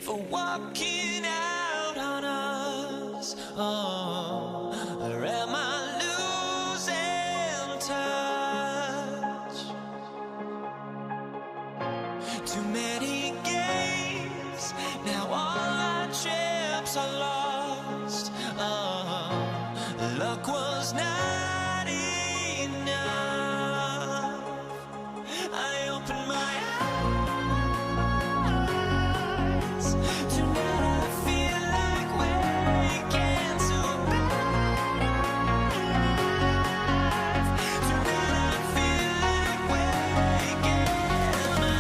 for walking out on us? Oh, or am I losing touch? Too many games, now all our chips are lost. Oh, luck was not enough. I opened my eyes. Tonight I feel like waking to life. Tonight I feel like waking up.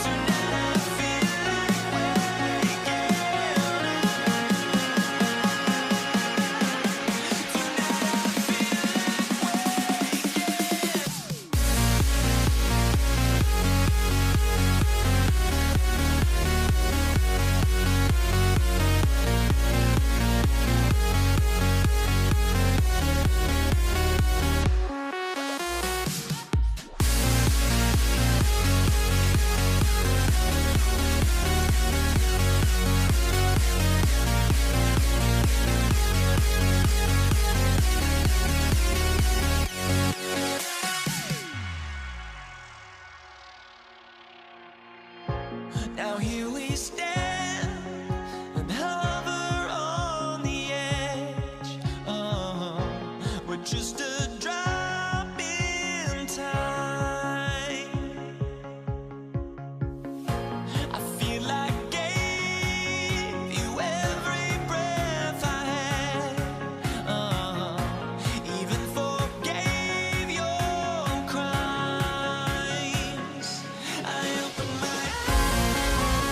Tonight I feel like waking now here we stand and hover on the edge. Oh, we're just a drop in time. I feel like gave you every breath I had. Even forgave your crimes. I opened my eyes.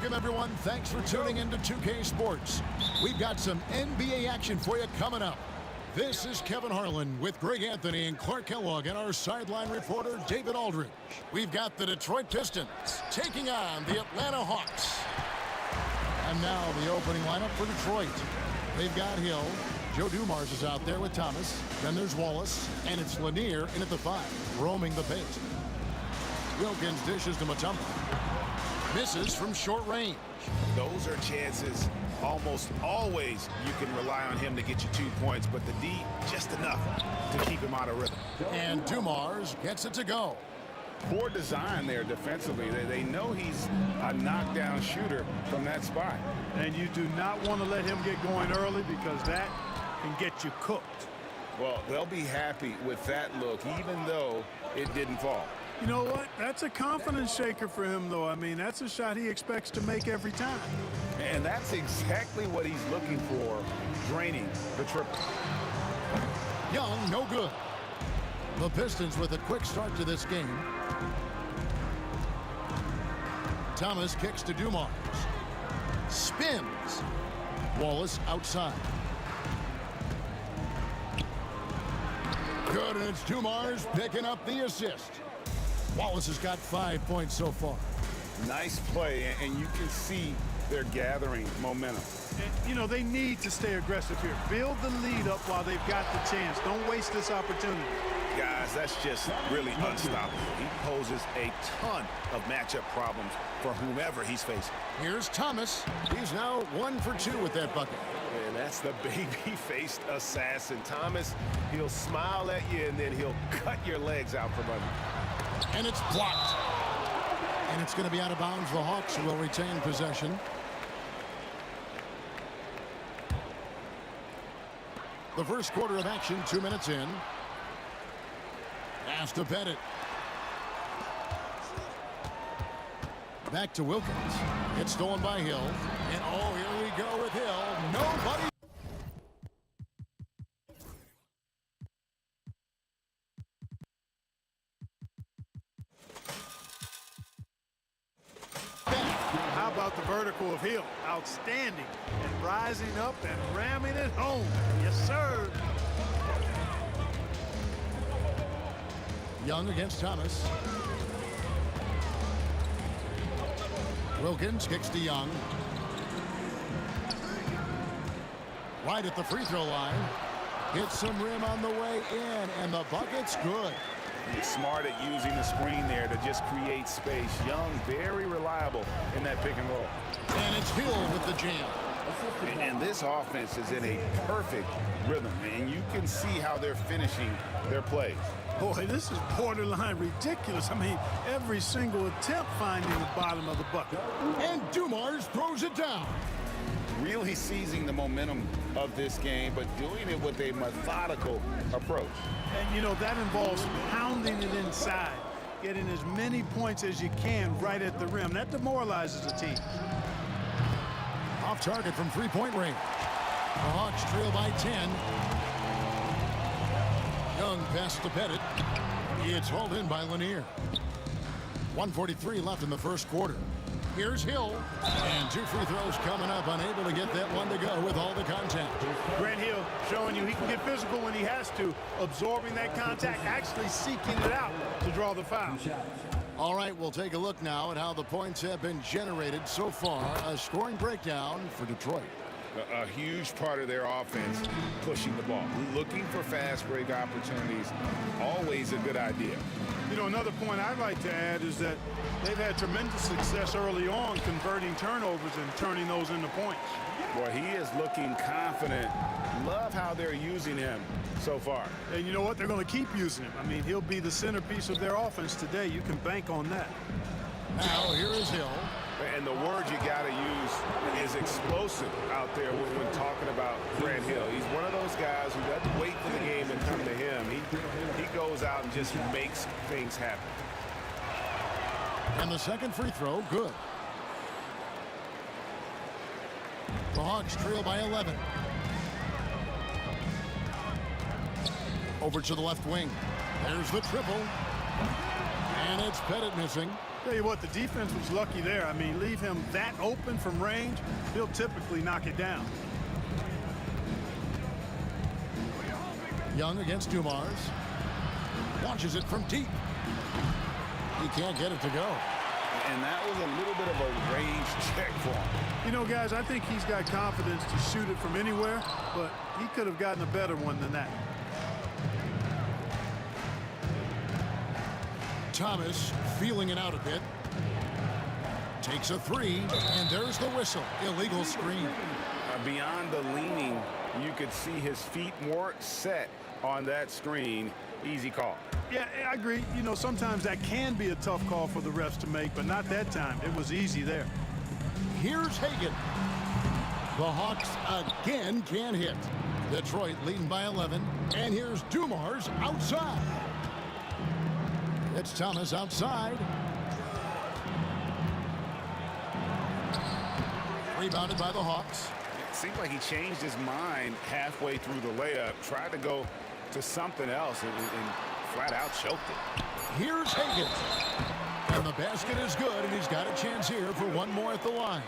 Welcome, everyone. Thanks for tuning into 2K Sports. We've got some NBA action for you coming up. This is Kevin Harlan with Greg Anthony and Clark Kellogg and our sideline reporter, David Aldridge. We've got the Detroit Pistons taking on the Atlanta Hawks. And now the opening lineup for Detroit. They've got Hill. Joe Dumars is out there with Thomas. Then there's Wallace. And it's Lanier in at the 5, roaming the paint. Wilkins dishes to Mutombo. Misses from short range. Those are chances almost always you can rely on him to get you 2 points, but the D, just enough to keep him out of rhythm. And Dumars gets it to go. Poor design there defensively. They know he's a knockdown shooter from that spot. And you do not want to let him get going early because that can get you cooked. Well, they'll be happy with that look, even though it didn't fall. You know what? That's a confidence shaker for him, though. I mean, that's a shot he expects to make every time. And that's exactly what he's looking for, draining the triple. Young, no good. The Pistons with a quick start to this game. Thomas kicks to Dumars. Spins. Wallace outside. Good, and it's Dumars picking up the assist. Wallace has got 5 points so far. Nice play, and you can see they're gathering momentum. And, you know, they need to stay aggressive here. Build the lead up while they've got the chance. Don't waste this opportunity. Guys, that's just really unstoppable. He poses a ton of matchup problems for whomever he's facing. Here's Thomas. He's now 1 for 2 with that bucket. And that's the baby-faced assassin. Thomas, he'll smile at you, and then he'll cut your legs out from under. And it's blocked. And it's going to be out of bounds. The Hawks will retain possession. The first quarter of action, 2 minutes in. Pass to Pettit. Back to Wilkins. It's stolen by Hill. And oh, here we go with Hill. Nobody. How about the vertical of Hill? Outstanding. And rising up and ramming it home. Yes, sir. Young against Thomas. Wilkins kicks to Young. Right at the free throw line. Hits some rim on the way in, and the bucket's good. He's smart at using the screen there to just create space. Young, very reliable in that pick and roll. And it's Hill with the jam. And this offense is in a perfect rhythm, and you can see how they're finishing their plays. Boy, this is borderline ridiculous. I mean, every single attempt finding the bottom of the bucket. And Dumars throws it down. Really seizing the momentum of this game, but doing it with a methodical approach. And, you know, that involves pounding it inside, getting as many points as you can right at the rim. That demoralizes a team. Off target from three-point range. The Hawks trail by 10. Young pass to Pettit. It's hauled in by Lanier. 1:43 left in the first quarter. Here's Hill. And 2 free throws coming up. Unable to get that one to go with all the contact. Grant Hill showing you he can get physical when he has to, absorbing that contact, actually seeking it out to draw the foul. All right, we'll take a look now at how the points have been generated so far. A scoring breakdown for Detroit. A huge part of their offense, pushing the ball. Looking for fast break opportunities, always a good idea. You know, another point I'd like to add is that they've had tremendous success early on converting turnovers and turning those into points. Boy, he is looking confident. Love how they're using him so far. And you know what? They're going to keep using him. I mean, he'll be the centerpiece of their offense today. You can bank on that. Now, here is Hill. And the word you got to use is explosive out there when talking about Grant Hill. He's one of those guys who doesn't wait for the game to come to him. He goes out and just makes things happen. And the second free throw, good. The Hawks trail by 11. Over to the left wing. There's the triple. And it's Pettit missing. Tell you what, the defense was lucky there. I mean, leave him that open from range, he'll typically knock it down. Young against Dumars. Launches it from deep. He can't get it to go. And that was a little bit of a range check for him. You know, guys, I think he's got confidence to shoot it from anywhere, but he could have gotten a better one than that. Thomas feeling it out a bit. Takes a three, and there's the whistle. Illegal screen. Beyond the leaning, you could see his feet more set on that screen. Easy call. Yeah, I agree. You know, sometimes that can be a tough call for the refs to make, but not that time. It was easy there. Here's Hagan. The Hawks again can't hit. Detroit leading by 11. And here's Dumars outside. It's Thomas outside. Rebounded by the Hawks. It seemed like he changed his mind halfway through the layup, tried to go to something else, and flat out choked it. Here's Hagan. And the basket is good, and he's got a chance here for one more at the line.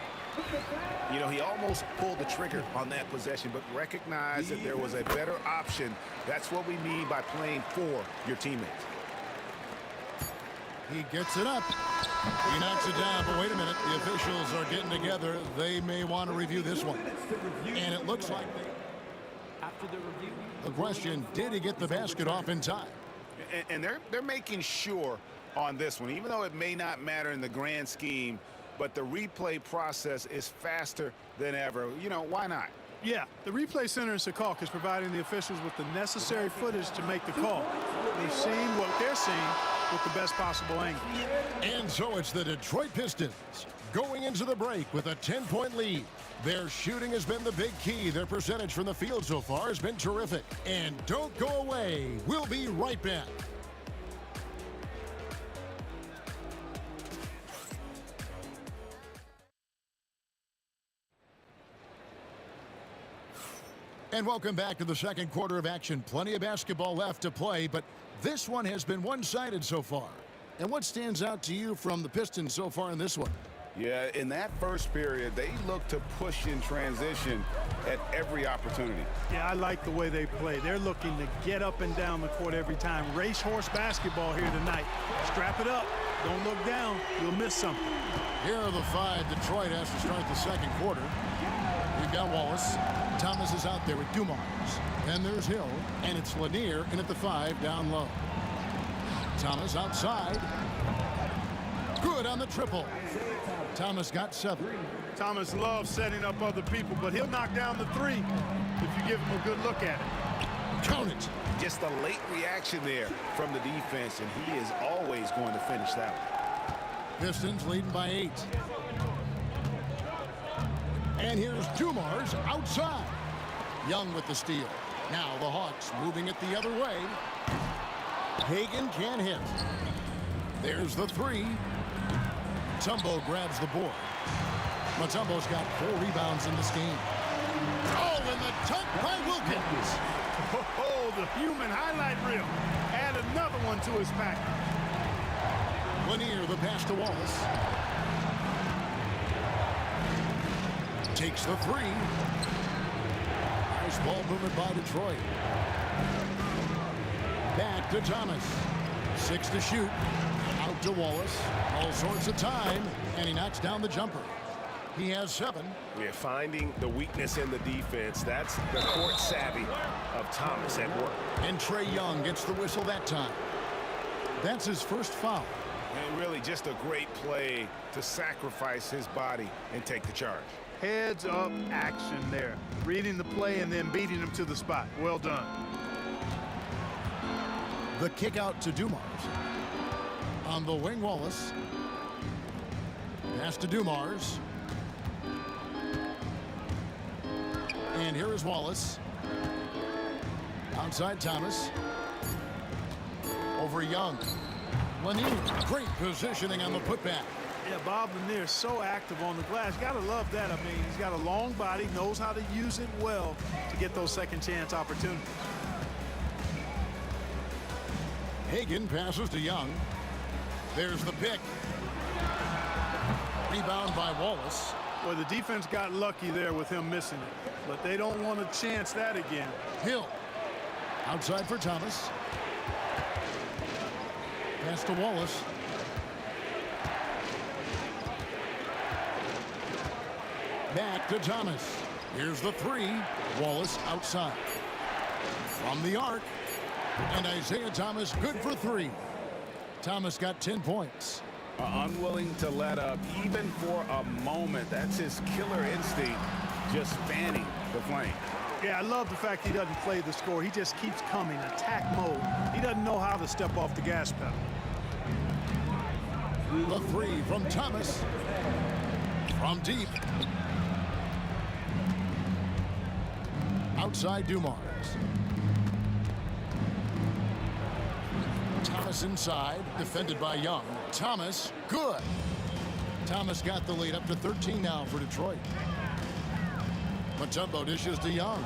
You know, he almost pulled the trigger on that possession, but recognized that there was a better option. That's what we mean by playing for your teammates. He gets it up. He knocks it down, but wait a minute. The officials are getting together. They may want to review this one. And it looks like After the review, the question, did he get the basket off in time? And they're making sure on this one, even though it may not matter in the grand scheme, but the replay process is faster than ever. You know, why not? Yeah, the replay center in Secaucus is providing the officials with the necessary footage to make the call. They've seen what they're seeing with the best possible angle. And so it's the Detroit Pistons going into the break with a 10-point lead. Their shooting has been the big key. Their percentage from the field so far has been terrific. And don't go away. We'll be right back. And welcome back to the second quarter of action. Plenty of basketball left to play, but this one has been one-sided so far. And what stands out to you from the Pistons so far in this one? Yeah, in that first period, they look to push in transition at every opportunity. Yeah, I like the way they play. They're looking to get up and down the court every time. Racehorse basketball here tonight. Strap it up. Don't look down. You'll miss something. Here are the five Detroit has to start the second quarter. We've got Wallace. Thomas is out there with Dumars. And there's Hill. And it's Lanier in at the 5 down low. Thomas outside. Good on the triple. Thomas got 7. Thomas loves setting up other people, but he'll knock down the 3 if you give him a good look at it. Count it. Just a late reaction there from the defense, and he is always going to finish that one. Pistons leading by 8. And here's Dumars outside. Young with the steal. Now the Hawks moving it the other way. Hagan can't hit. There's the 3. Mutombo grabs the board. Mutombo's got 4 rebounds in this game. Oh, and the dunk by Wilkins. Oh, the human highlight reel. Add another one to his pack. Lanier, the pass to Wallace. Takes the 3. Nice ball movement by Detroit. Back to Thomas. 6 to shoot. Out to Wallace. All sorts of time. And he knocks down the jumper. He has 7. We're finding the weakness in the defense. That's the court savvy of Thomas at work. And Trae Young gets the whistle that time. That's his first foul. And really just a great play to sacrifice his body and take the charge. Heads up action there. Reading the play and then beating him to the spot. Well done. The kick out to Dumars. On the wing, Wallace. Pass to Dumars. And here is Wallace. Outside Thomas. Over Young. Lanier. Great positioning on the putback. Yeah, Bob Lanier so active on the glass. You gotta love that. I mean, he's got a long body, knows how to use it well to get those second chance opportunities. Hagan passes to Young. There's the pick. Rebound by Wallace. Well, the defense got lucky there with him missing it, but they don't want to chance that again. Hill. Outside for Thomas. Pass to Wallace. Back to Thomas. Here's the three. Wallace outside. From the arc. And Isaiah Thomas good for three. Thomas got 10 points. Unwilling to let up even for a moment. That's his killer instinct, just fanning the flame. Yeah, I love the fact he doesn't play the score. He just keeps coming, attack mode. He doesn't know how to step off the gas pedal. The three from Thomas. From deep. Outside Dumars. Thomas inside, defended by Young. Thomas, good. Thomas got the lead up to 13 now for Detroit. Mutombo dishes to Young.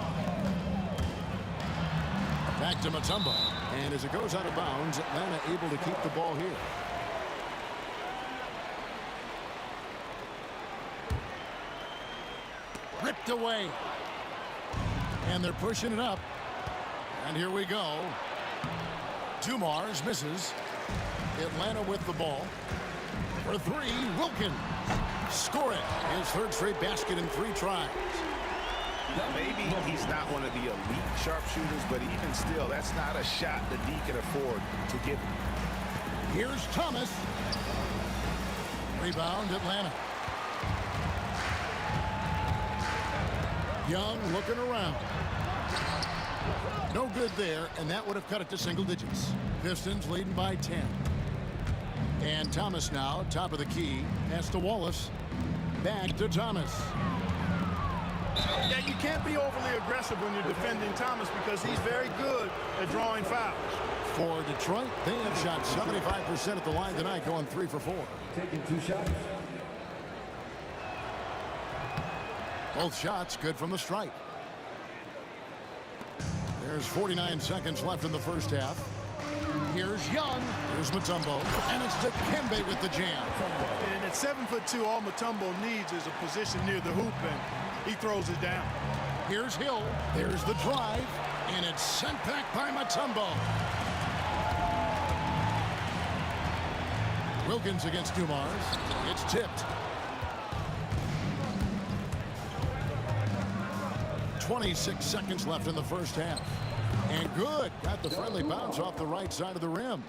Back to Mutombo. And as it goes out of bounds, Atlanta able to keep the ball here. Ripped away. And they're pushing it up. And here we go. Dumars misses. Atlanta with the ball. For three, Wilkins. Score it. His third straight basket in 3 tries. Maybe he's not one of the elite sharpshooters, but even still, that's not a shot that he can afford to give. Here's Thomas. Rebound, Atlanta. Young looking around. No good there, and that would have cut it to single digits. Pistons leading by 10. And Thomas now, top of the key. Pass to Wallace. Back to Thomas. Yeah, you can't be overly aggressive when you're defending Thomas because he's very good at drawing fouls. For Detroit, they have shot 75% at the line tonight, going 3 for 4. Taking 2 shots. Both shots good from the stripe. There's 49 seconds left in the first half. Here's Young. Here's Mutombo. And it's Dikembe with the jam. And at 7'2", all Mutombo needs is a position near the hoop, and he throws it down. Here's Hill. There's the drive. And it's sent back by Mutombo. Wilkins against Dumars. It's tipped. 26 seconds left in the first half. And good. Got the friendly bounce off the right side of the rim.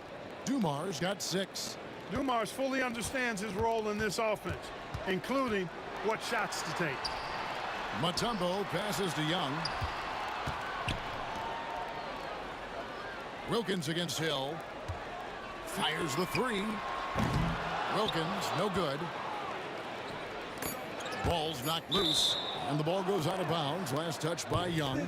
Dumars got 6. Dumars fully understands his role in this offense, including what shots to take. Mutombo passes to Young. Wilkins against Hill. Fires the 3. Wilkins, no good. Ball's knocked loose. And the ball goes out of bounds. Last touch by Young.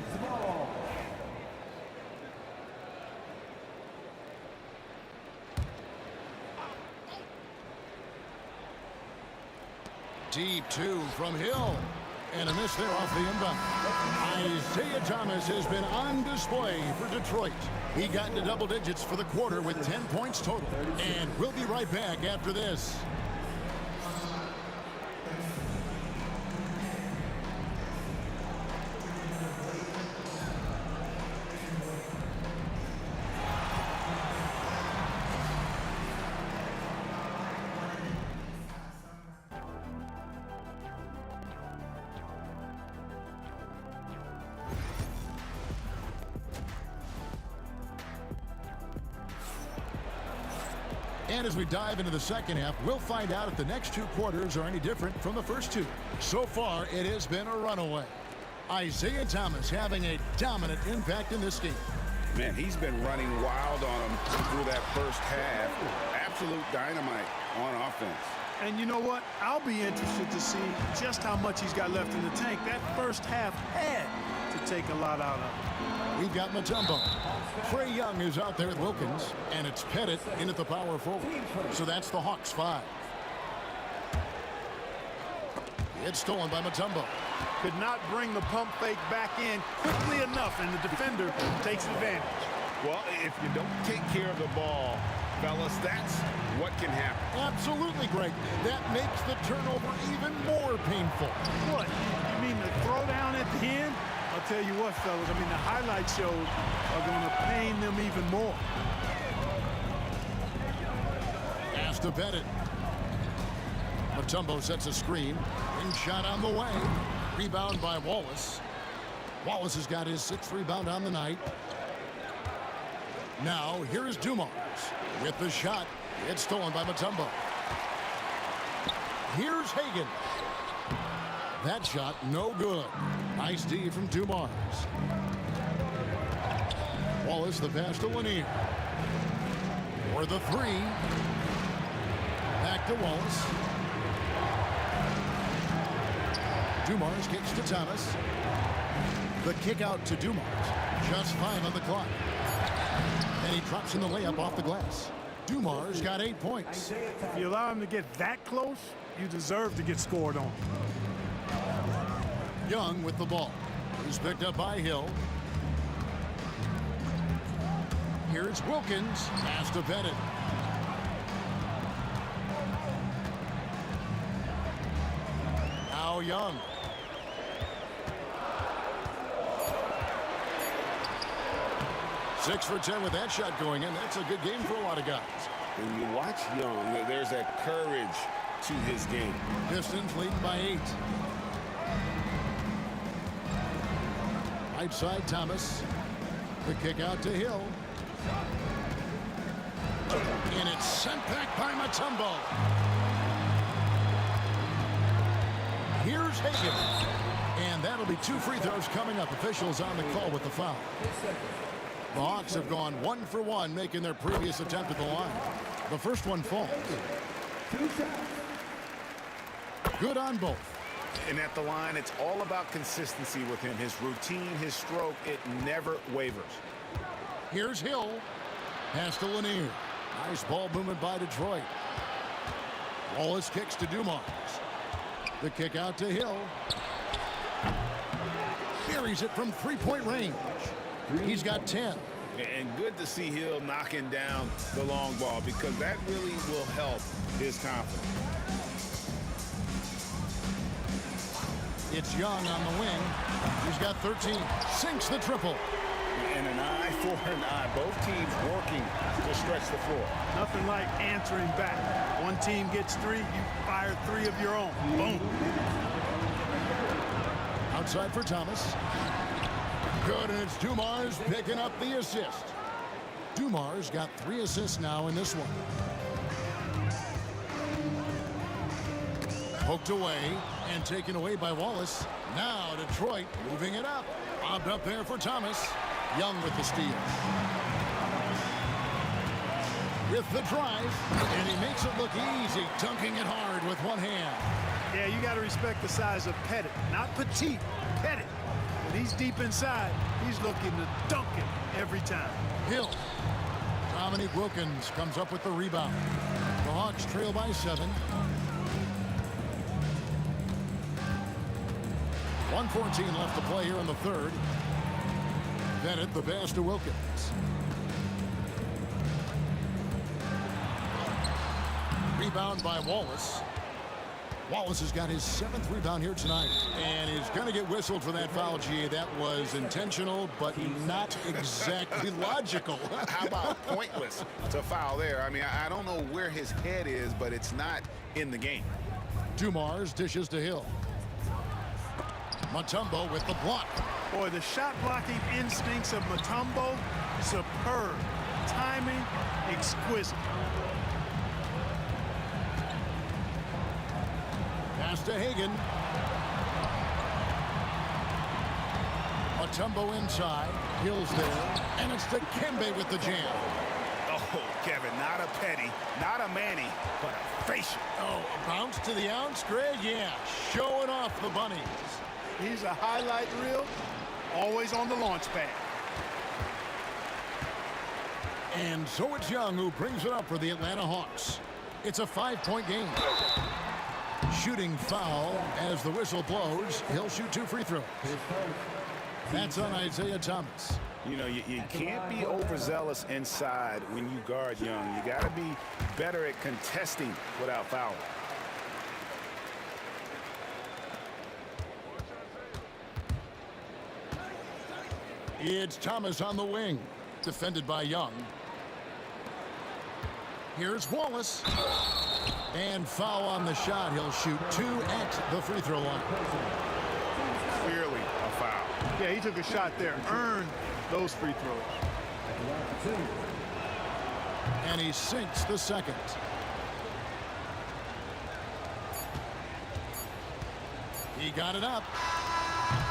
Deep 2 from Hill. And a miss there off the inbound. Isaiah Thomas has been on display for Detroit. He got into double digits for the quarter with 10 points total. And we'll be right back after this. And as we dive into the second half, we'll find out if the next 2 quarters are any different from the first 2. So far, it has been a runaway. Isaiah Thomas having a dominant impact in this game. Man, he's been running wild on him through that first half. Absolute dynamite on offense. And you know what? I'll be interested to see just how much he's got left in the tank. That first half had to take a lot out of him. We've got Mutombo. Trae Young is out there with Wilkins, and it's Pettit in at the power forward. So that's the Hawks 5. It's stolen by Mutombo. Could not bring the pump fake back in quickly enough, and the defender takes advantage. Well, if you don't take care of the ball, Fellas, that's what can happen. Absolutely, Greg. That makes the turnover even more painful. What? You mean the throwdown at the end? I'll tell you what, fellas. I mean, the highlight shows are going to pain them even more. Has to bet it. Mutombo sets a screen. Ring shot on the way. Rebound by Wallace. Wallace has got his 6th rebound on the night. Now, here is Dumars with the shot. It's stolen by Mutombo. Here's Hagan. That shot, no good. Nice D from Dumars. Wallace, the pass to Lanier. For the 3. Back to Wallace. Dumars kicks to Thomas. The kick out to Dumars. Just 5 on the clock. And he drops in the layup off the glass. Dumars got 8 points. If you allow him to get that close, you deserve to get scored on. Young with the ball. He's picked up by Hill. Here's Wilkins. Has to bet it. Now Young. Six for 10 with that shot going in. That's a good game for a lot of guys. When you watch Young, there's that courage to his game. Pistons leading by 8. Right side, Thomas. The kick out to Hill. And it's sent back by Mutombo. Here's Hagan. And that'll be 2 free throws coming up. Officials on the call with the foul. The Hawks have gone 1 for 1, making their previous attempt at the line. The first one falls. Good on both. And at the line, it's all about consistency with him. His routine, his stroke, it never wavers. Here's Hill. Pass to Lanier. Nice ball movement by Detroit. Wallace kicks to Dumars. The kick out to Hill. Buries it from 3-point range. He's got 10. And good to see Hill knocking down the long ball because that really will help his confidence. It's Young on the wing. He's got 13. Sinks the triple. And an eye for an eye. Both teams working to stretch the floor. Nothing like answering back. One team gets 3, you fire 3 of your own. Boom. Outside for Thomas. Good, and it's Dumars picking up the assist. Dumars got 3 assists now in this one. Poked away and taken away by Wallace. Now Detroit moving it up. Bobbed up there for Thomas. Young with the steal. With the drive, and he makes it look easy, dunking it hard with one hand. Yeah, you got to respect the size of Pettit. Not petite, Pettit. When he's deep inside, he's looking to dunk it every time. Hill. Dominique Wilkins comes up with the rebound. The Hawks trail by 7. 1:14 left to play here in the third. Bennett, the pass to Wilkins. Rebound by Wallace. Wallace has got his 7th rebound here tonight. And he's going to get whistled for that foul, G. That was intentional, but not exactly logical. How about pointless to foul there? I mean, I don't know where his head is, but it's not in the game. Dumars dishes to Hill. Mutombo with the block. Boy, the shot blocking instincts of Mutombo, superb. Timing, exquisite. Pass to Hagan. Mutombo inside. Hill's there. And it's to Kembe with the jam. Oh, Kevin, not a Petty, not a Manny, but a facial. Oh, a bounce to the ounce, Greg? Yeah, showing off the bunnies. He's a highlight reel, always on the launch pad. And so it's Young who brings it up for the Atlanta Hawks. It's a 5-point game. Shooting foul as the whistle blows. He'll shoot 2 free throws. That's on Isaiah Thomas. You know, you can't be overzealous inside when you guard Young. You got to be better at contesting without fouling. It's Thomas on the wing, defended by Young. Here's Wallace. And foul on the shot. He'll shoot 2 at the free throw line. Clearly a foul. Yeah, he took a shot there, earned those free throws. And he sinks the second. He got it up.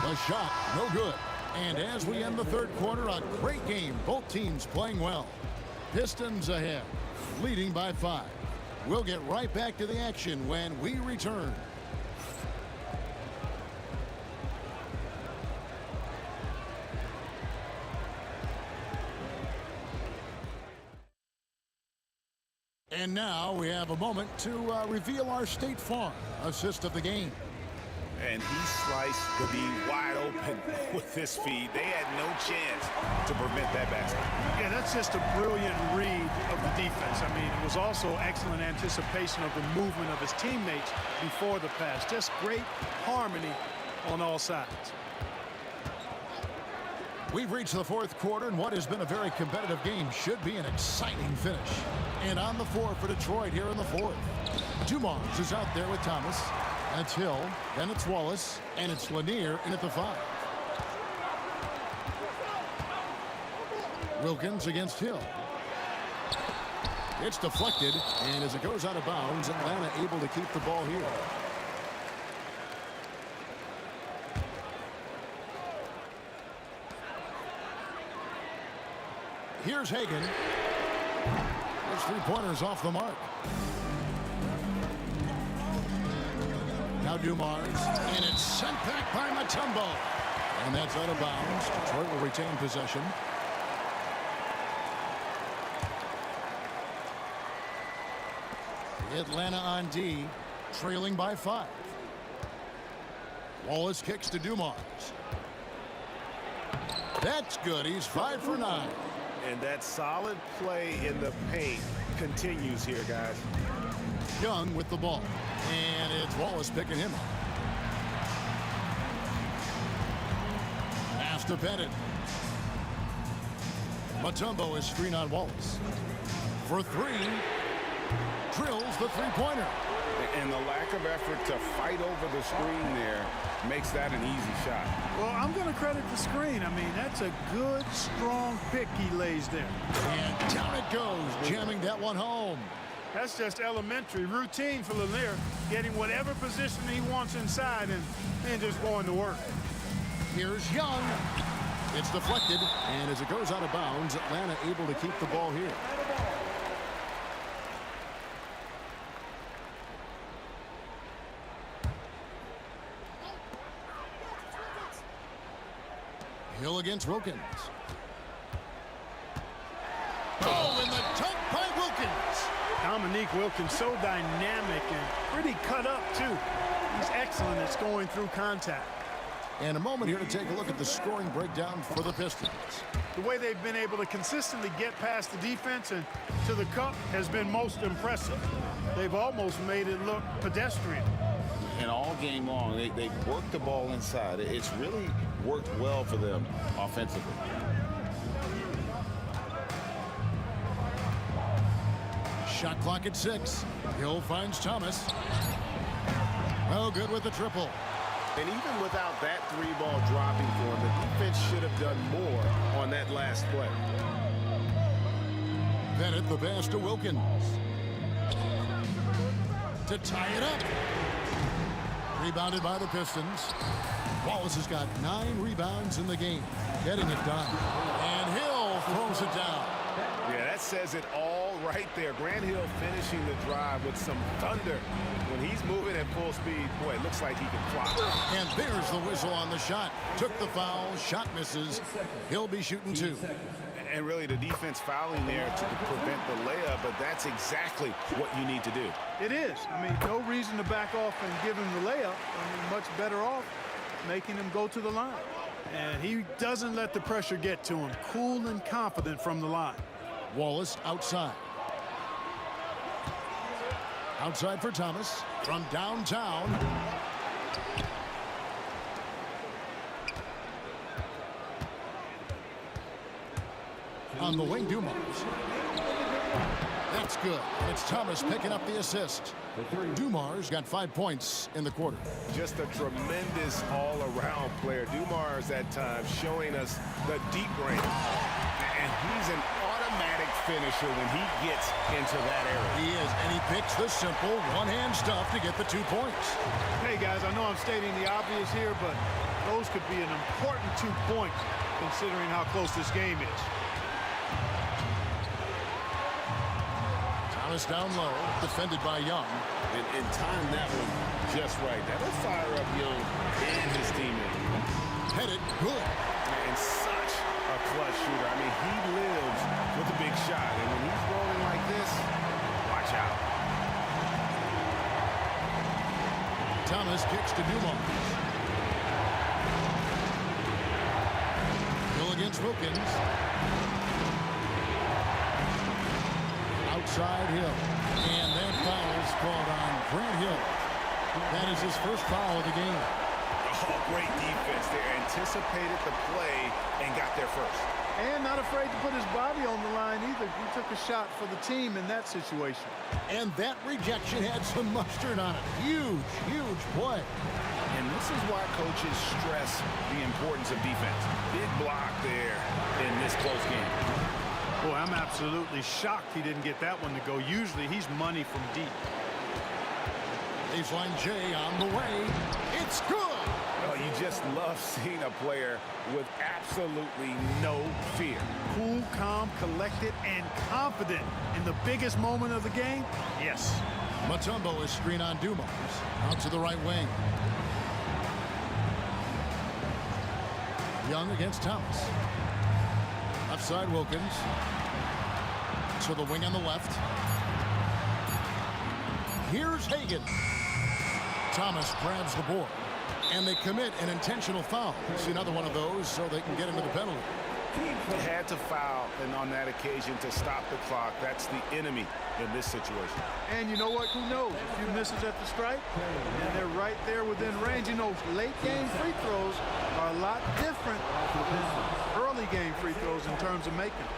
The shot, no good. And as we end the third quarter, a great game. Both teams playing well. Pistons ahead, leading by 5. We'll get right back to the action when we return. And now we have a moment to reveal our State Farm assist of the game. And he sliced the D wide open with his feed. They had no chance to prevent that basket. Yeah, that's just a brilliant read of the defense. I mean, it was also excellent anticipation of the movement of his teammates before the pass. Just great harmony on all sides. We've reached the fourth quarter, and what has been a very competitive game should be an exciting finish. And on the floor for Detroit here in the fourth. Dumars is out there with Thomas. That's Hill, then it's Wallace, and it's Lanier in at the 5. Wilkins against Hill. It's deflected, and as it goes out of bounds, Atlanta able to keep the ball here. Here's Hagan. His three-pointers off the mark. Now Dumars, and it's sent back by Mutombo. And that's out of bounds. Detroit will retain possession. Atlanta on D, trailing by 5. Wallace kicks to Dumars. That's good. He's 5 for 9. And that solid play in the paint continues here, guys. Young with the ball. And it's Wallace picking him up. Pass to Bennett. Mutombo is screen on Wallace. For 3. Drills the three-pointer. And the lack of effort to fight over the screen there makes that an easy shot. Well, I'm going to credit the screen. I mean, that's a good, strong pick he lays there. And down it goes, jamming that one home. That's just elementary routine for Lanier, getting whatever position he wants inside and just going to work. Here's Young. It's deflected, and as it goes out of bounds, Atlanta able to keep the ball here. Hill against Wilkins. Oh, and the dunk by Wilkins. Dominique Wilkins, so dynamic and pretty cut up, too. He's excellent at going through contact. And a moment here to take a look at the scoring breakdown for the Pistons. The way they've been able to consistently get past the defense and to the cup has been most impressive. They've almost made it look pedestrian. And all game long, they've worked the ball inside. It's really worked well for them offensively. Shot clock at 6. Hill finds Thomas. Oh, good with the triple. And even without that 3-ball dropping for him, the defense should have done more on that last play. Bennett the pass to Wilkins. To tie it up. Rebounded by the Pistons. Wallace has got 9 rebounds in the game. Getting it done. And Hill throws it down. Yeah, that says it all right there. Grant Hill finishing the drive with some thunder. When he's moving at full speed, boy, it looks like he can fly. And there's the whistle on the shot. Took the foul. Shot misses. He'll be shooting 2. And really the defense fouling there to prevent the layup, but that's exactly what you need to do. It is. I mean, no reason to back off and give him the layup. I mean, much better off making him go to the line. And he doesn't let the pressure get to him. Cool and confident from the line. Wallace outside. Outside for Thomas from downtown. On the wing, Dumars. That's good. It's Thomas picking up the assist. Dumars got 5 points in the quarter. Just a tremendous all-around player. Dumars at times showing us the deep range. And he's an automatic finisher when he gets into that area. He is, and he picks the simple one-hand stuff to get the 2 points. Hey, guys, I know I'm stating the obvious here, but those could be an important 2 points considering how close this game is. Thomas down low, defended by Young. And time that one just right. That'll fire up Young and his teammate. Headed good. And such a clutch shooter. I mean, he lives with a big shot. And when he's rolling like this, watch out. Thomas kicks to Dumars. Hill against Wilkins. Outside Hill. And that foul is called on Grant Hill. That is his first foul of the game. Oh, great defense there. Anticipated the play and got there first. And not afraid to put his body on the line either. He took a shot for the team in that situation. And that rejection had some mustard on it. Huge, huge play. And this is why coaches stress the importance of defense. Big block there in this close game. Boy, I'm absolutely shocked he didn't get that one to go. Usually he's money from deep. Baseline J on the way. It's good. Oh, you just love seeing a player with absolutely no fear. Cool, calm, collected, and confident in the biggest moment of the game. Yes. Mutombo is screen on Dumars. Out to the right wing. Young against Thomas. Offside Wilkins. To the wing on the left. Here's Hagan. Thomas grabs the board. And they commit an intentional foul. See another one of those so they can get into the penalty. They had to foul, and on that occasion to stop the clock. That's the enemy in this situation. And you know what? Who knows? A few misses at the stripe, and they're right there within range. You know, late game free throws are a lot different than early game free throws in terms of making.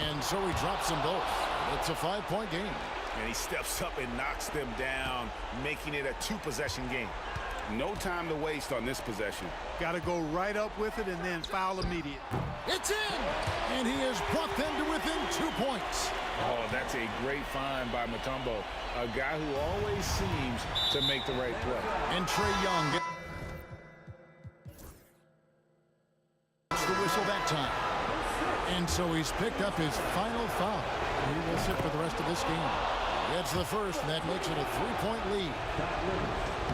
And so he drops them both. It's a 5-point game. And he steps up and knocks them down, making it a 2-possession game. No time to waste on this possession. Got to go right up with it and then foul immediate. It's in! And he has brought them to within 2 points. Oh, that's a great find by Mutombo, a guy who always seems to make the right play. And Trae Young gets the whistle that time. And so he's picked up his final foul. He will sit for the rest of this game. Gets the first, and that makes it a 3-point lead.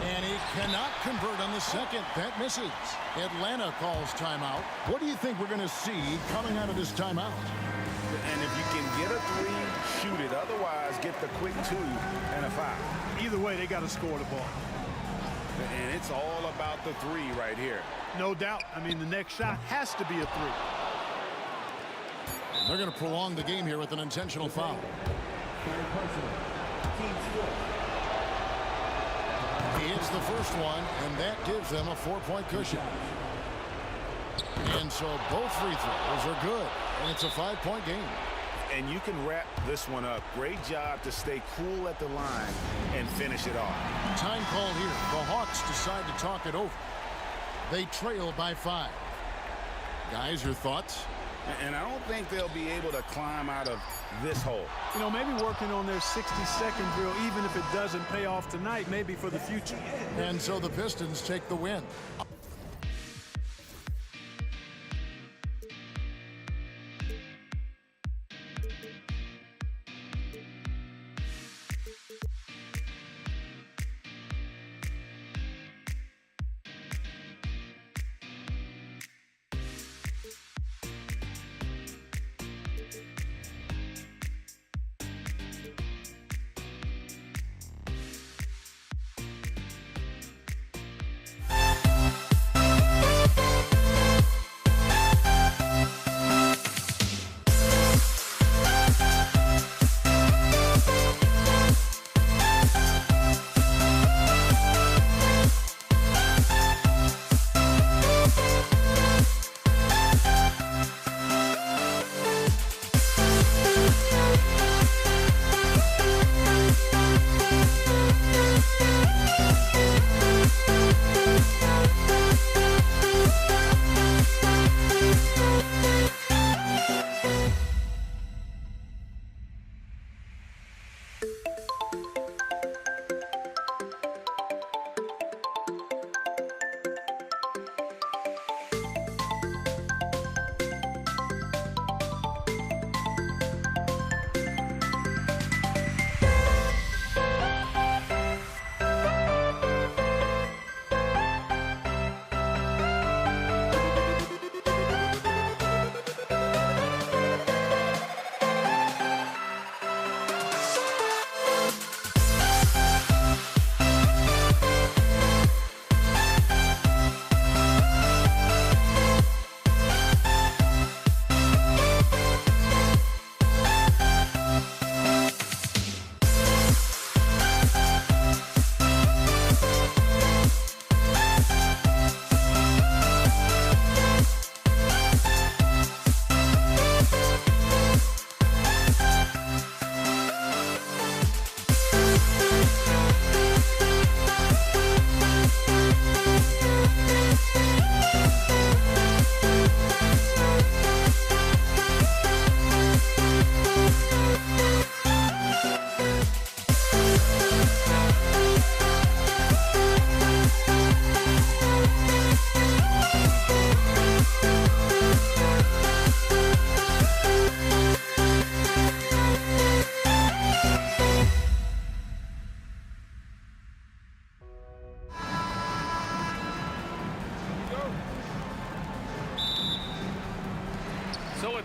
And he cannot convert on the second. That misses. Atlanta calls timeout. What do you think we're going to see coming out of this timeout? And if you can get a 3, shoot it. Otherwise, get the quick 2 and a foul. Either way, they got to score the ball. And it's all about the 3 right here. No doubt. I mean, the next shot has to be a 3. They're going to prolong the game here with an intentional foul. He hits the first one, and that gives them a 4-point cushion. And so both free throws are good, and it's a 5-point game. And you can wrap this one up. Great job to stay cool at the line and finish it off. Time called here. The Hawks decide to talk it over. They trail by 5. Guys, your thoughts? And I don't think they'll be able to climb out of this hole. You know, maybe working on their 60-second drill, even if it doesn't pay off tonight, maybe for the future. And so the Pistons take the win.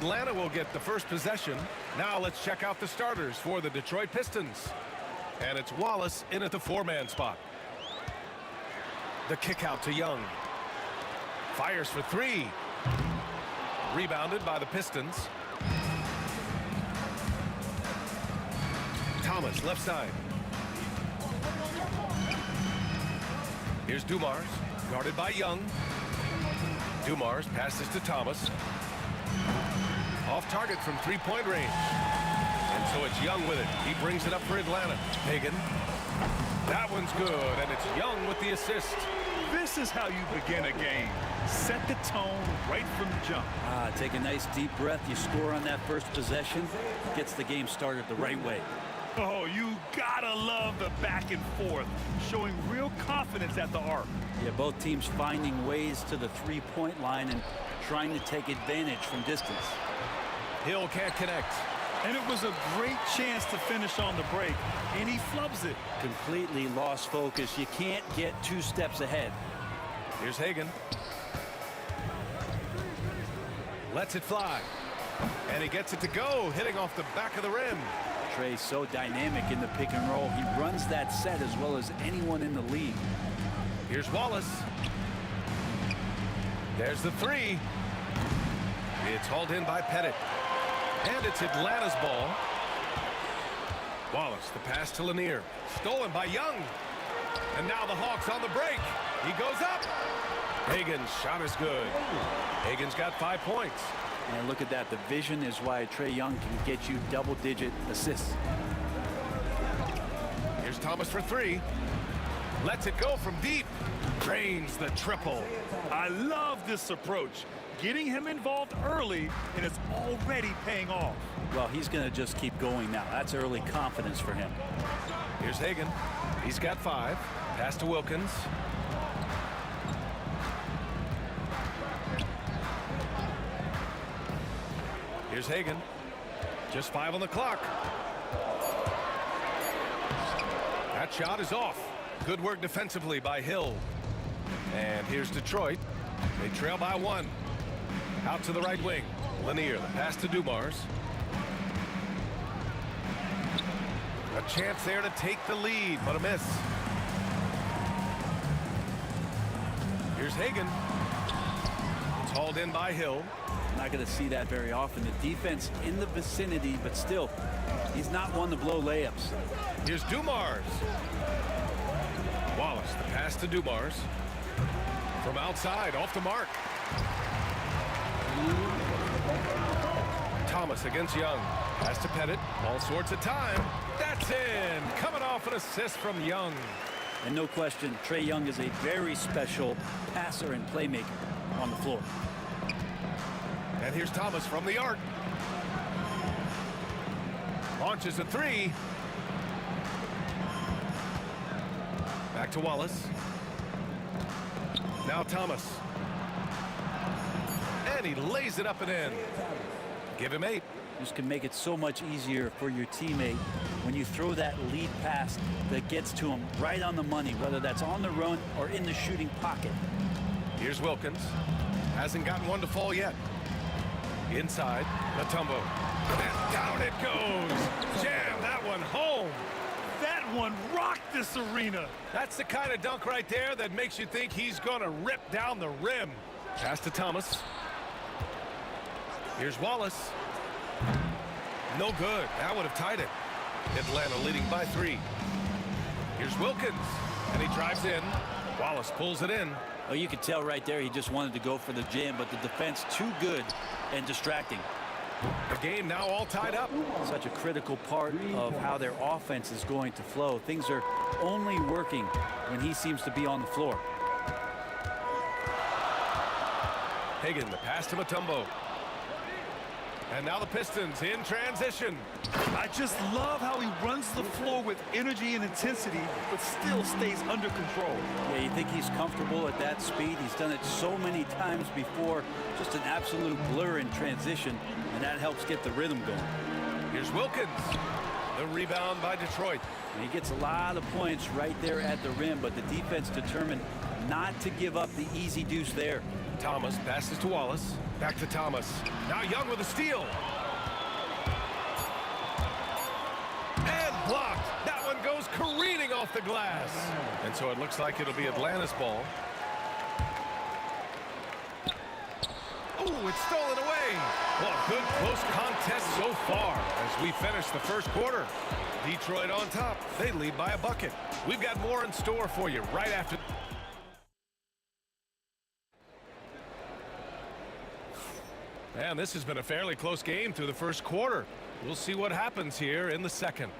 Atlanta will get the first possession. Now let's check out the starters for the Detroit Pistons. And it's Wallace in at the 4-man spot. The kick out to Young. Fires for 3. Rebounded by the Pistons. Thomas, left side. Here's Dumars, guarded by Young. Dumars passes to Thomas. Off target from 3-point range. And so it's Young with it. He brings it up for Atlanta. Hagan. That one's good, and it's Young with the assist. This is how you begin a game. Set the tone right from the jump. Take a nice deep breath. You score on that first possession. Gets the game started the right way. Oh, you gotta love the back and forth, showing real confidence at the arc. Yeah, both teams finding ways to the 3-point line and trying to take advantage from distance. Hill can't connect. And it was a great chance to finish on the break, and he flubs it. Completely lost focus. You can't get 2 steps ahead. Here's Hagan. Lets it fly. And he gets it to go, hitting off the back of the rim. Trey's so dynamic in the pick and roll. He runs that set as well as anyone in the league. Here's Wallace. There's the 3. It's hauled in by Pettit. And it's Atlanta's ball. Wallace, the pass to Lanier. Stolen by Young. And now the Hawks on the break. He goes up. Hagan's shot is good. Hagan's got 5 points. And look at that. The vision is why Trae Young can get you double-digit assists. Here's Thomas for 3. Lets it go from deep. Drains the triple. I love this approach. Getting him involved early, and it's already paying off. Well, he's going to just keep going now. That's early confidence for him. Here's Hagan. He's got 5. Pass to Wilkins. Here's Hagan. Just 5 on the clock. That shot is off. Good work defensively by Hill. And here's Detroit. They trail by 1. Out to the right wing. Lanier, the pass to Dumars. A chance there to take the lead, but a miss. Here's Hagan. It's hauled in by Hill. Not going to see that very often. The defense in the vicinity, but still, he's not one to blow layups. Here's Dumars. Wallace, the pass to Dumars. From outside, off the mark. Thomas against Young. Pass to Pettit. All sorts of time. That's in. Coming off an assist from Young. And no question, Trae Young is a very special passer and playmaker on the floor. And here's Thomas from the arc. Launches a 3. Back to Wallace. Now Thomas. And he lays it up and in. Give him 8. This can make it so much easier for your teammate when you throw that lead pass that gets to him right on the money, whether that's on the run or in the shooting pocket. Here's Wilkins. Hasn't gotten one to fall yet. Inside, Mutombo. And down it goes. Jam that one home. That one rocked this arena. That's the kind of dunk right there that makes you think he's going to rip down the rim. Pass to Thomas. Here's Wallace. No good. That would have tied it. Atlanta leading by 3. Here's Wilkins. And he drives in. Wallace pulls it in. Oh, you could tell right there he just wanted to go for the jam, but the defense too good and distracting. The game now all tied up. Such a critical part of how their offense is going to flow. Things are only working when he seems to be on the floor. Hagan, the pass to Mutombo. And now the Pistons in transition. I just love how he runs the floor with energy and intensity, but still stays under control. Yeah, you think he's comfortable at that speed. He's done it so many times before. Just an absolute blur in transition, and that helps get the rhythm going. Here's Wilkins. The rebound by Detroit. And he gets a lot of points right there at the rim, but the defense determined not to give up the easy deuce there. Thomas passes to Wallace. Back to Thomas. Now Young with a steal. And blocked. That one goes careening off the glass. And so it looks like it'll be Atlanta's ball. Oh, it's stolen away. Well, good close contest so far as we finish the first quarter. Detroit on top. They lead by a bucket. We've got more in store for you right after. And this has been a fairly close game through the first quarter. We'll see what happens here in the second.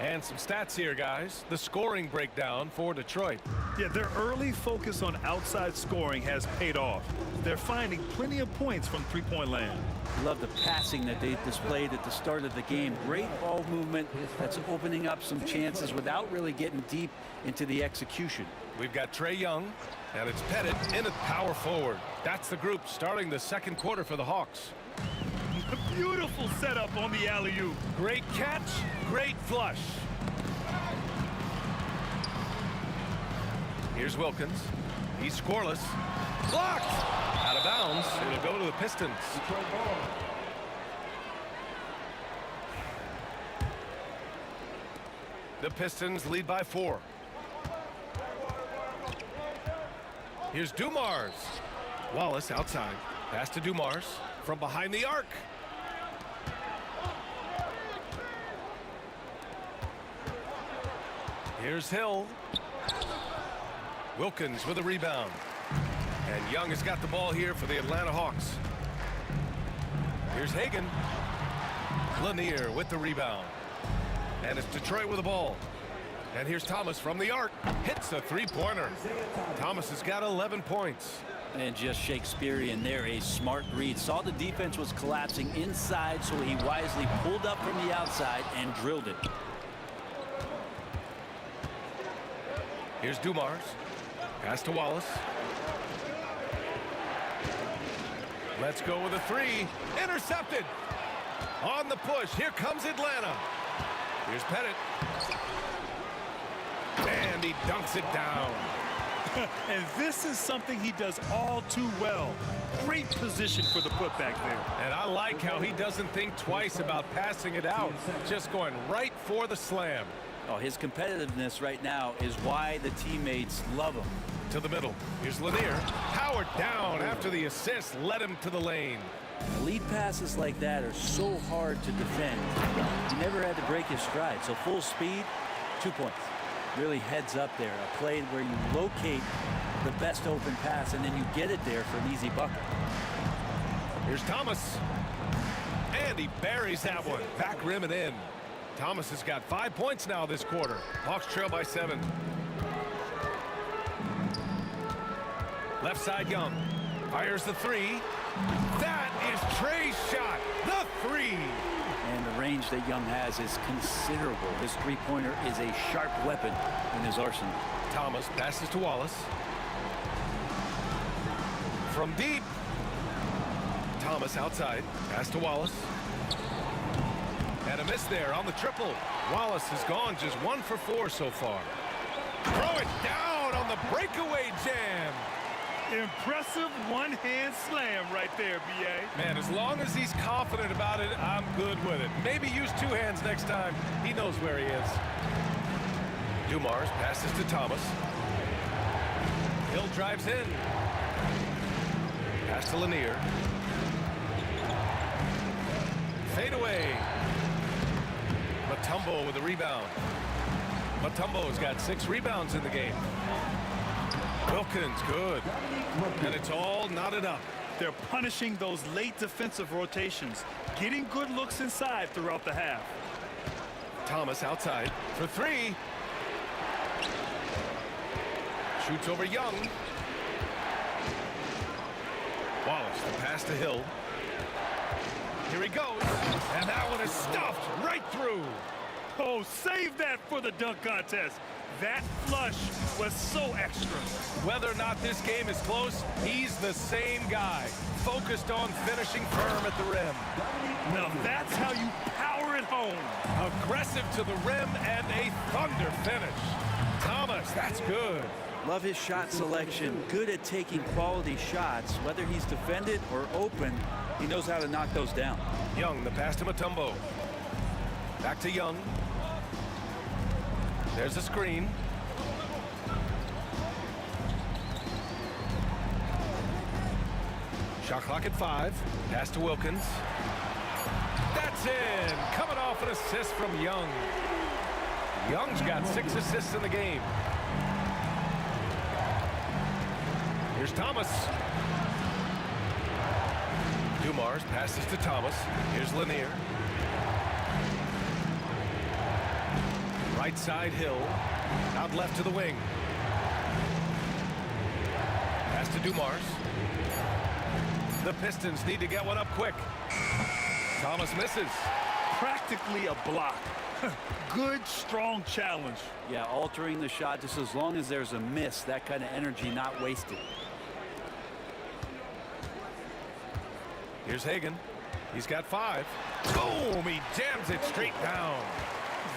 And some stats here, guys. The scoring breakdown for Detroit. Yeah, their early focus on outside scoring has paid off. They're finding plenty of points from three-point land. Love the passing that they displayed at the start of the game. Great ball movement that's opening up some chances without really getting deep into the execution. We've got Trae Young, and it's Pettit in at power forward. That's the group starting the second quarter for the Hawks. Beautiful setup on the alley-oop. Great catch, great flush. Here's Wilkins. He's scoreless. Blocked! Out of bounds. It'll go to the Pistons. The Pistons lead by 4. Here's Dumars. Wallace outside. Pass to Dumars from behind the arc. Here's Hill. Wilkins with a rebound. And Young has got the ball here for the Atlanta Hawks. Here's Hagan. Lanier with the rebound. And it's Detroit with the ball. And here's Thomas from the arc. Hits a three-pointer. Thomas has got 11 points. And just Shakespearean there, a smart read. Saw the defense was collapsing inside, so he wisely pulled up from the outside and drilled it. Here's Dumars. Pass to Wallace. Let's go with a three. Intercepted. On the push. Here comes Atlanta. Here's Pettit. And he dunks it down. And this is something he does all too well. Great position for the putback there. And I like how he doesn't think twice about passing it out. Just going right for the slam. Oh, his competitiveness right now is why the teammates love him. To the middle. Here's Lanier. Powered down after the assist led him to the lane. Lead passes like that are so hard to defend. He never had to break his stride. So full speed, 2 points. Really heads up there. A play where you locate the best open pass and then you get it there for an easy bucket. Here's Thomas. And he buries that one. Back rim and in. Thomas has got 5 points now this quarter. Hawks trail by 7. Left side Young. Fires the three. That is Trae's shot. The three. And the range that Young has is considerable. His three-pointer is a sharp weapon in his arsenal. Thomas passes to Wallace. From deep. Thomas outside. Pass to Wallace. And a miss there on the triple. Wallace has gone just 1 for 4 so far. Throw it down on the breakaway jam. Impressive one-hand slam right there, B.A. Man, as long as he's confident about it, I'm good with it. Maybe use 2 hands next time. He knows where he is. Dumars passes to Thomas. Hill drives in. Pass to Lanier. Fade away. Mutombo with a rebound. Mutombo's got 6 rebounds in the game. Wilkins, good. And it's all knotted up. They're punishing those late defensive rotations, getting good looks inside throughout the half. Thomas outside for 3. Shoots over Young. Wallace, the pass to Hill. Here he goes. And that one is stuffed right through. Oh, save that for the dunk contest. That flush was so extra. Whether or not this game is close, he's the same guy, focused on finishing firm at the rim. Now that's how you power it home. Aggressive to the rim and a thunder finish. Thomas, that's good. Love his shot selection. Good at taking quality shots. Whether he's defended or open, he knows how to knock those down. Young, the pass to Mutombo. Back to Young. There's a screen. Shot clock at 5. Pass to Wilkins. That's in. Coming off an assist from Young. Young's got 6 assists in the game. Here's Thomas. Dumars passes to Thomas. Here's Lanier. Right side Hill. Out left to the wing. Pass to Dumars. The Pistons need to get one up quick. Thomas misses. Practically a block. Good, strong challenge. Yeah, altering the shot just as long as there's a miss. That kind of energy not wasted. Here's Hagan. He's got 5. Boom! He jams it straight down.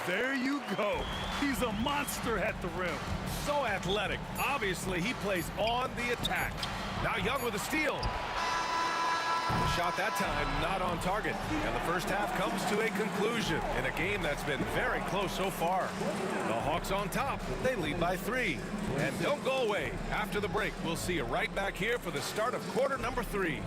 There you go. He's a monster at the rim. So athletic. Obviously, he plays on the attack. Now Young with a steal. The shot that time not on target. And the first half comes to a conclusion in a game that's been very close so far. The Hawks on top. They lead by 3. And don't go away. After the break, we'll see you right back here for the start of quarter number 3.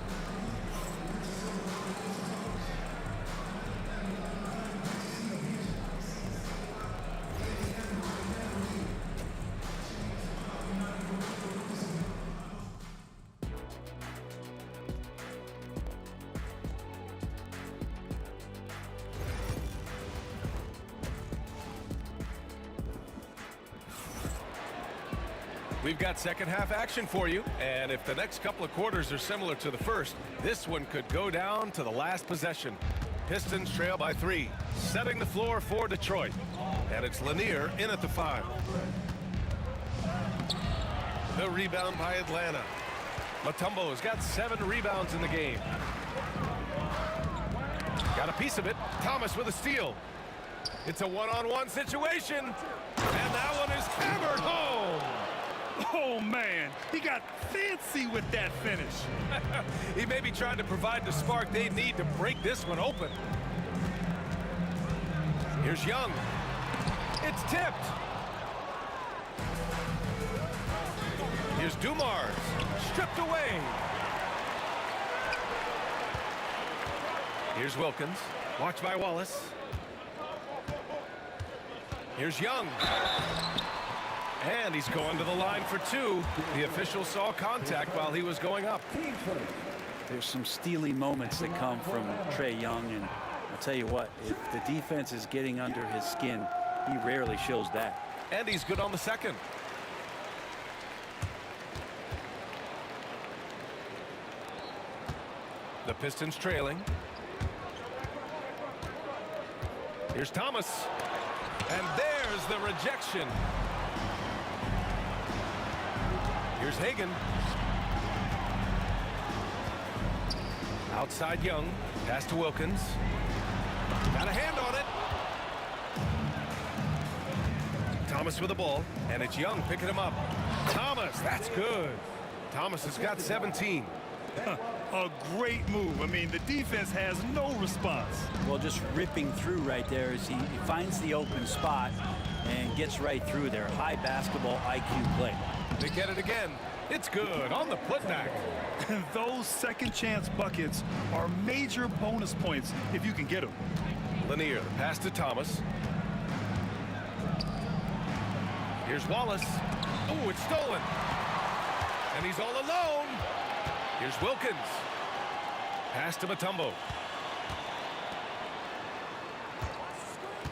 We've got second half action for you, and if the next couple of quarters are similar to the first, this one could go down to the last possession. Pistons trail by 3, setting the floor for Detroit. And it's Lanier in at the 5. The rebound by Atlanta. Mutombo's got 7 rebounds in the game. Got a piece of it. Thomas with a steal. It's a one-on-one situation, and that one is hammered home. Oh, man. He got fancy with that finish. He may be trying to provide the spark they need to break this one open. Here's Young. It's tipped. Here's Dumars. Stripped away. Here's Wilkins. Watched by Wallace. Here's Young. And he's going to the line for 2. The official saw contact while he was going up. There's some steely moments that come from Trae Young, and I'll tell you what, if the defense is getting under his skin, he rarely shows that. And he's good on the second. The Pistons trailing. Here's Thomas. And there's the rejection. Here's Hagan. Outside Young. Pass to Wilkins. Got a hand on it. Thomas with the ball. And it's Young picking him up. Thomas, that's good. Thomas has got 17. A great move. I mean, the defense has no response. Well, just ripping through right there as he finds the open spot and gets right through there. High basketball IQ play. They get it again. It's good on the putback. Those second chance buckets are major bonus points if you can get them. Lanier, the pass to Thomas. Here's Wallace. Oh, it's stolen. And he's all alone. Here's Wilkins. Pass to Mutombo.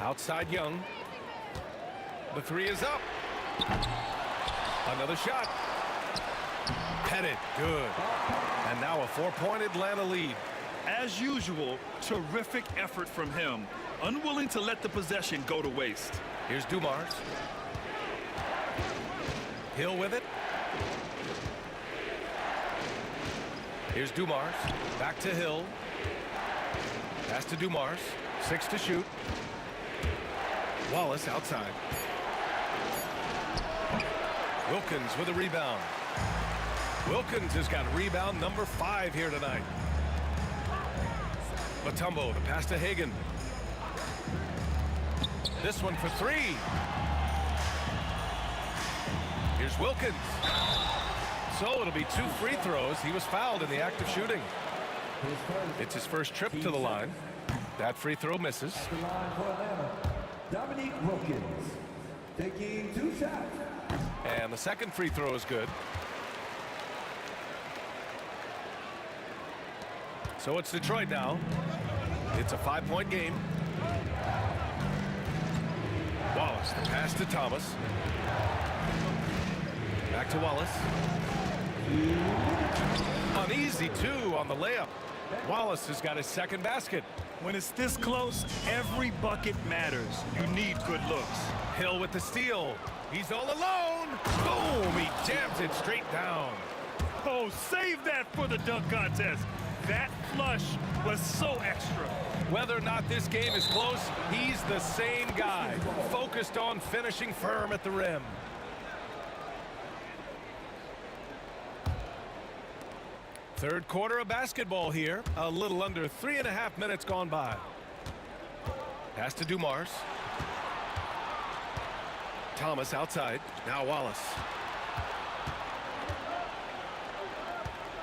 Outside Young. The 3 is up. Another shot. Pettit, good. And now a 4-point Atlanta lead. As usual, terrific effort from him. Unwilling to let the possession go to waste. Here's Dumars. Hill with it. Here's Dumars. Back to Hill. Pass to Dumars. 6 to shoot. Wallace outside. Wilkins with a rebound. Wilkins has got rebound number 5 here tonight. Mutombo, the pass to Hagan. This one for 3. Here's Wilkins. So it'll be 2 free throws. He was fouled in the act of shooting. It's his first trip to the line. That free throw misses. The line for Atlanta, Dominique Wilkins, taking 2 shots. And the second free throw is good. So it's Detroit now. It's a 5-point game. Wallace, the pass to Thomas. Back to Wallace. An easy 2 on the layup. Wallace has got his second basket. When it's this close, every bucket matters. You need good looks. Hill with the steal. He's all alone. Boom! He jams it straight down. Oh, save that for the dunk contest. That flush was so extra. Whether or not this game is close, he's the same guy, focused on finishing firm at the rim. Third quarter of basketball here. A little under 3.5 minutes gone by. Pass to Dumars. Thomas outside. Now Wallace.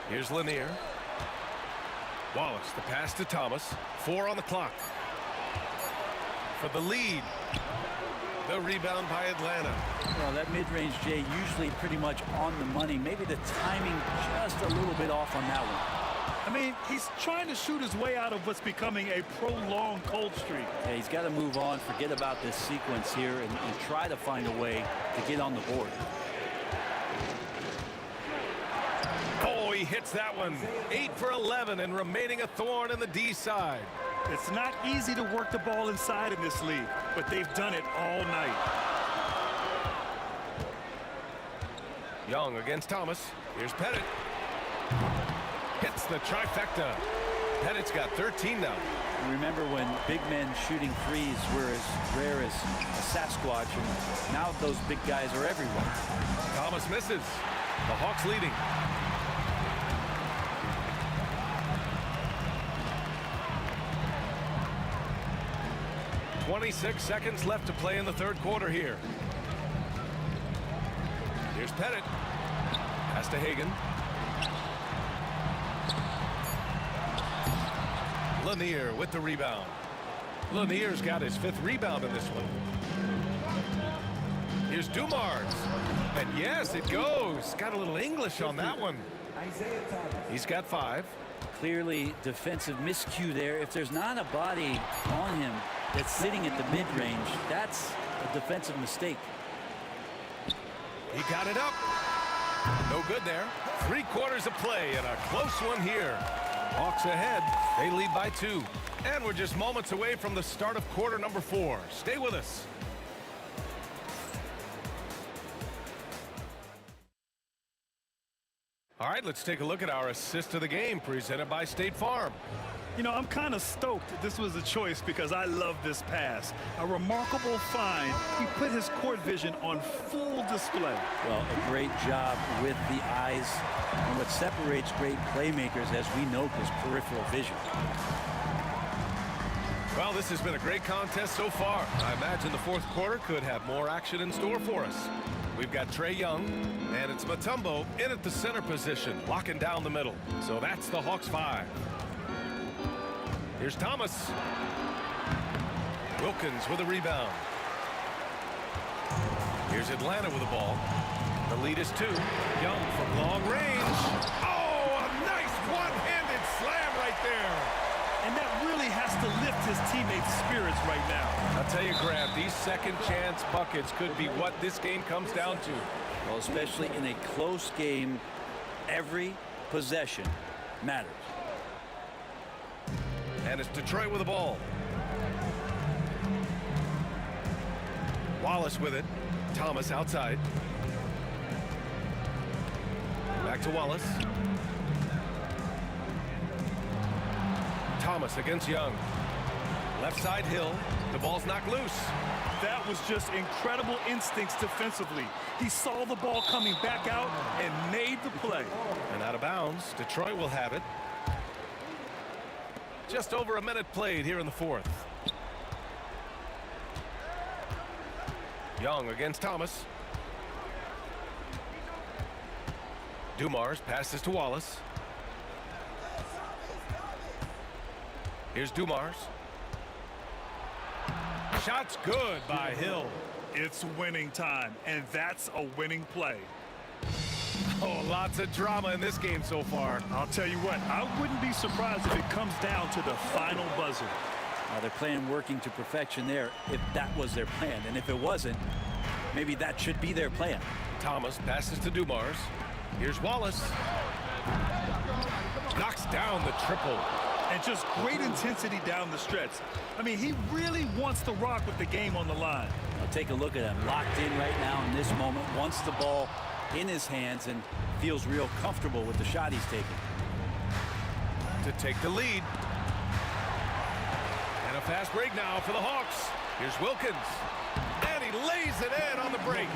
Here's Lanier. Wallace, the pass to Thomas. 4 on the clock. For the lead. The rebound by Atlanta. Well, that mid-range, Jay, usually pretty much on the money. Maybe the timing just a little bit off on that one. I mean, he's trying to shoot his way out of what's becoming a prolonged cold streak. Yeah, he's got to move on, forget about this sequence here, and try to find a way to get on the board. Oh, he hits that one. 8 for 11 and remaining a thorn in the D side. It's not easy to work the ball inside in this league, but they've done it all night. Young against Thomas. Here's Pettit. Hits the trifecta. Pettit's got 13 now. Remember when big men shooting threes were as rare as a Sasquatch, and now those big guys are everywhere. Thomas misses. The Hawks leading. .26 seconds left to play in the third quarter here. Here's Pettit. Pass to Hagan. Lanier with the rebound. Lanier's got his 5th rebound in this one. Here's Dumars. And yes, it goes. Got a little English on that one. He's got 5. Clearly defensive miscue there. If there's not a body on him that's sitting at the mid-range, that's a defensive mistake. He got it up. No good there. 3 quarters of play and a close one here. Hawks ahead. They lead by 2. And we're just moments away from the start of quarter number 4. Stay with us. All right, let's take a look at our assist of the game presented by State Farm. You know, I'm kind of stoked this was a choice because I love this pass. A remarkable find. He put his court vision on full display. Well, a great job with the eyes. And what separates great playmakers, as we note, is peripheral vision. Well, this has been a great contest so far. I imagine the fourth quarter could have more action in store for us. We've got Trae Young, and it's Mutombo in at the center position, locking down the middle. So that's the Hawks 5. Here's Thomas. Wilkins with a rebound. Here's Atlanta with the ball. The lead is 2. Young from long range. Oh, a nice one-handed slam right there. And that really has to lift his teammates' spirits right now. I'll tell you, Grant, these second chance buckets could be what this game comes down to. Well, especially in a close game, every possession matters. And it's Detroit with the ball. Wallace with it. Thomas outside. Back to Wallace. Thomas against Young. Left side Hill. The ball's knocked loose. that was just incredible instincts defensively. He saw the ball coming back out and made the play. And out of bounds, Detroit will have it. Just over a minute played here in the fourth. Young against Thomas. Dumars passes to Wallace. Here's Dumars. Shot's good by Hill. It's winning time, and that's a winning play. Oh, lots of drama in this game so far. I'll tell you what, I wouldn't be surprised if it comes down to the final buzzer. They're playing working to perfection there if that was their plan. And if it wasn't, maybe that should be their plan. Thomas passes to Dumars. Here's Wallace. Knocks down the triple. And just great intensity down the stretch. I mean, he really wants to rock with the game on the line. Now take a look at him, locked in right now in this moment, wants the ball in his hands and feels real comfortable with the shot he's taking. To take the lead. And a fast break now for the Hawks. Here's Wilkins. And he lays it in on the break.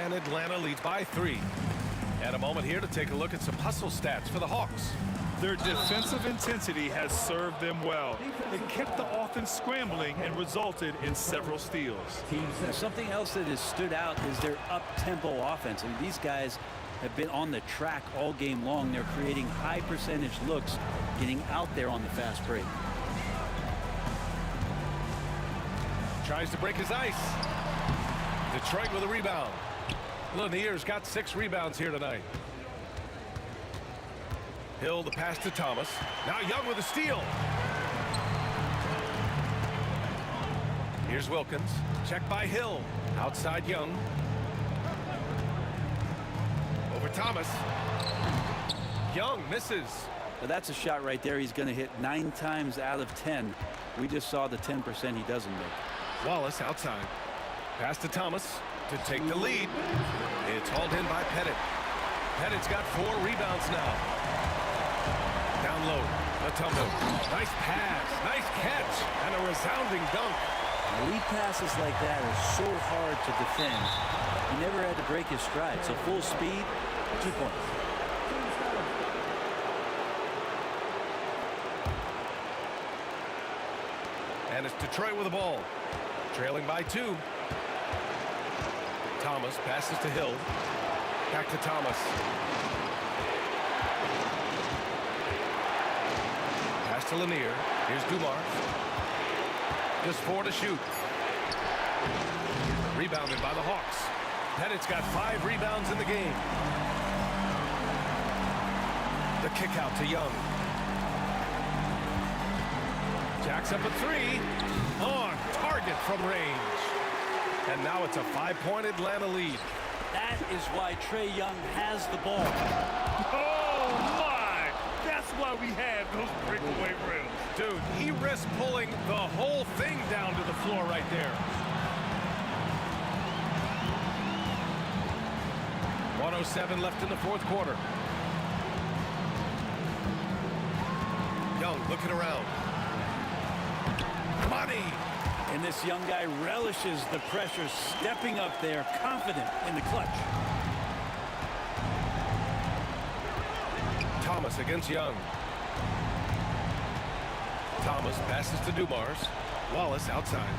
And Atlanta leads by 3. And a moment here to take a look at some hustle stats for the Hawks. Their defensive intensity has served them well. It kept the offense scrambling and resulted in several steals. Something else that has stood out is their up-tempo offense. I mean, these guys have been on the track all game long. They're creating high percentage looks, getting out there on the fast break. Tries to break his ice. Detroit with a rebound. Lanier's got 6 rebounds here tonight. Hill the pass to Thomas. Now Young with a steal. Here's Wilkins. Checked by Hill. Outside Young. Over Thomas. Young misses. But that's a shot right there. He's going to hit 9 times out of 10. We just saw the 10% he doesn't make. Wallace outside. Pass to Thomas to take the lead. It's hauled in by Pettit. Pettit's got 4 rebounds now. Down low. Matumbo. Nice pass. Nice catch. And a resounding dunk. Lead passes like that are so hard to defend. He never had to break his stride. So full speed, 2 points. And it's Detroit with the ball. Trailing by 2. Thomas passes to Hill. Back to Thomas. Pass to Lanier. Here's Dumars. Just 4 to shoot. Rebounded by the Hawks. Pettit's got 5 rebounds in the game. The kick out to Young. Jacks up a 3. On target from range. And now it's a 5-point Atlanta lead. That is why Trae Young has the ball. Oh, my! That's why we have those breakaway rims. Dude, he risked pulling the whole thing down to the floor right there. 1:07 left in the fourth quarter. Young looking around. Money! And this young guy relishes the pressure, stepping up there, confident in the clutch. Thomas against Young. Thomas passes to Dumars. Wallace outside.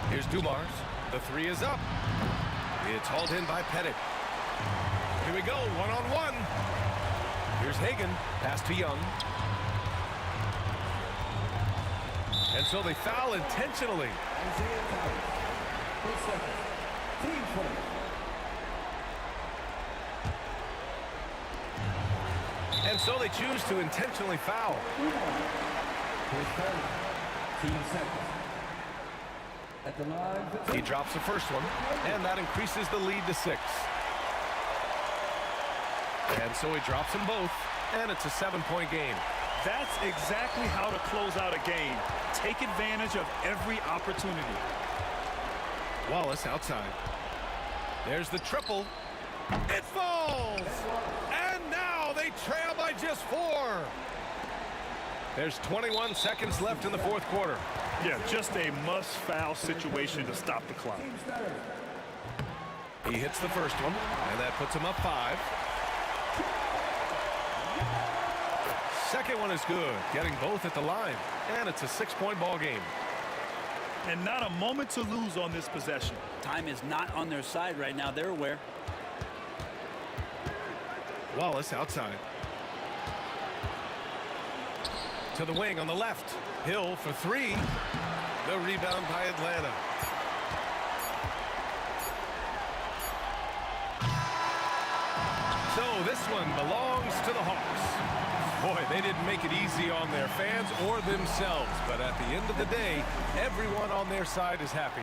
Here's Dumars. The 3 is up. It's hauled in by Pettit. Here we go, 1-on-1. Here's Hagan. Pass to Young. And so they foul intentionally. Team foul. And so they choose to intentionally foul. Team second. At the line. He drops the first one, and that increases the lead to 6. And so he drops them both, and it's a 7-point game. That's exactly how to close out a game. Take advantage of every opportunity. Wallace outside. There's the triple. It falls! And now they trail by just 4. There's 21 seconds left in the fourth quarter. Yeah, just a must-foul situation to stop the clock. He hits the first one, and that puts him up 5. Second one is good, getting both at the line, and it's a 6-point ball game. And not a moment to lose on this possession. Time is not on their side right now. They're aware. Wallace outside. To the wing on the left. Hill for 3. The rebound by Atlanta. So this one belongs to the Hawks. Boy, they didn't make it easy on their fans or themselves, but at the end of the day, everyone on their side is happy.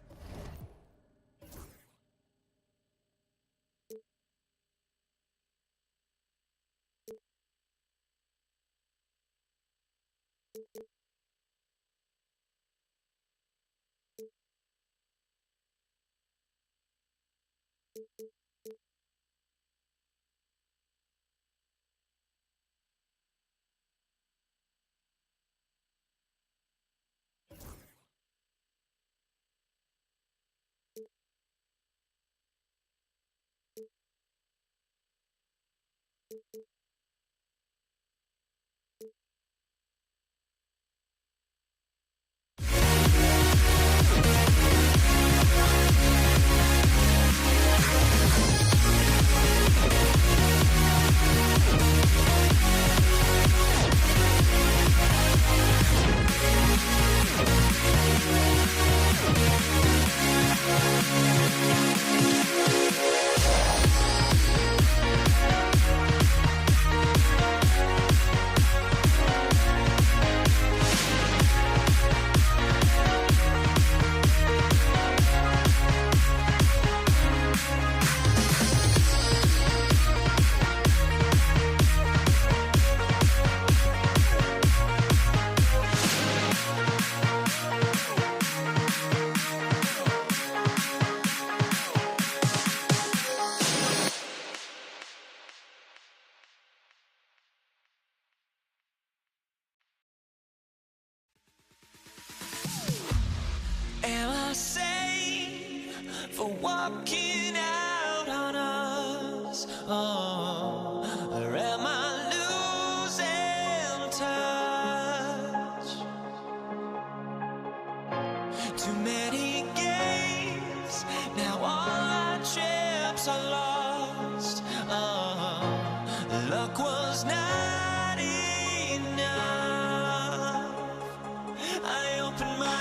Am I sane for walking out on us? Oh, or am I losing touch? Too many games, now all our chips are lost. Oh, luck was not enough. I opened my eyes.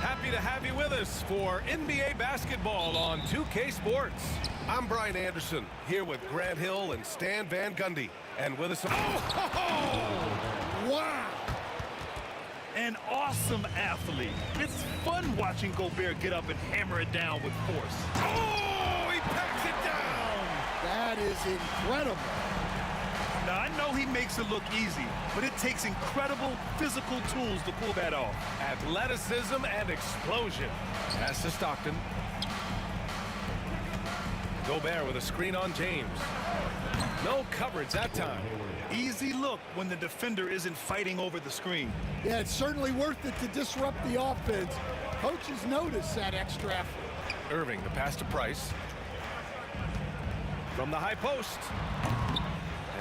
Happy to have you with us for NBA basketball on 2K Sports. I'm Brian Anderson, here with Grant Hill and Stan Van Gundy. And with us... Wow! An awesome athlete. It's fun watching Gobert get up and hammer it down with force. Oh, he packs it down! That is incredible. Now, I know he makes it look easy, but it takes incredible physical tools to pull that off. Athleticism and explosion. Pass to Stockton. Gobert with a screen on James. No coverage that time. Easy look when the defender isn't fighting over the screen. Yeah, it's certainly worth it to disrupt the offense. Coaches notice that extra effort. Irving, the pass to Price. From the high post.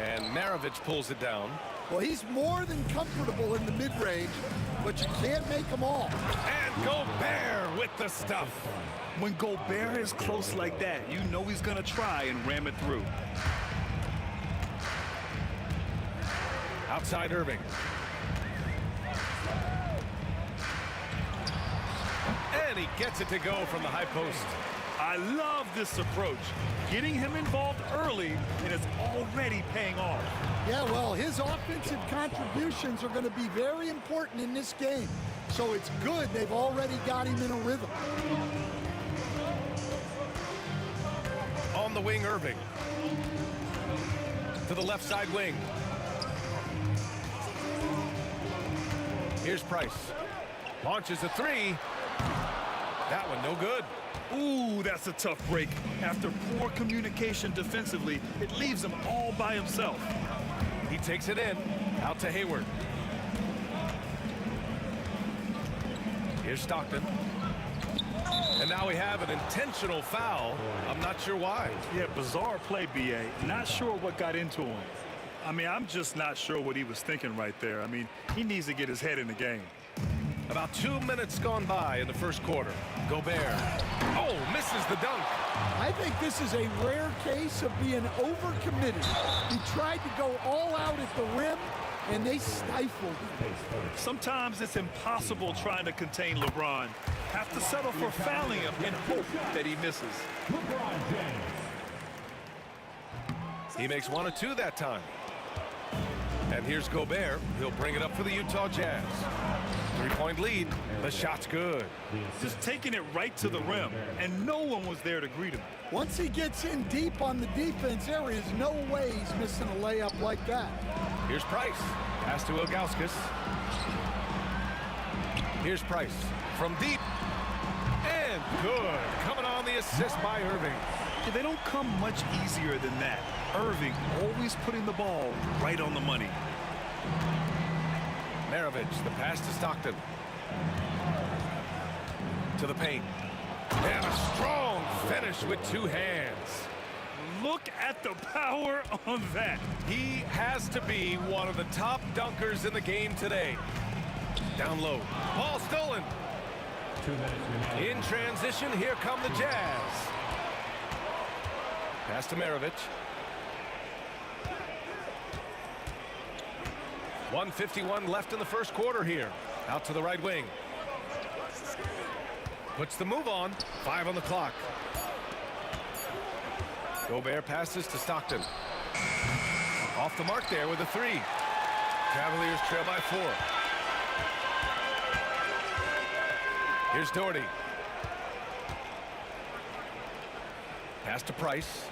And Maravich pulls it down. Well, he's more than comfortable in the mid-range, but you can't make them all. And Gobert with the stuff. When Gobert is close like that, you know he's going to try and ram it through. Outside Irving. And he gets it to go from the high post. I love this approach. Getting him involved early, and it's already paying off. Yeah, well, his offensive contributions are going to be very important in this game. So it's good they've already got him in a rhythm. On the wing, Irving. To the left side wing. Here's Price. Launches a three. That one no good. Ooh, that's a tough break. After poor communication defensively, it leaves him all by himself. He takes it in. Out to Hayward. Here's Stockton. And now we have an intentional foul. I'm not sure why. Yeah, bizarre play, B.A. Not sure what got into him. I mean, I'm just not sure what he was thinking right there. I mean, he needs to get his head in the game. About 2 minutes gone by in the first quarter. Gobert. Oh, misses the dunk. I think this is a rare case of being overcommitted. He tried to go all out at the rim, and they stifled him. Sometimes it's impossible trying to contain LeBron. Have to settle for fouling him and hope that he misses. He makes 1 or 2 that time. And here's Gobert. He'll bring it up for the Utah Jazz. 3-point lead. The shot's good. Just taking it right to the rim, and no one was there to greet him. Once he gets in deep on the defense, there is no way he's missing a layup like that. Here's Price. Pass to Ilgauskas. Here's Price. From deep. And good. Coming on the assist by Irving. They don't come much easier than that. Irving always putting the ball right on the money. Maravich, the pass to Stockton. To the paint. And a strong finish with 2 hands. Look at the power on that. He has to be one of the top dunkers in the game today. Down low. Ball stolen. 2 minutes. In transition, here come the Jazz. Pass to Maravich. 1:51 left in the first quarter here. Out to the right wing. Puts the move on. 5 on the clock. Gobert passes to Stockton. Off the mark there with a 3. Cavaliers trail by 4. Here's Doherty. Pass to Price.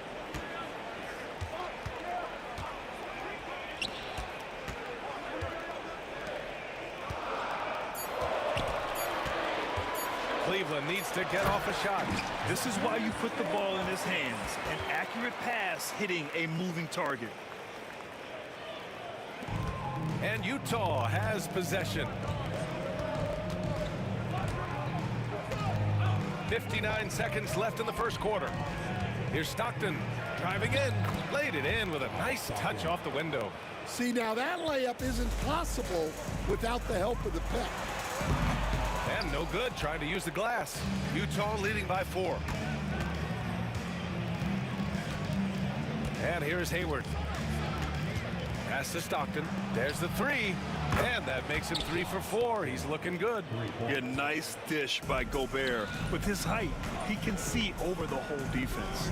Cleveland needs to get off a shot. This is why you put the ball in his hands. An accurate pass hitting a moving target. And Utah has possession. 59 seconds left in the first quarter. Here's Stockton driving in. Laid it in with a nice touch off the window. See, now that layup isn't possible without the help of the pick. And no good, trying to use the glass. Utah leading by 4. And here's Hayward. Pass to Stockton. There's the 3. And that makes him 3 for 4. He's looking good. Yeah, nice dish by Gobert. With his height, he can see over the whole defense.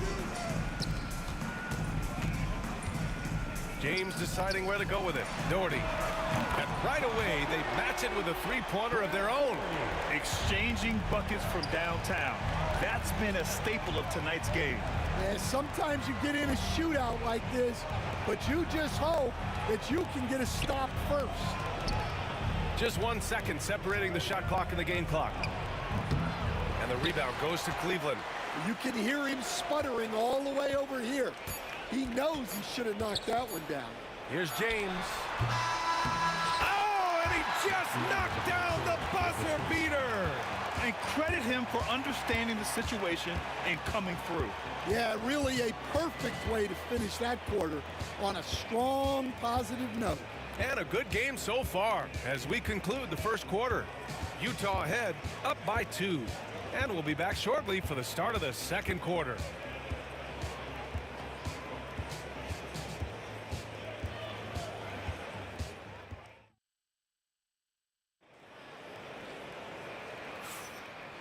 James deciding where to go with it. Doherty. And right away, they match it with a 3-pointer of their own. Exchanging buckets from downtown. That's been a staple of tonight's game. Yeah, sometimes you get in a shootout like this, but you just hope that you can get a stop first. Just 1 second separating the shot clock and the game clock. And the rebound goes to Cleveland. You can hear him sputtering all the way over here. He knows he should have knocked that one down. Here's James. Oh, and he just knocked down the buzzer beater. And credit him for understanding the situation and coming through. Yeah, really a perfect way to finish that quarter on a strong, positive note. And a good game so far as we conclude the first quarter. Utah ahead, up by 2. And we'll be back shortly for the start of the second quarter.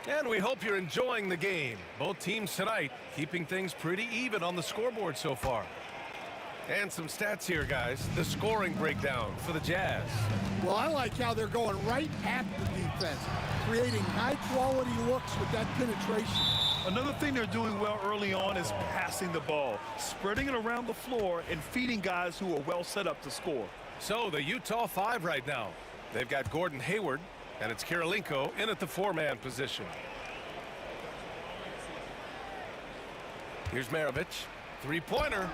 And we hope you're enjoying the game. Both teams tonight keeping things pretty even on the scoreboard so far. And some stats here, guys. The scoring breakdown for the Jazz. Well, I like how they're going right at the defense, creating high-quality looks with that penetration. Another thing they're doing well early on is passing the ball, spreading it around the floor and feeding guys who are well set up to score. So the Utah 5 right now. They've got Gordon Hayward, and it's Kirilenko in at the 4-man position. Here's Maravich. 3-pointer.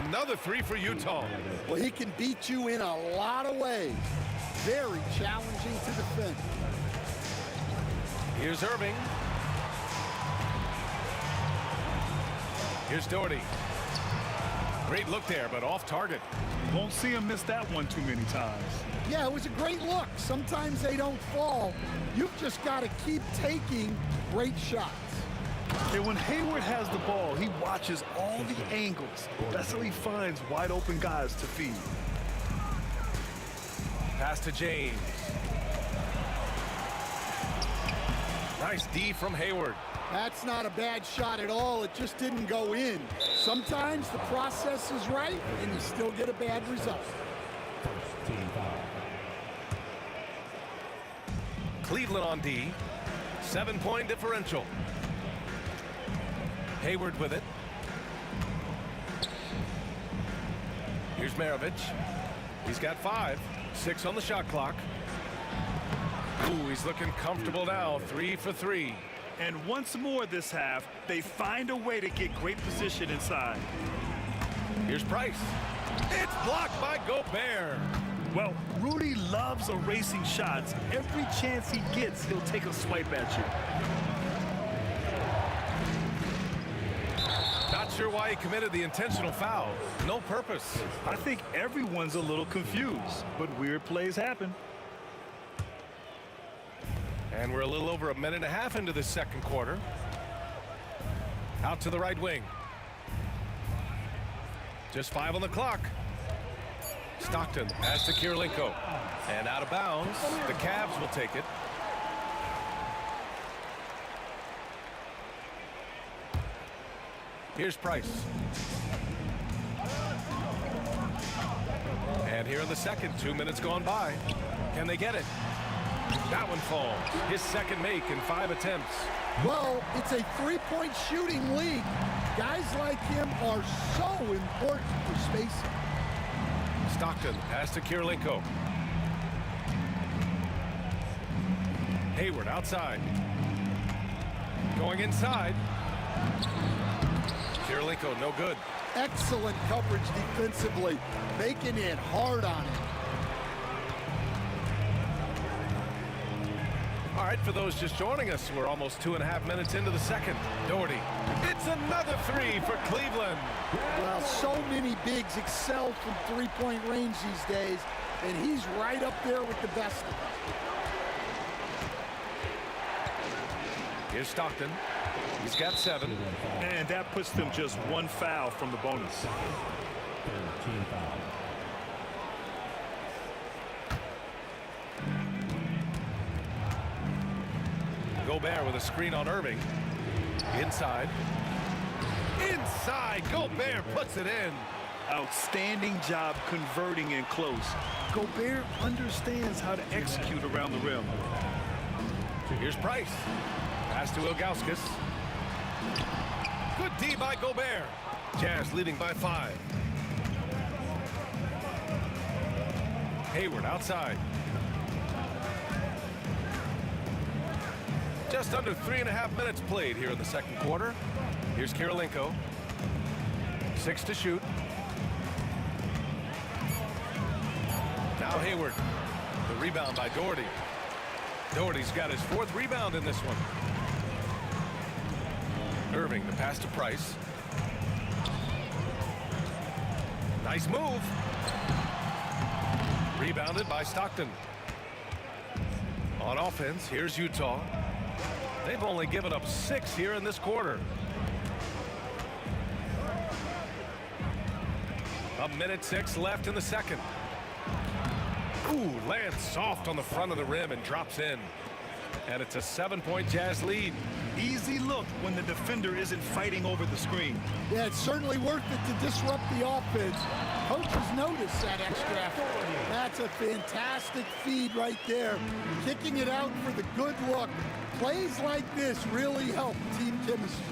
Another 3 for Utah. Well, he can beat you in a lot of ways. Very challenging to defend. Here's Irving. Here's Doherty. Great look there, but off target. Won't see him miss that one too many times. Yeah, it was a great look. Sometimes they don't fall. You've just got to keep taking great shots. And when Hayward has the ball, he watches all the angles. That's how he finds wide open guys to feed. Pass to James. Nice D from Hayward. That's not a bad shot at all. It just didn't go in. Sometimes the process is right, and you still get a bad result. Cleveland on D. 7-point differential. Hayward with it. Here's Maravich. He's got 5. 6 on the shot clock. Ooh, he's looking comfortable now. 3 for 3. And once more this half, they find a way to get great position inside. Here's Price. It's blocked by Gobert. Well, Rudy loves erasing shots. Every chance he gets, he'll take a swipe at you. Not sure why he committed the intentional foul. No purpose. I think everyone's a little confused, but weird plays happen. And we're a little over 1.5 minutes into the second quarter. Out to the right wing. Just 5 on the clock. Stockton pass to Kirilenko. And out of bounds. The Cavs will take it. Here's Price. And here in the second, 2 minutes gone by. Can they get it? That one falls. His second make in 5 attempts. Well, it's a three-point shooting league. Guys like him are so important for spacing. Stockton pass to Kirilenko. Hayward outside. Going inside. Kirilenko no good. Excellent coverage defensively, making it hard on him. All right, for those just joining us, we're almost 2.5 minutes into the second. Doherty. It's another 3 for Cleveland. Well, so many bigs excel from three-point range these days, and he's right up there with the best of them. Here's Stockton. He's got 7. And that puts them just 1 foul from the bonus. 13 foul. Gobert with a screen on Irving. Inside. Inside. Gobert puts it in. Outstanding job converting in close. Gobert understands how to execute around the rim. Here's Price. Pass to Ilgauskas. Good D by Gobert. Jazz leading by 5. Hayward outside. Just under 3.5 minutes played here in the second quarter. Here's Kirilenko. 6 to shoot. Now Hayward. The rebound by Doherty. Doherty's got his 4th rebound in this one. Irving, the pass to Price. Nice move. Rebounded by Stockton. On offense, here's Utah. They've only given up 6 here in this quarter. 1:06 left in the second. Ooh, lands soft on the front of the rim and drops in. And it's a 7-point Jazz lead. Easy look when the defender isn't fighting over the screen. Yeah, it's certainly worth it to disrupt the offense. Coaches notice that extra effort. That's a fantastic feed right there. Kicking it out for the good look. Plays like this really help team chemistry.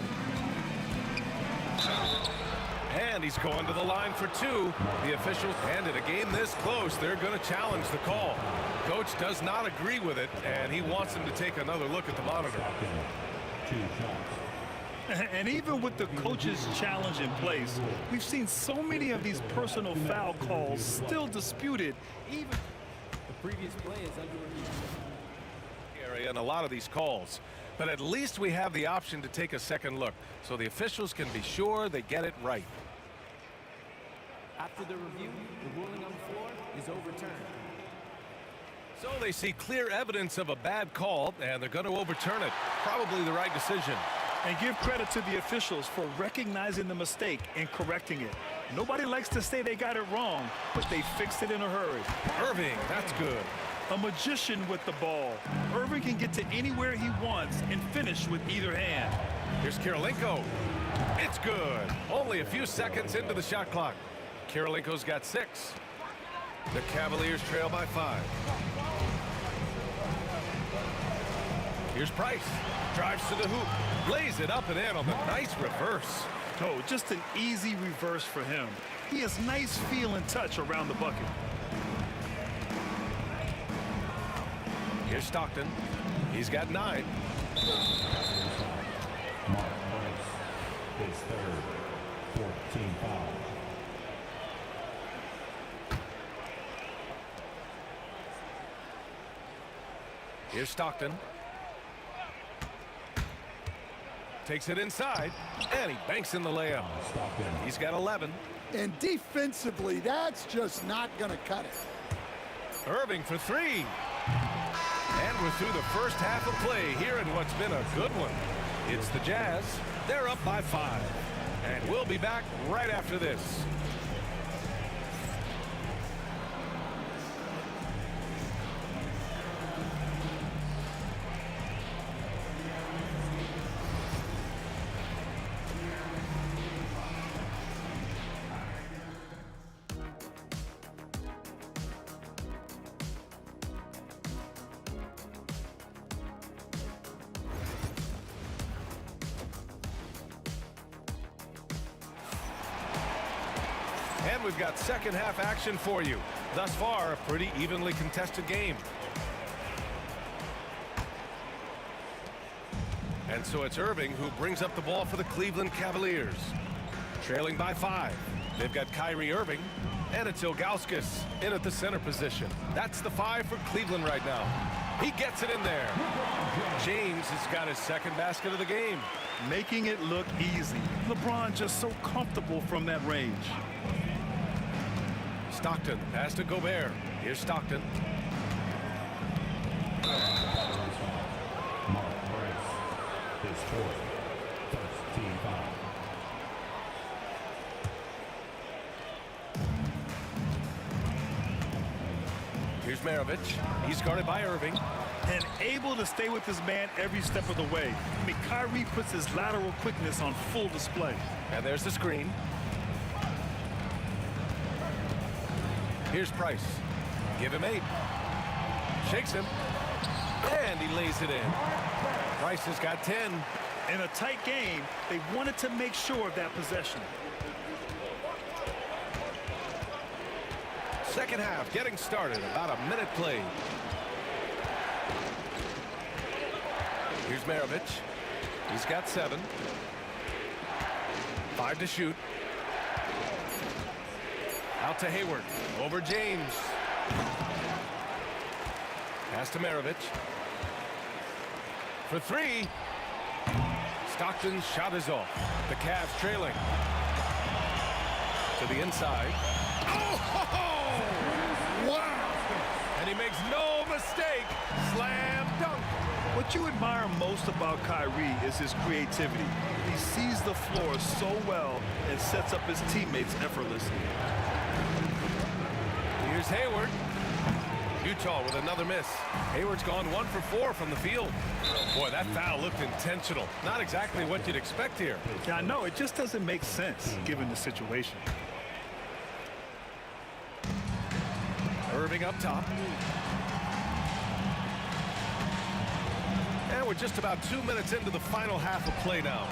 And he's going to the line for 2. The officials, and in a game this close, they're going to challenge the call. Coach does not agree with it, and he wants him to take another look at the monitor. 2 shots. And even with the coach's challenge in place, we've seen so many of these personal foul calls still disputed. Even the previous play is under review. Area in a lot of these calls, but at least we have the option to take a second look, so the officials can be sure they get it right. After the review, the ruling on the floor is overturned. So they see clear evidence of a bad call, and they're going to overturn it. Probably the right decision. And give credit to the officials for recognizing the mistake and correcting it. Nobody likes to say they got it wrong, but they fixed it in a hurry. Irving, that's good. A magician with the ball. Irving can get to anywhere he wants and finish with either hand. Here's Kirilenko. It's good. Only a few seconds into the shot clock. Kirilenko's got 6. The Cavaliers trail by 5. Here's Price. Drives to the hoop. Lays it up and in on the nice reverse. Oh, just an easy reverse for him. He has nice feel and touch around the bucket. Here's Stockton. He's got 9. Mark Price, his 3rd, 14 foul. Here's Stockton. Takes it inside, and he banks in the layup. He's got 11. And defensively, that's just not going to cut it. Irving for 3. And we're through the first half of play here in what's been a good one. It's the Jazz. They're up by 5. And we'll be back right after this. And we've got second half action for you. Thus far, a pretty evenly contested game. And so it's Irving who brings up the ball for the Cleveland Cavaliers. Trailing by 5. They've got Kyrie Irving, and it's Ilgauskas in at the center position. That's the 5 for Cleveland right now. He gets it in there. James has got his second basket of the game. Making it look easy. LeBron just so comfortable from that range. Stockton, pass to Gobert. Here's Stockton. Mark Price, First quarter. First team foul. Here's Maravich. He's guarded by Irving. And able to stay with his man every step of the way. I mean, Kyrie puts his lateral quickness on full display. And there's the screen. Here's Price. Give him 8. Shakes him. And he lays it in. Price has got 10. In a tight game, they wanted to make sure of that possession. Second half getting started. About a minute played. Here's Maravich. He's got 7. 5 to shoot. Out to Hayward. Over James. Pass to Maravich. For 3. Stockton's shot is off. The Cavs trailing. To the inside. Oh! Wow! And he makes no mistake. Slam dunk. What you admire most about Kyrie is his creativity. He sees the floor so well and sets up his teammates effortlessly. Here's Hayward. Utah with another miss. Hayward's gone 1 for 4 from the field. Boy, that foul looked intentional. Not exactly what you'd expect here. Yeah, I know. It just doesn't make sense given the situation. Irving up top. And we're just about 2 minutes into the final half of play now.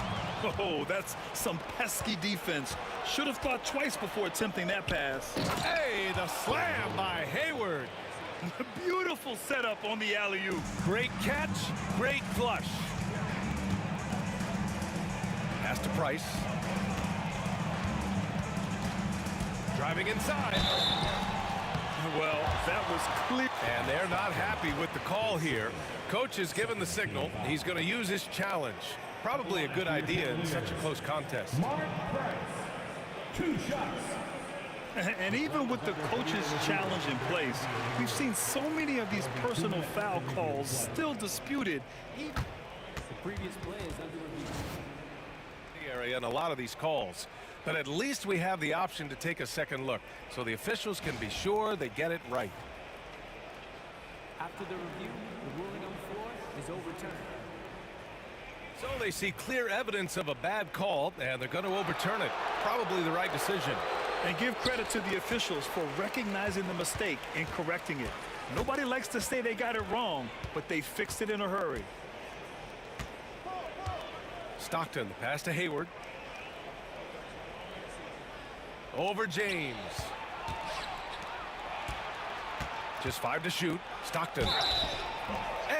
Oh, that's some pesky defense. Should have thought twice before attempting that pass. Hey, the slam by Hayward. Beautiful setup on the alley-oop. Great catch, great flush. Pass to Price. Driving inside. Well, that was clear. And they're not happy with the call here. Coach has given the signal. He's going to use his challenge. Probably a good idea in such a close contest. Mark Price. 2 shots. And even with the coach's challenge in place, we've seen so many of these personal foul calls still disputed. The previous play is under review. Area in a lot of these calls. But at least we have the option to take a second look, so the officials can be sure they get it right. After the review, the ruling on the floor is overturned. So they see clear evidence of a bad call, and they're going to overturn it. Probably the right decision. And give credit to the officials for recognizing the mistake and correcting it. Nobody likes to say they got it wrong, but they fixed it in a hurry. Stockton, the pass to Hayward. Over James. Just 5 to shoot. Stockton.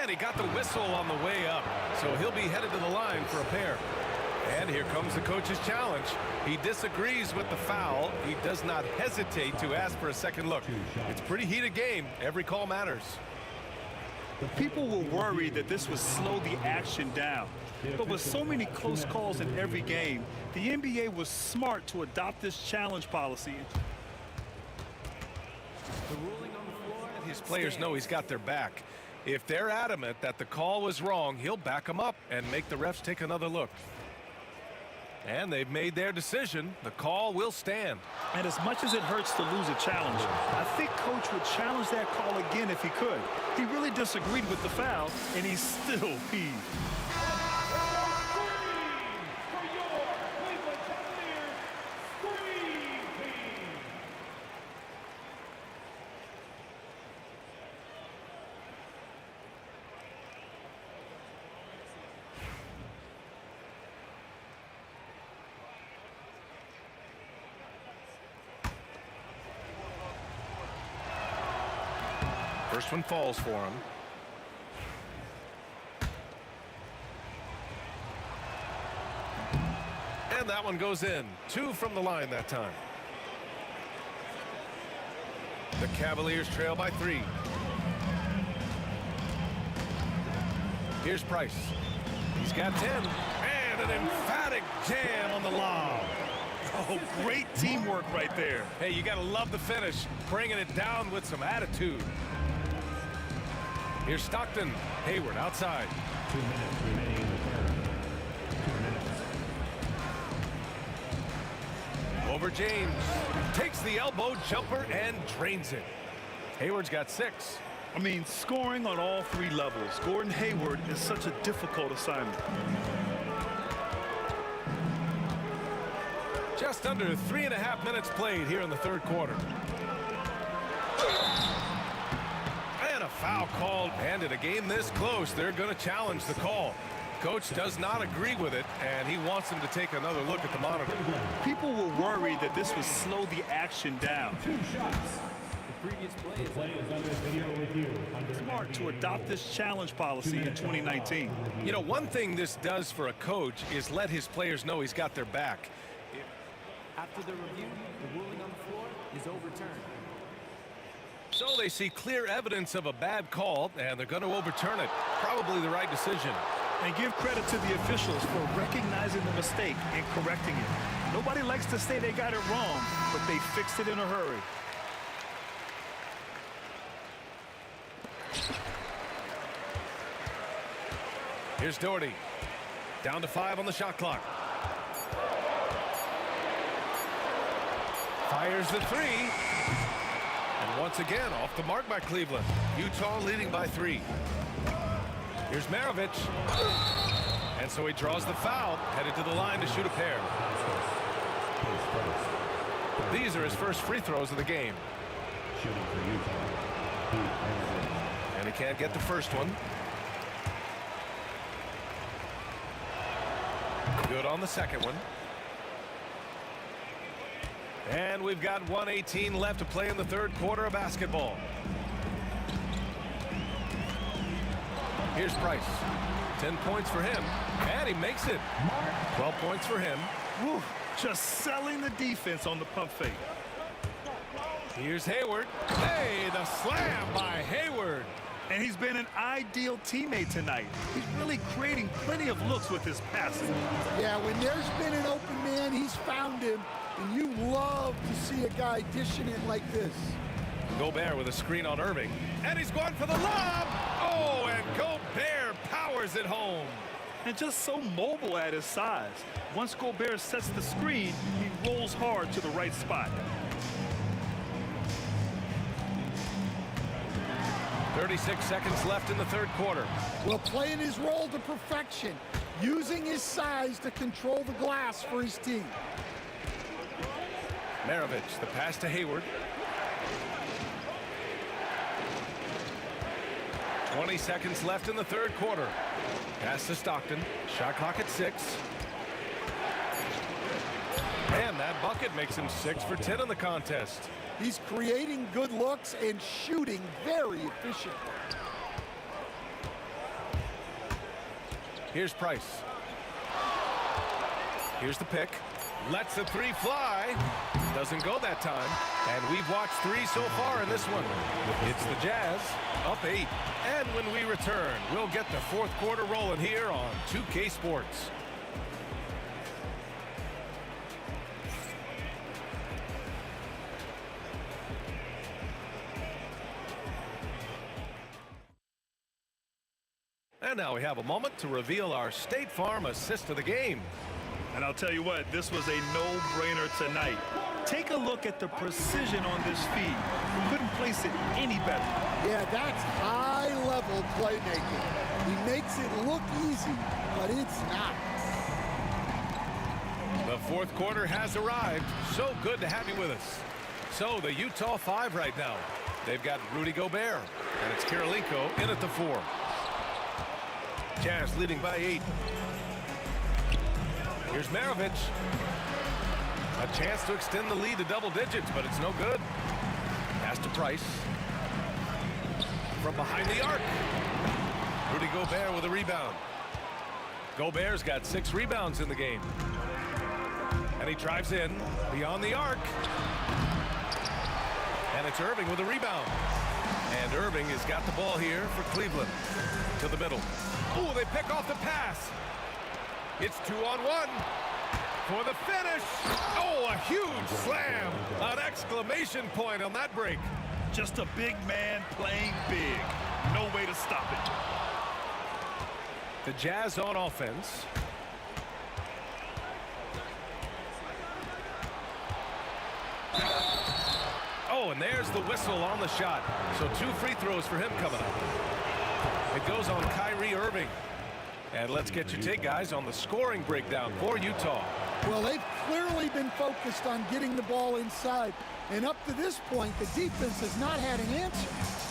And he got the whistle on the way up. So he'll be headed to the line for a pair. And here comes the coach's challenge. He disagrees with the foul. He does not hesitate to ask for a second look. It's a pretty heated game. Every call matters. People were worried that this would slow the action down. But with so many close calls in every game, the NBA was smart to adopt this challenge policy. The ruling on the floor. His players know he's got their back. If they're adamant that the call was wrong, he'll back them up and make the refs take another look. And they've made their decision. The call will stand. And as much as it hurts to lose a challenge, I think Coach would challenge that call again if he could. He really disagreed with the foul, and he's still peeved. First one falls for him. And that one goes in. 2 from the line that time. The Cavaliers trail by 3. Here's Price. He's got 10. And an emphatic jam on the lob. Oh, great teamwork right there. Hey, you got to love the finish. Bringing it down with some attitude. Here's Stockton. Hayward outside. 2 minutes remaining in the third. Over James. Takes the elbow jumper and drains it. Hayward's got 6. I mean, scoring on all 3 levels. Gordon Hayward is such a difficult assignment. Just under 3.5 minutes played here in the third quarter. And a foul called. And in a game this close, they're going to challenge the call. Coach does not agree with it, and he wants him to take another look at the monitor. People were worried that this would slow the action down. The previous play is under video review. Smart to adopt this challenge policy in 2019. You know, one thing this does for a coach is let his players know he's got their back. After the review, the ruling on the floor is overturned. So they see clear evidence of a bad call, and they're going to overturn it. Probably the right decision. And give credit to the officials for recognizing the mistake and correcting it. Nobody likes to say they got it wrong, but they fixed it in a hurry. Here's Doherty. Down to 5 on the shot clock. Fires the 3. And once again, off the mark by Cleveland. Utah leading by 3. Here's Maravich. And so he draws the foul, headed to the line to shoot a pair. These are his first free throws of the game. And he can't get the first one. Good on the second one. And we've got 1:18 left to play in the third quarter of basketball. Here's Price. 10 points for him. And he makes it. 12 points for him. Whew, just selling the defense on the pump fake. Here's Hayward. Hey, the slam by Hayward. And he's been an ideal teammate tonight. He's really creating plenty of looks with his passing. Yeah, when there's been an open man, he's found him. And you love to see a guy dishing it like this. Gobert with a screen on Irving. And he's going for the lob. Oh, and Gobert powers it home. And just so mobile at his size. Once Gobert sets the screen, he rolls hard to the right spot. 36 seconds left in the third quarter. Well, playing his role to perfection, using his size to control the glass for his team. Maravich, the pass to Hayward. 20 seconds left in the third quarter. Pass to Stockton. Shot clock at 6. And that bucket makes him 6 for 10 in the contest. He's creating good looks and shooting very efficient. Here's Price. Here's the pick. Lets the 3 fly. Doesn't go that time. And we've watched 3 so far in this one. It's the Jazz up 8. And when we return, we'll get the fourth quarter rolling here on 2K Sports. And now we have a moment to reveal our State Farm assist of the game. And I'll tell you what, this was a no-brainer tonight. Take a look at the precision on this feed. Couldn't place it any better. Yeah, that's high-level playmaking. He makes it look easy, but it's not. The fourth quarter has arrived. So good to have you with us. So the Utah 5 right now. They've got Rudy Gobert, and it's Kirilenko in at the 4. Jazz leading by 8. Here's Maravich. A chance to extend the lead to double digits, but it's no good. Pass to Price. From behind the arc. Rudy Gobert with a rebound. Gobert's got 6 rebounds in the game. And he drives in beyond the arc. And it's Irving with a rebound. And Irving has got the ball here for Cleveland. To the middle. Oh, they pick off the pass. It's 2-on-1 for the finish. Oh, a huge slam. An exclamation point on that break. Just a big man playing big. No way to stop it. The Jazz on offense. Oh, and there's the whistle on the shot. So 2 free throws for him coming up. It goes on Kyrie Irving. And let's get your take, guys, on the scoring breakdown for Utah. Well, they've clearly been focused on getting the ball inside. And up to this point, the defense has not had an answer.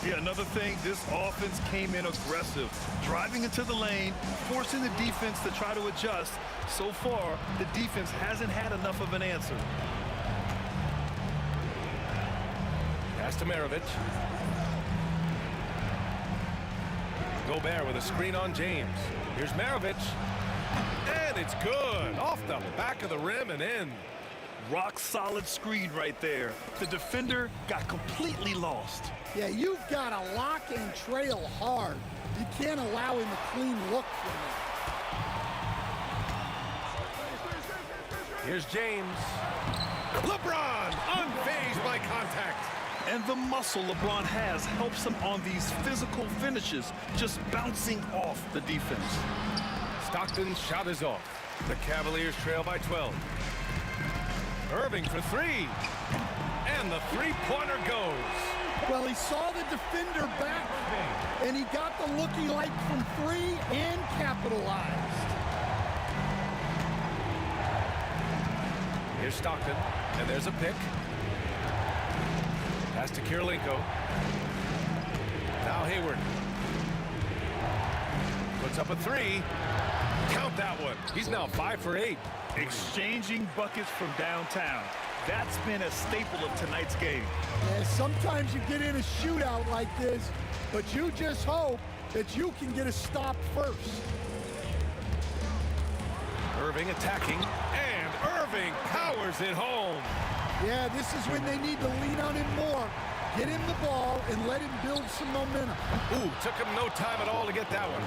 Yeah, another thing, this offense came in aggressive, driving into the lane, forcing the defense to try to adjust. So far, the defense hasn't had enough of an answer. Pass to Maravich. Gobert with a screen on James. Here's Maravich. And it's good. Off the back of the rim and in. Rock solid screen right there. The defender got completely lost. Yeah, you've got to lock and trail hard. You can't allow him a clean look from it. Here's James. LeBron unfazed by contact. And the muscle LeBron has helps him on these physical finishes, just bouncing off the defense. Stockton's shot is off. The Cavaliers trail by 12. Irving for 3. And the three-pointer goes. Well, he saw the defender back, and he got the look he liked from 3 and capitalized. Here's Stockton, and there's a pick. Pass to Kirilenko. Now Hayward. Puts up a 3. Count that one. He's now 5 for 8. Exchanging buckets from downtown. That's been a staple of tonight's game. Yeah, sometimes you get in a shootout like this, but you just hope that you can get a stop first. Irving attacking, and Irving powers it home. Yeah, this is when they need to lean on him more. Get him the ball and let him build some momentum. Ooh, took him no time at all to get that one.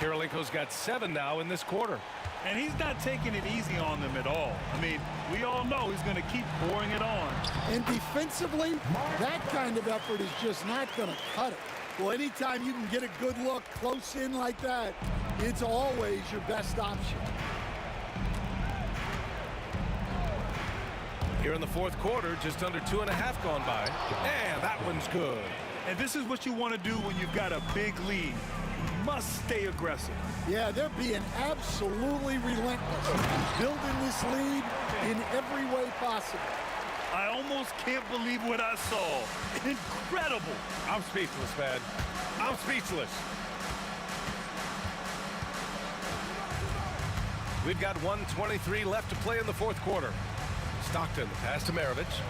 Kirilenko's got 7 now in this quarter. And he's not taking it easy on them at all. I mean, we all know he's going to keep pouring it on. And defensively, that kind of effort is just not going to cut it. Well, anytime you can get a good look close in like that, it's always your best option. Here in the fourth quarter, just under 2.5 gone by. And that one's good. And this is what you want to do when you've got a big lead. You must stay aggressive. Yeah, they're being absolutely relentless, building this lead in every way possible. I almost can't believe what I saw. Incredible. I'm speechless, man. I'm speechless. We've got 1:23 left to play in the fourth quarter. Stockton, pass to Maravich.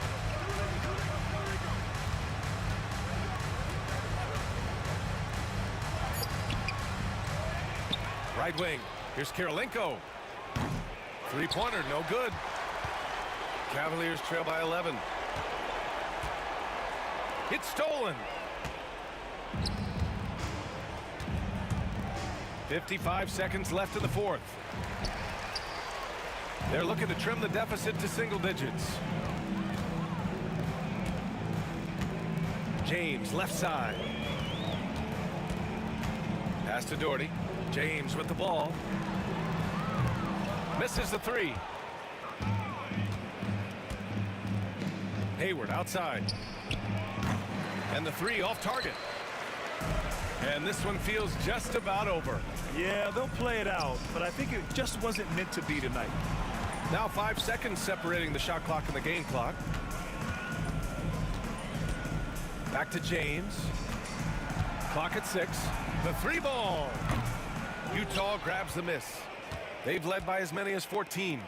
Right wing. Here's Kirilenko. Three-pointer, no good. Cavaliers trail by 11. It's stolen. 55 seconds left in the fourth. They're looking to trim the deficit to single digits. James, left side. Pass to Doherty. James with the ball. Misses the 3. Hayward outside. And the 3 off target. And this one feels just about over. Yeah, they'll play it out, but I think it just wasn't meant to be tonight. Now 5 seconds separating the shot clock and the game clock. Back to James. Clock at 6. The 3 ball. Utah grabs the miss. They've led by as many as 14.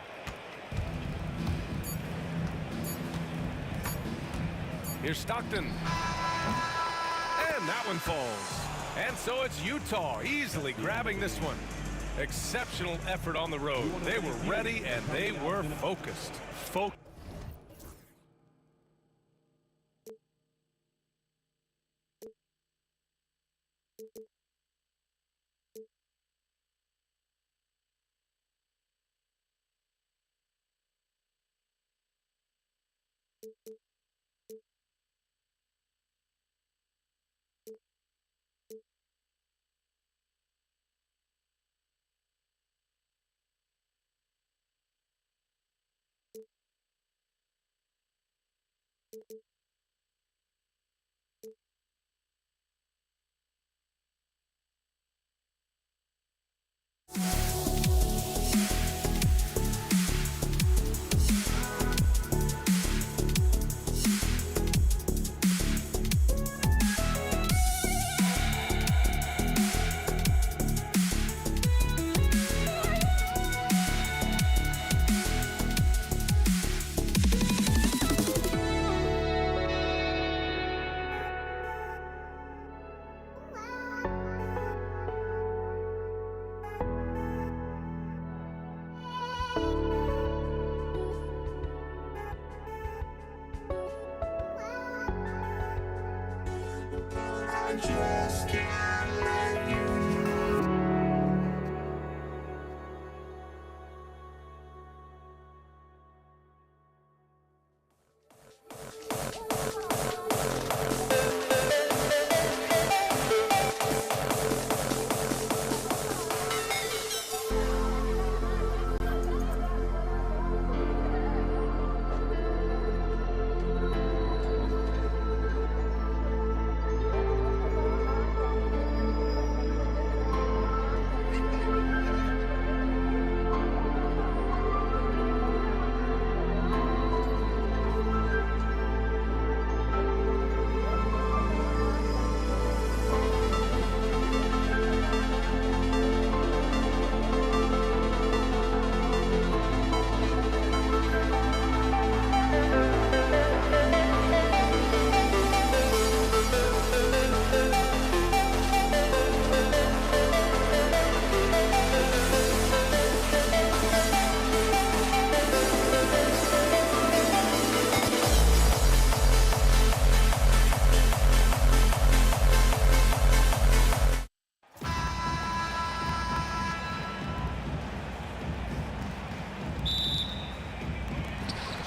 Here's Stockton. And that one falls. And so it's Utah easily grabbing this one. Exceptional effort on the road. They were ready and they were focused.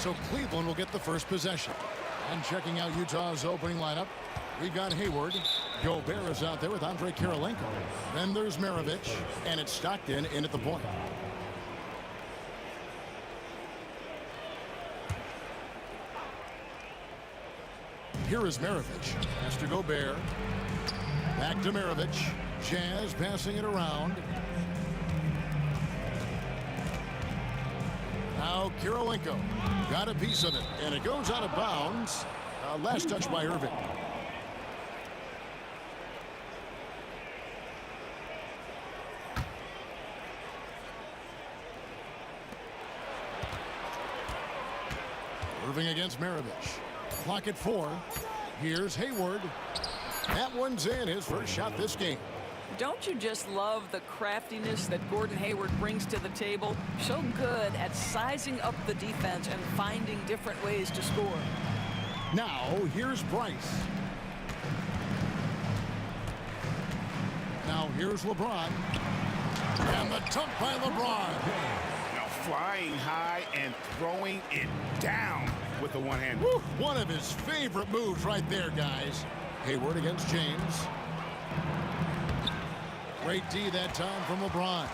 So Cleveland will get the first possession. And checking out Utah's opening lineup, we've got Hayward. Gobert is out there with Andre Kirilenko. Then there's Maravich, and it's Stockton in at the point. Here is Maravich. Pass to Gobert. Back to Maravich. Jazz passing it around. Now Kirilenko got a piece of it, and it goes out of bounds. Last touch by Irving. Irving against Maravich. Clock at 4. Here's Hayward. That one's in, his first shot this game. Don't you just love the craftiness that Gordon Hayward brings to the table? So good at sizing up the defense and finding different ways to score. Now, here's Bryce. Now, here's LeBron. And the dunk by LeBron. Now flying high and throwing it down with the one hand. One of his favorite moves right there, guys. Hayward against James. Great D that time from LeBron.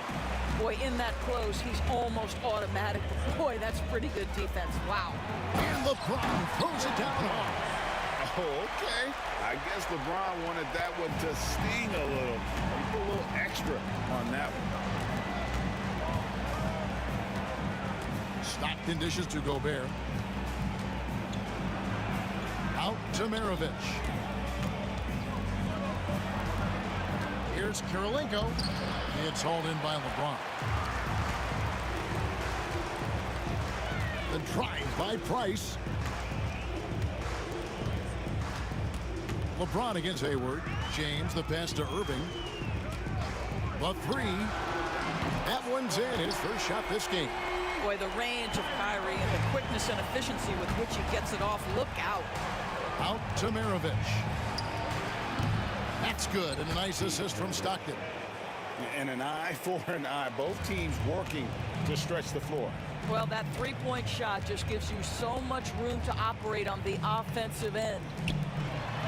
Boy, in that close, he's almost automatic. Boy, that's pretty good defense. Wow. And LeBron throws it down hard. Oh, okay. I guess LeBron wanted that one to sting a little. He put a little extra on that one. Stockton dishes to Gobert. Out to Maravich. Here's Kirilenko. It's hauled in by LeBron. The drive by Price. LeBron against Hayward. James, the pass to Irving. The 3. That one's in, his first shot this game. Boy, the range of Kyrie and the quickness and efficiency with which he gets it off. Look out. Out to Maravich. That's good, and a nice assist from Stockton. And an eye for an eye. Both teams working to stretch the floor. Well, that three-point shot just gives you so much room to operate on the offensive end.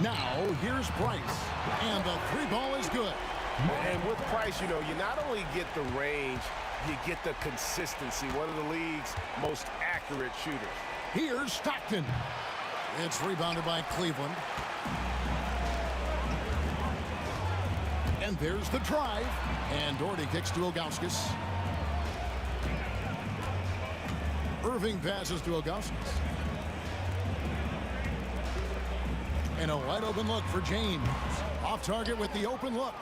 Now, here's Price. And the 3 ball is good. And with Price, you know, you not only get the range, you get the consistency. One of the league's most accurate shooters. Here's Stockton. It's rebounded by Cleveland. And there's the drive. And Doherty kicks to Ilgauskas. Irving passes to Ilgauskas. And a wide open look for James. Off target with the open look.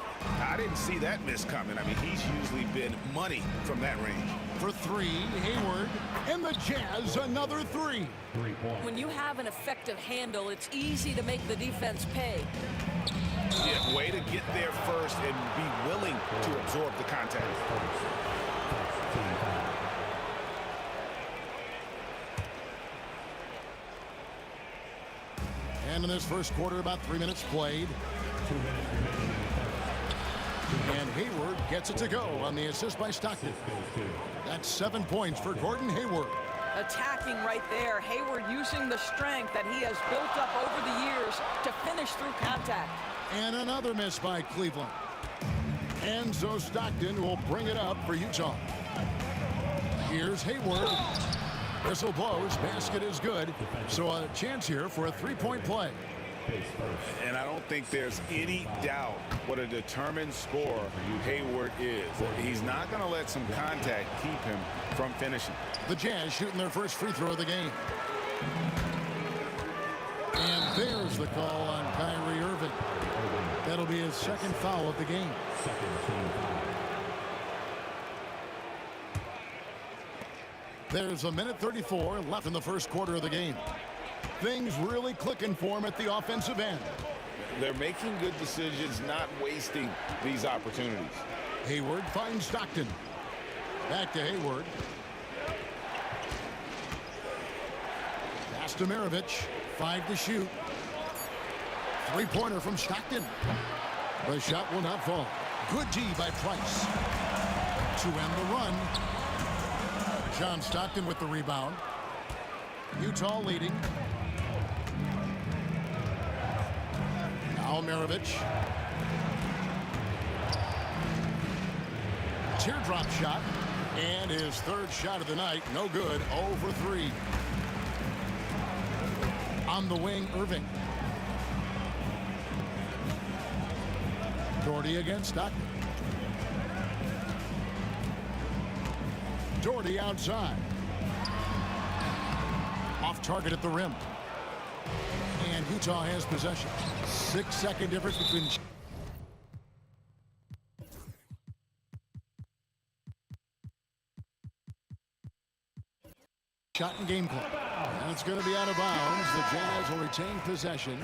I didn't see that miss coming. I mean, he's usually been money from that range. For three, Hayward. And the Jazz, another three. When you have an effective handle, it's easy to make the defense pay. Yeah, way to get there first and be willing to absorb the contact. And in this first quarter, about 3 minutes played. And Hayward gets it to go on the assist by Stockton. That's 7 points for Gordon Hayward. Attacking right there. Hayward using the strength that he has built up over the years to finish through contact. And another miss by Cleveland. And so Stockton will bring it up for Utah. Here's Hayward. Whistle blows. Basket is good. So a chance here for a three-point play. And I don't think there's any doubt what a determined scorer Hayward is. He's not going to let some contact keep him from finishing. The Jazz shooting their first free throw of the game. And there's the call on Kyrie Irving. That'll be his second foul of the game. There's a minute 34 left in the first quarter of the game. Things really clicking for him at the offensive end. They're making good decisions, not wasting these opportunities. Hayward finds Stockton. Back to Hayward. Pass to Maravich. 5 to shoot. Three-pointer from Stockton. The shot will not fall. Good D by Price. To end the run. John Stockton with the rebound. Utah leading. Now Maravich. Teardrop shot. And his third shot of the night. No good. 0 for 3. On the wing, Irving. Doherty against Stockton. Doherty outside. Off target at the rim. And Utah has possession. 6-second difference between... shot and game clock. And it's going to be out of bounds. The Jazz will retain possession.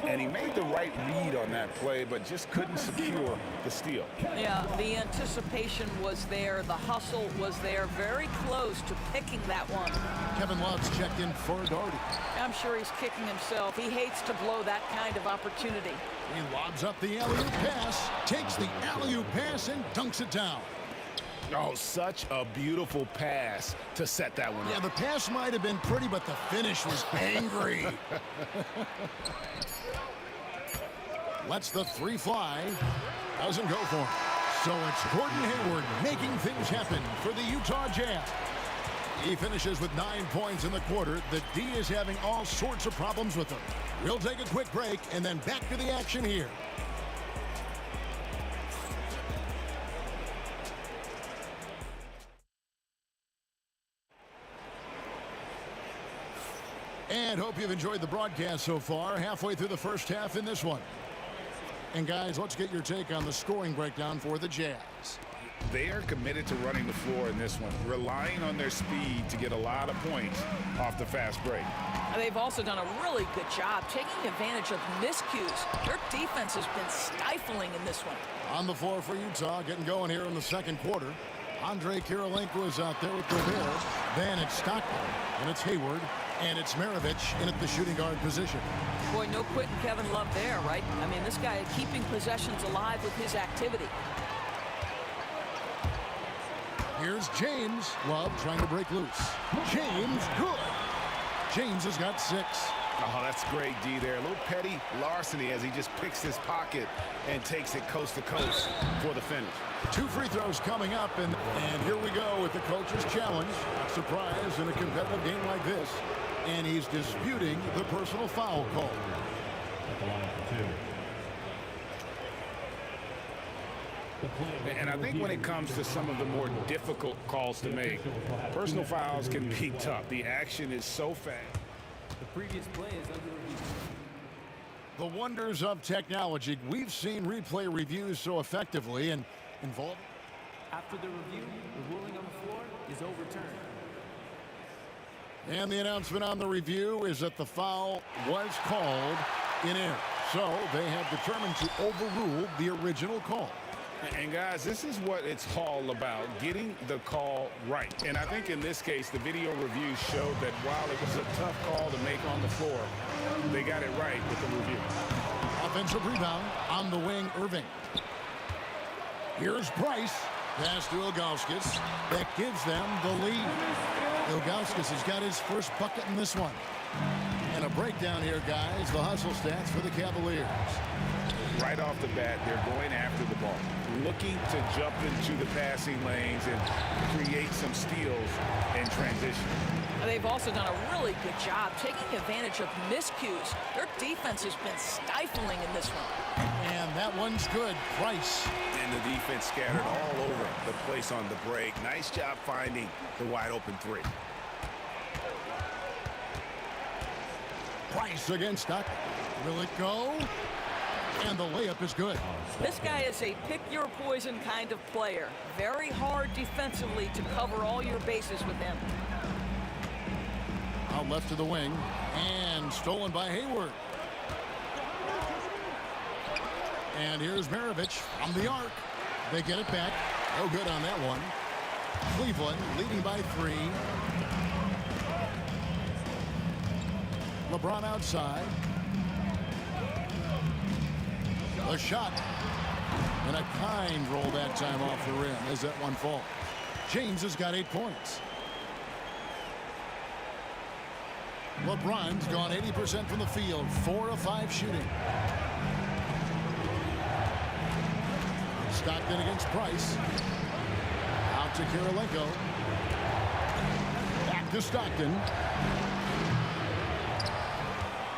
And he made the right read on that play, but just couldn't secure the steal. Yeah, the anticipation was there. The hustle was there. Very close to picking that one. Kevin Love's checked in for Doherty. I'm sure he's kicking himself. He hates to blow that kind of opportunity. He lobs up the alley-oop pass, takes the alley-oop pass, and dunks it down. Oh, such a beautiful pass to set that one up. Yeah, the pass might have been pretty, but the finish was angry. Lets the three fly. Doesn't go for him. So it's Gordon Hayward making things happen for the Utah Jazz. He finishes with 9 points in the quarter. The D is having all sorts of problems with him. We'll take a quick break and then back to the action here. And hope you've enjoyed the broadcast so far. Halfway through the first half in this one. And guys, let's get your take on the scoring breakdown for the Jazz. They are committed to running the floor in this one, relying on their speed to get a lot of points off the fast break. They've also done a really good job taking advantage of miscues. Their defense has been stifling in this one. On the floor for Utah, getting going here in the second quarter. Andre Kirilenko is out there with Gobert. Then it's Stockton, and it's Hayward, and it's Maravich in at the shooting guard position. Boy, no quitting Kevin Love there, right? I mean, this guy keeping possessions alive with his activity. Here's James. Love trying to break loose. James, good. James has got 6. Oh, that's great D there. A little petty larceny as he just picks his pocket and takes it coast to coast for the finish. 2 free throws coming up, and here we go with the coach's challenge. Surprise in a competitive game like this. And he's disputing the personal foul call. At the line for 2. And I think when it comes to some of the more difficult calls to make, personal fouls can be tough. The action is so fast. The previous play is under review. The wonders of technology. We've seen replay reviews so effectively and involved. After the review, the ruling on the floor is overturned. And the announcement on the review is that the foul was called in error. So they have determined to overrule the original call. And guys, this is what it's all about, getting the call right. And I think in this case, the video review showed that while it was a tough call to make on the floor, they got it right with the review. Offensive rebound on the wing, Irving. Here's Price. Pass to Ilgauskas. That gives them the lead. Ilgauskas has got his first bucket in this one. And a breakdown here, guys. The hustle stats for the Cavaliers. Right off the bat, they're going after the ball, looking to jump into the passing lanes and create some steals in transition. They've also done a really good job taking advantage of miscues. Their defense has been stifling in this one. And that one's good. Price. And the defense scattered all over the place on the break. Nice job finding the wide open three. Price against Stockton. Will it go? And the layup is good. This guy is a pick-your-poison kind of player. Very hard defensively to cover all your bases with him. Out left to the wing. And stolen by Hayward. And here's Maravich from the arc. They get it back. No good on that one. Cleveland leading by 3. LeBron outside. A shot. And a kind roll that time off the rim as that one falls. James has got 8 points. LeBron's gone 80% from the field. 4 of 5 shooting. Stockton against Price. Out to Kirilenko. Back to Stockton.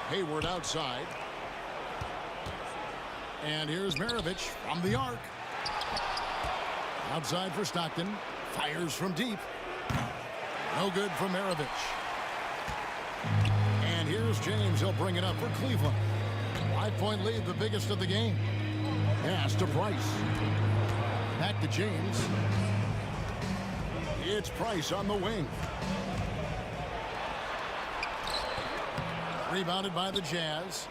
Hayward outside. And here's Maravich from the arc. Outside for Stockton. Fires from deep. No good from Maravich. And here's James. He'll bring it up for Cleveland. 5-point lead, the biggest of the game. Pass to Price. Back to James. It's Price on the wing. Rebounded by the Jazz.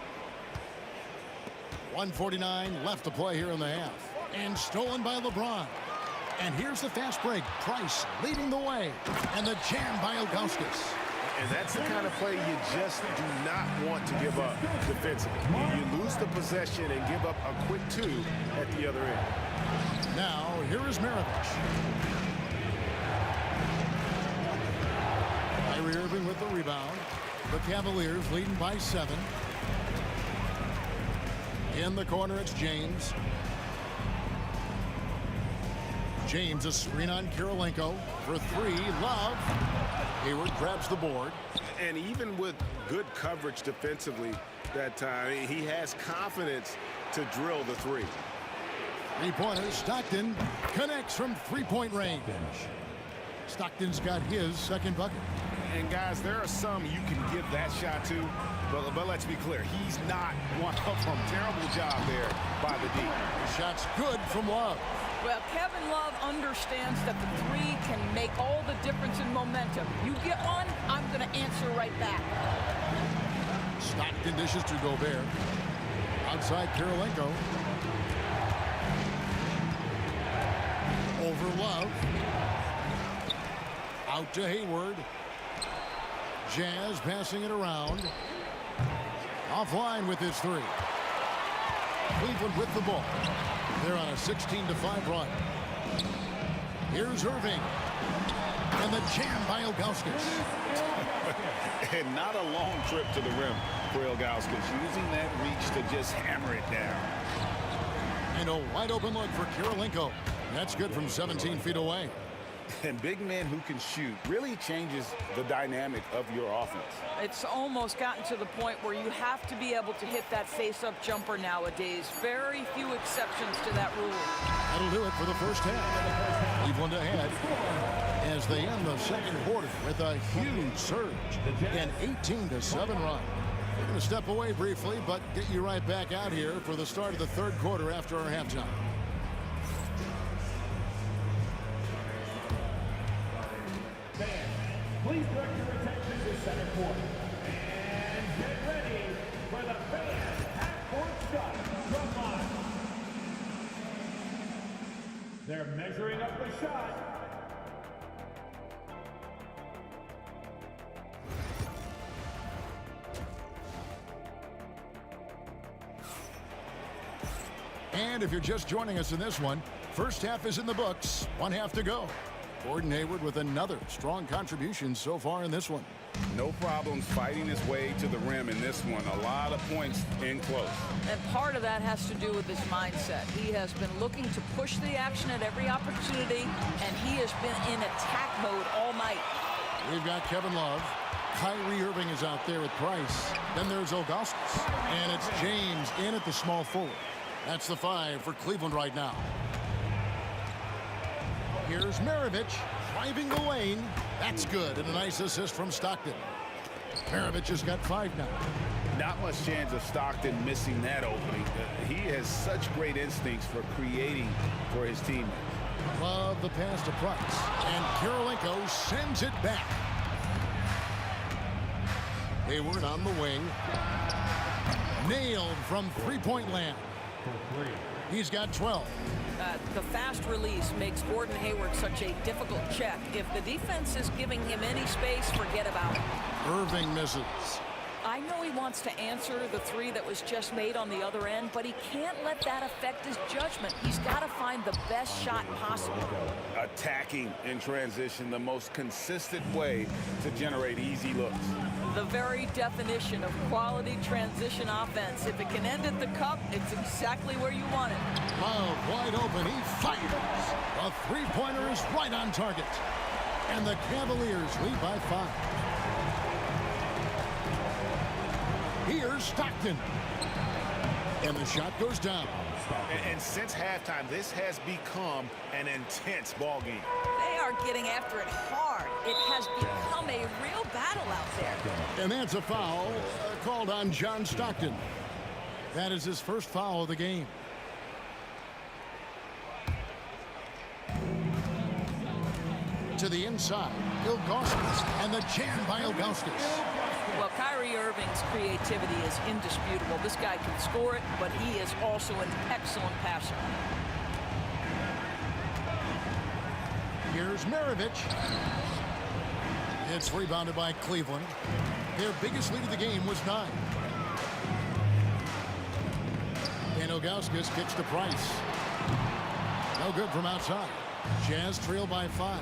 1:49 left to play here in the half. And stolen by LeBron. And here's the fast break. Price leading the way. And the jam by Ilgauskas. And that's the kind of play you just do not want to give up defensively. You lose the possession and give up a quick 2 at the other end. Now, here is Maravich. Kyrie Irving with the rebound. The Cavaliers leading by 7. In the corner, it's James. James, a screen on Kirilenko for 3. Love. Hayward grabs the board. And even with good coverage defensively that time, he has confidence to drill the 3. 3-pointer. Stockton connects from 3-point range. Stockton's got his second bucket. And guys, there are some you can give that shot to, but let's be clear, he's not one of them. Terrible job there by the D. Shot's good from Love. Well, Kevin Love understands that the 3 can make all the difference in momentum. You get one, I'm going to answer right back. Stockton dishes to Gobert. Outside Kirilenko. Over Love. Out to Hayward. Jazz passing it around. Offline with his 3. Cleveland with the ball. They're on a 16-5 run. Here's Irving. And the jam by Ilgauskas. And not a long trip to the rim for Ilgauskas, using that reach to just hammer it down. And a wide open look for Kirilenko. That's good from 17 feet away. And big men who can shoot really changes the dynamic of your offense. It's almost gotten to the point where you have to be able to hit that face-up jumper nowadays. Very few exceptions to that rule. That'll do it for the first half. Cleveland ahead as they end the second quarter with a huge surge, an 18-7 run. We're going to step away briefly, but get you right back out here for the start of the third quarter after our halftime. Please direct your attention to center court. And get ready for the fans half-court shot from line. They're measuring up the shot. And if you're just joining us in this one, first half is in the books. One half to go. Gordon Hayward with another strong contribution so far in this one. No problems fighting his way to the rim in this one. A lot of points in close. And part of that has to do with his mindset. He has been looking to push the action at every opportunity, and he has been in attack mode all night. We've got Kevin Love. Kyrie Irving is out there with Price. Then there's Ilgauskas. And it's James in at the small forward. That's the 5 for Cleveland right now. Here's Maravich driving the lane. That's good. And a nice assist from Stockton. Maravich has got 5 now. Not much chance of Stockton missing that opening. He has such great instincts for creating for his teammates. Love the pass to Price. And Kirilenko sends it back. Hayward on the wing. Nailed from three-point land. He's got 12. The fast release makes Gordon Hayward such a difficult check. If the defense is giving him any space, forget about it. Irving misses. I know he wants to answer the 3 that was just made on the other end, but he can't let that affect his judgment. He's got to find the best shot possible. Attacking in transition, the most consistent way to generate easy looks. The very definition of quality transition offense. If it can end at the cup, it's exactly where you want it. Love wide open. He fires. A three-pointer is right on target. And the Cavaliers lead by 5. Here's Stockton. And the shot goes down. And since halftime, this has become an intense ball game. They are getting after it hard. It has become a real battle out there. And that's a foul called on John Stockton. That is his first foul of the game. To the inside, Ilgauskas, and the jam by Ilgauskas. Well, Kyrie Irving's creativity is indisputable. This guy can score it, but he is also an excellent passer. Here's Maravich. It's rebounded by Cleveland. Their biggest lead of the game was 9. And Ilgauskas kicks to Price. No good from outside. Jazz trail by 5.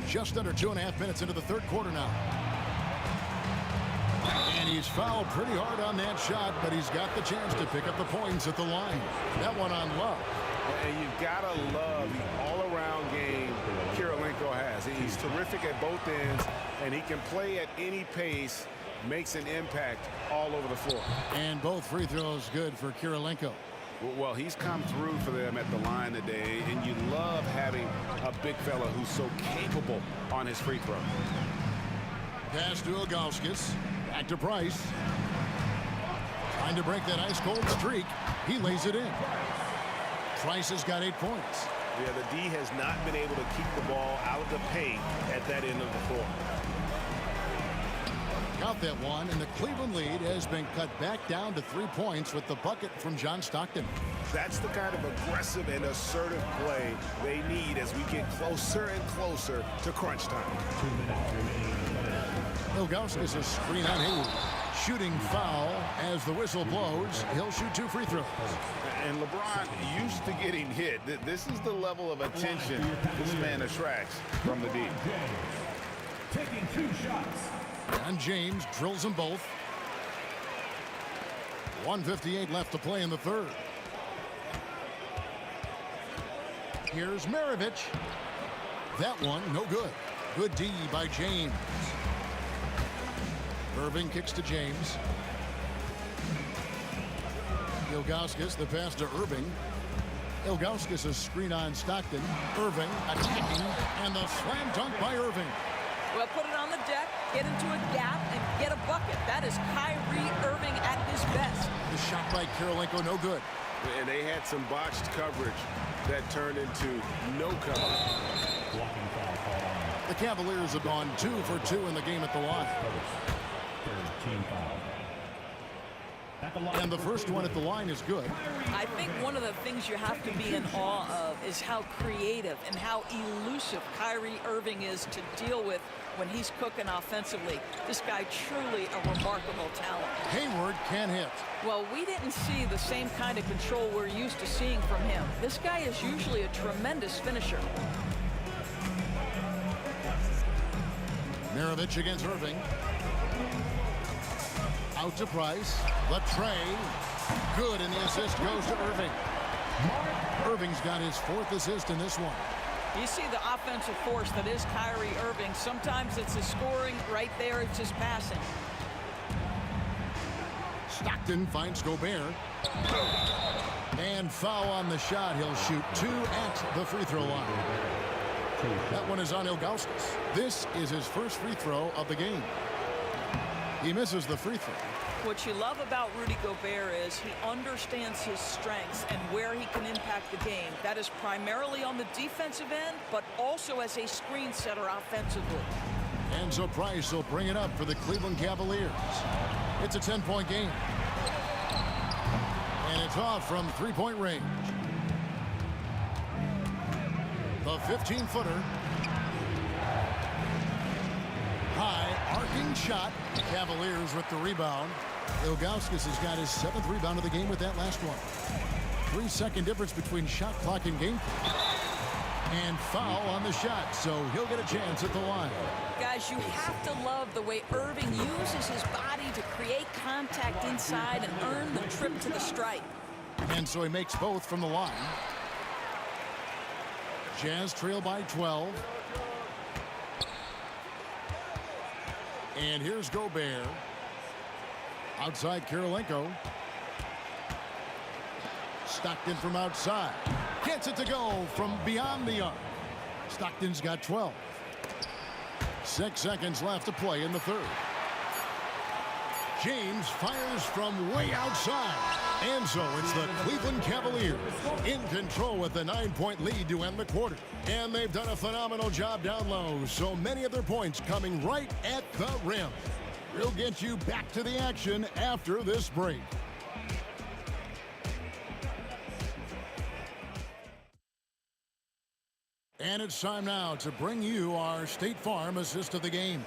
Just under 2.5 minutes into the third quarter now. And he's fouled pretty hard on that shot, but he's got the chance to pick up the points at the line. That one on Love. And you've got to love the all-around game Kirilenko has. He's terrific at both ends, and he can play at any pace, makes an impact all over the floor. And both free throws good for Kirilenko. Well, he's come through for them at the line today, and you love having a big fella who's so capable on his free throw. Pass to Ilgauskas. Back to Price. Trying to break that ice-cold streak. He lays it in. Price has got 8 points. Yeah, the D has not been able to keep the ball out of the paint at that end of the floor. Got that one, and the Cleveland lead has been cut back down to 3 points with the bucket from John Stockton. That's the kind of aggressive and assertive play they need as we get closer and closer to crunch time. Ilgauskas is screen on Hayward. Shooting foul as the whistle blows. He'll shoot 2 free throws. And LeBron used to getting hit. This is the level of attention this man attracts from the D. Taking 2 shots. And James drills them both. 1:58 left to play in the third. Here's Maravich. That one, no good. Good D by James. Irving kicks to James. Ilgauskas, the pass to Irving. Ilgauskas a screen on Stockton. Irving attacking, and the slam dunk by Irving. Well, put it on the deck, get into a gap, and get a bucket. That is Kyrie Irving at his best. The shot by Kirilenko, no good. And they had some botched coverage that turned into no coverage. The Cavaliers have gone 2 for 2 in the game at the line. And the first one at the line is good. I think one of the things you have to be in awe of is how creative and how elusive Kyrie Irving is to deal with when he's cooking offensively. This guy truly a remarkable talent. Hayward can hit. Well, we didn't see the same kind of control we're used to seeing from him. This guy is usually a tremendous finisher. Maravich against Irving. Out to Price. The tray. Good, and the assist goes to Irving. Irving's got his 4th assist in this one. You see the offensive force that is Kyrie Irving. Sometimes it's his scoring. Right there, it's his passing. Stockton finds Gobert. And foul on the shot. He'll shoot 2 at the free throw line. That one is on Ilgauskas. This is his first free throw of the game. He misses the free throw. What you love about Rudy Gobert is he understands his strengths and where he can impact the game. That is primarily on the defensive end, but also as a screen setter offensively. And so Price will bring it up for the Cleveland Cavaliers. It's a 10-point game. And it's off from three-point range. The 15-footer. High arcing shot. Cavaliers with the rebound. Ilgauskas has got his 7th rebound of the game with that last one. 3-second difference between shot clock and game clock. And foul on the shot, so he'll get a chance at the line. Guys, you have to love the way Irving uses his body to create contact inside and earn the trip to the stripe. And so he makes both from the line. Jazz trail by 12. And here's Gobert. Outside Kirilenko. Stockton from outside. Gets it to go from beyond the arc. Stockton's got 12. 6 seconds left to play in the third. James fires from way outside. And so it's the Cleveland Cavaliers in control with the 9-point lead to end the quarter. And they've done a phenomenal job down low. So many of their points coming right at the rim. We'll get you back to the action after this break. And it's time now to bring you our State Farm assist of the game.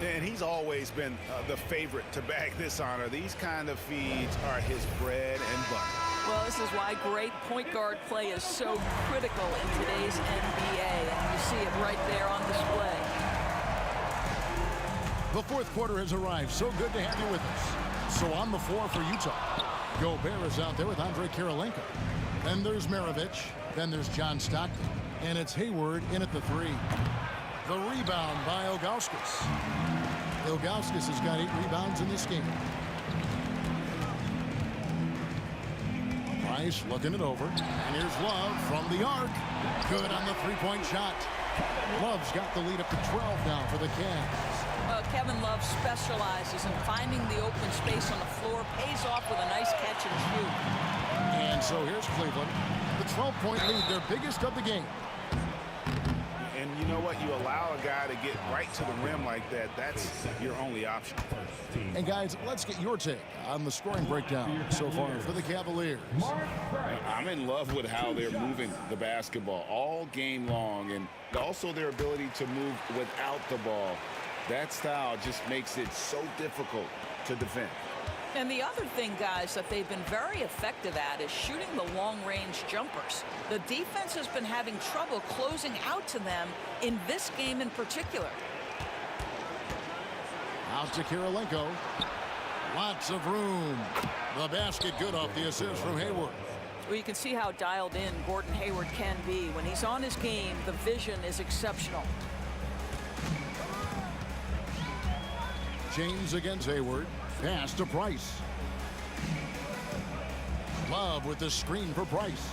And he's always been the favorite to bag this honor. These kind of feeds are his bread and butter. Well, this is why great point guard play is so critical in today's NBA. And you see it right there on display. The fourth quarter has arrived. So good to have you with us. So on the floor for Utah, Gobert is out there with Andre Kirilenko. Then there's Maravich. Then there's John Stockton. And it's Hayward in at the 3. The rebound by Ilgauskas. Ilgauskas has got 8 rebounds in this game. Price looking it over. And here's Love from the arc. Good on the three-point shot. Love's got the lead up to 12 now for the Cavs. Kevin Love specializes in finding the open space on the floor, pays off with a nice catch and shoot. And so here's Cleveland. The 12-point lead, their biggest of the game. And you know what? You allow a guy to get right to the rim like that. That's your only option. And guys, let's get your take on the scoring breakdown so far for the Cavaliers. I'm in love with how they're moving the basketball all game long, and also their ability to move without the ball. That style just makes it so difficult to defend. And the other thing, guys, that they've been very effective at is shooting the long-range jumpers. The defense has been having trouble closing out to them in this game in particular. Out to Kirilenko. Lots of room. The basket good off the assist from Hayward. Well, you can see how dialed in Gordon Hayward can be. When he's on his game, the vision is exceptional. James against Hayward. Pass to Price. Love with the screen for Price.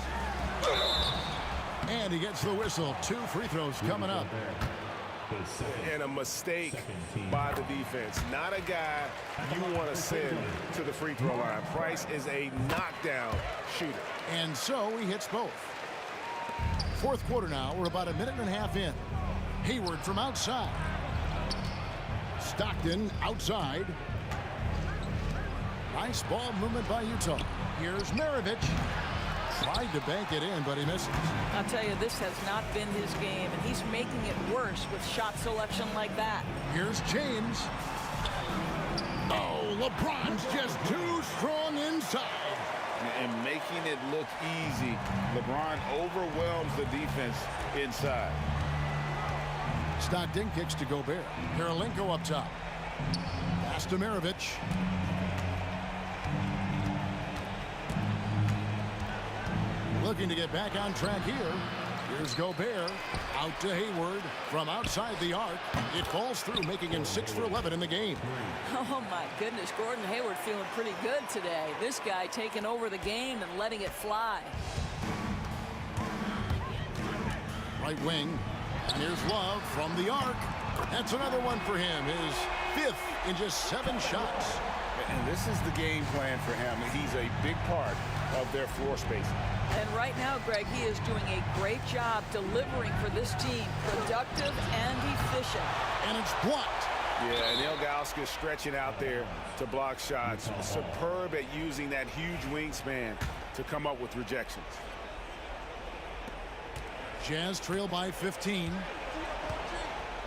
And he gets the whistle. 2 free throws coming up. And a mistake by the defense. Not a guy you want to send to the free throw line. Price is a knockdown shooter. And so he hits both. Fourth quarter now. We're about a minute and a half in. Hayward from outside. Stockton outside. Nice ball movement by Utah. Here's Maravich. Tried to bank it in, but he misses. I'll tell you, this has not been his game, and he's making it worse with shot selection like that. Here's James. Oh, LeBron's just too strong inside. And making it look easy. LeBron overwhelms the defense inside. Stockton kicks to Gobert. Karolinko up top. Pass to Maravich. Looking to get back on track here. Here's Gobert. Out to Hayward. From outside the arc. It falls through, making him 6 for 11 in the game. Oh, my goodness. Gordon Hayward feeling pretty good today. This guy taking over the game and letting it fly. Right wing. And here's Love from the arc. That's another one for him. His 5th in just 7 shots. And this is the game plan for him. He's a big part of their floor spacing. And right now, Greg, he is doing a great job delivering for this team. Productive and efficient. And it's blocked. Yeah, and Ilgauskas stretching out there to block shots. Superb at using that huge wingspan to come up with rejections. Jazz trail by 15.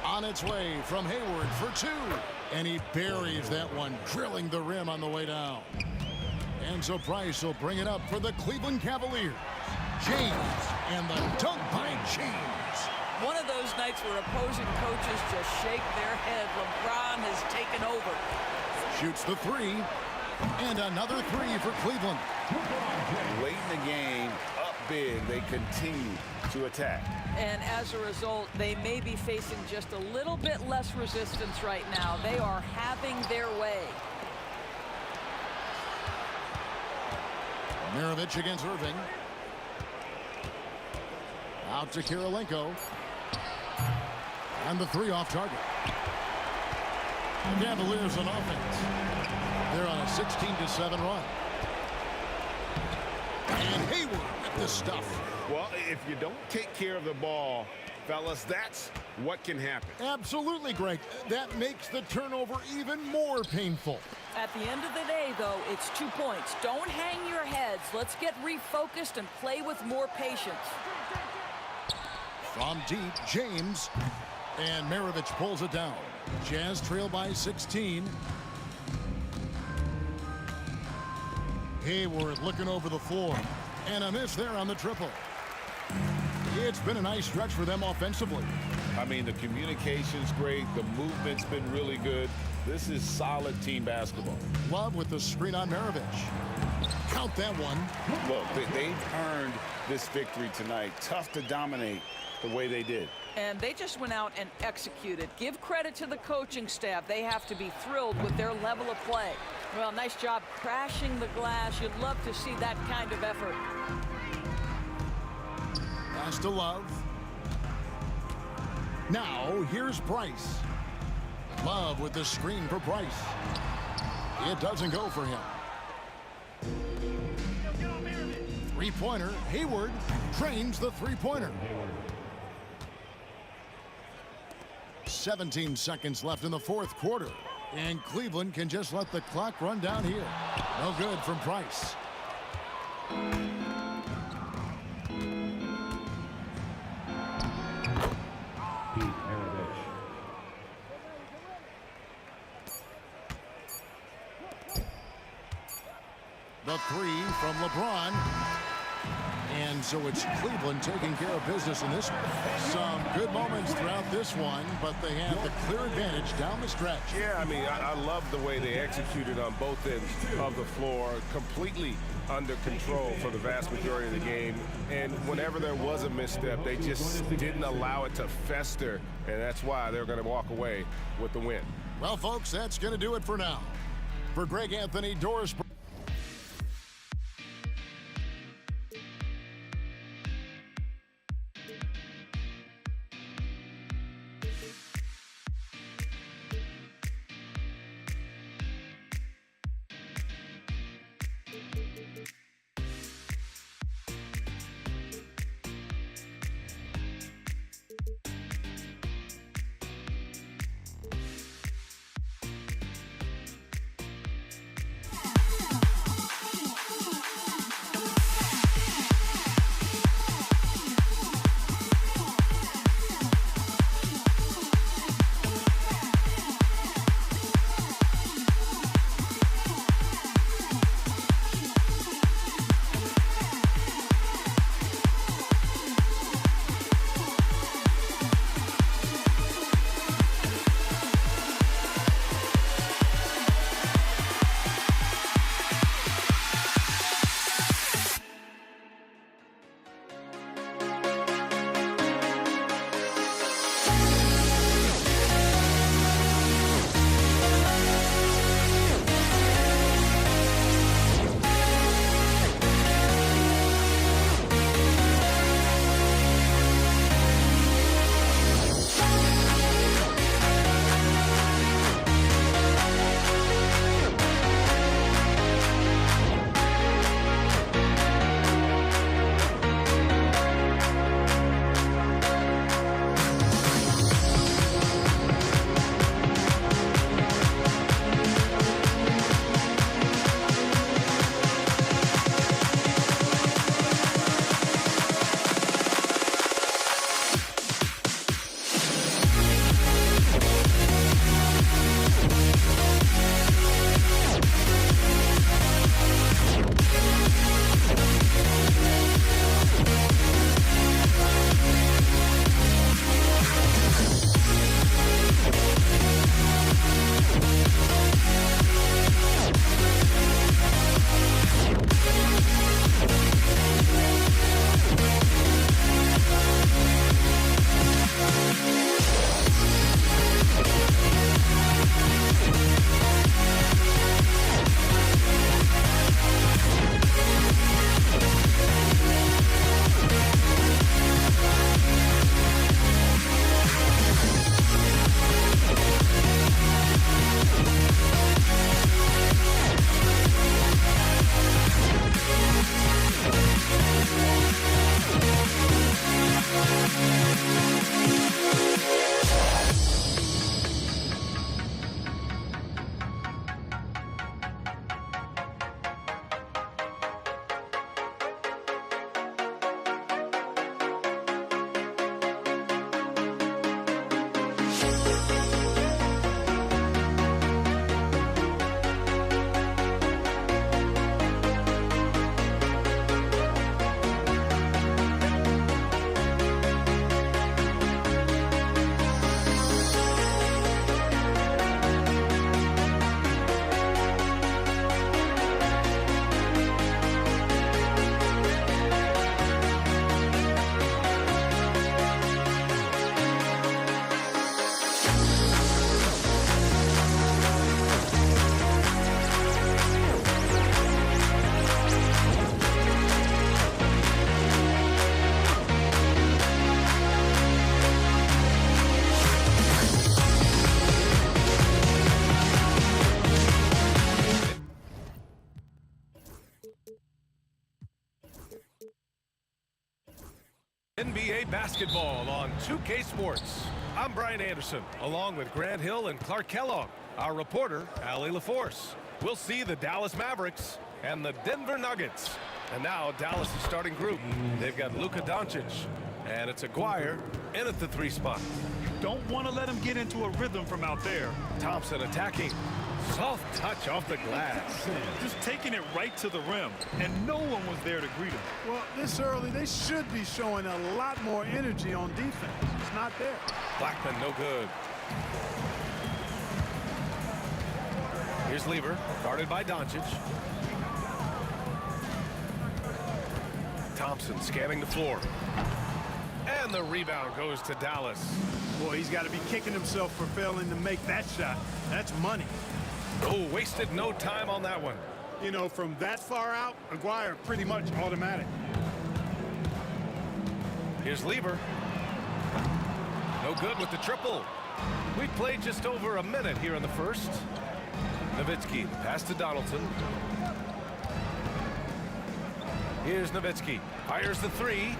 On its way from Hayward for 2. And he buries that one, drilling the rim on the way down. And so Price will bring it up for the Cleveland Cavaliers. James and the dunk by James. One of those nights where opposing coaches just shake their head. LeBron has taken over. Shoots the 3. And another 3 for Cleveland. Late in the game, up big, they continue to attack. And as a result, they may be facing just a little bit less resistance right now. They are having their way. Maravich against Irving. Out to Karolinko. And the 3 off target. The Cavaliers on offense. They're on a 16-7 run. And Hayward with the stuff. Well, if you don't take care of the ball, fellas, that's what can happen. Absolutely, Greg. That makes the turnover even more painful. At the end of the day, though, it's 2 points. Don't hang your heads. Let's get refocused and play with more patience. From deep, James. And Maravich pulls it down. Jazz trail by 16. Hayward looking over the floor. And a miss there on the triple. It's been a nice stretch for them offensively. I mean, the communication's great. The movement's been really good. This is solid team basketball. Love with the screen on Maravich. Count that one. Look, they've earned this victory tonight. Tough to dominate the way they did. And they just went out and executed. Give credit to the coaching staff. They have to be thrilled with their level of play. Well, nice job crashing the glass. You'd love to see that kind of effort. Pass to Love. Now, here's Price. Love with the screen for Price. It doesn't go for him. Three-pointer. Hayward drains the three-pointer. 17 seconds left in the fourth quarter. And Cleveland can just let the clock run down here. No good from Price. The 3 from LeBron. And so it's Cleveland taking care of business in this one. Some good moments throughout this one, but they have the clear advantage down the stretch. Yeah, I mean, I love the way they executed on both ends of the floor, completely under control for the vast majority of the game. And whenever there was a misstep, they just didn't allow it to fester, and that's why they're going to walk away with the win. Well, folks, that's going to do it for now. For Greg Anthony, Doris. NBA basketball on 2K Sports. I'm Brian Anderson, along with Grant Hill and Clark Kellogg. Our reporter, Allie LaForce. We'll see the Dallas Mavericks and the Denver Nuggets. And now Dallas' starting group. They've got Luka Doncic, and it's Aguirre in at the 3 spot. Don't want to let him get into a rhythm from out there. Thompson attacking. Soft touch off the glass. Just taking it right to the rim, and no one was there to greet him. Well, this early, they should be showing a lot more energy on defense. It's not there. Blackman, no good. Here's Lever, guarded by Doncic. Thompson scanning the floor. And the rebound goes to Dallas. Boy, he's got to be kicking himself for failing to make that shot. That's money. Oh, wasted no time on that one. You know, from that far out, Aguirre pretty much automatic. Here's Lever. No good with the triple. We played just over a minute here in the first. Nowitzki, pass to Donaldson. Here's Nowitzki, fires the three.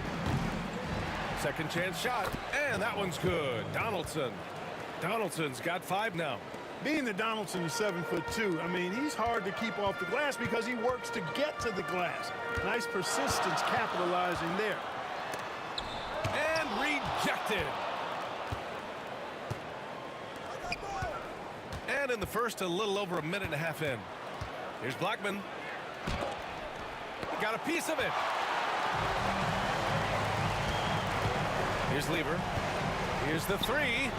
Second chance shot, and that one's good. Donaldson's got 5 now. Being that Donaldson is 7'2", I mean, he's hard to keep off the glass because he works to get to the glass. Nice persistence capitalizing there. And rejected. And in the first, a little over a minute and a half in. Here's Blackman. Got a piece of it. Here's Lever. Here's the three.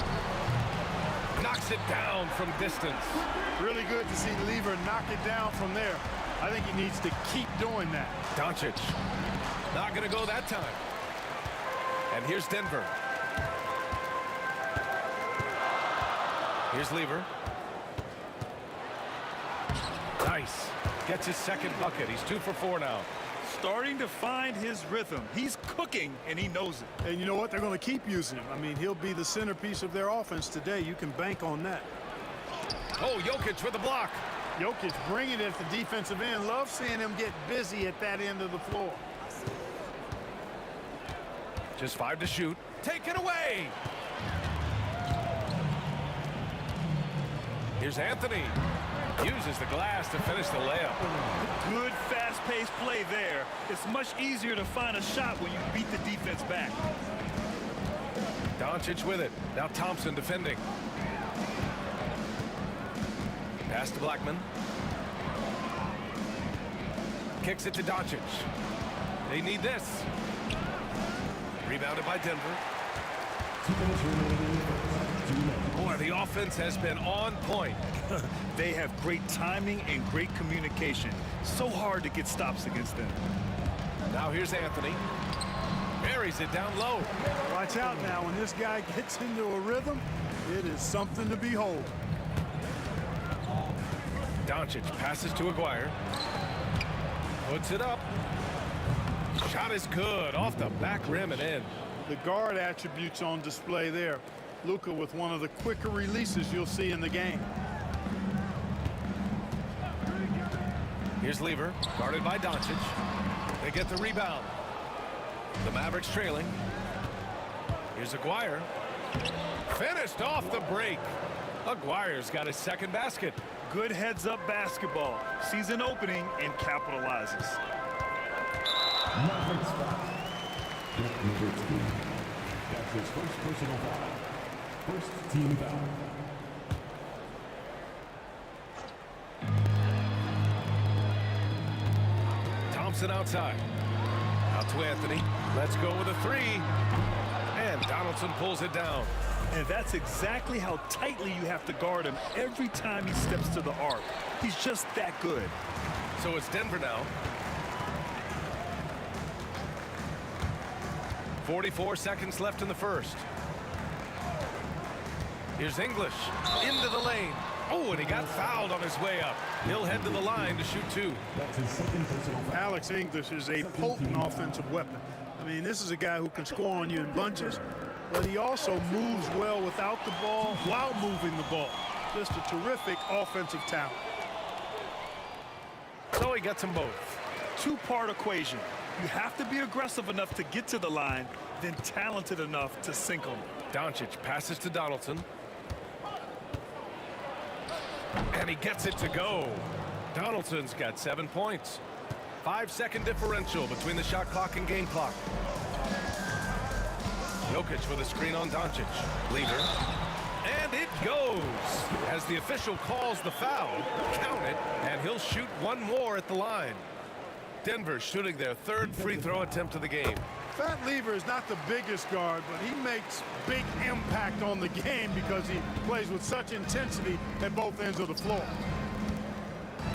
Knocks it down from distance. Really good to see Lever knock it down from there. I think he needs to keep doing that. Doncic. Not going to go that time. And here's Denver. Here's Lever. Nice. Gets his second bucket. He's 2 for 4 now. Starting to find his rhythm. He's cooking, and he knows it. And you know what? They're going to keep using him. I mean, he'll be the centerpiece of their offense today. You can bank on that. Oh, Jokic with the block. Jokic bringing it at the defensive end. Love seeing him get busy at that end of the floor. Just 5 to shoot. Take it away. Here's Anthony. Uses the glass to finish the layup. Good fast-paced play there. It's much easier to find a shot when you beat the defense back. Doncic with it. Now Thompson defending. Pass to Blackman. Kicks it to Doncic. They need this. Rebounded by Denver. Boy, the offense has been on point. They have great timing and great communication. So hard to get stops against them. Now here's Anthony. Buries it down low. Watch out now. When this guy gets into a rhythm, it is something to behold. Doncic passes to Aguirre. Puts it up. Shot is good. Off the back rim and in. The guard attributes on display there. Luka with one of the quicker releases you'll see in the game. Here's Lever, guarded by Doncic. They get the rebound. The Mavericks trailing. Here's Aguirre. Finished off the break. Aguirre's got his second basket. Good heads-up basketball. Sees an opening and capitalizes. Mavericks foul. Number 2. That's his first personal foul. First team foul. Thompson outside. Out to Anthony. Let's go with a three. And Donaldson pulls it down. And that's exactly how tightly you have to guard him every time he steps to the arc. He's just that good. So it's Denver now. 44 seconds left in the first. Here's English into the lane. Oh, and he got fouled on his way up. He'll head to the line to shoot 2. That's his second personal foul. Alex English is a potent offensive weapon. I mean, this is a guy who can score on you in bunches, but he also moves well without the ball while moving the ball. Just a terrific offensive talent. So he gets them both. Two-part equation. You have to be aggressive enough to get to the line, then talented enough to sink them. Doncic passes to Donaldson. And he gets it to go. Donaldson's got 7 points. 5-second differential between the shot clock and game clock. Jokic with a screen on Doncic. Lever. And it goes. as the official calls the foul. Count it, and he'll shoot one more at the line. Denver shooting their third free throw attempt of the game. Fat Lever is not the biggest guard, but he makes big impact on the game because he plays with such intensity at both ends of the floor.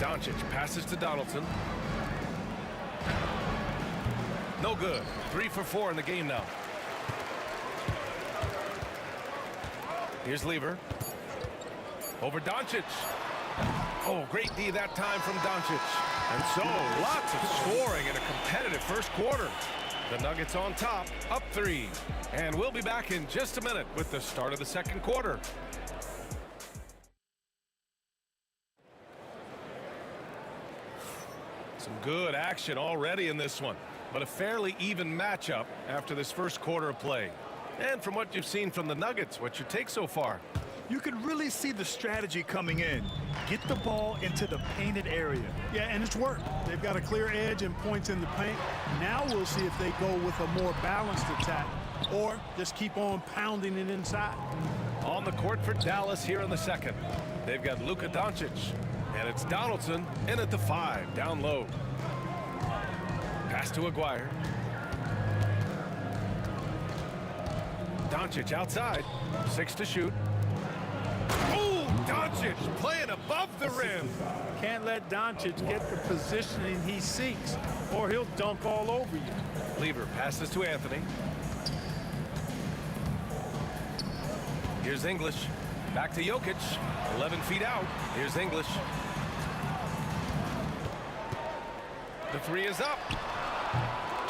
Doncic passes to Donaldson. No good. 3 for 4 in the game now. Here's Lever. Over Doncic. Oh, great D that time from Doncic. And so, lots of scoring in a competitive first quarter. The Nuggets on top, up 3. And we'll be back in just a minute with the start of the second quarter. Some good action already in this one, but a fairly even matchup after this first quarter of play. And from what you've seen from the Nuggets, what's your take so far? You can really see the strategy coming in. Get the ball into the painted area. Yeah, and it's worked. They've got a clear edge and points in the paint. Now we'll see if they go with a more balanced attack or just keep on pounding it inside. On the court for Dallas here in the second. They've got Luka Doncic, and it's Donaldson in at the 5, down low. Pass to Aguirre. Doncic outside, 6 to shoot. Oh, Doncic playing above the rim. Can't let Doncic get the positioning he seeks, or he'll dunk all over you. Lever passes to Anthony. Here's English. Back to Jokic. 11 feet out. Here's English. The 3 is up.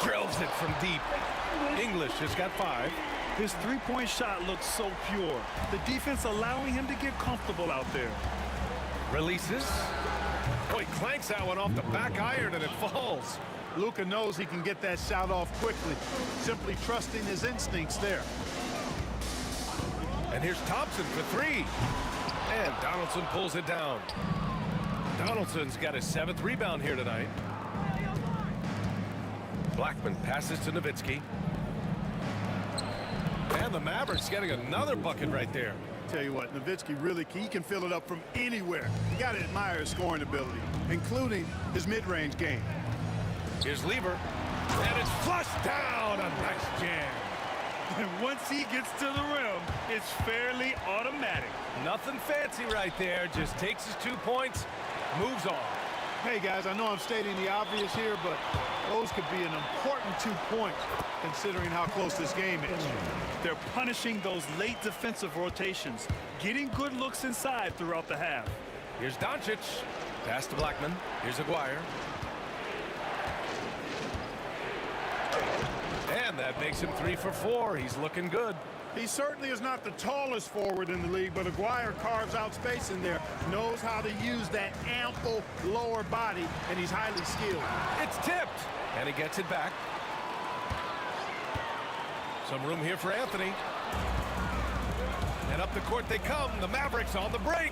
Drills it from deep. English has got 5. His three-point shot looks so pure. The defense allowing him to get comfortable out there. Releases. Oh, he clanks that one off the back iron and it falls. Luka knows he can get that shot off quickly, simply trusting his instincts there. And here's Thompson for 3. And Donaldson pulls it down. Donaldson's got his 7th rebound here tonight. Blackman passes to Nowitzki. And the Mavericks getting another bucket right there. Tell you what, Nowitzki really, he can fill it up from anywhere. You got to admire his scoring ability, including his mid-range game. Here's Lever. And it's flushed down. A nice jam. And once he gets to the rim, it's fairly automatic. Nothing fancy right there. Just takes his 2 points, moves on. Hey, guys, I know I'm stating the obvious here, but those could be an important 2 points considering how close this game is. They're punishing those late defensive rotations, getting good looks inside throughout the half. Here's Doncic. Pass to Blackman. Here's Aguirre. And that makes him 3 for 4. He's looking good. He certainly is not the tallest forward in the league, but Aguirre carves out space in there, knows how to use that ample lower body, and he's highly skilled. It's tipped, and he gets it back. Some room here for Anthony. And up the court they come. The Mavericks on the break.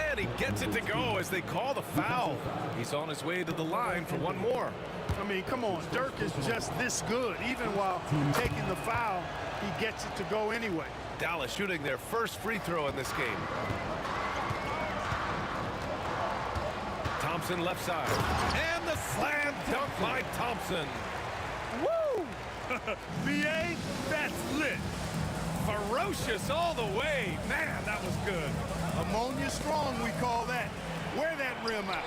And he gets it to go as they call the foul. He's on his way to the line for one more. I mean, come on. Dirk is just this good. Even while taking the foul, he gets it to go anyway. Dallas shooting their first free throw in this game. Thompson left side. And the slam dunk by Thompson. Woo! BA, that's lit. Ferocious all the way. Man, that was good. Ammonia strong, we call that. Wear that rim out.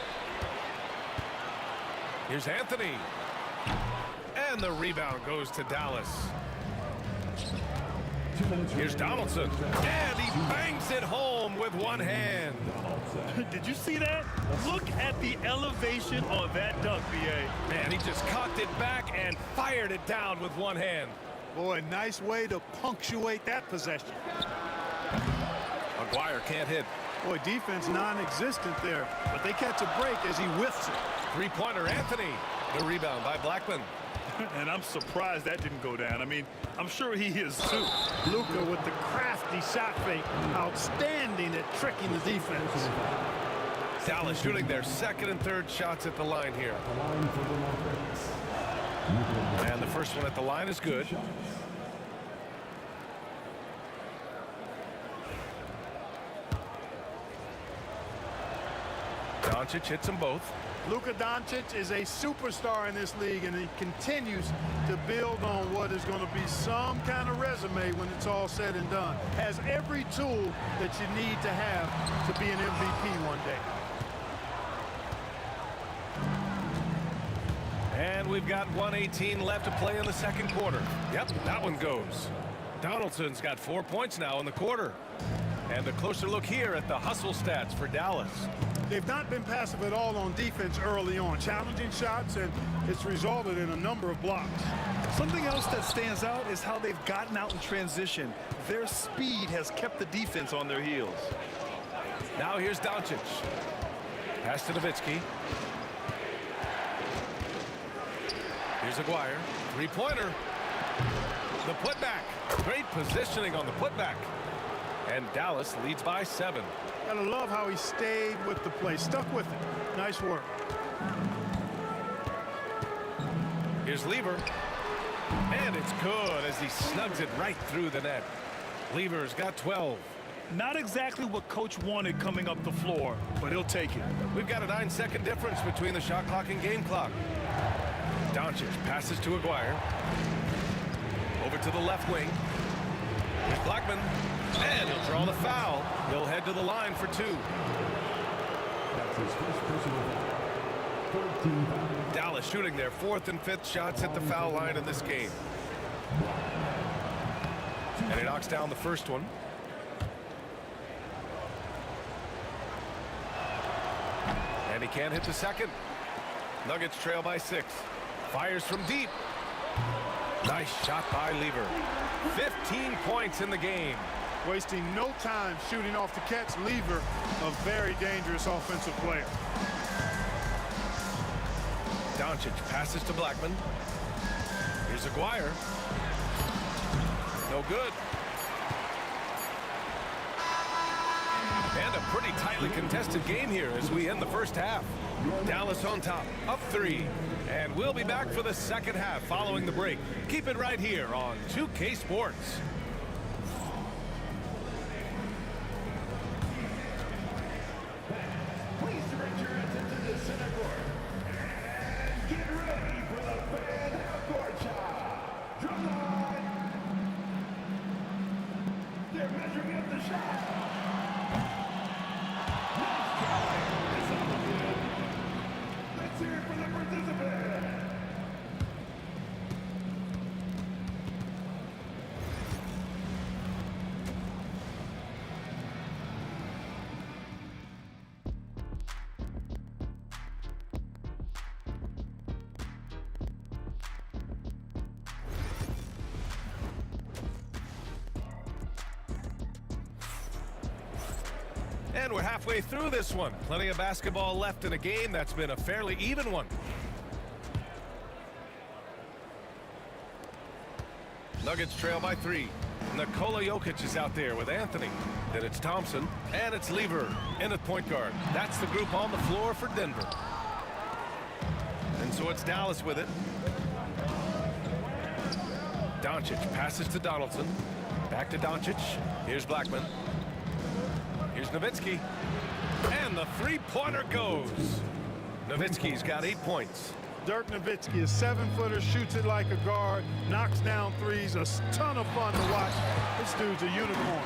Here's Anthony. And the rebound goes to Dallas. Here's Donaldson. And he bangs it home with one hand. Did you see that? Look at the elevation on that dunk, BA. Man, he just cocked it back and fired it down with one hand. Boy, nice way to punctuate that possession. Aguirre can't hit. Boy, defense non-existent there, but they catch a break as he whiffs it. Three-pointer Anthony. The rebound by Blackman. And I'm surprised that didn't go down. I mean, I'm sure he is too. Luka with the crafty shot fake. Outstanding at tricking the defense. Dallas shooting their second and third shots at the line here. And the first one at the line is good. Doncic hits them both. Luka Doncic is a superstar in this league, and he continues to build on what is going to be some kind of resume when it's all said and done. Has every tool that you need to have to be an MVP one day. And we've got 1:18 left to play in the second quarter. Yep, that one goes. Donaldson's got 4 points now in the quarter. And a closer look here at the hustle stats for Dallas. They've not been passive at all on defense early on. Challenging shots, and it's resulted in a number of blocks. Something else that stands out is how they've gotten out in transition. Their speed has kept the defense on their heels. Now here's Doncic. Pass to Nowitzki. Here's Aguirre. Three-pointer. The putback. Great positioning on the putback. And Dallas leads by 7. Gotta love how he stayed with the play. Stuck with it. Nice work. Here's Lever. And it's good as he snugs it right through the net. Lever's got 12. Not exactly what coach wanted coming up the floor, but he'll take it. We've got a 9-second difference between the shot clock and game clock. Doncic passes to Aguirre. Over to the left wing. Here's Blackman. And he'll draw the foul. He'll head to the line for 2. That's his first personal foul. 14 fouls. Dallas shooting their 4th and 5th shots at the foul line in this game. And he knocks down the first one. And he can't hit the second. Nuggets trail by 6. Fires from deep. Nice shot by Lever. 15 points in the game. Wasting no time shooting off the catch. Lever, a very dangerous offensive player. Doncic passes to Blackman. Here's Aguirre. No good. And a pretty tightly contested game here as we end the first half. Dallas on top, up 3. And we'll be back for the second half following the break. Keep it right here on 2K Sports. Please direct your attention to the center court. And get ready for the fan half-court shot. Drum line. They're measuring up the shot. Nice try. It's up again. Let's hear it for the participant. And we're halfway through this one. Plenty of basketball left in a game that's been a fairly even one. Nuggets trail by 3. Nikola Jokic is out there with Anthony. Then it's Thompson, and it's Lever in at point guard. That's the group on the floor for Denver. And so it's Dallas with it. Doncic passes to Donaldson. Back to Doncic. Here's Blackman. Here's Nowitzki. And the three-pointer goes. Nowitzki's got 8 points. Dirk Nowitzki is 7-footer, shoots it like a guard, knocks down threes. A ton of fun to watch. This dude's a unicorn.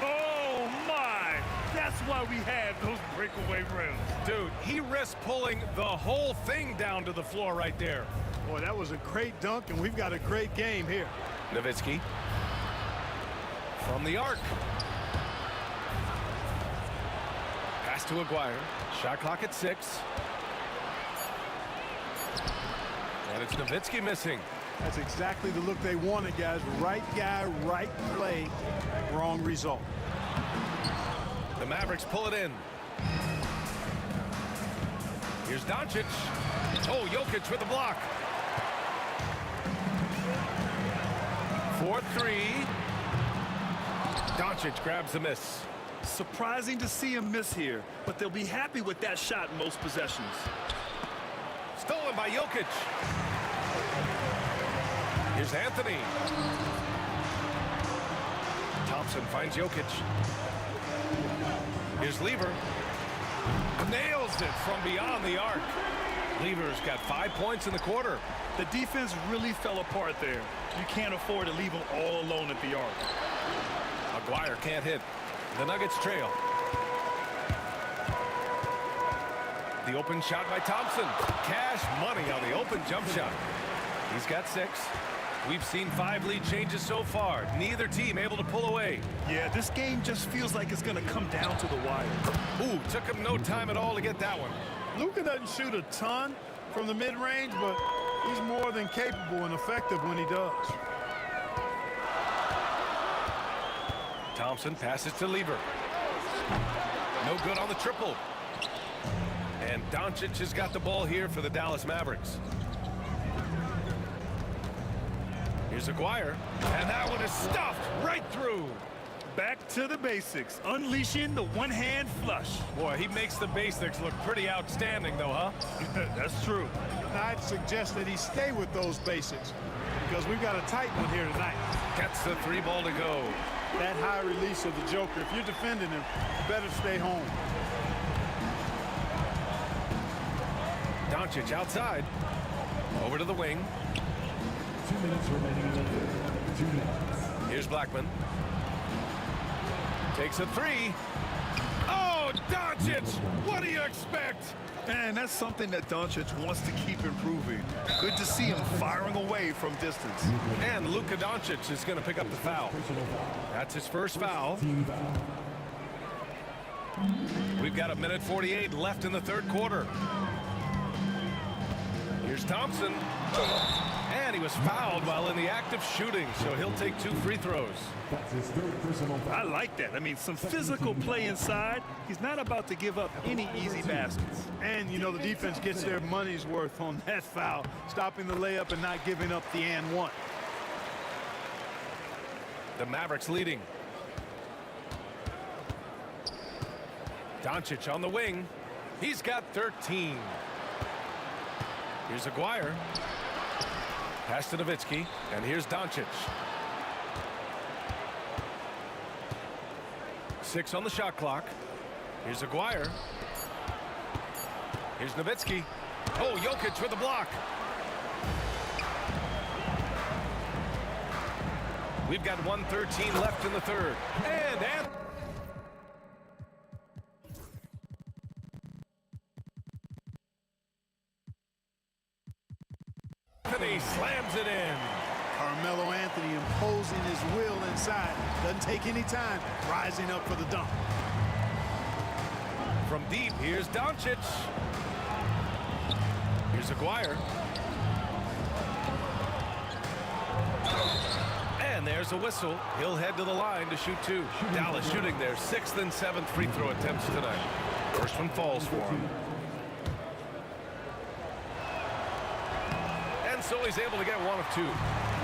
Oh, my! That's why we had those breakaway rims. Dude, he risked pulling the whole thing down to the floor right there. Boy, that was a great dunk, and we've got a great game here. Nowitzki from the arc. Pass to Aguirre. Shot clock at 6. And it's Nowitzki missing. That's exactly the look they wanted, guys. Right guy, right play, wrong result. The Mavericks pull it in. Here's Doncic. Oh, Jokic with the block. 4-3. Doncic grabs the miss. Surprising to see him miss here, but they'll be happy with that shot in most possessions. Stolen by Jokic. Here's Anthony. Thompson finds Jokic. Here's Lever. Nails it from beyond the arc. Lever's got 5 points in the quarter. The defense really fell apart there. You can't afford to leave them all alone at the arc. Aguirre can't hit. The Nuggets trail. The open shot by Thompson. Cash money on the open jump shot. He's got 6. We've seen 5 lead changes so far. Neither team able to pull away. Yeah, this game just feels like it's going to come down to the wire. Ooh, took him no time at all to get that one. Luka doesn't shoot a ton from the mid-range, but he's more than capable and effective when he does. Thompson passes to Lever. No good on the triple. And Doncic has got the ball here for the Dallas Mavericks. Here's Aguirre, and that one is stuffed right through. Back to the basics, unleashing the one-hand flush. Boy, he makes the basics look pretty outstanding, though, huh? That's true. I'd suggest that he stay with those basics because we've got a tight one here tonight. Gets the 3 ball to go. That high release of the Joker, if you're defending him, you better stay home. Doncic outside. Over to the wing. 2 minutes remaining in the third. 2 minutes. Here's Blackman. Takes a 3. Oh, Doncic! What do you expect? Man, that's something that Doncic wants to keep improving. Good to see him firing away from distance. And Luka Doncic is going to pick up the foul. That's his first foul. We've got 1:48 left in the third quarter. Here's Thompson. And he was fouled while in the act of shooting, so he'll take 2 free throws. That's his 3rd personal foul. I like that. I mean, some physical play inside. He's not about to give up any easy baskets. And, you know, the defense gets their money's worth on that foul, stopping the layup and not giving up the and one. The Mavericks leading. Doncic on the wing. He's got 13. Here's Aguirre. Pass to Nowitzki, and here's Doncic. 6 on the shot clock. Here's Aguirre. Here's Nowitzki. Oh, Jokic for the block. We've got 1:13 left in the third. And Anthony slams it in. Carmelo Anthony imposing his will inside. Doesn't take any time. Rising up for the dunk. From deep, here's Doncic. Here's Aguirre. And there's a whistle. He'll head to the line to shoot 2. Dallas shooting their 6th and 7th free throw attempts tonight. First one falls for him. And so he's able to get 1 of 2.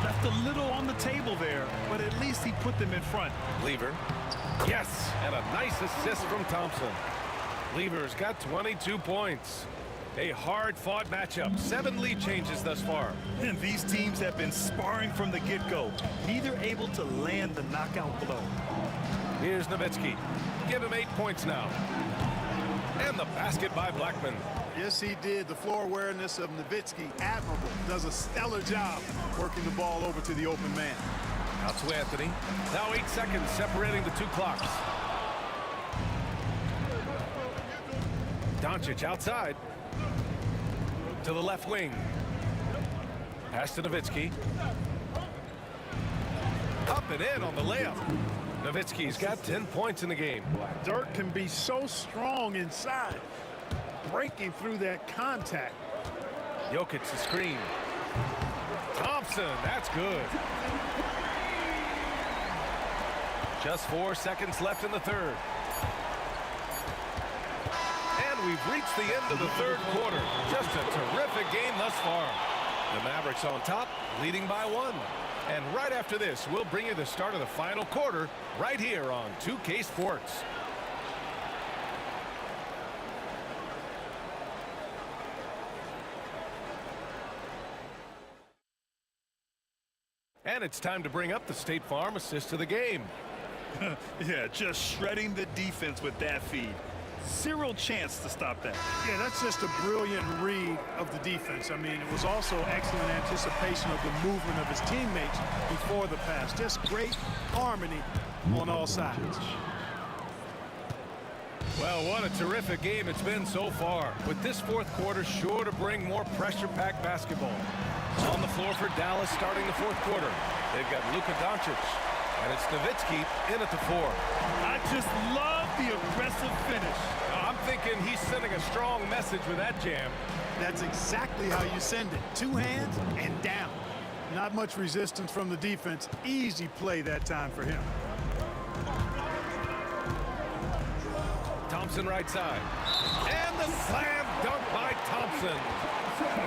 Left a little on the table there, but at least he put them in front. Lever. Yes, and a nice assist from Thompson. Lever's got 22 points. A hard-fought matchup. 7 lead changes thus far. And these teams have been sparring from the get-go, neither able to land the knockout blow. Here's Nowitzki. Give him 8 points now. And the basket by Blackman. Yes, he did. The floor awareness of Nowitzki, admirable. Does a stellar job working the ball over to the open man. Out to Anthony. Now 8 seconds separating the 2 clocks. Doncic outside. To the left wing. Pass to Nowitzki. Up and in on the layup. Nowitzki's got 10 points in the game. Dirk can be so strong inside, breaking through that contact. Jokic the screen. Thompson, that's good. Just 4 seconds left in the third. And we've reached the end of the third quarter. Just a terrific game thus far. The Mavericks on top, leading by 1. And right after this, we'll bring you the start of the final quarter right here on 2K Sports. And it's time to bring up the State Farm assist of the game. Yeah, just shredding the defense with that feed. Zero chance to stop that. Yeah, that's just a brilliant read of the defense. I mean, it was also excellent anticipation of the movement of his teammates before the pass. Just great harmony on all sides. Well, what a terrific game it's been so far. With this fourth quarter sure to bring more pressure-packed basketball. On the floor for Dallas starting the fourth quarter. They've got Luka Doncic, and it's Nowitzki in at the 4. I just love the aggressive finish. I'm thinking he's sending a strong message with that jam. That's exactly how you send it. 2 hands and down. Not much resistance from the defense. Easy play that time for him. Thompson right side. And the slam dunk by Thompson.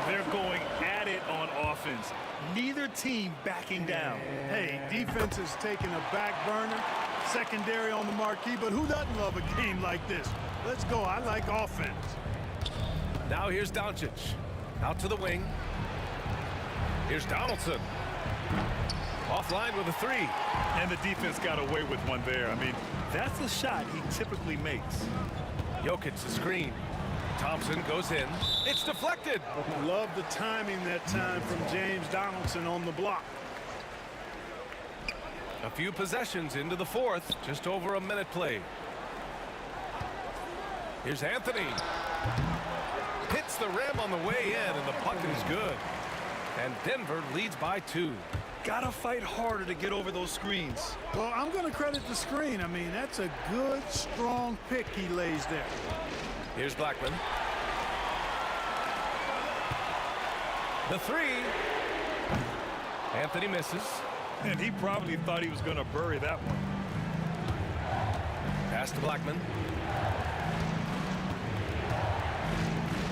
They're going at it on offense. Neither team backing down. Hey, defense is taking a back burner. Secondary on the marquee, but who doesn't love a game like this? Let's go. I like offense. Now here's Doncic. Out to the wing. Here's Donaldson. Offline with a 3. And the defense got away with one there. I mean, that's a shot he typically makes. Jokic the screen. Thompson goes in. It's deflected. Love the timing that time from James Donaldson on the block. A few possessions into the fourth. Just over a minute played. Here's Anthony. Hits the rim on the way in, and the bucket is good. And Denver leads by 2. Gotta fight harder to get over those screens. Well, I'm going to credit the screen. I mean, that's a good, strong pick he lays there. Here's Blackman. The 3. Anthony misses. And he probably thought he was going to bury that one. Pass to Blackman.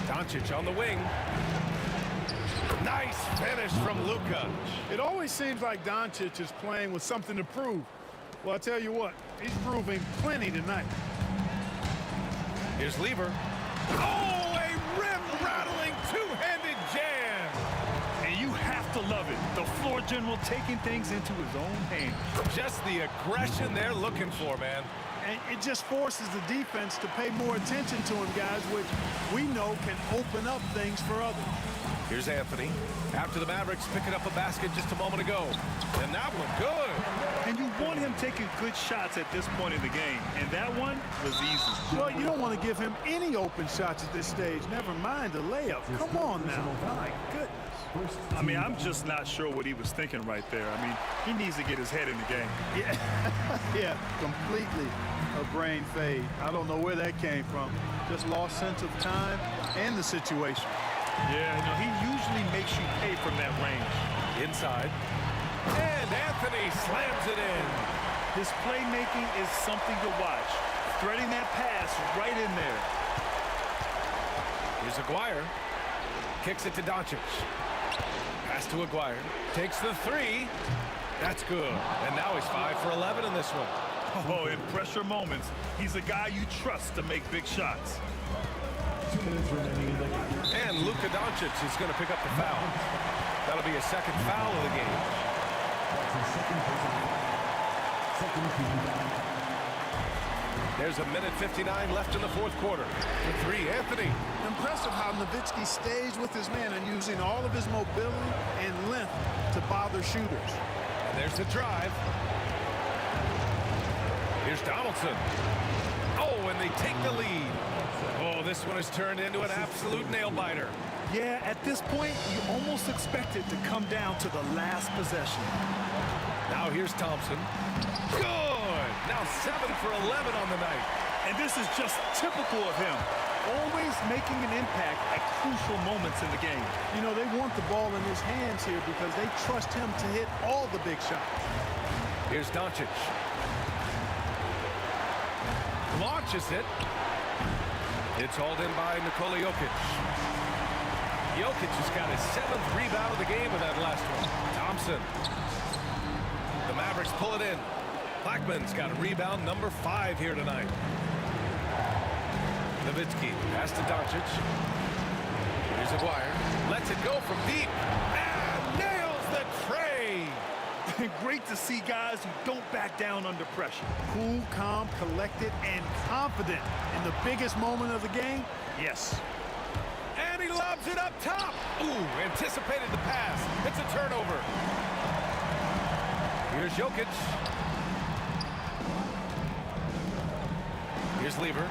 Doncic on the wing. Nice finish from Luka. It always seems like Doncic is playing with something to prove. Well, I tell you what, he's proving plenty tonight. Here's Lever. Oh, a rim-rattling two-handed jam. And you have to love it. The floor general taking things into his own hands. Just the aggression they're looking for, man. And it just forces the defense to pay more attention to him, guys, which we know can open up things for others. Here's Anthony. After the Mavericks picking up a basket just a moment ago. And that one good. And you want him taking good shots at this point in the game. And that one was easy. Well, you don't want to give him any open shots at this stage. Never mind a layup. Come on now. My goodness. I mean, I'm just not sure what he was thinking right there. I mean, he needs to get his head in the game. Yeah, completely a brain fade. I don't know where that came from. Just lost sense of time and the situation. Yeah, no, he usually makes you pay from that range. Inside. And Anthony slams it in. His playmaking is something to watch. Threading that pass right in there. Here's Aguirre. Kicks it to Doncic. Pass to Aguirre. Takes the 3. That's good. And now he's 5 for 11 in this one. Oh, in pressure moments, he's a guy you trust to make big shots. And Luka Doncic is going to pick up the foul. That'll be a second foul of the game. There's a minute 59 left in the fourth quarter. The 3, Anthony. Impressive how Nowitzki stays with his man and using all of his mobility and length to bother shooters. And there's the drive. Here's Donaldson. Oh, and they take the lead. Oh, this one has turned into an absolute nail-biter. Yeah, at this point, you almost expect it to come down to the last possession. Now here's Thompson. Good! Now 7 for 11 on the night. And this is just typical of him. Always making an impact at crucial moments in the game. You know, they want the ball in his hands here because they trust him to hit all the big shots. Here's Doncic. Launches it. It's hauled in by Nikola Jokic. Jokic has got his 7th rebound of the game with that last one. Thompson. The Mavericks pull it in. Blackman's got a rebound number 5 here tonight. Nowitzki pass to Doncic. Here's Aguirre. Lets it go from deep. And nails the tray. Great to see guys who don't back down under pressure. Cool, calm, collected, and confident in the biggest moment of the game? Yes. And he lobs it up top. Ooh, anticipated the pass. It's a turnover. Here's Jokic. Here's Lever.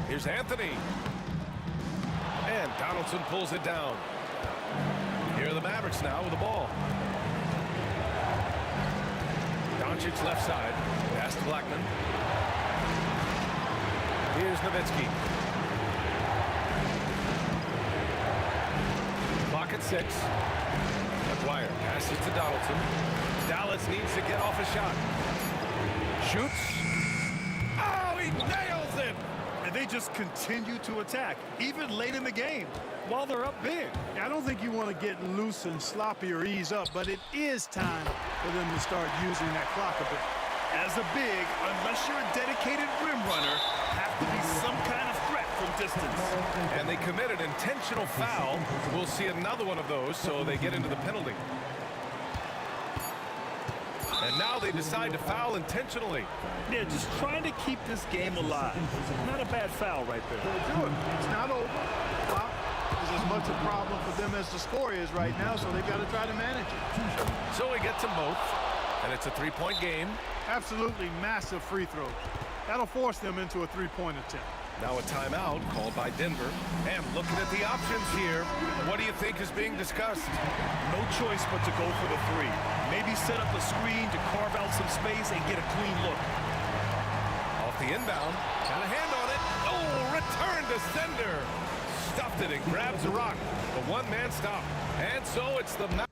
Here's Anthony. And Donaldson pulls it down. Here are the Mavericks now with the ball. Doncic left side. Pass to Blackman. Here's Nowitzki. Clock at 6. McGuire passes to Donaldson. Dallas needs to get off a shot. Shoots. Oh, he nails it! And they just continue to attack, even late in the game, while they're up big. I don't think you want to get loose and sloppy or ease up, but it is time for them to start using that clock a bit. As a big, unless you're a dedicated rim runner, have to be some kind of threat from distance. And they commit an intentional foul. We'll see another one of those, so they get into the penalty. And now they decide to foul intentionally. Yeah, just trying to keep this game alive. Not a bad foul right there. They'll do it. It's not over. Clock is as much a problem for them as the score is right now, so they've got to try to manage it. So he gets them both, and it's a three-point game. Absolutely massive free throw. That'll force them into a three-point attempt. Now a timeout called by Denver. And looking at the options here, what do you think is being discussed? No choice but to go for the three. Maybe set up a screen to carve out some space and get a clean look. Off the inbound, got a hand on it. Oh, return to sender. Stuffed it and grabs the rock. A one-man stop. And so it's the...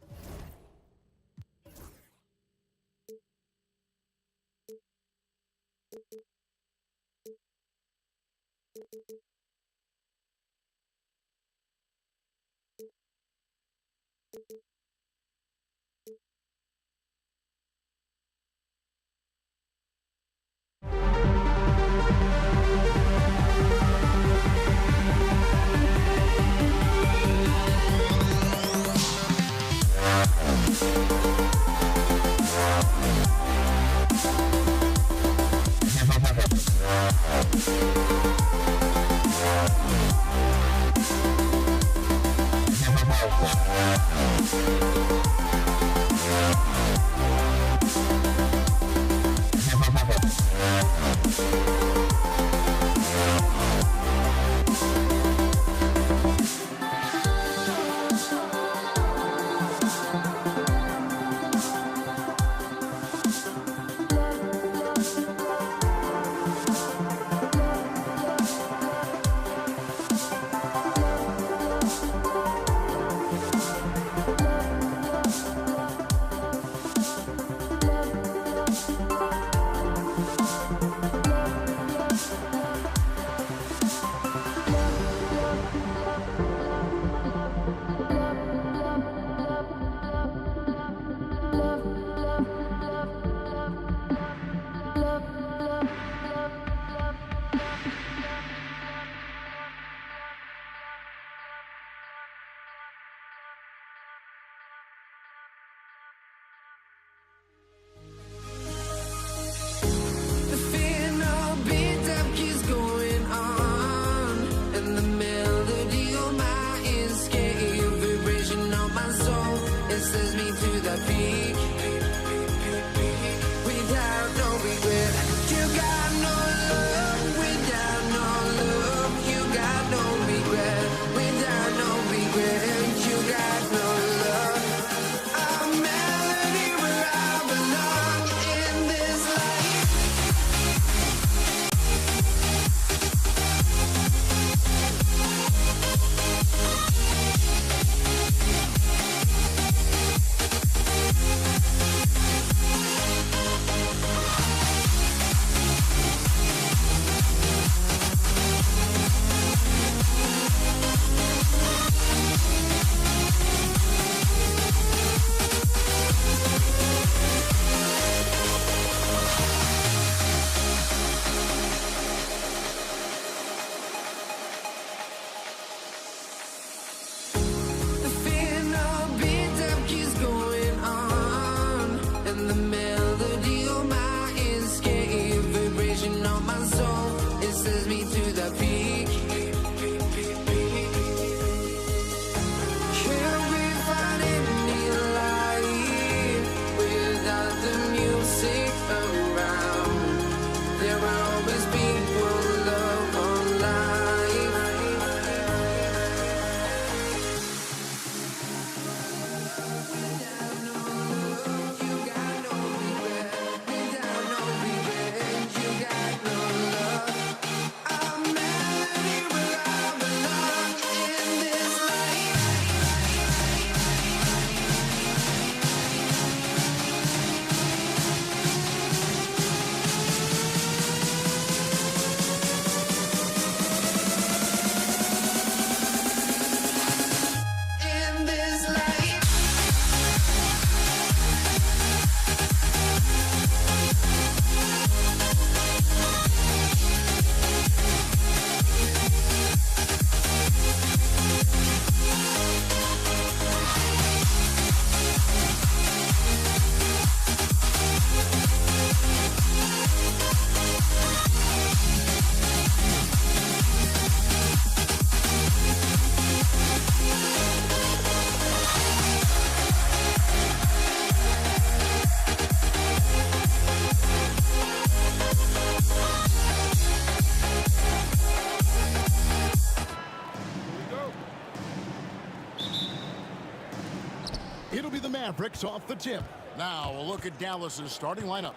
It'll be the Mavericks off the tip. Now a look at Dallas's starting lineup.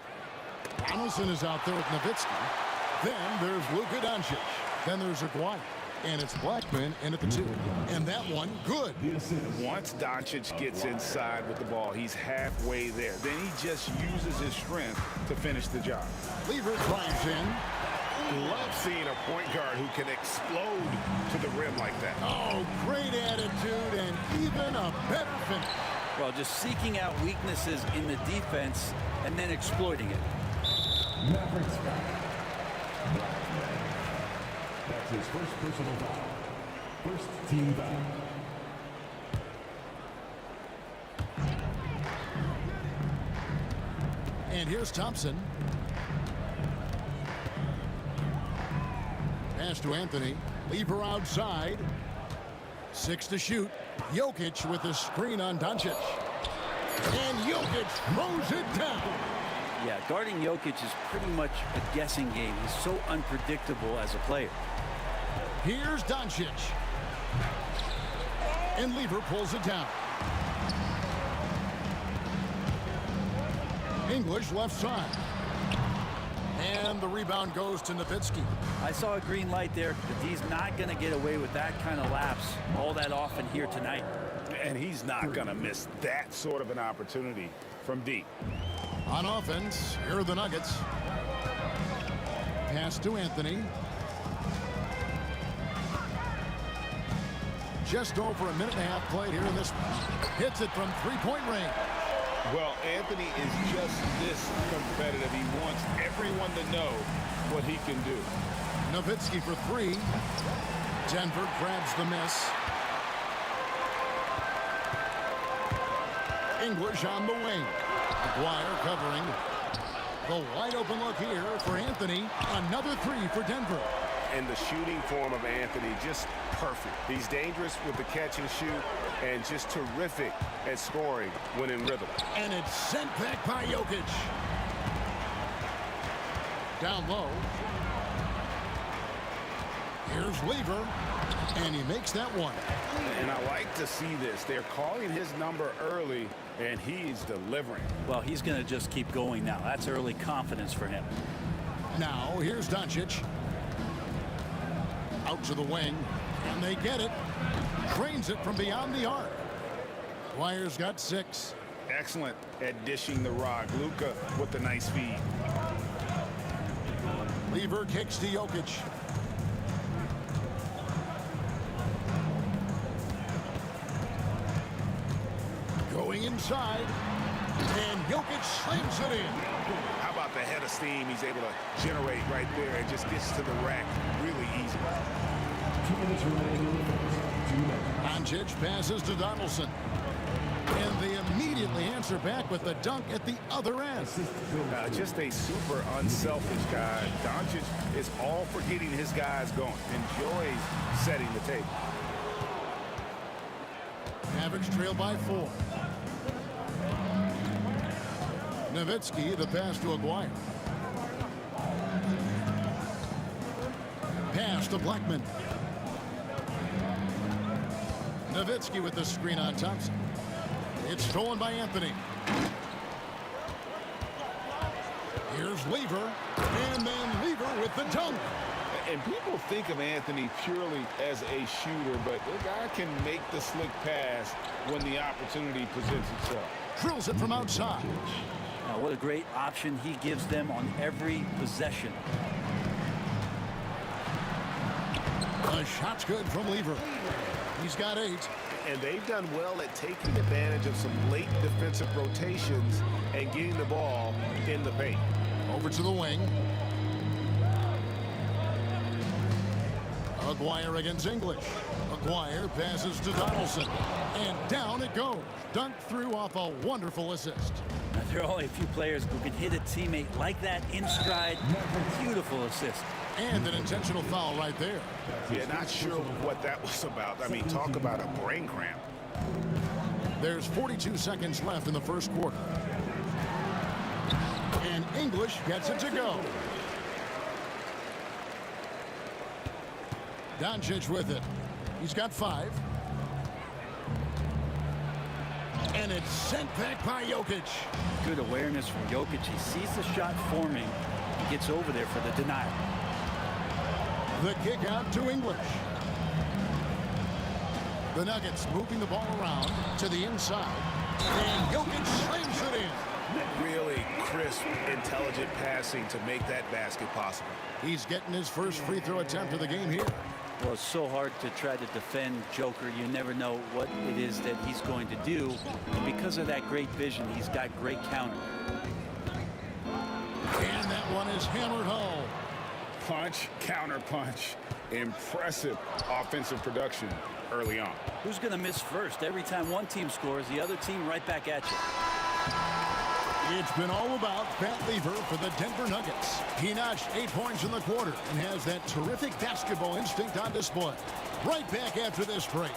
Donaldson is out there with Nowitzki. Then there's Luka Doncic. Then there's Aguirre. And it's Blackman in at the 2. And that one, good. Once Doncic gets inside with the ball, he's halfway there. Then he just uses his strength to finish the job. Lever drives in. Love seeing a point guard who can explode to the rim like that. Oh, great attitude and even a better finish. Well, just seeking out weaknesses in the defense and then exploiting it. Mavericks foul. That's his first personal foul. First team foul. And here's Thompson. Pass to Anthony. Lever outside. 6 to shoot. Jokic with a screen on Doncic. And Jokic throws it down. Yeah, guarding Jokic is pretty much a guessing game. He's so unpredictable as a player. Here's Doncic. And Lever pulls it down. English left side. And the rebound goes to Nowitzki. I saw a green light there, but he's not going to get away with that kind of lapse all that often here tonight. And he's not going to miss that sort of an opportunity from deep. On offense, here are the Nuggets. Pass to Anthony. Just over a minute and a half played here in this one. Hits it from three-point range. Well, Anthony is just this competitive. He wants everyone to know what he can do. Nowitzki for 3. Denver grabs the miss. English on the wing. Aguirre covering. The wide open look here for Anthony. Another 3 for Denver. And the shooting form of Anthony, just perfect. He's dangerous with the catch and shoot and just terrific at scoring when in rhythm. And it's sent back by Jokic. Down low. Here's Lever. And he makes that one. And I like to see this. They're calling his number early, and he's delivering. Well, he's going to just keep going now. That's early confidence for him. Now, here's Doncic. Out to the wing, and they get it. Trains it from beyond the arc. Dwyer's got 6. Excellent at dishing the rock. Luka with the nice feed. Lever kicks to Jokic. Going inside, and Jokic slams it in. How about the head of steam he's able to generate right there and just gets to the rack really easy. 2 minutes remaining. 2 minutes. Doncic passes to Donaldson. And they immediately answer back with the dunk at the other end. Just a super unselfish guy. Doncic is all for getting his guys going. Enjoys setting the table. Mavericks trail by 4. Nowitzki, the pass to Aguirre. Pass to Blackman. Nowitzki with the screen on Thompson. It's stolen by Anthony. Here's Lever, and then Lever with the dunk. And people think of Anthony purely as a shooter, but the guy can make the slick pass when the opportunity presents itself. Drills it from outside. Now, what a great option he gives them on every possession. The shot's good from Lever. He's got 8. And they've done well at taking advantage of some late defensive rotations and getting the ball in the paint. Over to the wing. Aguirre against English. Aguirre passes to Donaldson. And down it goes. Dunked through off a wonderful assist. Now, there are only a few players who can hit a teammate like that in stride. Beautiful assist. And an intentional foul right there. Yeah, not sure what that was about. I mean, talk about a brain cramp. There's 42 seconds left in the first quarter. And English gets it to go. Doncic with it. He's got 5. And it's sent back by Jokic. Good awareness from Jokic. He sees the shot forming. He gets over there for the denial. The kick out to English. The Nuggets moving the ball around to the inside. And Jokic slams it in. Really crisp, intelligent passing to make that basket possible. He's getting his first free throw attempt of the game here. Well, it's so hard to try to defend Joker. You never know what it is that he's going to do. And because of that great vision, he's got great counter. And that one is hammered home. Punch, counter punch. Impressive offensive production early on. Who's going to miss first? Every time one team scores, the other team right back at you. It's been all about Pat Lever for the Denver Nuggets. He notched 8 points in the quarter and has that terrific basketball instinct on display. Right back after this break.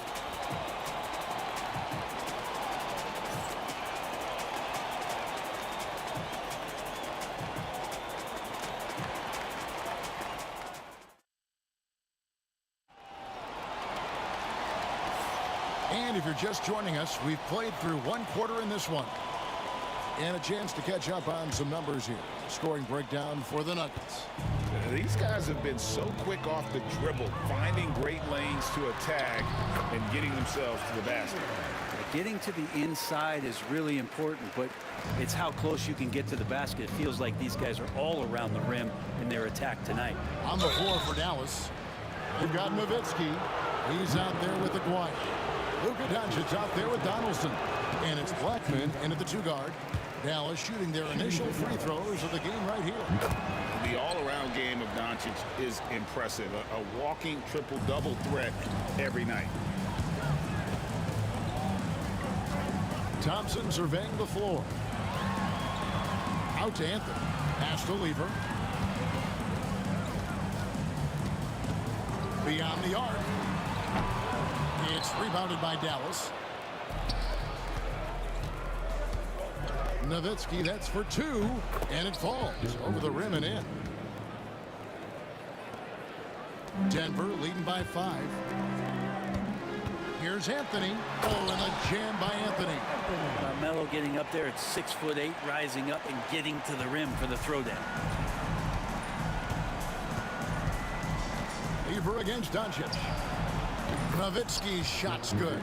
And if you're just joining us, we've played through one quarter in this one. And a chance to catch up on some numbers here. Scoring breakdown for the Nuggets. These guys have been so quick off the dribble, finding great lanes to attack and getting themselves to the basket. Getting to the inside is really important, but it's how close you can get to the basket. It feels like these guys are all around the rim in their attack tonight. On the floor for Dallas, you've got Nowitzki. He's out there with Aguirre. Luka Doncic out there with Donaldson. And it's Blackman into the 2-guard. Dallas shooting their initial free throws of the game right here. The all-around game of Doncic is impressive. A walking triple-double threat every night. Thompson surveying the floor. Out to Anthony. Pass to Lever. Beyond the arc. It's rebounded by Dallas. Nowitzki, that's for 2, and it falls over the rim and in. Denver leading by 5. Here's Anthony. Oh, and a jam by Anthony. Melo getting up there at 6'8", rising up and getting to the rim for the throwdown. Lever against Doncic. Nowitzki's shot's good.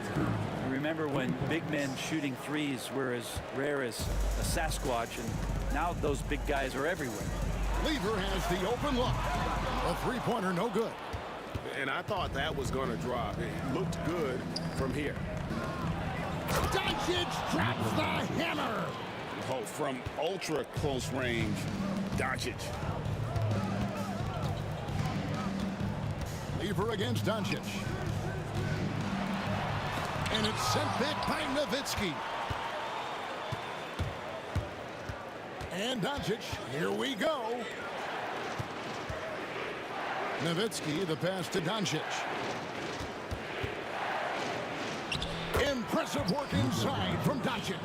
Remember when big men shooting threes were as rare as a Sasquatch, and now those big guys are everywhere. Lever has the open look. A three-pointer, no good. And I thought that was going to drop. It looked good from here. Doncic drops the hammer. Oh, from ultra close range, Doncic. Lever against Doncic. And it's sent back by Nowitzki. And Doncic, here we go. Nowitzki, the pass to Doncic. Impressive work inside from Doncic.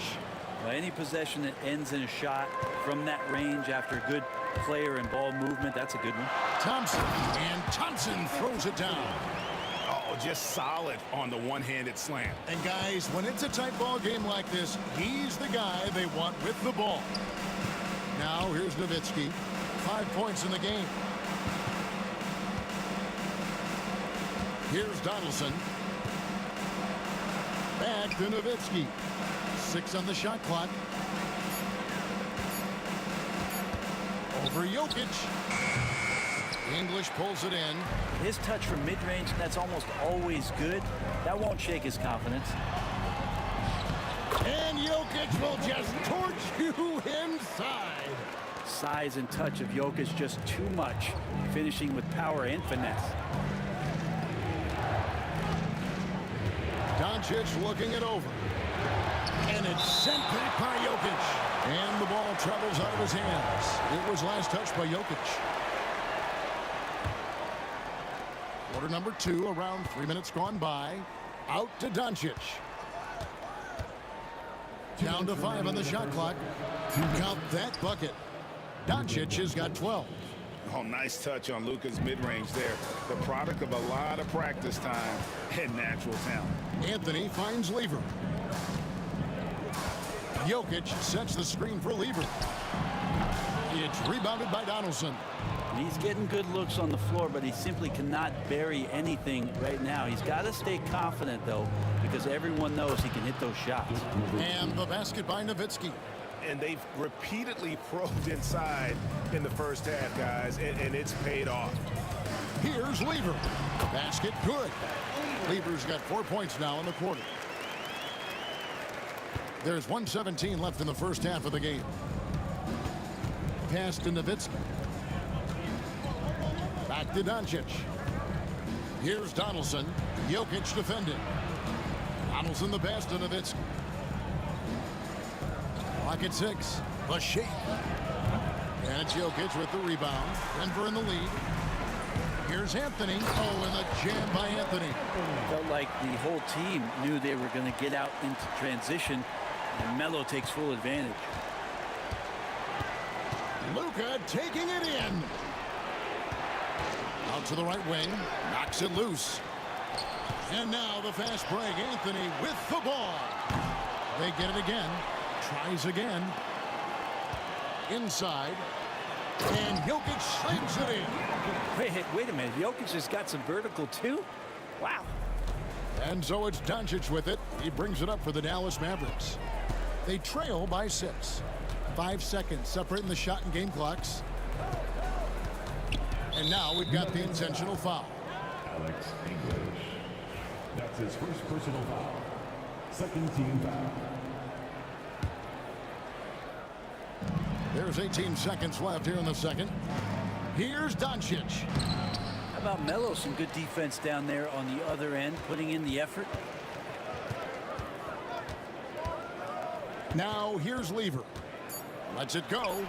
Any possession that ends in a shot from that range after good player and ball movement, that's a good one. Thompson, and Thompson throws it down. Oh, just solid on the one-handed slam. And guys, when it's a tight ball game like this, he's the guy they want with the ball. Now here's Nowitzki. 5 points in the game. Here's Donaldson. Back to Nowitzki. 6 on the shot clock. Over Jokic. English pulls it in. His touch from mid-range, that's almost always good. That won't shake his confidence. And Jokic will just torch you inside. Size and touch of Jokic just too much. Finishing with power and finesse. Doncic looking it over. And it's sent back by Jokic. And the ball travels out of his hands. It was last touched by Jokic. Quarter number 2, around 3 minutes gone by. Out to Doncic. Down to 5 on the shot clock. Count that bucket. Doncic has got 12. Oh, nice touch on Luka's mid-range there. The product of a lot of practice time and natural talent. Anthony finds Lever. Jokic sets the screen for Lever. It's rebounded by Donaldson. He's getting good looks on the floor, but he simply cannot bury anything right now. He's got to stay confident, though, because everyone knows he can hit those shots. And the basket by Nowitzki. And they've repeatedly probed inside in the first half, guys, and it's paid off. Here's Lever. Basket good. Lever's got 4 points now in the quarter. There's 1:17 left in the first half of the game. Pass to Nowitzki. Back to Doncic. Here's Donaldson. Jokic defending. Donaldson the pass to Nowitzki. Clock at 6. The shake. And it's Jokic with the rebound. Denver in the lead. Here's Anthony. Oh, and the jam by Anthony. Felt like the whole team knew they were going to get out into transition, and Melo takes full advantage. Luka taking it in. Out to the right wing. Knocks it loose. And now the fast break. Anthony with the ball. They get it again. Tries again. Inside. And Jokic slams it in. Wait a minute. Jokic has got some vertical, too? Wow. And so it's Doncic with it. He brings it up for the Dallas Mavericks. They trail by 6. 5 seconds separating the shot and game clocks. And now we've got the intentional foul. Alex English. That's his first personal foul. Second team foul. There's 18 seconds left here in the second. Here's Doncic. How about Melo? Some good defense down there on the other end, putting in the effort. Now here's Lever. Lets it go.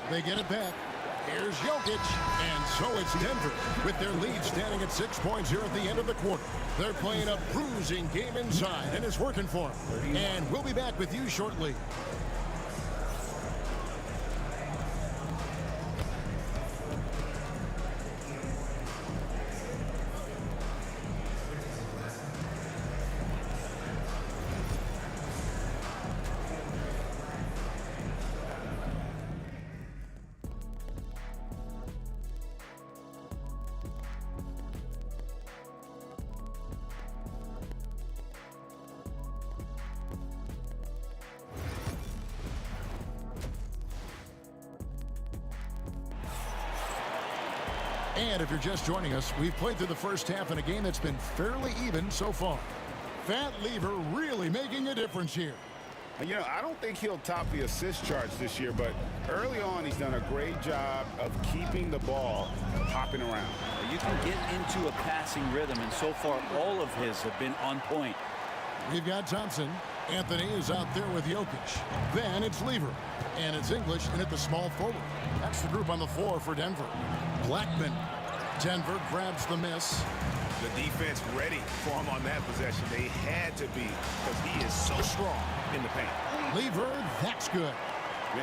They get it back. Here's Jokic. And so it's Denver with their lead standing at 6 points here at the end of the quarter. They're playing a bruising game inside, and it's working for them. And we'll be back with you shortly. And if you're just joining us, we've played through the first half in a game that's been fairly even so far. Fat Lever really making a difference here. You know, I don't think he'll top the assist charts this year, but early on he's done a great job of keeping the ball hopping around. You can get into a passing rhythm, and so far all of his have been on point. We've got Thompson. Anthony is out there with Jokic. Then it's Lever. And it's English in at the small forward. That's the group on the floor for Denver. Blackman. Denver grabs the miss. The defense ready for him on that possession. They had to be, because he is so strong in the paint. Lever, that's good.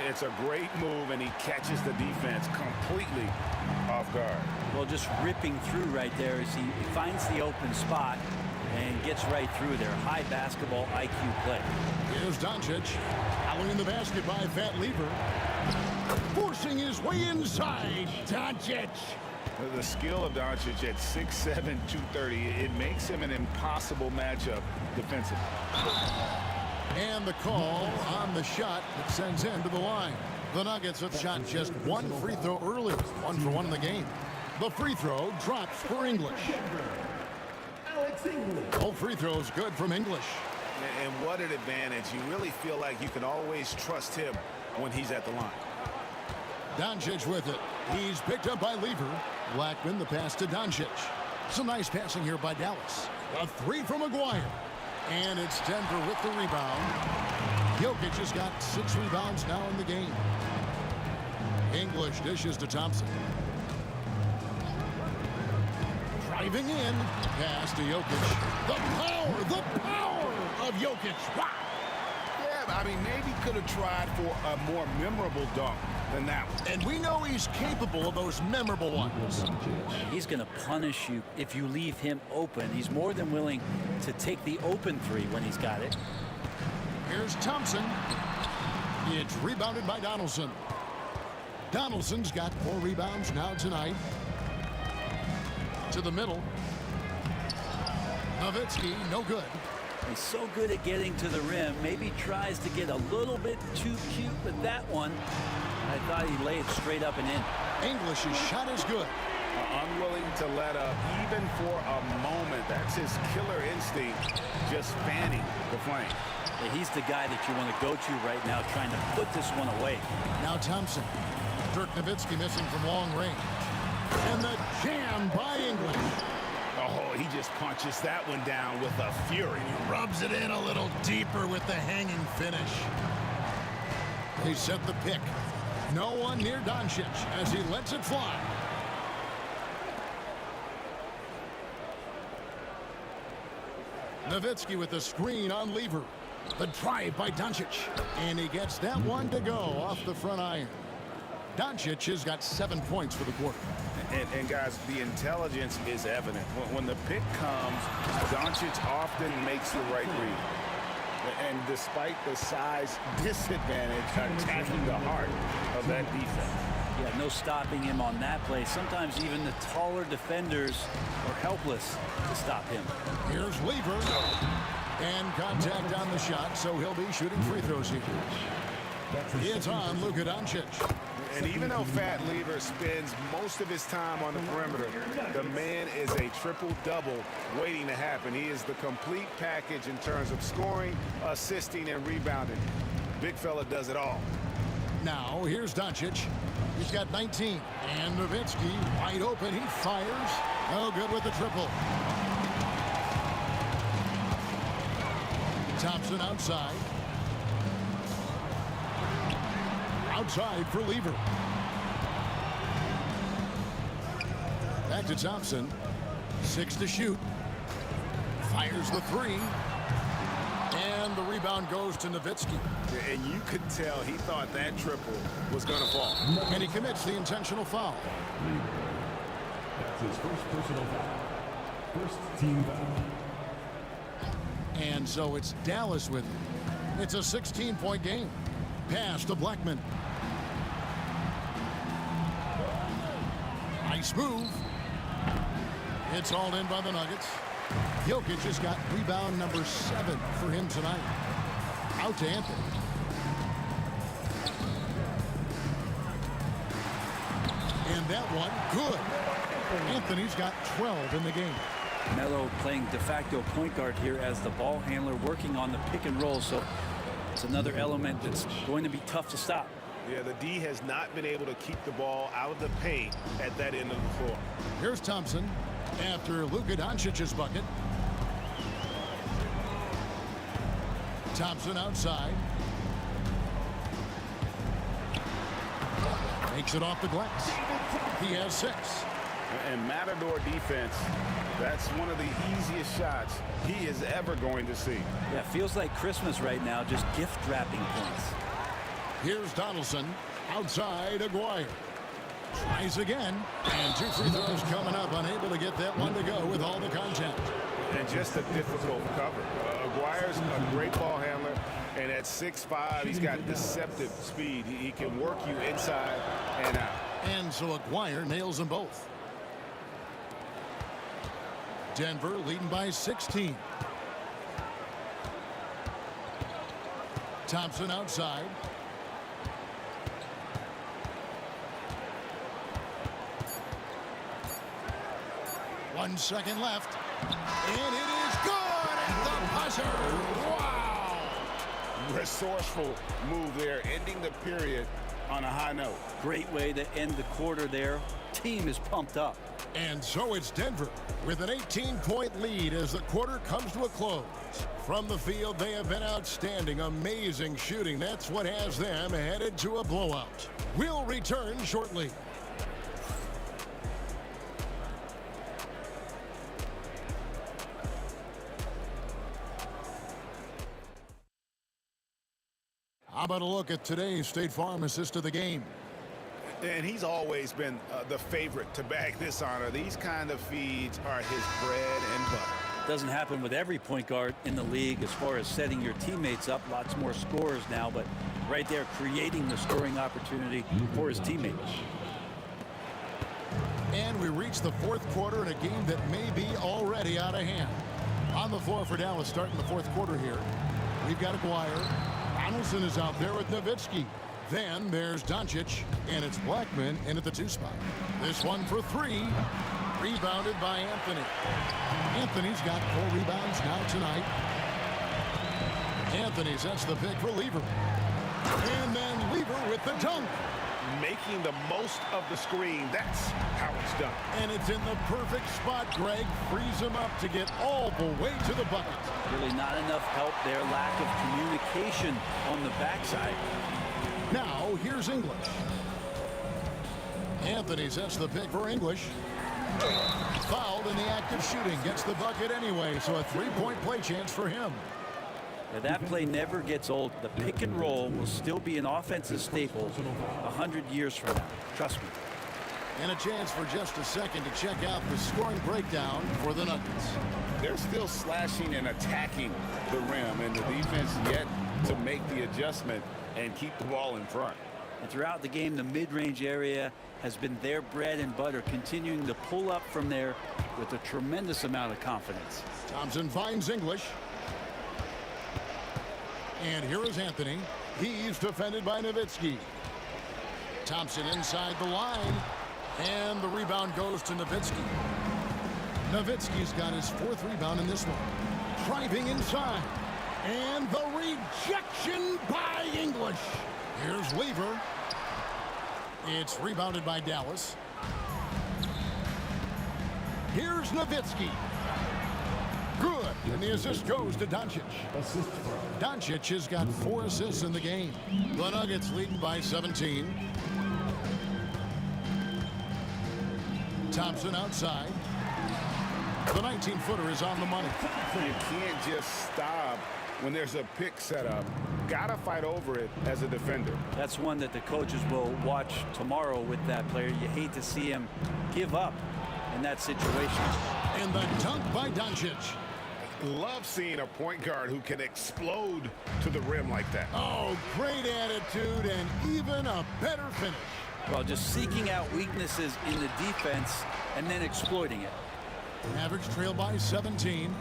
It's a great move, and he catches the defense completely off guard. Well, just ripping through right there as he finds the open spot and gets right through there. High basketball IQ play. Here's Doncic. Allowing the basket by Fat Lever. Forcing his way inside. Doncic. The skill of Doncic at 6'7", 230, it makes him an impossible matchup defensively. And the call on the shot that sends him to the line. The Nuggets have shot just one free throw earlier. 1 for 1 in the game. The free throw drops for English. All free throws good from English. And what an advantage. You really feel like you can always trust him when he's at the line. Doncic with it. He's picked up by Lever. Blackman the pass to Doncic. Some nice passing here by Dallas. A 3 from Maguire. And it's Denver with the rebound. Jokic has got 6 rebounds now in the game. English dishes to Thompson. Driving in. Pass to Jokic. The power of Jokic. Wow. Yeah, I mean, maybe could have tried for a more memorable dunk than that one. And we know he's capable of those memorable ones. He's going to punish you if you leave him open. He's more than willing to take the open 3 when he's got it. Here's Thompson. It's rebounded by Donaldson. Donaldson's got 4 rebounds now tonight. To the middle. Nowitzki, no good. He's so good at getting to the rim. Maybe tries to get a little bit too cute with that one. I thought he laid straight up and in. English's shot is good. Unwilling to let up even for a moment. That's his killer instinct, just fanning the flame. Yeah, he's the guy that you want to go to right now, trying to put this one away. Now Thompson. Dirk Nowitzki missing from long range. And the jam by English. Oh, he just punches that one down with a fury. Rubs it in a little deeper with the hanging finish. They set the pick. No one near Doncic as he lets it fly. Nowitzki with the screen on Lever. The drive by Doncic. And he gets that one to go off the front iron. Doncic has got 7 points for the quarter. And guys, the intelligence is evident. When the pick comes, Doncic often makes the right read. And despite the size disadvantage, attacking the heart of that defense. Yeah, no stopping him on that play. Sometimes even the taller defenders are helpless to stop him. Here's Lever. And contact on the shot, so he'll be shooting free throws here. It's on Luka Doncic. And even though Fat Lever spends most of his time on the perimeter, the man is a triple-double waiting to happen. He is the complete package in terms of scoring, assisting, and rebounding. Big fella does it all. Now, here's Doncic. He's got 19. And Nowitzki wide open. He fires. Oh, good with the triple. Thompson outside. Outside for Lever. Back to Thompson. 6 to shoot. Fires the 3. And the rebound goes to Nowitzki. And you could tell he thought that triple was going to fall. And he commits the intentional foul. That's his first personal foul. First team foul. And so it's Dallas with it. It's a 16-point game. Pass to Blackman. Nice move. It's all in by the Nuggets. Jokic has got rebound number 7 for him tonight. Out to Anthony. And that one, good. Anthony's got 12 in the game. Melo playing de facto point guard here as the ball handler, working on the pick and roll. So it's another element that's going to be tough to stop. Yeah, the D has not been able to keep the ball out of the paint at that end of the floor. Here's Thompson after Luka Doncic's bucket. Thompson outside. Makes it off the glass. He has 6. And Matador defense, that's one of the easiest shots he is ever going to see. Yeah, feels like Christmas right now, just gift wrapping points. Here's Donaldson outside Aguirre. Tries again. And 2 free throws coming up. Unable to get that one to go with all the contact. And just a difficult cover. Aguirre's a great ball handler. And at 6'5", he's got deceptive speed. He can work you inside and out. And so Aguirre nails them both. Denver leading by 16. Thompson outside. One second left. And it is good at the buzzer. Wow! Resourceful move there, ending the period on a high note. Great way to end the quarter there. Team is pumped up. And so it's Denver with an 18-point lead as the quarter comes to a close. From the field, they have been outstanding, amazing shooting. That's what has them headed to a blowout. We'll return shortly. How about a look at today's State Farm assist of the game? And he's always been the favorite to bag this honor. These kind of feeds are his bread and butter. Doesn't happen with every point guard in the league as far as setting your teammates up. Lots more scorers now, but right there creating the scoring opportunity for his teammates. And we reach the fourth quarter in a game that may be already out of hand. On the floor for Dallas starting the fourth quarter here. We've got Aguirre. Donaldson is out there with Nowitzki. Then there's Doncic, and it's Blackman in at the 2 spot. This one for 3. Rebounded by Anthony. Anthony's got 4 rebounds now tonight. Anthony sets the pick for Lever. And then Lever with the dunk. Making the most of the screen. That's how it's done. And it's in the perfect spot, Greg. Frees him up to get all the way to the bucket. Really not enough help there. Lack of communication on the backside. Now, here's English. Anthony sets the pick for English. Fouled in the act of shooting. Gets the bucket anyway, so a 3-point play chance for him. Now, that play never gets old. The pick and roll will still be an offensive staple 100 years from now. Trust me. And a chance for just a second to check out the scoring breakdown for the Nuggets. They're still slashing and attacking the rim, and the defense yet to make the adjustment and keep the ball in front. And throughout the game, the mid-range area has been their bread and butter, continuing to pull up from there with a tremendous amount of confidence. Thompson finds English. And here is Anthony. He's defended by Nowitzki. Thompson inside the line. And the rebound goes to Nowitzki. Nowitzki's got his 4th rebound in this one. Driving inside. And the rejection by English. Here's Lever. It's rebounded by Dallas. Here's Nowitzki. Good. And the assist goes to Doncic. Doncic has got 4 assists in the game. The Nuggets leading by 17. Thompson outside. The 19-footer is on the money. You can't just stop when there's a pick set up. Gotta fight over it as a defender. That's one that the coaches will watch tomorrow with that player. You hate to see him give up in that situation. And the dunk by Doncic. Love seeing a point guard who can explode to the rim like that. Oh, great attitude and even a better finish. Well, just seeking out weaknesses in the defense and then exploiting it. Mavericks trail by 17.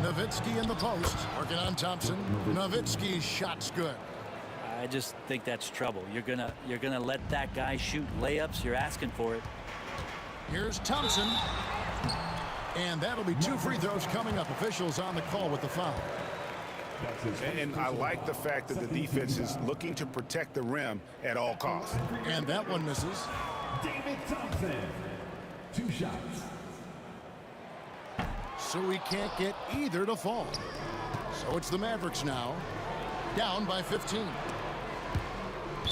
Nowitzki in the post, working on Thompson. Nowitzki's shot's good. I just think that's trouble. You're gonna let that guy shoot layups. You're asking for it. Here's Thompson. And that'll be 2 free throws coming up. Officials on the call with the foul. And I like the fact that the defense is looking to protect the rim at all costs. And that one misses. David Thompson. 2 shots. So he can't get either to fall. So it's the Mavericks now. Down by 15.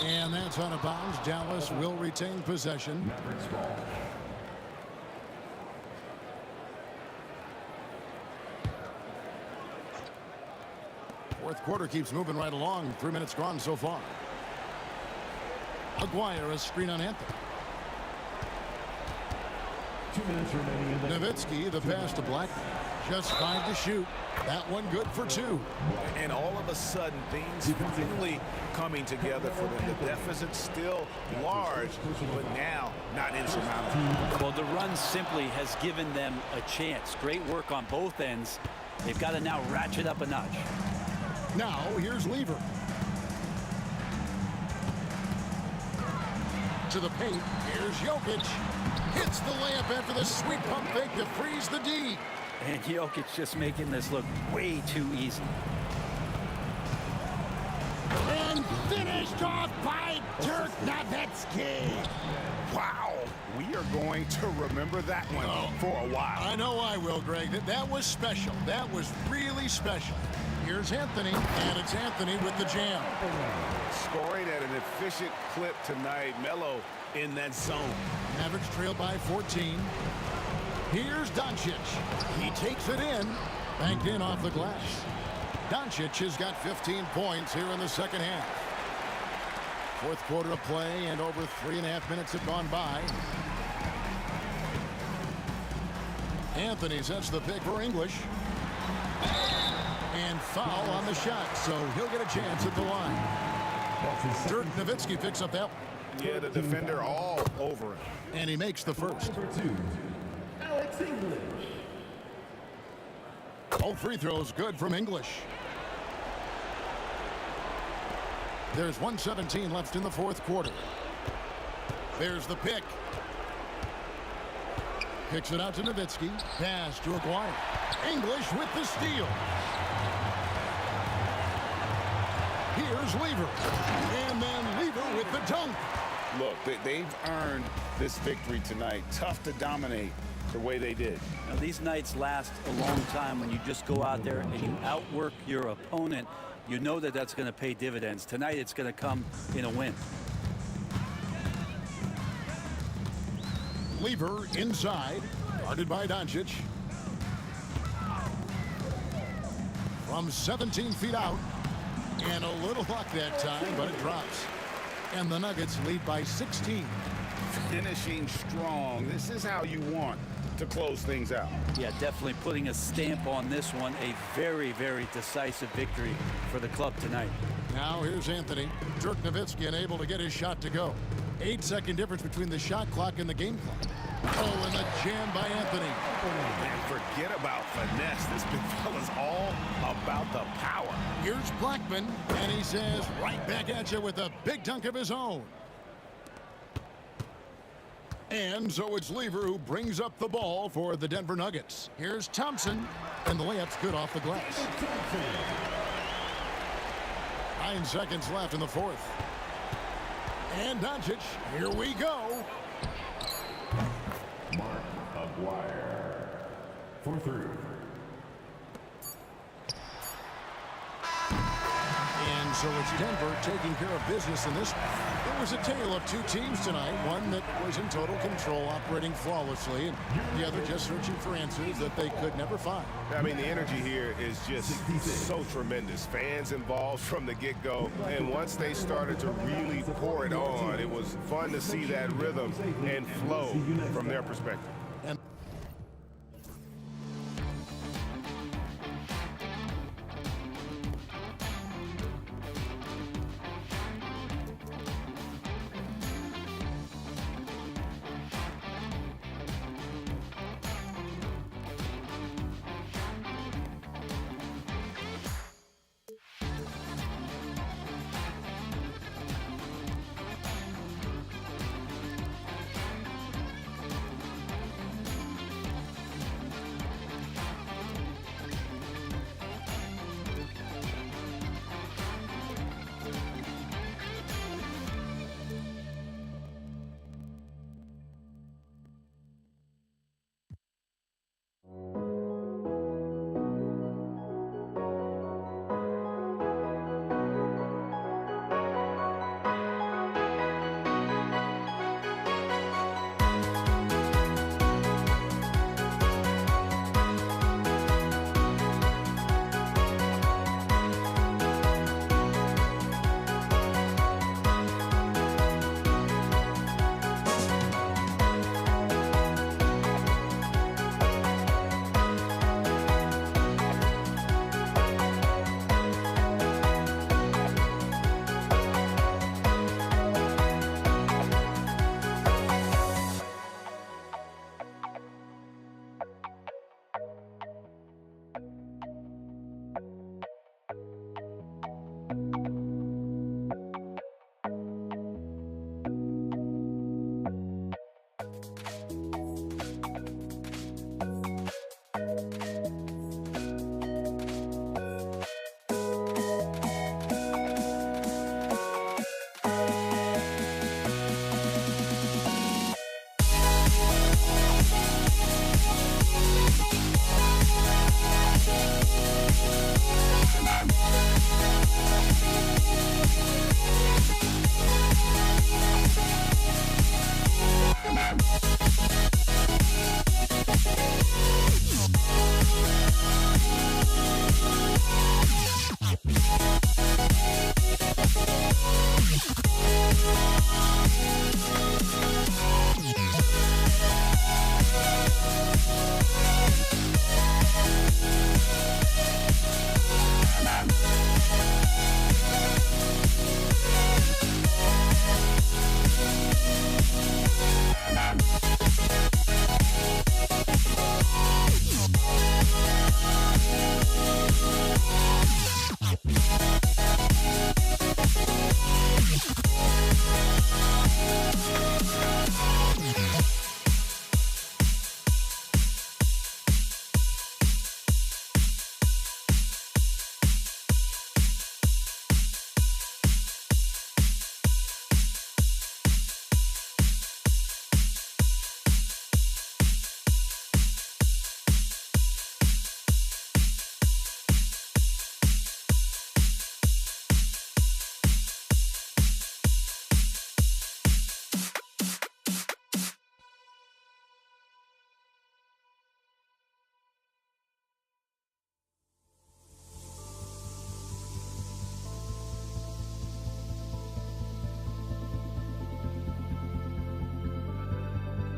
And that's out of bounds. Dallas will retain possession. Mavericks ball. Fourth quarter keeps moving right along. 3 minutes gone so far. Aguirre, a screen on Anthony. 2 minutes remaining in the Nowitzki, the pass to Black. Just 5 to shoot. That one good for 2. And all of a sudden, things finally coming together for them. The deficit's still large, but now not insurmountable. Well, the run simply has given them a chance. Great work on both ends. They've got to now ratchet up a notch. Now, here's Lever. To the paint. Here's Jokic. Hits the layup after the sweet pump fake to freeze the D. And Jokic just making this look way too easy. And finished off by Dirk Nowitzki. Wow, we are going to remember that one for a while. I know I will, Greg. That was special. That was really special. Here's Anthony, and it's Anthony with the jam. Scoring at an efficient clip tonight. Melo in that zone. Mavericks trail by 14. Here's Doncic. He takes it in. Banked in off the glass. Doncic has got 15 points here in the second half. Fourth quarter of play, and over 3.5 minutes have gone by. Anthony sets the pick for English. And foul on the shot, so he'll get a chance at the line. Dirk Nowitzki picks up that. Yeah, the defender all over him. And he makes the first. Number 2, Alex English. All free throws good from English. There's 1:17 left in the fourth quarter. There's the pick. Kicks it out to Nowitzki. Pass to Aguirre. English with the steal. Here's Lever. And then Lever with the dunk. Look, they've earned this victory tonight. Tough to dominate the way they did. Now, these nights last a long time when you just go out there and you outwork your opponent. You know that that's going to pay dividends. Tonight it's going to come in a win. Lever inside, guarded by Doncic. From 17 feet out, and a little luck that time, but it drops. And the Nuggets lead by 16. Finishing strong. This is how you want to close things out. Yeah, definitely putting a stamp on this one. A very, very decisive victory for the club tonight. Now here's Anthony. Dirk Nowitzki unable to get his shot to go. 8-second difference between the shot clock and the game clock. Oh, and the jam by Anthony. And forget about finesse. This big fella's all about the power. Here's Blackman, and he says right back at you with a big dunk of his own. And so it's Lever who brings up the ball for the Denver Nuggets. Here's Thompson, and the layup's good off the glass. 9 seconds left in the fourth. And Doncic, here we go. Mark Aguirre for 3. And so it's Denver taking care of business in this. It was a tale of two teams tonight. One that was in total control, operating flawlessly, and the other just searching for answers that they could never find. I mean, the energy here is just so tremendous. Fans involved from the get-go, and once they started to really pour it on, it was fun to see that rhythm and flow from their perspective. And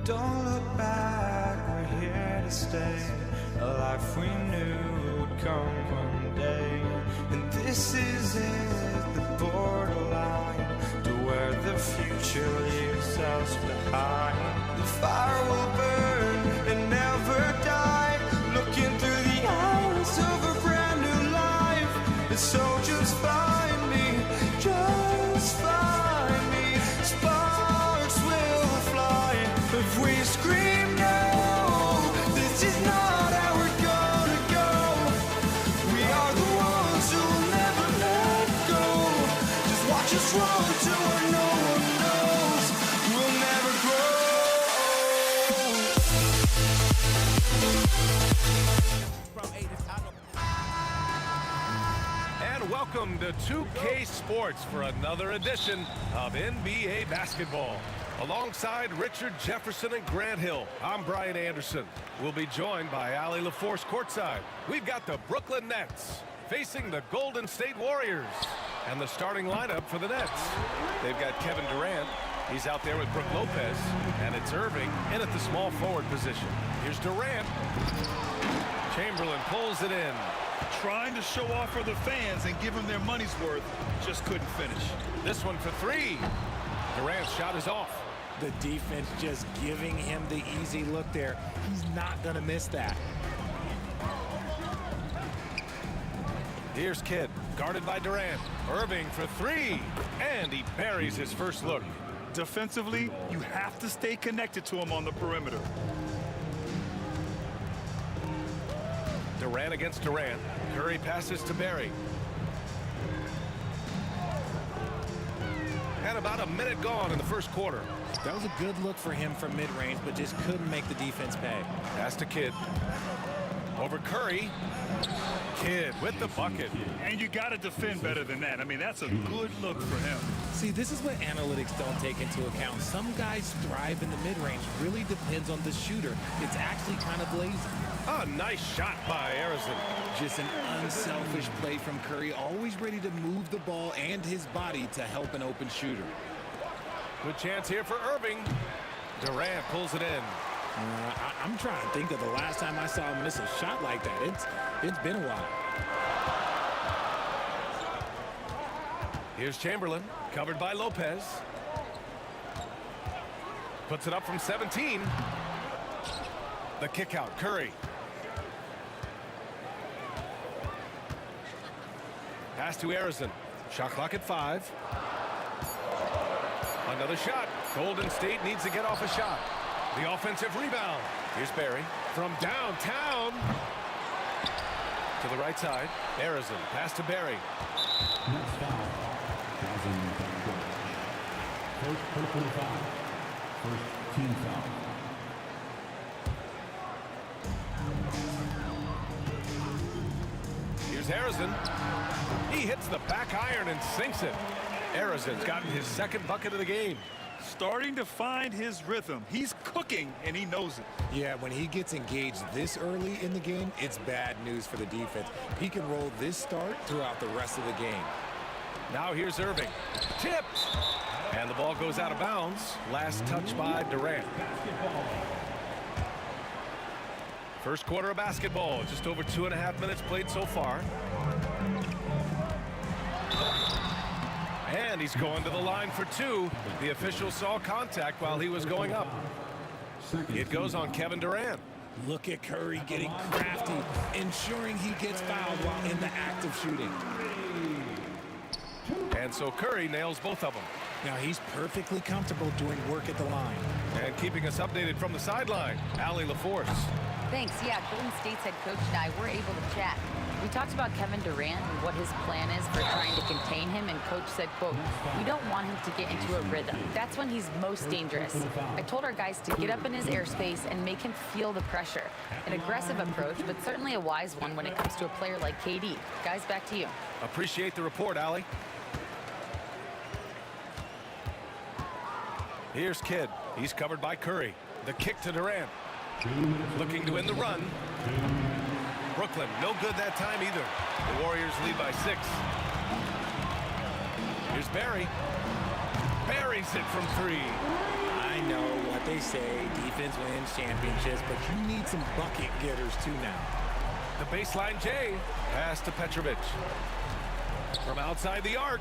Don't look back, we're here to stay. A life we knew would come one day. And this is it, the borderline to where the future leaves us behind. The fire will burn and never die, looking through the eyes of a brand new life. And so just find me, just find me. Sparks will fly if we scream no. This is not how we're gonna go. We are the ones who'll never let go. Just watch us run to where no one knows. We'll never grow. And welcome to 2K Sports for another edition of NBA basketball. Alongside Richard Jefferson and Grant Hill, I'm Brian Anderson. We'll be joined by Allie LaForce courtside. We've got the Brooklyn Nets facing the Golden State Warriors. And the starting lineup for the Nets. They've got Kevin Durant. He's out there with Brook Lopez. And it's Irving in at the small forward position. Here's Durant. Chamberlain pulls it in. Trying to show off for the fans and give them their money's worth. Just couldn't finish. This one for three. Durant's shot is off. The defense just giving him the easy look there. He's not going to miss that. Here's Kidd, guarded by Durant. Irving for three, and he buries his first look. Defensively, you have to stay connected to him on the perimeter. Durant against Durant. Curry passes to Barry. And about a minute gone in the first quarter. That was a good look for him from mid-range, but just couldn't make the defense pay. Pass to Kidd. Over Curry. Kidd with the bucket. And you got to defend better than that. I mean, that's a good look for him. See, this is what analytics don't take into account. Some guys thrive in the mid-range. Really depends on the shooter. It's actually kind of lazy. A nice shot by Arizona. Just an unselfish play from Curry, always ready to move the ball and his body to help an open shooter. Good chance here for Irving. Durant pulls it in. I'm trying to think of the last time I saw him miss a shot like that. It's been a while. Here's Chamberlain, covered by Lopez. Puts it up from 17. The kick out, Curry. Pass to Arizona. Shot clock at 5. Another shot. Golden State needs to get off a shot. The offensive rebound. Here's Barry from downtown. To the right side. Arizona. Pass to Barry. Next foul. First personal foul. First team foul. Here's Harrison. He hits the back iron and sinks it. Harrison's gotten his second bucket of the game. Starting to find his rhythm. He's cooking, and he knows it. Yeah, when he gets engaged this early in the game, it's bad news for the defense. He can roll this start throughout the rest of the game. Now here's Irving. Tipped. And the ball goes out of bounds. Last touch by Durant. First quarter of basketball. Just over 2.5 minutes played so far. And he's going to the line for two. The official saw contact while he was going up. It goes on Kevin Durant. Look at Curry getting crafty, ensuring he gets fouled while in the act of shooting. And so Curry nails both of them. Now he's perfectly comfortable doing work at the line. And keeping us updated from the sideline, Allie LaForce. Thanks. Yeah, Golden State's head coach and I were able to chat. We talked about Kevin Durant and what his plan is for trying to contain him, and coach said, quote, "We don't want him to get into a rhythm. That's when he's most dangerous. I told our guys to get up in his airspace and make him feel the pressure. An aggressive approach, but certainly a wise one when it comes to a player like KD. Guys, back to you." Appreciate the report, Allie. Here's Kidd. He's covered by Curry. The kick to Durant. Looking to end the run. Brooklyn, no good that time either. The Warriors lead by 6. Here's Barry. Buries it from 3. I know what they say, defense wins championships, but you need some bucket getters too now. The baseline J. Pass to Petrovic. From outside the arc.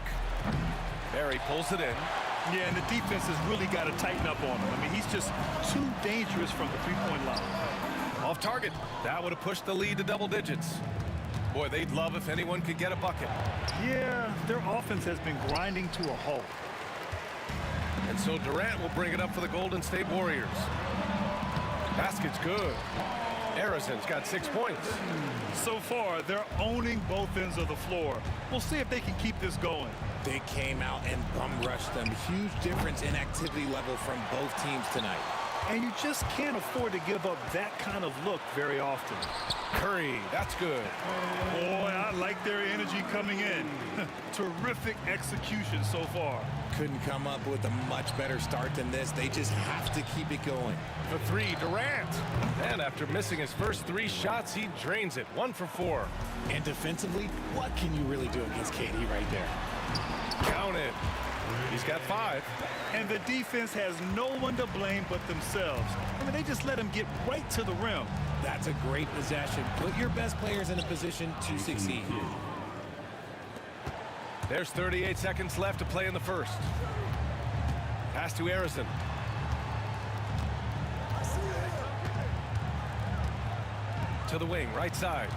Barry pulls it in. Yeah, and the defense has really got to tighten up on him. I mean, he's just too dangerous from the three-point line. Off target. That would have pushed the lead to double digits. Boy, they'd love if anyone could get a bucket. Yeah, their offense has been grinding to a halt. And so Durant will bring it up for the Golden State Warriors. Basket's good. Harrison's got 6 points. So far, they're owning both ends of the floor. We'll see if they can keep this going. They came out and bum rushed them. Huge difference in activity level from both teams tonight. And you just can't afford to give up that kind of look very often. Curry, that's good. Boy, I like their energy coming in. Terrific execution so far. Couldn't come up with a much better start than this. They just have to keep it going. For three, Durant. And after missing his first 3 shots, he drains it. 1 for 4. And defensively, what can you really do against KD right there? Count it. He's got 5. And the defense has no one to blame but themselves. I mean, they just let him get right to the rim. That's a great possession. Put your best players in a position to succeed. There's 38 seconds left to play in the first. Pass to Harrison. To the wing, right side.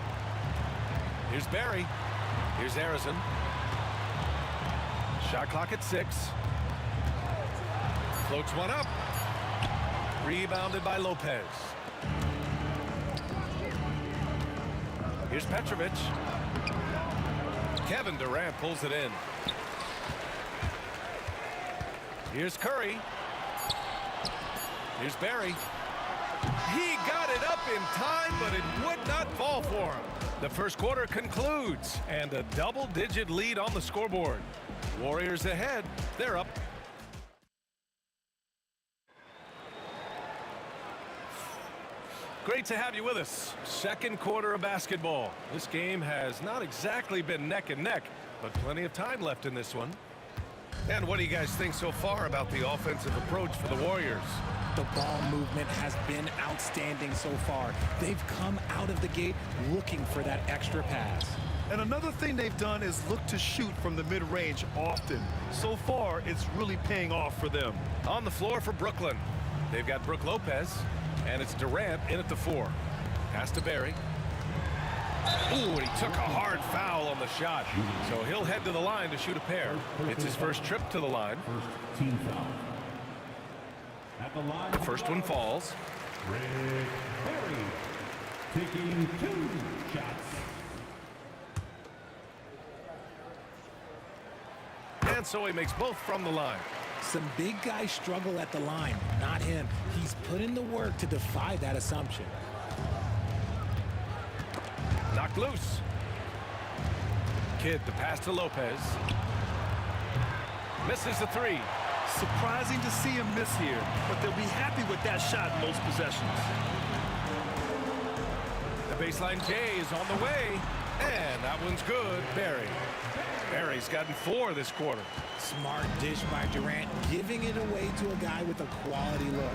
Here's Barry. Here's Harrison. Shot clock at 6. Floats one up. Rebounded by Lopez. Here's Petrovic. Kevin Durant pulls it in. Here's Curry. Here's Barry. He got it up in time, but it would not fall for him. The first quarter concludes, and a double-digit lead on the scoreboard. Warriors ahead. They're up. Great to have you with us. Second quarter of basketball. This game has not exactly been neck and neck, but plenty of time left in this one. And what do you guys think so far about the offensive approach for the Warriors? The ball movement has been outstanding so far. They've come out of the gate looking for that extra pass. And another thing they've done is look to shoot from the mid-range often. So far, it's really paying off for them. On the floor for Brooklyn, they've got Brook Lopez, and it's Durant in at the 4. Pass to Barry. Ooh, and he took a hard foul on the shot. So he'll head to the line to shoot a pair. It's his first trip to the line. First team foul. At the line. The first one falls. Barry taking 2 shots. And so he makes both from the line. Some big guys struggle at the line, not him. He's put in the work to defy that assumption. Knocked loose. Kidd the pass to Lopez. Misses the 3. Surprising to see him miss here, but they'll be happy with that shot in most possessions. The baseline J is on the way, and that one's good. Barry's gotten 4 this quarter. Smart dish by Durant, giving it away to a guy with a quality look.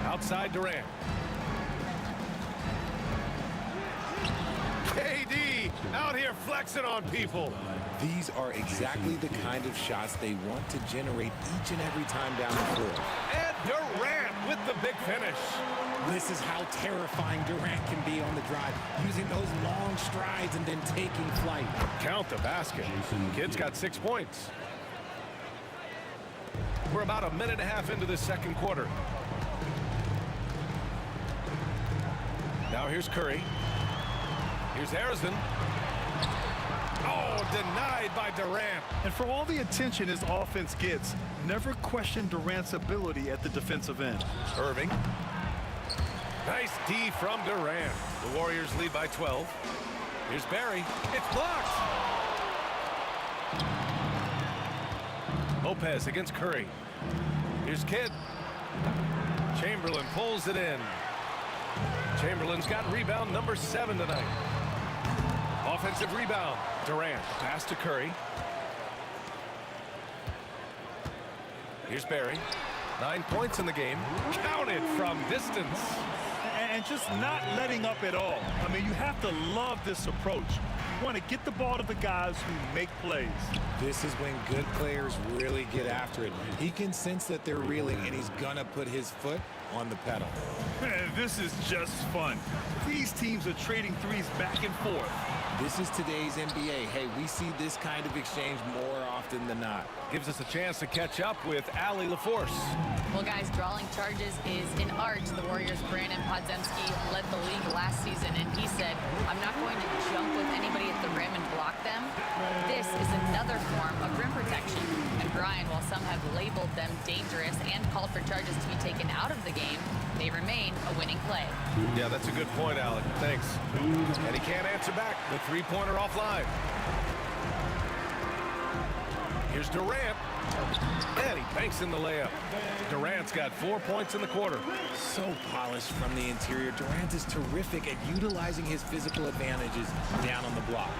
Outside Durant. KD out here flexing on people. These are exactly the kind of shots they want to generate each and every time down the floor. And Durant with the big finish. This is how terrifying Durant can be on the drive, using those long strides and then taking flight. Count the basket. Kidd's got 6 points. We're about a minute and a half into the second quarter. Now here's Curry. Here's Harrison. Oh, denied by Durant. And for all the attention his offense gets, never question Durant's ability at the defensive end. Irving. Nice D from Durant. The Warriors lead by 12. Here's Barry. It's blocked. Lopez against Curry. Here's Kidd. Chamberlain pulls it in. Chamberlain's got rebound number 7 tonight. Offensive rebound. Durant. Pass to Curry. Here's Barry. 9 points in the game. Counted from distance. And just not letting up at all. I mean, you have to love this approach. You want to get the ball to the guys who make plays. This is when good players really get after it. He can sense that they're reeling, and he's going to put his foot on the pedal. Man, this is just fun. These teams are trading threes back and forth. This is today's NBA. Hey, we see this kind of exchange more often than not. Gives us a chance to catch up with Allie LaForce. Well, guys, drawing charges is an art. The Warriors' Brandon Podziemski led the league last season, and he said, I'm not going to jump with anybody at the rim and block them. This is another form of rim protection. And Brian, while some have labeled them dangerous and called for charges to be taken out of the game, they remain a winning play. Yeah, that's a good point, Alec. Thanks. And he can't answer back. The three-pointer offline. Here's Durant. And he banks in the layup. Durant's got 4 points in the quarter. So polished from the interior. Durant is terrific at utilizing his physical advantages down on the block.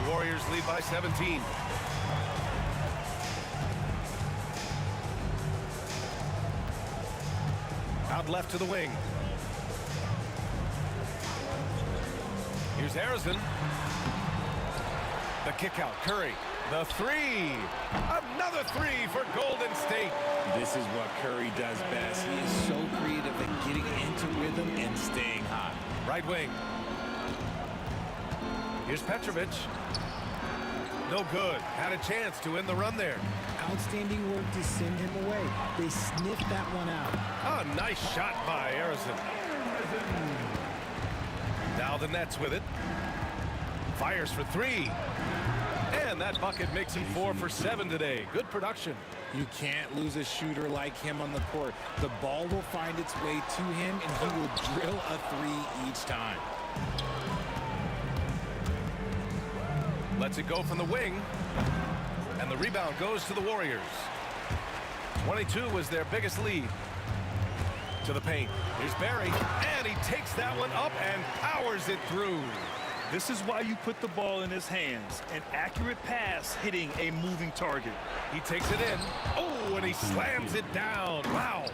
The Warriors lead by 17. Out left to the wing. Here's Harrison. The kick out. Curry. The three. Another three for Golden State. This is what Curry does best. He is so creative at getting into rhythm and staying hot. Right wing. Here's Petrovic. No good. Had a chance to end the run there. Outstanding work to send him away. They sniffed that one out. A nice shot by Harrison. Now the Nets with it. Fires for three. And that bucket makes him 4 for 7 today. Good production. You can't lose a shooter like him on the court. The ball will find its way to him, and he will drill a three each time. Lets it go from the wing. And the rebound goes to the Warriors. 22 was their biggest lead. To the paint. Here's Barry. And he takes that one up and powers it through. This is why you put the ball in his hands. An accurate pass hitting a moving target. He takes it in. Oh, and he slams it down. Wow.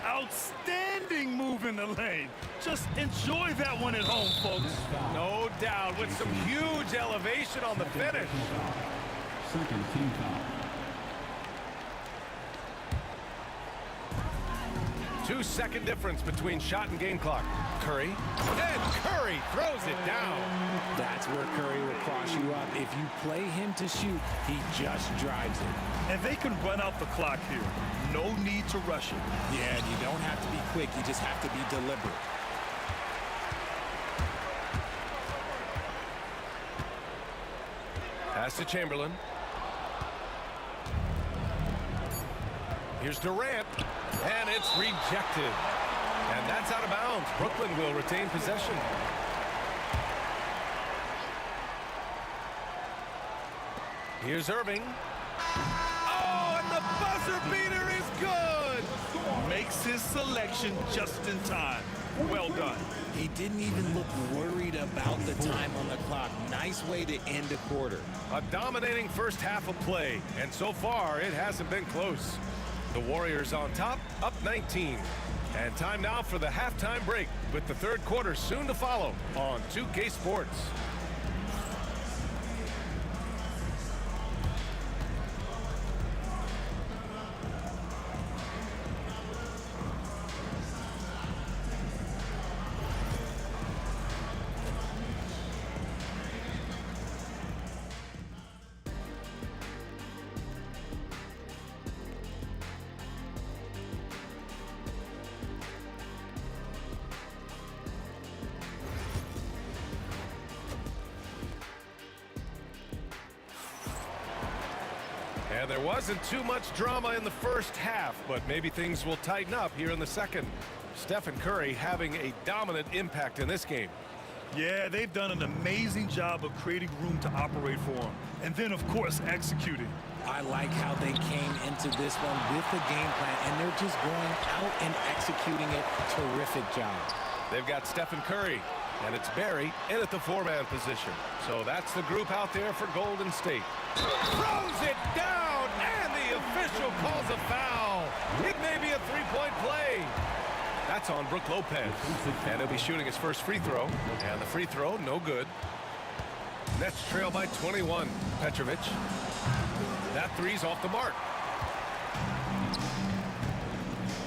Outstanding move in the lane. Just enjoy that one at home, folks. No doubt, with some huge elevation on the finish. Second team foul. 2-second difference between shot and game clock. Curry. And Curry throws it down. That's where Curry will cross you up. If you play him to shoot, he just drives it. And they can run out the clock here. No need to rush it. Yeah, you don't have to be quick. You just have to be deliberate. Pass to Chamberlain. Here's Durant. And it's rejected. And that's out of bounds. Brooklyn will retain possession. Here's Irving. Oh, and the buzzer beater is good. Makes his selection just in time. Well done. He didn't even look worried about the time on the clock. Nice way to end a quarter. A dominating first half of play. And so far, it hasn't been close. The Warriors on top, up 19. And time now for the halftime break, with the third quarter soon to follow on 2K Sports. And there wasn't too much drama in the first half, but maybe things will tighten up here in the second. Stephen Curry having a dominant impact in this game. Yeah, they've done an amazing job of creating room to operate for him. And then, of course, executing. I like how they came into this one with the game plan, and they're just going out and executing it. Terrific job. They've got Stephen Curry, and it's Barry in at the four-man position. So that's the group out there for Golden State. Throws it down, and the official official calls a foul. It may be a three-point play. That's on Brook Lopez. And he'll be shooting his first free throw. And the free throw, no good. Nets trail by 21. Petrovic. That three's off the mark.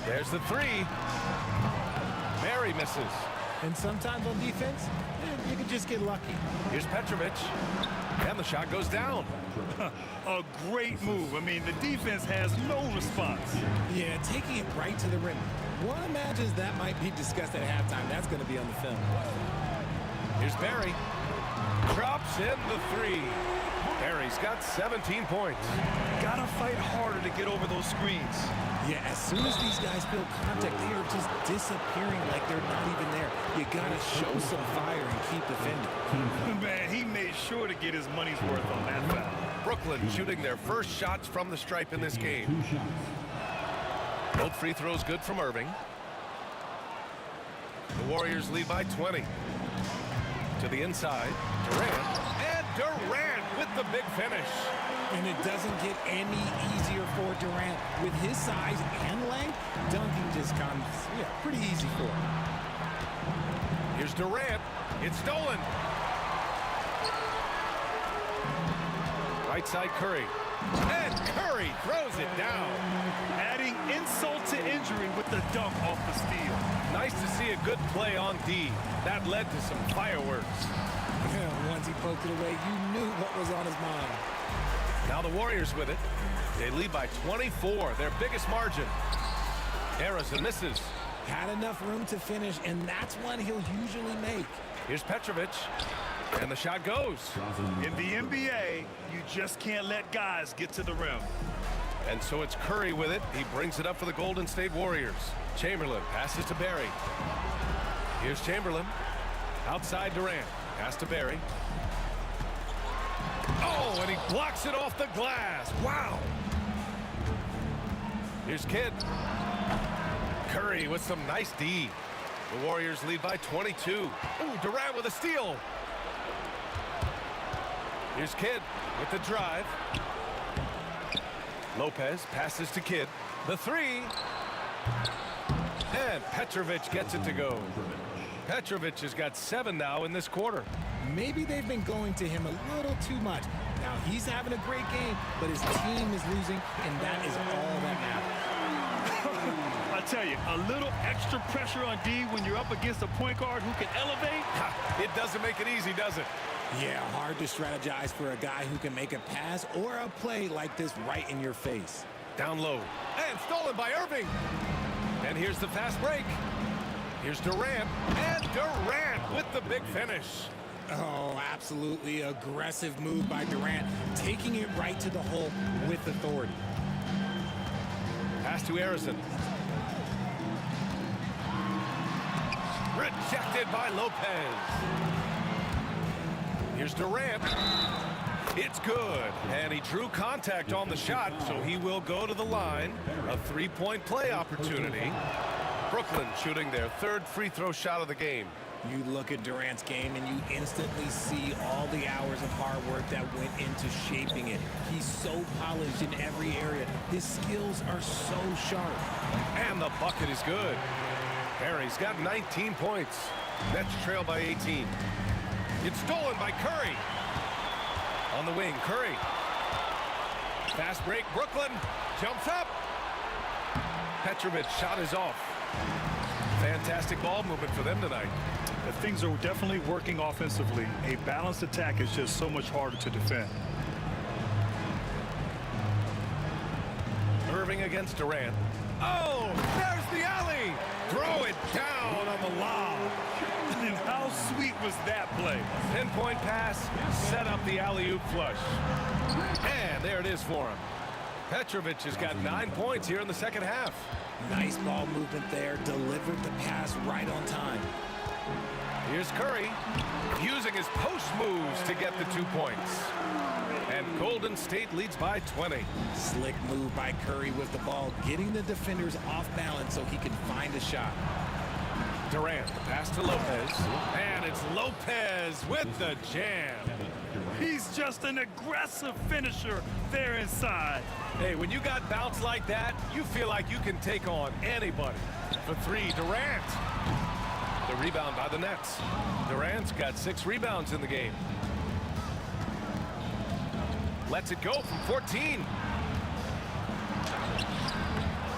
There's the three. Barry misses. And sometimes on defense, you can just get lucky. Here's Petrovic. And the shot goes down. A great move. I mean, the defense has no response. Yeah, taking it right to the rim. One imagines that might be discussed at halftime. That's going to be on the film. Here's Barry. Drops in the three. Barry's got 17 points. Gotta fight harder to get over those screens. Yeah, as soon as these guys feel contact, they are just disappearing like they're not even there. You gotta show some fire and keep defending. Man, he made sure to get his money's worth on that foul. Brooklyn shooting their first shots from the stripe in this game. Both free throws good from Irving. The Warriors lead by 20. To the inside, Durant. And Durant with the big finish. And it doesn't get any easier for Durant. With his size and length, dunking just comes pretty easy for him. Here's Durant. It's stolen. Right side Curry. And Curry throws it down. Adding insult to injury with the dunk off the steal. Nice to see a good play on D. That led to some fireworks. Once he poked it away, you knew what was on his mind. Now the Warriors with it. They lead by 24, their biggest margin. Harrison misses. Had enough room to finish, and that's one he'll usually make. Here's Petrovic. And the shot goes. In the NBA, you just can't let guys get to the rim. And so it's Curry with it. He brings it up for the Golden State Warriors. Chamberlain passes to Barry. Here's Chamberlain. Outside Durant. Pass to Barry. Oh, and he blocks it off the glass. Wow. Here's Kidd. Curry with some nice D. The Warriors lead by 22. Ooh, Durant with a steal. Here's Kidd with the drive. Lopez passes to Kidd. The three. And Petrovic gets it to go. Petrovic has got 7 now in this quarter. Maybe they've been going to him a little too much. Now he's having a great game, but his team is losing, and that is all that matters. I tell you, a little extra pressure on D when you're up against a point guard who can elevate. It doesn't make it easy, does it? Yeah, hard to strategize for a guy who can make a pass or a play like this right in your face. Down low. And stolen by Irving. And here's the fast break. Here's Durant. And Durant with the big finish. Oh, absolutely aggressive move by Durant, taking it right to the hole with authority. Pass to Harrison. Rejected by Lopez. Here's Durant. It's good. And he drew contact on the shot, so he will go to the line. A three-point play opportunity. Brooklyn shooting their third free throw shot of the game. You look at Durant's game and you instantly see all the hours of hard work that went into shaping it. He's so polished in every area. His skills are so sharp. And the bucket is good. Barry's got 19 points. Nets trail by 18. It's stolen by Curry. On the wing, Curry. Fast break, Brooklyn. Jumps up. Petrovic shot is off. Fantastic ball movement for them tonight. The things are definitely working offensively. A balanced attack is just so much harder to defend. Irving against Durant. Oh, there's the alley. Throw it down on the lob. And how sweet was that play? Pinpoint pass, set up the alley-oop flush. And there it is for him. Petrovic has got 9 points here in the second half. Nice ball movement there, delivered the pass right on time. Here's Curry, using his post moves to get the 2 points. And Golden State leads by 20. Slick move by Curry with the ball, getting the defenders off balance so he can find a shot. Durant, the pass to Lopez. And it's Lopez with the jam. He's just an aggressive finisher there inside. Hey, when you got bounce like that, you feel like you can take on anybody. For three, Durant. The rebound by the Nets. Durant's got 6 rebounds in the game. Lets it go from 14.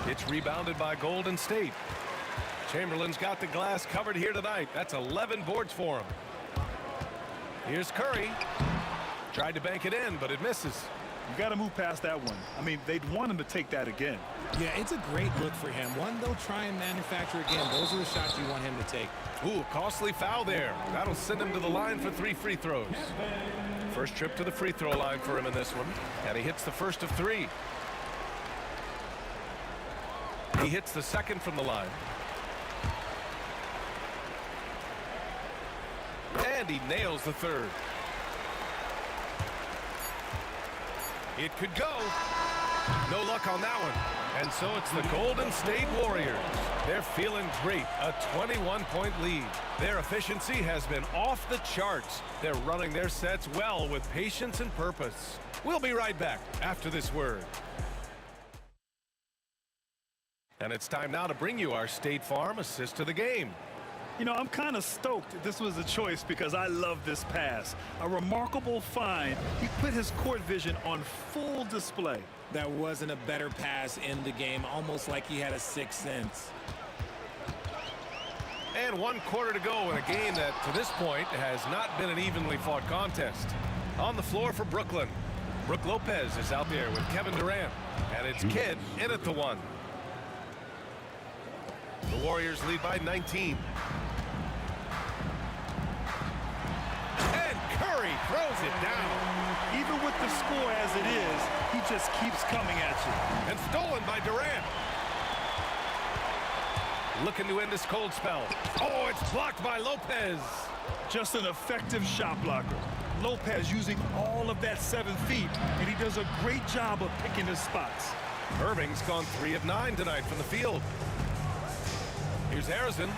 It's rebounded by Golden State. Chamberlain's got the glass covered here tonight. That's 11 boards for him. Here's Curry. Tried to bank it in, but it misses. You got to move past that one. I mean, they'd want him to take that again. Yeah, it's a great look for him. One they'll try and manufacture again. Those are the shots you want him to take. Ooh, costly foul there. That'll send him to the line for 3 free throws. First trip to the free throw line for him in this one. And he hits the first of 3. He hits the second from the line. And he nails the third. It could go. No luck on that one. And so it's the Golden State Warriors. They're feeling great. A 21-point lead. Their efficiency has been off the charts. They're running their sets well with patience and purpose. We'll be right back after this word. And it's time now to bring you our State Farm assist to the game. You know, I'm kind of stoked this was a choice because I love this pass. A remarkable find. He put his court vision on full display. That wasn't a better pass in the game, almost like he had a 6th sense. And 1 quarter to go in a game that, to this point, has not been an evenly fought contest. On the floor for Brooklyn, Brook Lopez is out there with Kevin Durant. And it's Kidd in at the 1. The Warriors lead by 19. And Curry throws it down. Even with the score as it is, he just keeps coming at you. And stolen by Durant. Looking to end this cold spell. Oh, it's blocked by Lopez. Just an effective shot blocker. Lopez using all of that 7 feet, and he does a great job of picking his spots. Irving's gone 3 of 9 tonight from the field. Here's Harrison.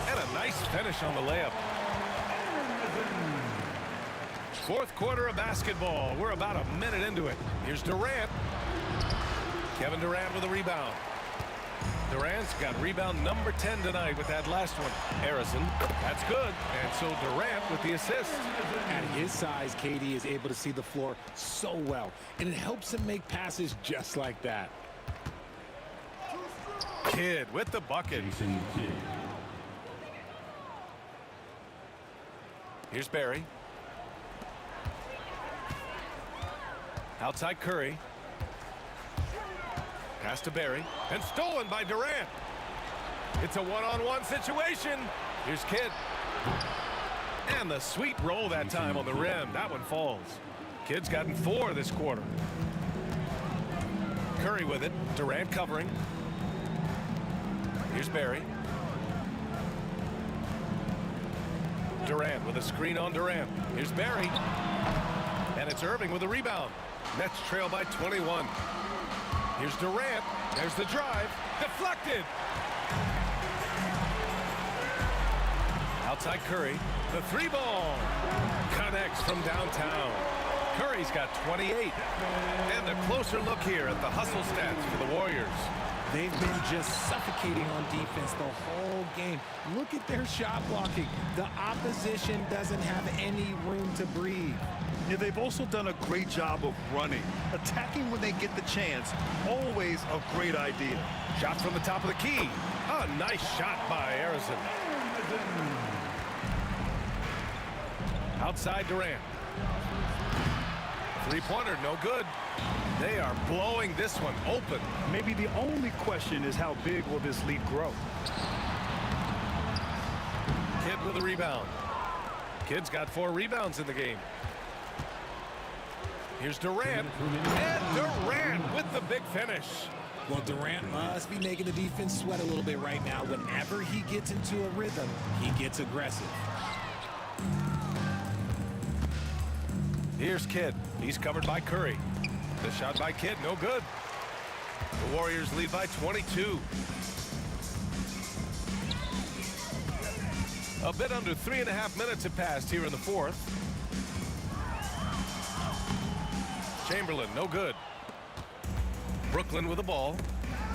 And a nice finish on the layup. 4th quarter of basketball. We're about a minute into it. Here's Durant. Kevin Durant with a rebound. Durant's got rebound number 10 tonight with that last one. Harrison, that's good. And so Durant with the assist. At his size, KD is able to see the floor so well, and it helps him make passes just like that. Kidd with the bucket. Here's Barry. Outside Curry. Pass to Barry. And stolen by Durant. It's a one-on-one situation. Here's Kidd. And the sweet roll that time on the rim. That one falls. Kidd's gotten 4 this quarter. Curry with it. Durant covering. Here's Barry. Durant with a screen on Durant. Here's Barry. And it's Irving with a rebound. Nets trail by 21. Here's Durant. There's the drive. Deflected. Outside Curry. The 3-ball. Connects from downtown. Curry's got 28. And a closer look here at the hustle stats for the Warriors. They've been just suffocating on defense the whole game. Look at their shot blocking. The opposition doesn't have any room to breathe. Yeah, they've also done a great job of running. Attacking when they get the chance, always a great idea. Shot from the top of the key. A nice shot by Harrison. Outside Durant. 3-pointer, no good. They are blowing this one open. Maybe the only question is how big will this lead grow? Kidd with a rebound. Kidd's got 4 rebounds in the game. Here's Durant. And Durant with the big finish. Well, Durant must be making the defense sweat a little bit right now. Whenever he gets into a rhythm, he gets aggressive. Here's Kidd. He's covered by Curry. The shot by Kidd, no good. The Warriors lead by 22. A bit under 3.5 minutes have passed here in the 4th. Chamberlain, no good. Brooklyn with the ball.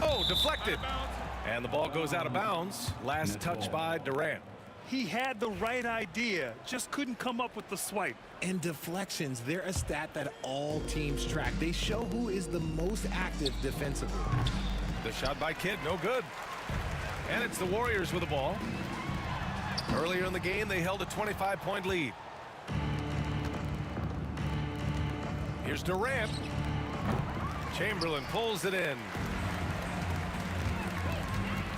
Oh, deflected. And the ball goes out of bounds. Last touch by Durant. He had the right idea, just couldn't come up with the swipe. And deflections, they're a stat that all teams track. They show who is the most active defensively. The shot by Kidd, no good. And it's the Warriors with the ball. Earlier in the game, they held a 25-point lead. Here's Durant. Chamberlain pulls it in.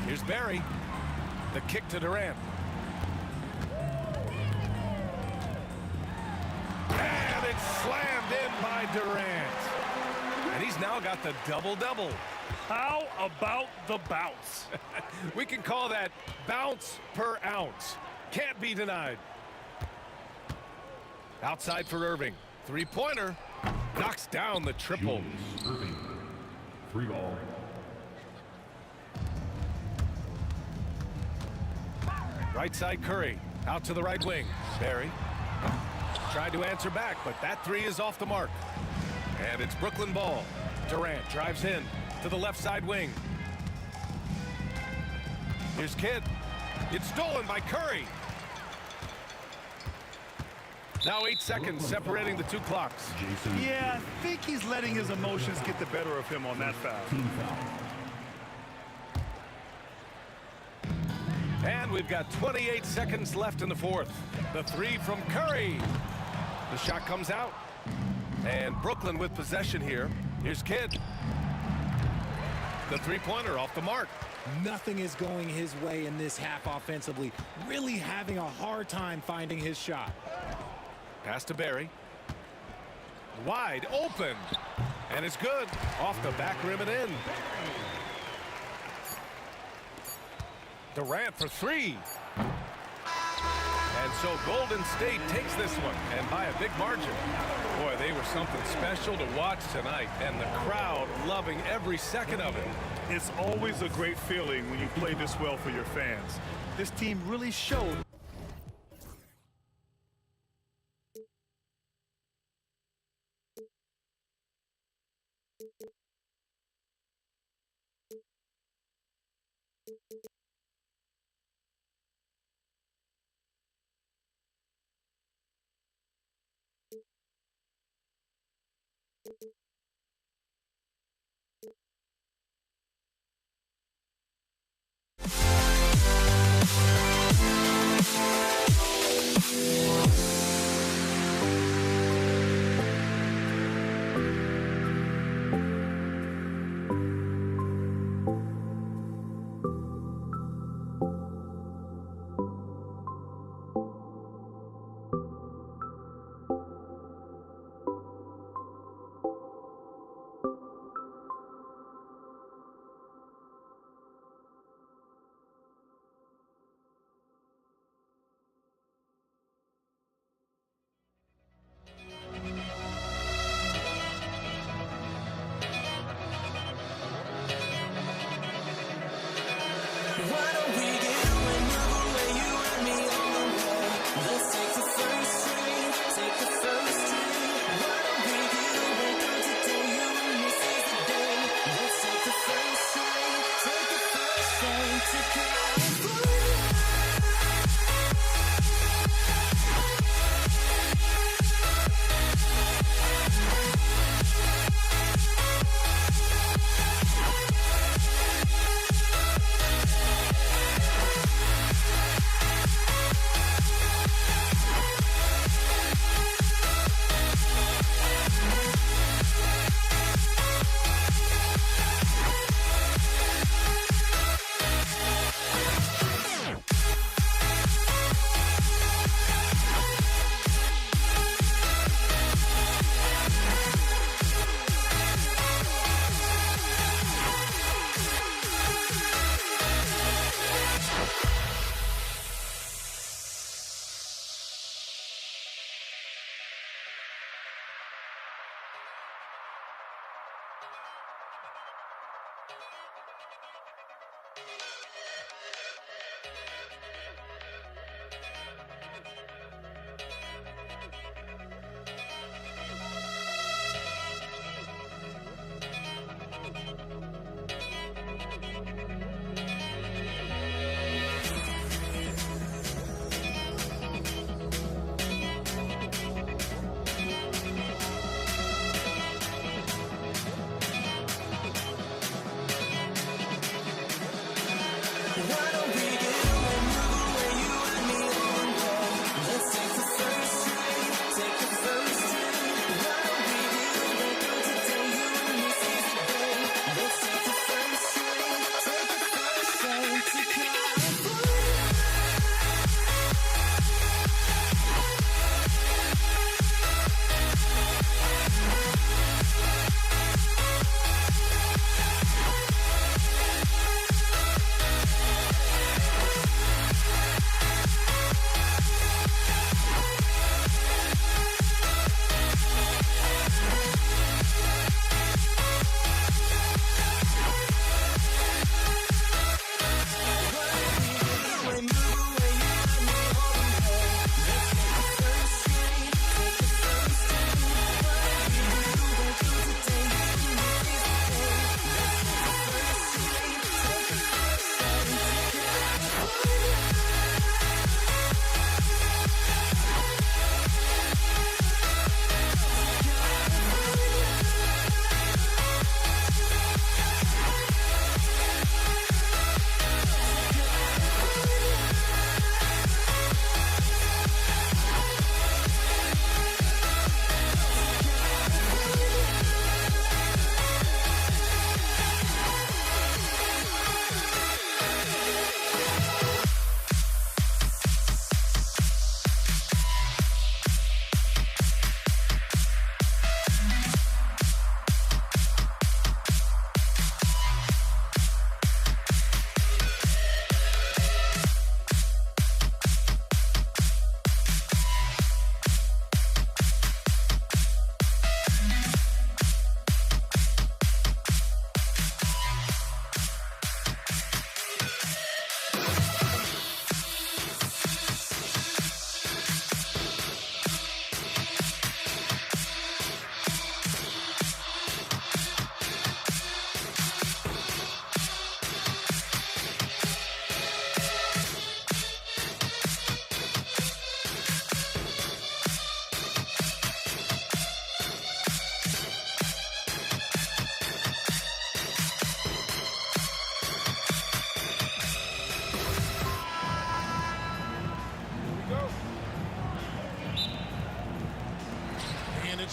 Here's Barry. The kick to Durant. And it's slammed in by Durant. And he's now got the double-double. How about the bounce? We can call that bounce per ounce. Can't be denied. Outside for Irving. Three-pointer. Knocks down the triple. Irving. 3 ball. Right side Curry. Out to the right wing. Barry. Tried to answer back, but that three is off the mark. And it's Brooklyn ball. Durant drives in to the left side wing. Here's Kidd. It's stolen by Curry. Now 8 seconds separating the two clocks. Yeah, I think he's letting his emotions get the better of him on that foul. And we've got 28 seconds left in the fourth. The three from Curry. The shot comes out. And Brooklyn with possession here. Here's Kidd. The three-pointer off the mark. Nothing is going his way in this half offensively. Really having a hard time finding his shot. Pass to Barry. Wide open. And it's good. Off the back rim and in. Durant for three. And so Golden State takes this one, and by a big margin. Boy, they were something special to watch tonight, and the crowd loving every second of it. It's always a great feeling when you play this well for your fans. This team really showed.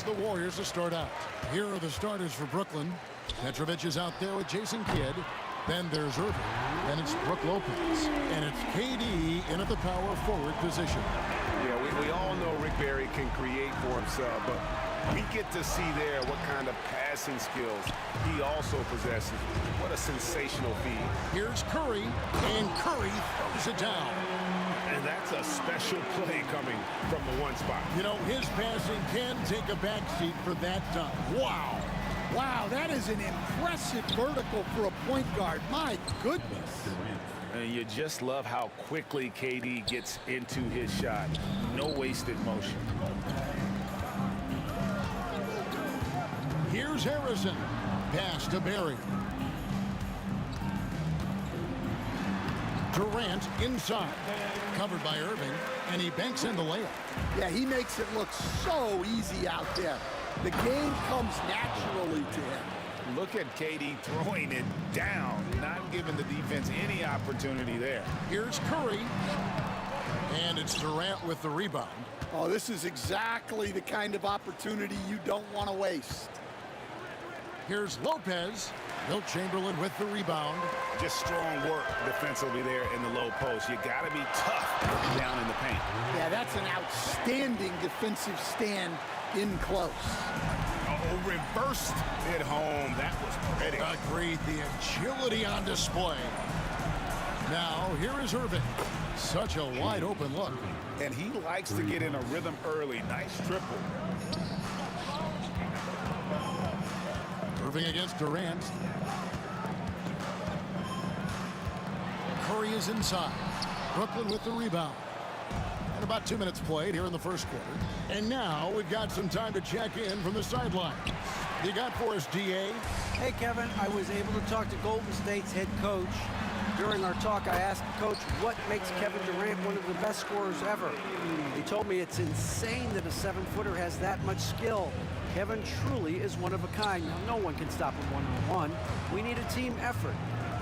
the Warriors to start out. Here are the starters for Brooklyn. Petrovic is out there with Jason Kidd. Then there's Irving. Then it's Brook Lopez. And it's KD in at the power forward position. Yeah, we all know Rick Barry can create for himself, but we get to see there what kind of passing skills he also possesses. What a sensational feed. Here's Curry, and Curry throws it down. And that's a special play coming from the one spot. You know, his passing can take a backseat for that dunk. Wow. Wow, that is an impressive vertical for a point guard. My goodness. And you just love how quickly KD gets into his shot. No wasted motion. Here's Harrison. Pass to Barry. Durant inside. Covered by Irving, and he banks in the layup. Yeah, he makes it look so easy out there. The game comes naturally to him. Look at KD throwing it down, not giving the defense any opportunity there. Here's Curry. And it's Durant with the rebound. Oh, this is exactly the kind of opportunity you don't want to waste. Here's Lopez. Wilt Chamberlain with the rebound. Just strong work defensively there in the low post. You got to be tough down in the paint. Yeah, that's an outstanding defensive stand in close. Oh, reversed it home. That was pretty. Agreed. The agility on display. Now, here is Irving. Such a wide open look. And he likes to get in a rhythm early. Nice triple. Irving against Durant. Curry is inside. Brooklyn with the rebound. And about 2 minutes played here in the first quarter. And now we've got some time to check in from the sideline. You got for us, DA? Hey, Kevin. I was able to talk to Golden State's head coach. During our talk, I asked the coach what makes Kevin Durant one of the best scorers ever. He told me it's insane that a 7-footer has that much skill. Kevin truly is one of a kind. No one can stop him one-on-one. We need a team effort.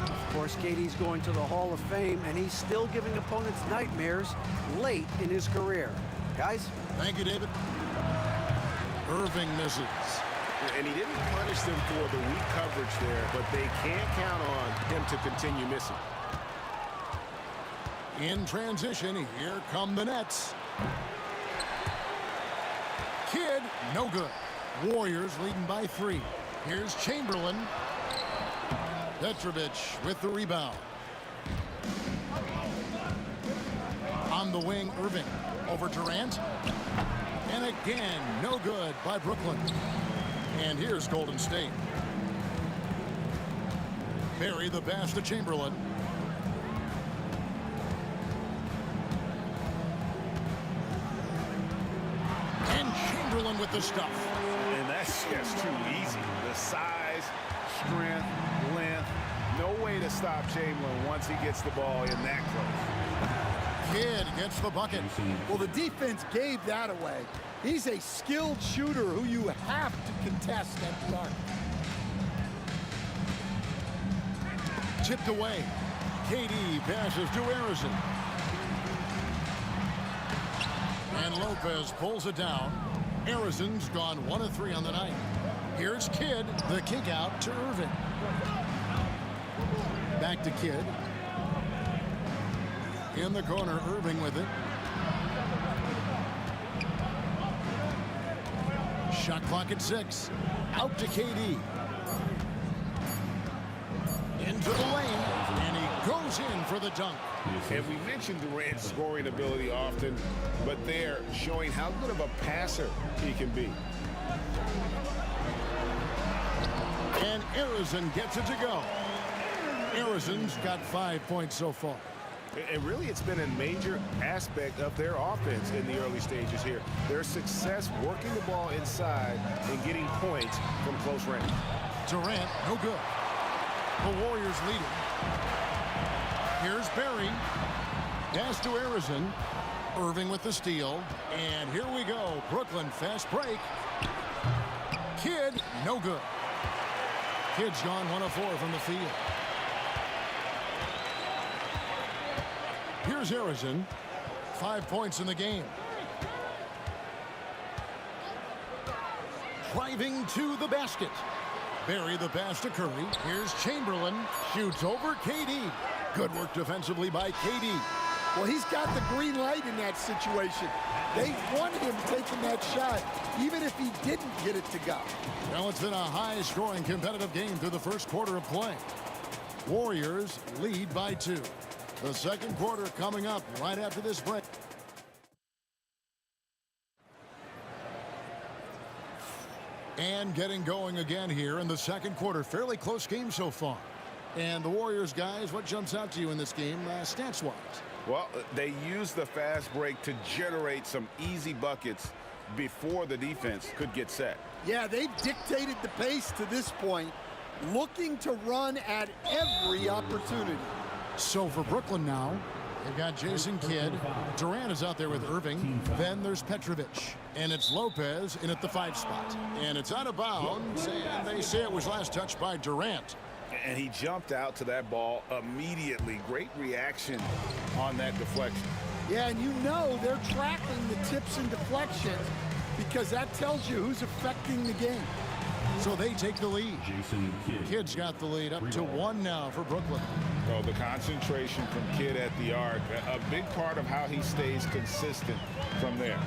Of course, KD's going to the Hall of Fame, and he's still giving opponents nightmares late in his career. Guys? Thank you, David. Irving misses. And he didn't punish them for the weak coverage there, but they can't count on him to continue missing. In transition, here come the Nets. Kidd, no good. Warriors leading by 3. Here's Chamberlain. Petrovic with the rebound. On the wing, Irving. Over Durant. And again, no good by Brooklyn. And here's Golden State. Barry the pass to Chamberlain. And Chamberlain with the stuff. And that's just too easy. The size, strength, length. No way to stop Chamberlain once he gets the ball in that close. Kidd gets the bucket. Well, the defense gave that away. He's a skilled shooter who you have to contest at the arc. Tipped away. KD passes to Harrison. And Lopez pulls it down. Harrison's gone 1 of 3 on the night. Here's Kidd. The kick out to Irving. Back to Kidd. In the corner, Irving with it. Shot clock at 6. Out to KD. Into the lane. And he goes in for the dunk. And we mentioned Durant's scoring ability often, but they're showing how good of a passer he can be. And Harrison gets it to go. Harrison's got 5 points so far. And really, it's been a major aspect of their offense in the early stages here. Their success working the ball inside and getting points from close range. Durant, no good. The Warriors lead it. Here's Barry. Pass to Harrison. Irving with the steal. And here we go. Brooklyn, fast break. Kidd, no good. Kidd's gone 1 of 4 from the field. Here's Harrison. 5 points in the game. driving to the basket. Barry the pass to Curry. Here's Chamberlain. Shoots over KD. Good work defensively by KD. Well, he's got the green light in that situation. They wanted him taking that shot, even if he didn't get it to go. Well, it's been a high-scoring competitive game through the first quarter of play. Warriors lead by 2. The second quarter coming up right after this break. And getting going again here in the second quarter. Fairly close game so far. And the Warriors, guys, what jumps out to you in this game stats-wise? Well, they use the fast break to generate some easy buckets before the defense could get set. Yeah, they've dictated the pace to this point, looking to run at every opportunity. So for Brooklyn now, they've got Jason Kidd. Durant is out there with Irving. Then there's Petrovic. And it's Lopez in at the 5 spot. And it's out of bounds, and they say it was last touched by Durant. And he jumped out to that ball immediately. Great reaction on that deflection. Yeah, and you know they're tracking the tips and deflections because that tells you who's affecting the game. So they take the lead. Kidd's got the lead up to 1 now for Brooklyn. Oh, the concentration from Kidd at the arc, a big part of how he stays consistent from there.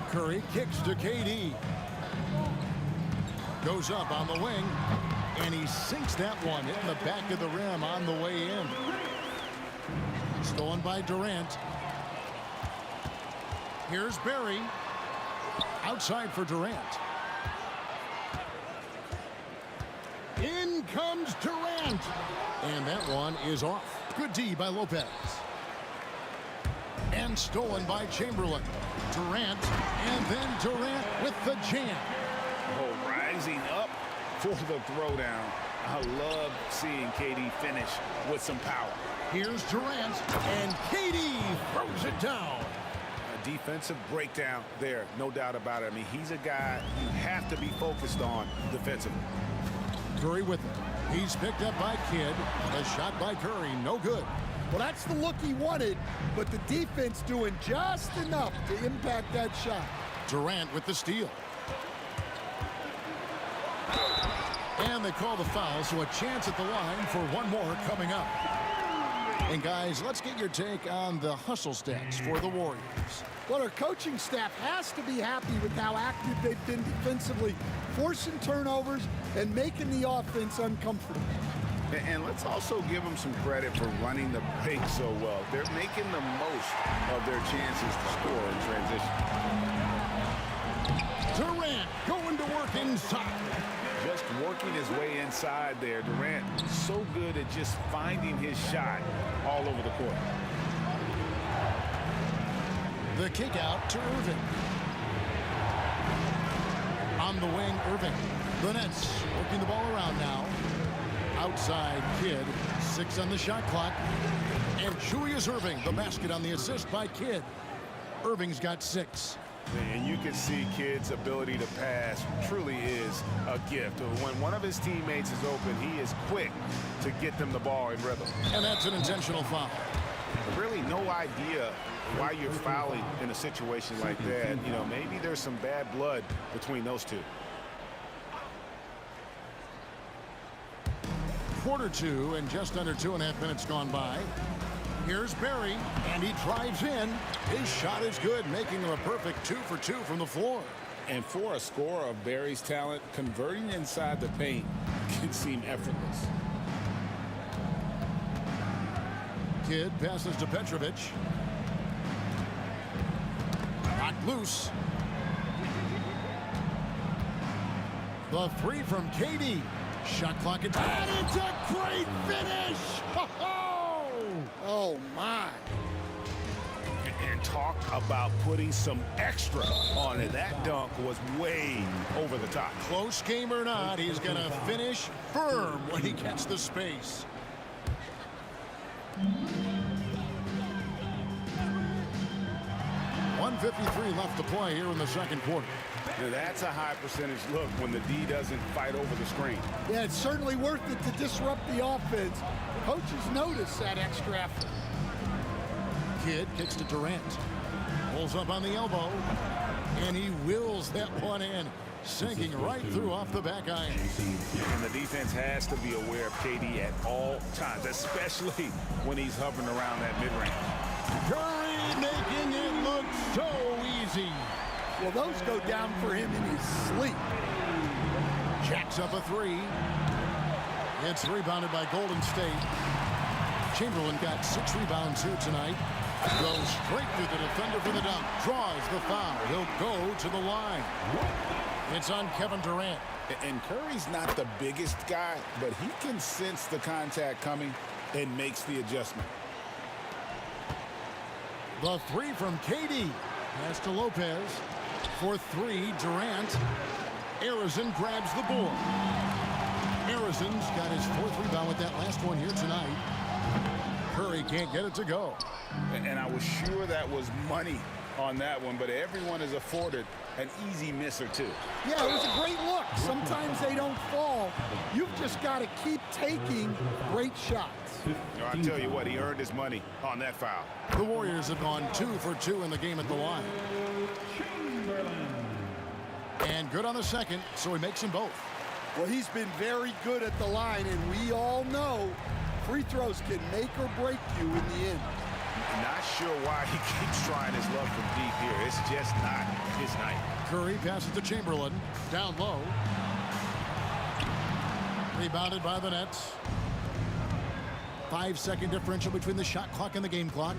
Curry kicks to KD. Goes up on the wing. And he sinks that one in the back of the rim on the way in. Stolen by Durant. Here's Barry. Outside for Durant. In comes Durant. And that one is off. Good D by Lopez. And stolen by Chamberlain. Durant. And then Durant with the jam. Oh, rising up for the throwdown. I love seeing KD finish with some power. Here's Durant, and KD throws it down. A defensive breakdown there, no doubt about it. I mean, he's a guy you have to be focused on defensively. Curry with it. He's picked up by Kidd. A shot by Curry, no good. Well, that's the look he wanted, but the defense doing just enough to impact that shot. Durant with the steal. And they call the foul, so a chance at the line for one more coming up. And guys, let's get your take on the hustle stats for the Warriors. Well, our coaching staff has to be happy with how active they've been defensively, forcing turnovers and making the offense uncomfortable. And let's also give them some credit for running the break so well. They're making the most of their chances to score in transition. Durant going to work inside. Just working his way inside there. Durant so good at just finding his shot all over the court. The kick out to Irving. On the wing, Irving. The Nets working the ball around now. Outside Kidd. 6 on the shot clock. And Julius Irving, the basket on the assist by Kidd. Irving's got 6. And you can see Kidd's ability to pass truly is a gift. When one of his teammates is open, he is quick to get them the ball in rhythm. And that's an intentional foul. Really no idea why you're fouling in a situation like that. You know, maybe there's some bad blood between those two. Quarter 2 and just under 2.5 minutes gone by. Here's Barry, and he drives in. His shot is good, making him a perfect 2 for 2 from the floor. And for a scorer of Barry's talent, converting inside the paint can seem effortless. Kidd passes to Petrovic. Knocked loose. The 3 from KD. Shot clock at... And it's a great finish! Oh, my. And talk about putting some extra on it. That dunk was way over the top. Close game or not, he's going to finish firm when he gets the space. .153 left to play here in the second quarter. Now that's a high percentage look when the D doesn't fight over the screen. Yeah, it's certainly worth it to disrupt the offense. Coaches notice that extra effort. Kidd kicks to Durant. Pulls up on the elbow. And he wills that one in. Sinking right through off the back iron. And the defense has to be aware of KD at all times, especially when he's hovering around that mid-range. Curry making it look so easy. Well, those go down for him in his sleep. Jacks up a three. It's rebounded by Golden State. Chamberlain got 6 rebounds here tonight. Goes straight through the defender for the dunk. Draws the foul. He'll go to the line. It's on Kevin Durant. And Curry's not the biggest guy, but he can sense the contact coming and makes the adjustment. The three from KD. Pass to Lopez. For 3, Durant. Arizon grabs the board. Arizon's got his 4th rebound with that last one here tonight. Curry can't get it to go. And I was sure that was money on that one, but everyone is afforded an easy miss or two. Yeah, it was a great look. Sometimes they don't fall. You've just got to keep taking great shots. I'll tell you what, he earned his money on that foul. The Warriors have gone 2 for 2 in the game at the line. And good on the second, so he makes them both. Well, he's been very good at the line, and we all know free throws can make or break you in the end. Not sure why he keeps trying his luck from deep here. It's just not his night. Curry passes to Chamberlain. Down low. Rebounded by the Nets. 5-second differential between the shot clock and the game clock.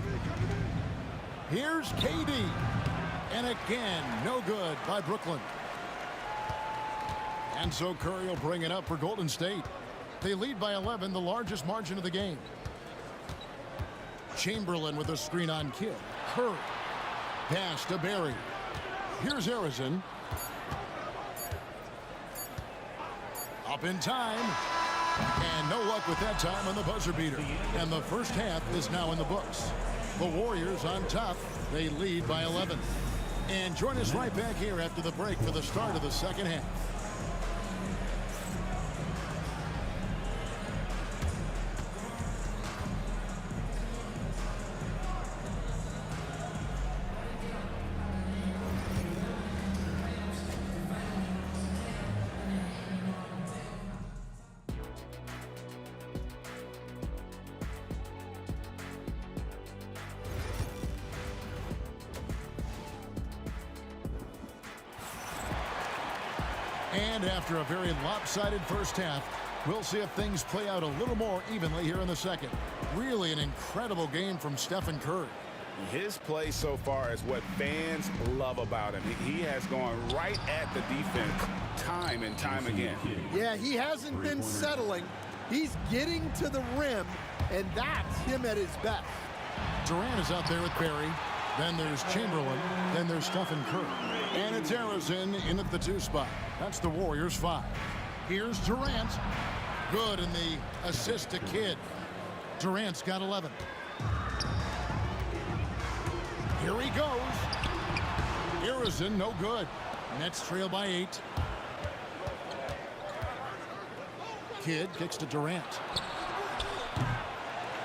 Here's KD. And again, no good by Brooklyn. And so Curry will bring it up for Golden State. They lead by 11, the largest margin of the game. Chamberlain with a screen on Kidd. Curry. Pass to Barry. Here's Arizon. Up in time. And no luck with that time on the buzzer beater. And the first half is now in the books. The Warriors on top. They lead by 11. And join us right back here after the break for the start of the second half. And after a very lopsided first half, we'll see if things play out a little more evenly here in the second. Really an incredible game from Stephen Curry. His play so far is what fans love about him. He has gone right at the defense time and time again. Yeah, he hasn't been settling. He's getting to the rim, and that's him at his best. Durant is out there with Barry. Then there's Chamberlain. Then there's Stephen Curry. And it's Arizon in at the 2 spot. That's the Warriors 5. Here's Durant. Good in the assist to Kidd. Durant's got 11. Here he goes. Arizon, no good. Nets trail by 8. Kidd kicks to Durant.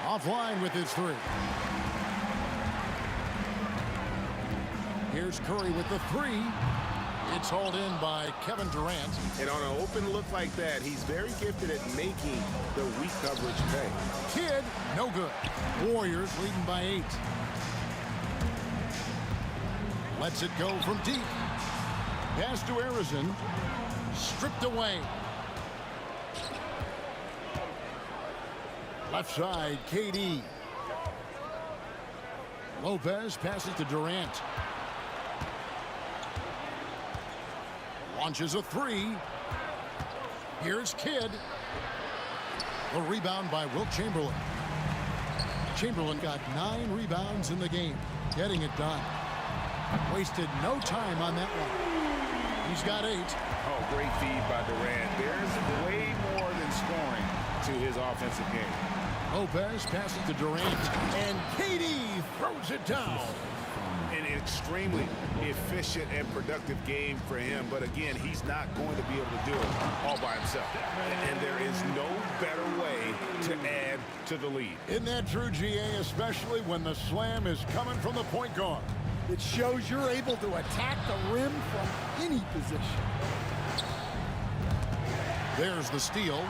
Offline with his 3. Here's Curry with the 3. It's hauled in by Kevin Durant. And on an open look like that, he's very gifted at making the weak coverage pay. Kidd, no good. Warriors leading by 8. Lets it go from deep. Pass to Arizon. Stripped away. Left side, KD. Lopez passes to Durant. Launches a 3. Here's Kidd. A rebound by Wilt Chamberlain. Chamberlain got 9 rebounds in the game, getting it done. Wasted no time on that one. He's got 8. Oh, great feed by Durant. There's way more than scoring to his offensive game. Lopez passes to Durant, and KD throws it down. An extremely efficient and productive game for him, but again, he's not going to be able to do it all by himself. And there is no better way to add to the lead. Isn't that true, GA, especially when the slam is coming from the point guard? It shows you're able to attack the rim from any position. There's the steal.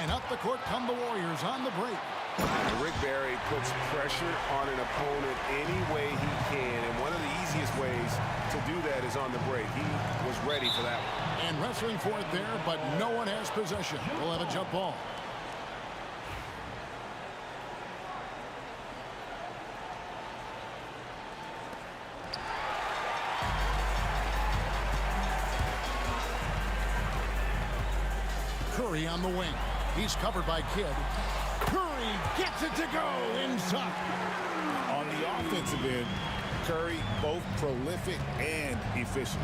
And up the court come the Warriors on the break. And Rick Barry puts pressure on an opponent any way he can. And one of the easiest ways to do that is on the break. He was ready for that one. And wrestling for it there, but no one has possession. We'll have a jump ball. Curry on the wing. He's covered by Kidd. Curry gets it to go inside. On the offensive end, Curry both prolific and efficient.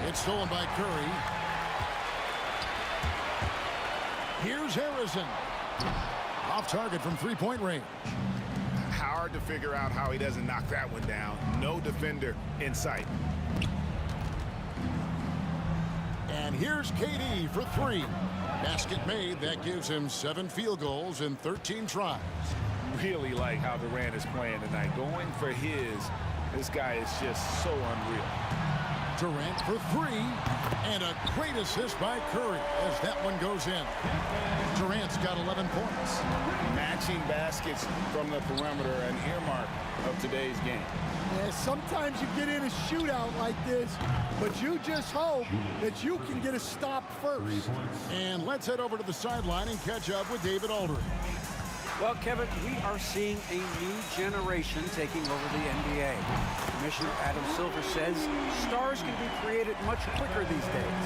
It's stolen by Curry. Here's Harrison. Off target from three-point range. Hard to figure out how he doesn't knock that one down. No defender in sight. And here's KD for three. Basket made. That gives him 7 field goals in 13 tries. Really like how Durant is playing tonight. Going for his. This guy is just so unreal. Durant for three. And a great assist by Curry as that one goes in. Durant's got 11 points. Matching baskets from the perimeter, an earmark of today's game. Yeah, sometimes you get in a shootout like this, but you just hope that you can get a stop first. And let's head over to the sideline and catch up with David Aldridge. Well, Kevin, we are seeing a new generation taking over the NBA. Commissioner Adam Silver says stars can be created much quicker these days.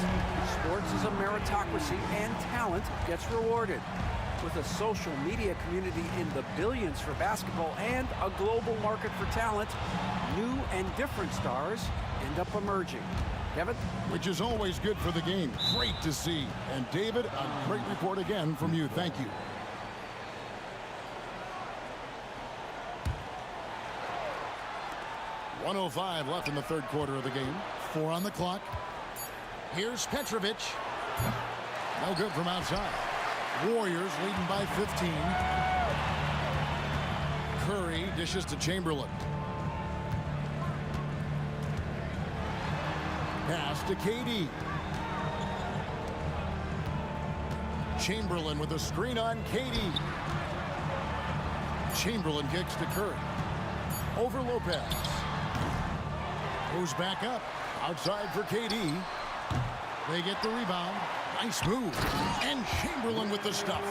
Sports is a meritocracy and talent gets rewarded. With a social media community in the billions for basketball and a global market for talent, new and different stars end up emerging. Kevin? Which is always good for the game. Great to see. And David, a great report again from you. Thank you. .105 left in the third quarter of the game. 4 on the clock. Here's Petrovic. No good from outside. Warriors leading by 15. Curry dishes to Chamberlain. Pass to KD. Chamberlain with a screen on KD. Chamberlain kicks to Curry. Over Lopez. Goes back up. Outside for KD. They get the rebound. Nice move. And Chamberlain with the stuff.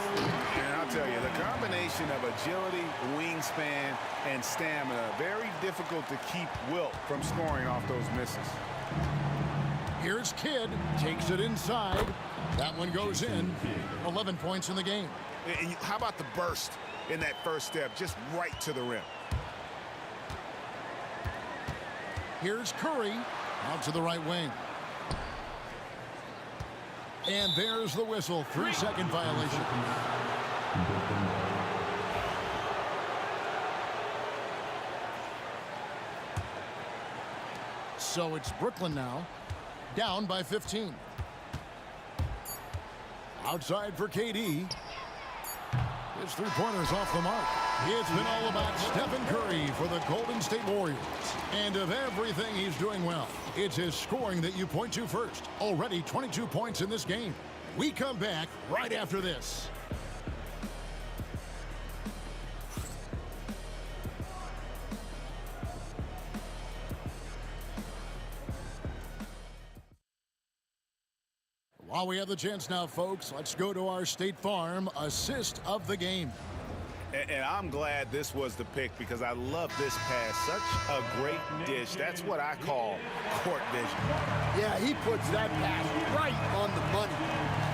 And I'll tell you, the combination of agility, wingspan, and stamina, very difficult to keep Wilt from scoring off those misses. Here's Kidd. Takes it inside. That one goes in. 11 points in the game. And how about the burst in that first step, just right to the rim? Here's Curry. Out to the right wing. And there's the whistle. 3-second violation. So it's Brooklyn now. Down by 15. Outside for KD. His three-pointer's off the mark. It's been all about Stephen Curry for the Golden State Warriors. And of everything he's doing well, it's his scoring that you point to first. Already 22 points in this game. We come back right after this. While we have the chance now, folks, let's go to our State Farm assist of the game. And I'm glad this was the pick because I love this pass. Such a great dish. That's what I call court vision. Yeah, he puts that pass right on the money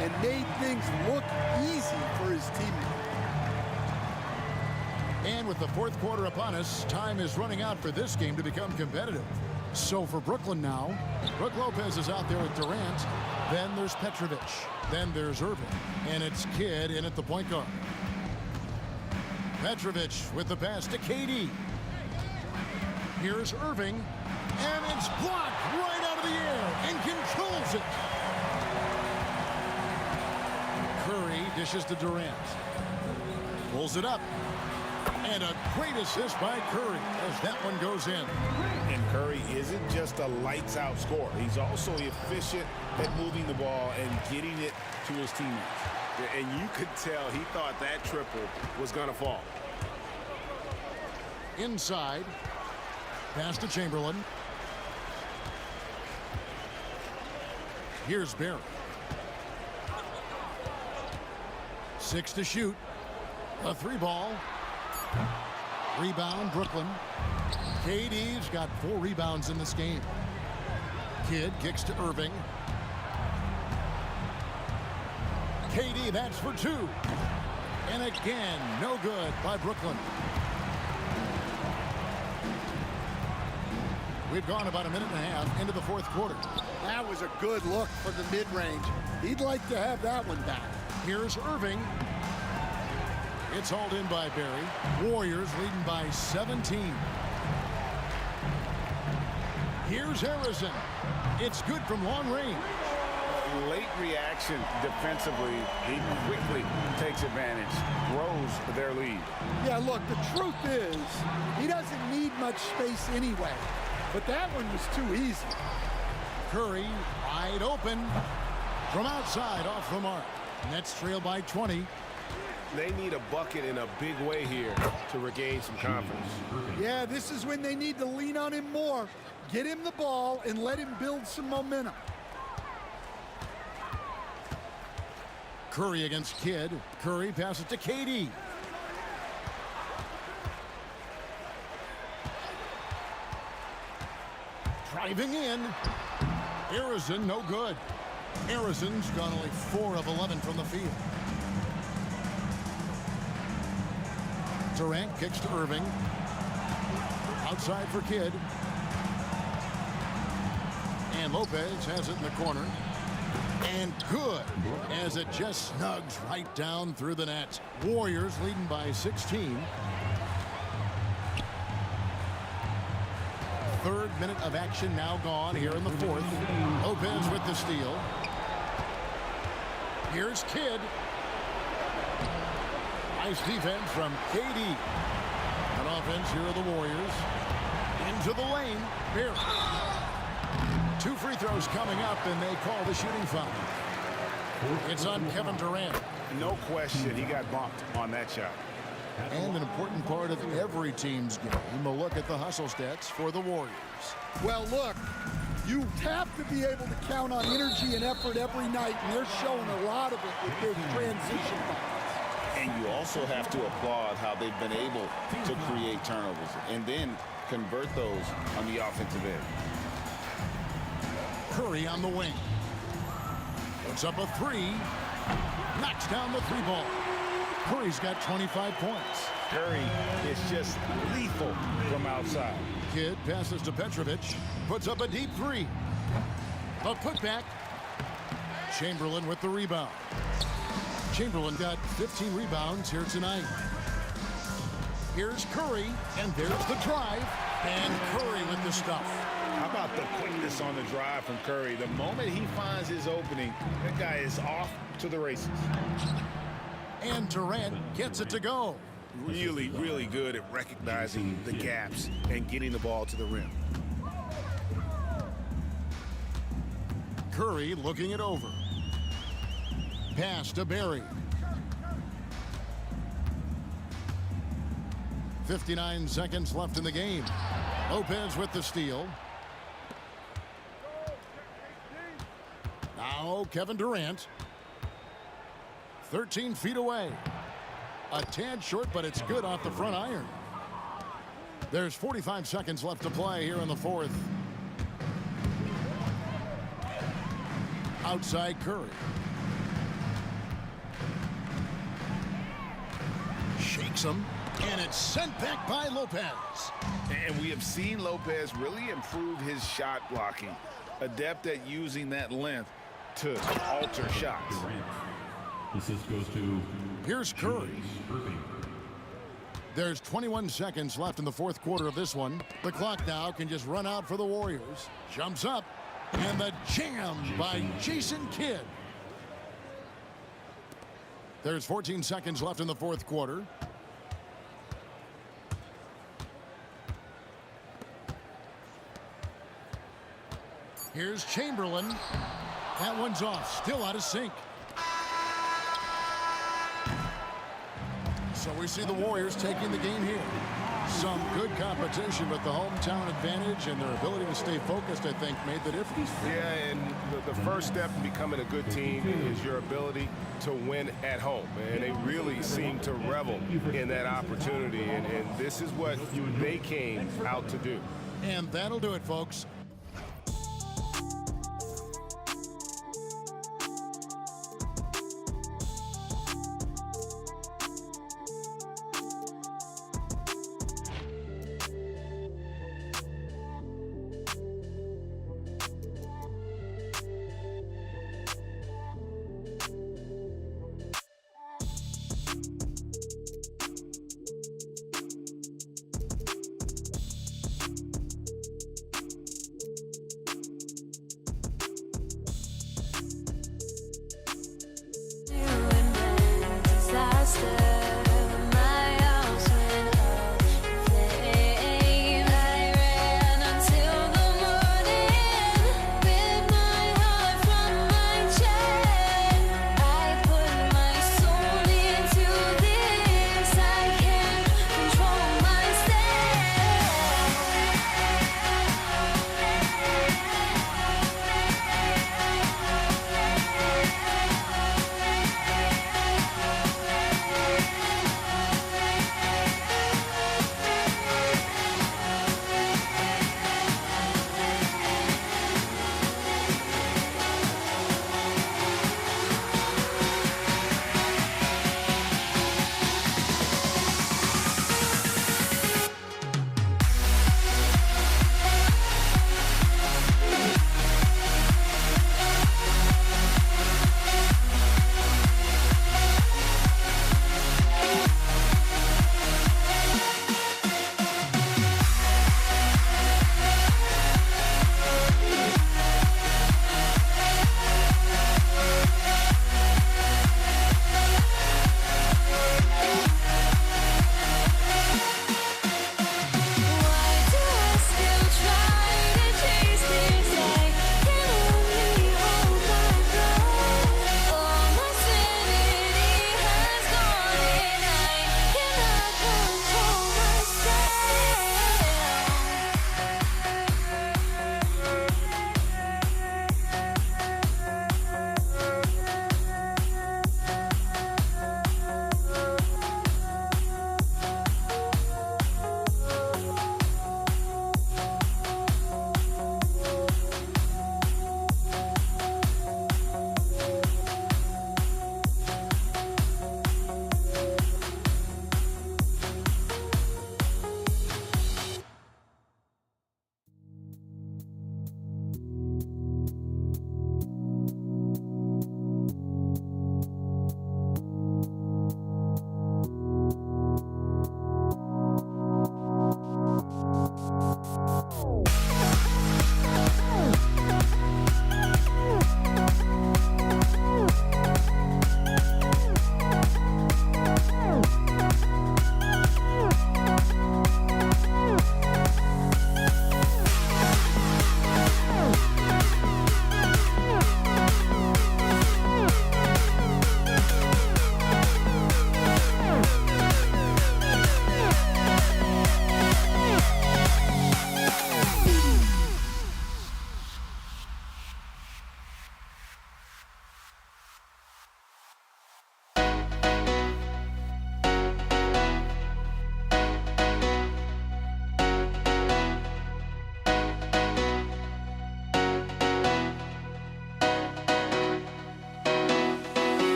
and made things look easy for his teammates. And with the fourth quarter upon us, time is running out for this game to become competitive. So for Brooklyn now, Brook Lopez is out there with Durant. Then there's Petrovic. Then there's Irving. And it's Kidd in at the point guard. Petrovic with the pass to KD. Here's Irving. And it's blocked right out of the air and controls it. Curry dishes to Durant. Pulls it up. And a great assist by Curry as that one goes in. And Curry isn't just a lights-out scorer. He's also efficient at moving the ball and getting it to his teammates. And you could tell he thought that triple was going to fall. Inside. Pass to Chamberlain. Here's Barry. 6 to shoot. A 3-ball. Rebound, Brooklyn. KD's got 4 rebounds in this game. Kidd kicks to Irving. KD, that's for 2. And again, no good by Brooklyn. We've gone about a minute and a half into the fourth quarter. That was a good look for the mid-range. He'd like to have that one back. Here's Irving. It's hauled in by Barry. Warriors leading by 17. Here's Harrison. It's good from long range. Late reaction defensively. He quickly takes advantage, grows their lead. Yeah, look, the truth is, he doesn't need much space anyway. But that one was too easy. Curry wide open from outside off the mark. Nets trail by 20. They need a bucket in a big way here to regain some confidence. Yeah, this is when they need to lean on him more. Get him the ball and let him build some momentum. Curry against Kidd. Curry passes to KD. Driving in. Harrison, no good. Harrison's gone only 4 of 11 from the field. Durant kicks to Irving. Outside for Kidd. And Lopez has it in the corner. And good, as it just snugs right down through the net. Warriors leading by 16. Third minute of action now gone here in the fourth. Lopez with the steal. Here's Kidd. Nice defense from KD. An offense here are the Warriors. Into the lane. Here. 2 free throws coming up, and they call the shooting foul. It's on Kevin Durant. No question, he got bumped on that shot. And an important part of every team's game, a look at the hustle stats for the Warriors. Well, look, you have to be able to count on energy and effort every night, and they're showing a lot of it with big transition buckets. And you also have to applaud how they've been able to create turnovers and then convert those on the offensive end. Curry on the wing. Puts up a 3. Knocks down the 3-ball. Curry's got 25 points. Curry is just lethal from outside. Kidd passes to Petrovic. Puts up a deep 3. A putback. Chamberlain with the rebound. Chamberlain got 15 rebounds here tonight. Here's Curry, and there's the drive. And Curry with the stuff. How about the quickness on the drive from Curry? The moment he finds his opening, that guy is off to the races. And Durant gets it to go. Really, really good at recognizing the gaps and getting the ball to the rim. Curry looking it over. Pass to Barry. 59 seconds left in the game. Lopez with the steal. Now Kevin Durant. 13 feet away. A tad short, but it's good off the front iron. There's 45 seconds left to play here in the fourth. Outside Curry. Shakes him, and it's sent back by Lopez. And we have seen Lopez really improve his shot blocking. Adept at using that length to alter shots. Assist goes to Here's Curry. There's 21 seconds left in the fourth quarter of this one. The clock now can just run out for the Warriors. Jumps up, and the jam by Jason Kidd. There's 14 seconds left in the fourth quarter. Here's Chamberlain. That one's off, still out of sync. So we see the Warriors taking the game here. Some good competition, but the hometown advantage and their ability to stay focused, I think, made the difference. Yeah, and the first step in becoming a good team is your ability to win at home. And they really seem to revel in that opportunity. And this is what they came out to do. And that'll do it, folks.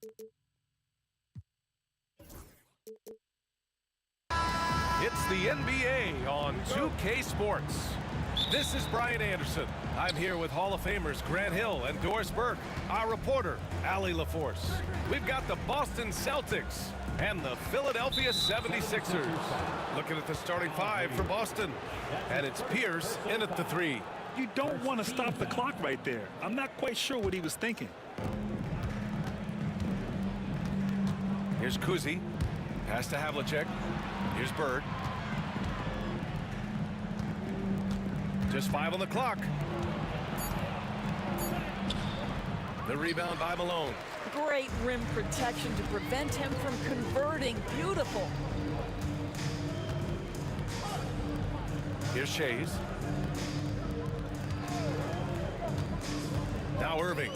It's the NBA on 2K Sports. This is Brian Anderson. I'm here with Hall of Famers Grant Hill and Doris Burke, our reporter, Allie LaForce. We've got the Boston Celtics and the Philadelphia 76ers. Looking at the starting five for Boston. And it's Pierce in at the three. You don't want to stop the clock right there. I'm not quite sure what he was thinking. Here's Kuzi. Pass to Havlicek. Here's Bird. Just 5 on the clock. The rebound by Malone. Great rim protection to prevent him from converting. Beautiful. Here's Shays. Now Irving.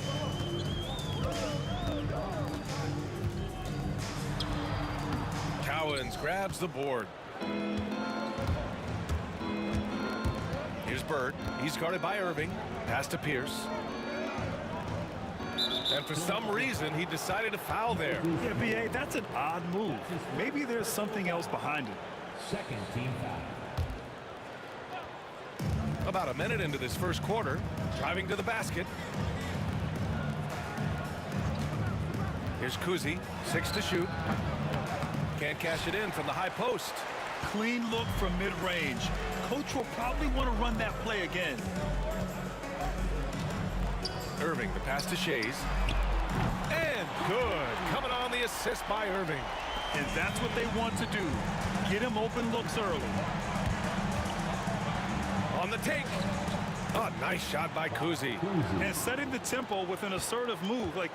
Cowens grabs the board. Here's Bird. He's guarded by Irving. Pass to Pierce. And for some reason, he decided to foul there. Yeah, B.A., that's an odd move. Maybe there's something else behind it. Second team foul. About a minute into this first quarter, driving to the basket. Here's Kuzi, 6 to shoot. Can't cash it in from the high post. Clean look from mid-range. Coach will probably want to run that play again. Irving, the pass to Shays. And good. Coming on the assist by Irving. And that's what they want to do. Get him open looks early. On the take. Oh, nice shot by Kuzi. And setting the tempo with an assertive move. Like,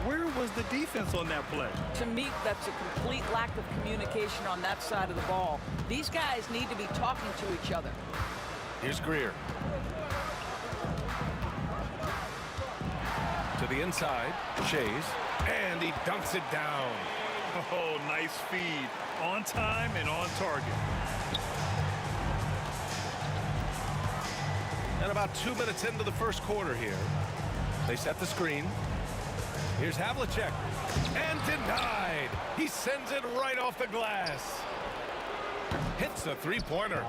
where was the defense on that play? To me, that's a complete lack of communication on that side of the ball. These guys need to be talking to each other. Here's Greer. To the inside, Shays, and he dunks it down. Oh, nice feed. On time and on target. And about 2 minutes into the first quarter here. They set the screen. Here's Havlicek. And denied. He sends it right off the glass. Hits a three-pointer.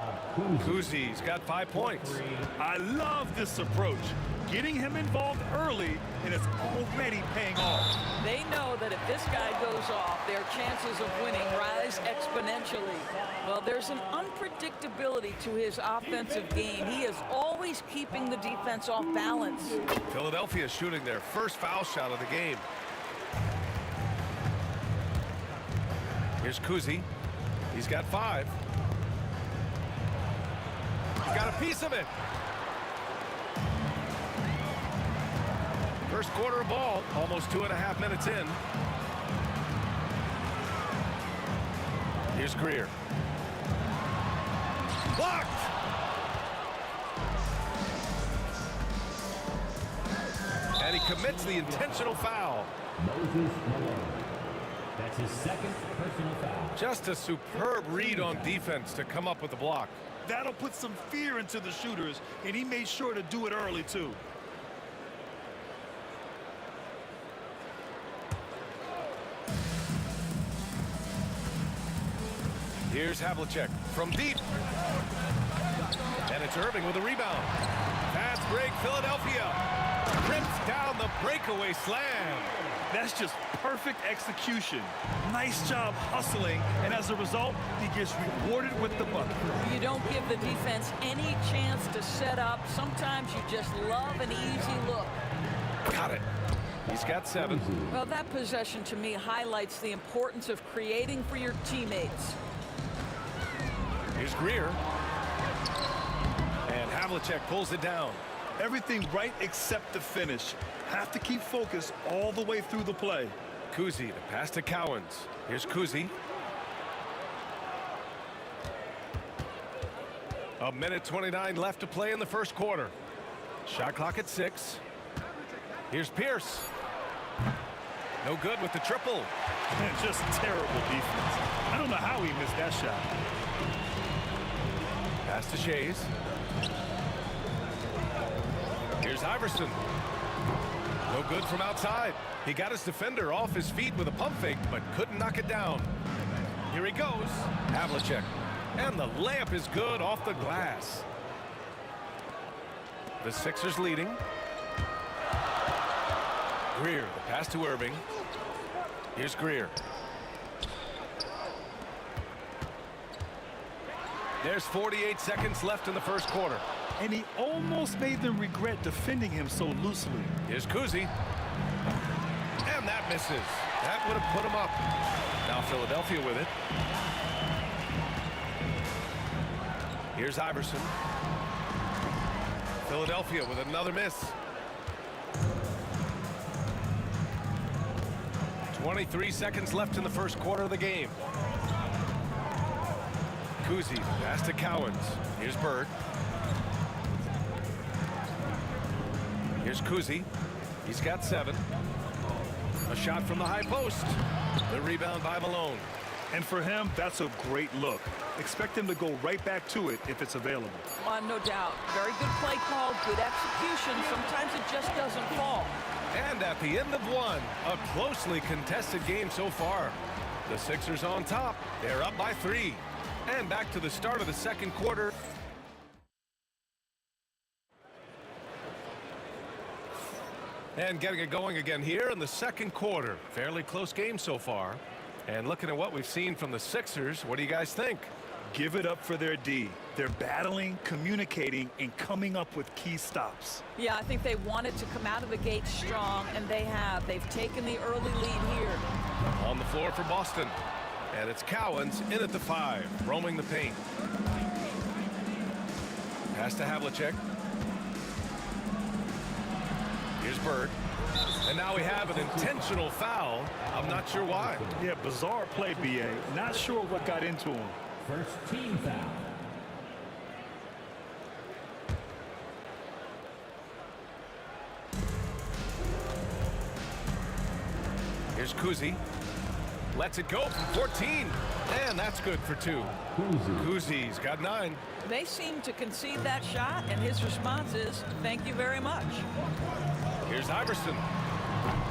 Kuzi's got 5 points. I love this approach. Getting him involved early, and it's already paying off. They know that if this guy goes off, their chances of winning rise exponentially. Well, there's an unpredictability to his offensive game. He is always keeping the defense off balance. Philadelphia shooting their first foul shot of the game. Here's Kuzi. He's got 5. He got a piece of it. First quarter of ball, almost 2.5 minutes in. Here's Greer. Blocked! And he commits the intentional foul. Moses Malone. That's his second personal foul. Just a superb read on defense to come up with the block. That'll put some fear into the shooters, and he made sure to do it early, too. Here's Havlicek from deep. And it's Irving with a rebound. Fast break, Philadelphia. Rips down the breakaway slam. That's just perfect execution. Nice job hustling, and as a result, he gets rewarded with the bucket. You don't give the defense any chance to set up. Sometimes you just love an easy look. Got it. He's got 7. Well, that possession to me highlights the importance of creating for your teammates. Here's Greer. And Havlicek pulls it down. Everything right except the finish. Have to keep focused all the way through the play. Kuzi, the pass to Cowens. Here's Kuzi. A minute 29 left to play in the first quarter. Shot clock at 6. Here's Pierce. No good with the triple. Man, just terrible defense. I don't know how he missed that shot. Pass to Shays. Here's Iverson. No good from outside. He got his defender off his feet with a pump fake, but couldn't knock it down. Here he goes. Havlicek. And the layup is good off the glass. The Sixers leading. Greer, the pass to Irving. Here's Greer. There's 48 seconds left in the first quarter. And he almost made them regret defending him so loosely. Here's Kuzi. And that misses. That would have put him up. Now Philadelphia with it. Here's Iverson. Philadelphia with another miss. 23 seconds left in the first quarter of the game. Kuzi, pass to Cowens. Here's Bird. Here's Kuzi. He's got 7. A shot from the high post. The rebound by Malone. And for him, that's a great look. Expect him to go right back to it if it's available. No doubt. Very good play call, good execution. Sometimes it just doesn't fall. And at the end of one, a closely contested game so far. The Sixers on top. They're up by 3. And back to the start of the second quarter. And getting it going again here in the second quarter. Fairly close game so far. And looking at what we've seen from the Sixers, what do you guys think? Give it up for their D. They're battling, communicating, and coming up with key stops. Yeah, I think they wanted to come out of the gate strong, and they have. They've taken the early lead here. On the floor for Boston. And it's Cowens in at the 5, roaming the paint. Pass to Havlicek. Here's Bird. And now we have an intentional foul. I'm not sure why. Yeah, bizarre play, B.A. Not sure what got into him. First team foul. Here's Kuzi. Lets it go from 14. And that's good for 2. Kuzi's got 9. They seem to concede that shot, and his response is, thank you very much. Here's Iverson.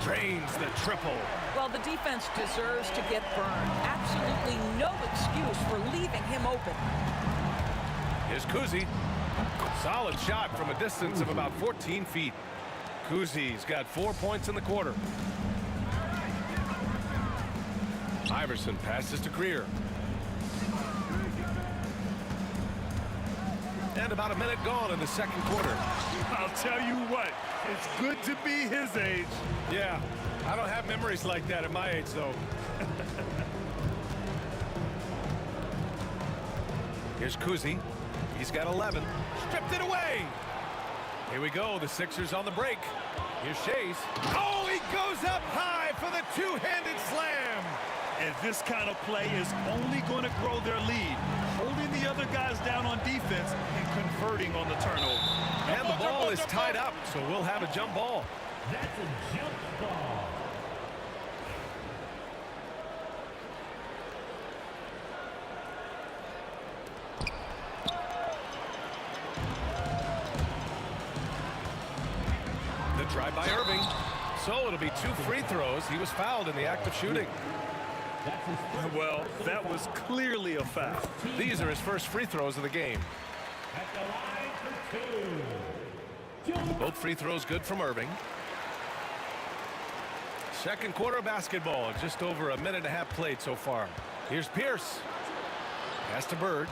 Drains the triple. Well, the defense deserves to get burned. Absolutely no excuse for leaving him open. Here's Kuzi. Solid shot from a distance of about 14 feet. Kuzi's got 4 points in the quarter. Iverson passes to Greer. And about a minute gone in the second quarter. I'll tell you what, it's good to be his age. Yeah, I don't have memories like that at my age, though. Here's Kuzi. He's got 11. Stripped it away. Here we go. The Sixers on the break. Here's Shays. Oh, he goes up high for the two-handed slam. And this kind of play is only going to grow their lead, holding the other guys down on defense and converting on the turnover. And the ball is tied up, so we'll have a jump ball. That's a jump ball. The drive by Irving. So it'll be 2 free throws. He was fouled in the act of shooting. Well, that was clearly a foul. These are his first free throws of the game. At the line for 2. Both free throws good from Irving. Second quarter of basketball. Just over a minute and a half played so far. Here's Pierce. Pass to Bird.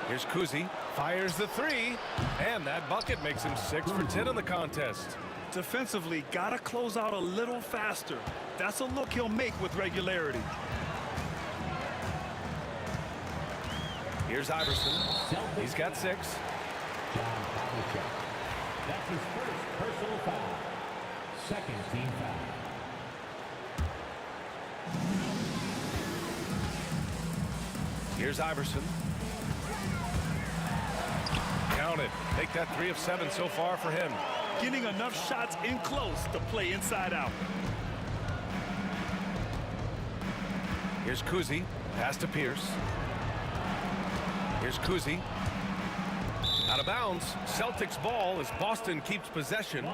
Here's Kuzi. Fires the 3. And that bucket makes him 6 for 10 in the contest. Defensively, got to close out a little faster. That's a look he'll make with regularity. Here's Iverson. He's got 6. That's his first personal foul. Second team foul. Here's Iverson. Count it. Make that 3 of 7 so far for him. Getting enough shots in close to play inside out. Here's Kuzi. Pass to Pierce. Here's Kuzi. Out of bounds. Celtics ball as Boston keeps possession.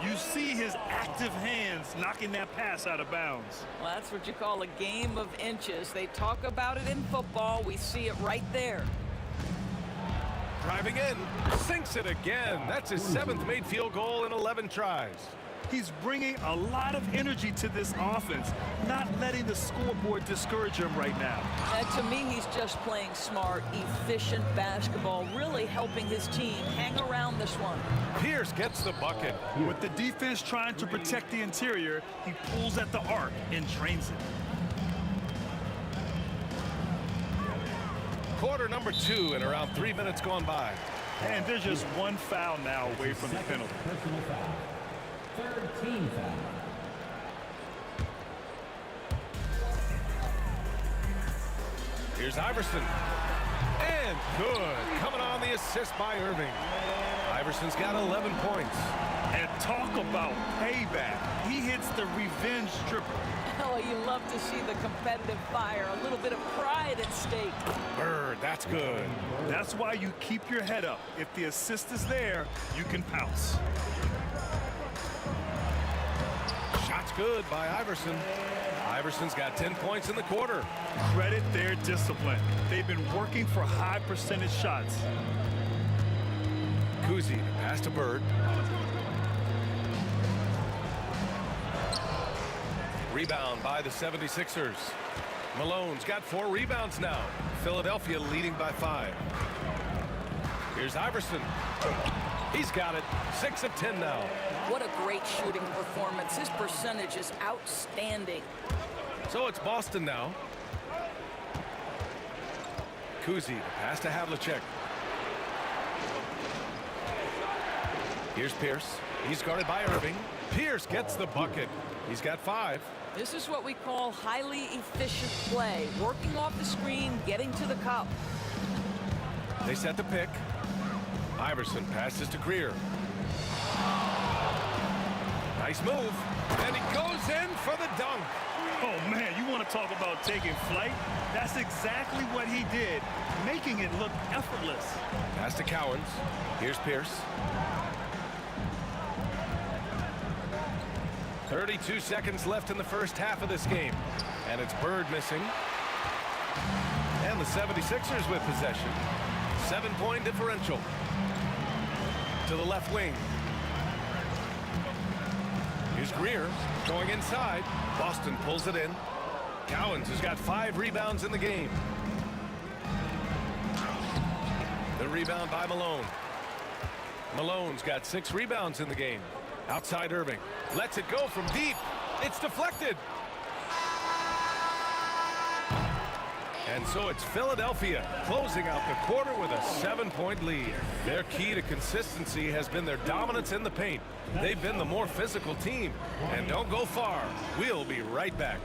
You see his active hands knocking that pass out of bounds. Well, that's what you call a game of inches. They talk about it in football. We see it right there. Driving in, sinks it again. That's his 7th made field goal in 11 tries. He's bringing a lot of energy to this offense, not letting the scoreboard discourage him right now. To me, he's just playing smart, efficient basketball, really helping his team hang around this one. Pierce gets the bucket. With the defense trying to protect the interior, he pulls at the arc and drains it. Quarter number 2 and around 3 minutes gone by. And there's just one foul now away from the penalty. Personal foul. Third team foul. Here's Iverson. And good. Coming on the assist by Irving. Iverson's got 11 points. And talk about payback. He hits the revenge triple. Oh, you love to see the competitive fire, a little bit of pride at stake. Bird, that's good. That's why you keep your head up. If the assist is there, you can pounce. Shot's good by Iverson. Iverson's got 10 points in the quarter. Credit their discipline. They've been working for high percentage shots. Kuzi pass to Bird. Rebound by the 76ers. Malone's got 4 rebounds now. Philadelphia leading by 5. Here's Iverson. He's got it. 6 of 10 now. What a great shooting performance. His percentage is outstanding. So it's Boston now. Kuzi pass to Havlicek. Here's Pierce. He's guarded by Irving. Pierce gets the bucket. He's got 5. This is what we call highly efficient play. Working off the screen, getting to the cup. They set the pick. Iverson passes to Greer. Nice move. And he goes in for the dunk. Oh, man, you want to talk about taking flight? That's exactly what he did, making it look effortless. Pass to Cowens. Here's Pierce. 32 seconds left in the first half of this game. And it's Bird missing. And the 76ers with possession. 7-point differential. To the left wing. Here's Greer going inside. Boston pulls it in. Cowens has got 5 rebounds in the game. The rebound by Malone. Malone's got 6 rebounds in the game. Outside Irving. Lets it go from deep. It's deflected. And so it's Philadelphia closing out the quarter with a 7-point lead. Their key to consistency has been their dominance in the paint. They've been the more physical team. And don't go far. We'll be right back.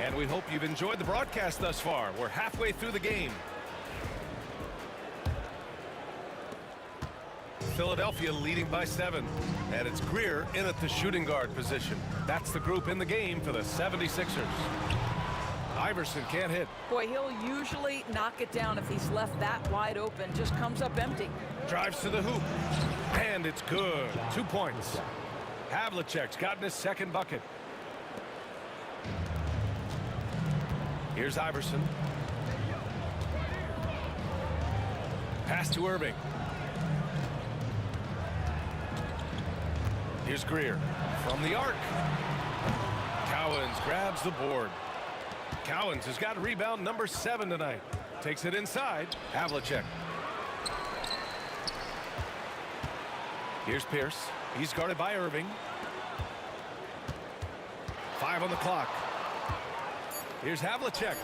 And we hope you've enjoyed the broadcast thus far. We're halfway through the game. Philadelphia leading by 7. And it's Greer in at the shooting guard position. That's the group in the game for the 76ers. Iverson can't hit. Boy, he'll usually knock it down if he's left that wide open. Just comes up empty. Drives to the hoop. And it's good. 2 points. Havlicek's gotten his second bucket. Here's Iverson. Pass to Irving. Here's Greer from the arc. Cowens grabs the board. Cowens has got rebound number 7 tonight. Takes it inside. Havlicek. Here's Pierce. He's guarded by Irving. 5 on the clock. Here's Havlicek.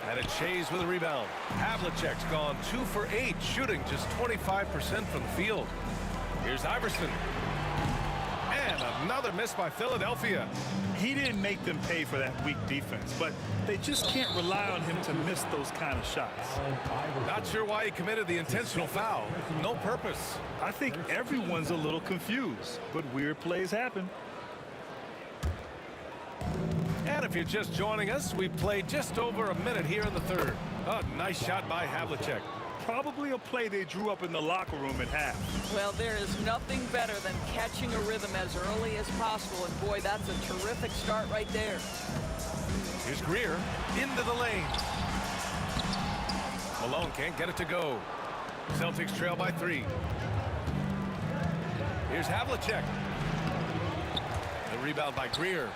And it's Shays with a rebound. Havlicek's gone 2 for 8, shooting just 25% from the field. Here's Iverson. And another miss by Philadelphia. He didn't make them pay for that weak defense, but they just can't rely on him to miss those kind of shots. Not sure why he committed the intentional foul. No purpose. I think everyone's a little confused, but weird plays happen. And if you're just joining us, we played just over a minute here in the third. A nice shot by Havlicek. Probably a play they drew up in the locker room at half. Well, there is nothing better than catching a rhythm as early as possible, and boy, that's a terrific start right there. Here's Greer into the lane. Malone can't get it to go. Celtics trail by 3. Here's Havlicek. The rebound by Greer.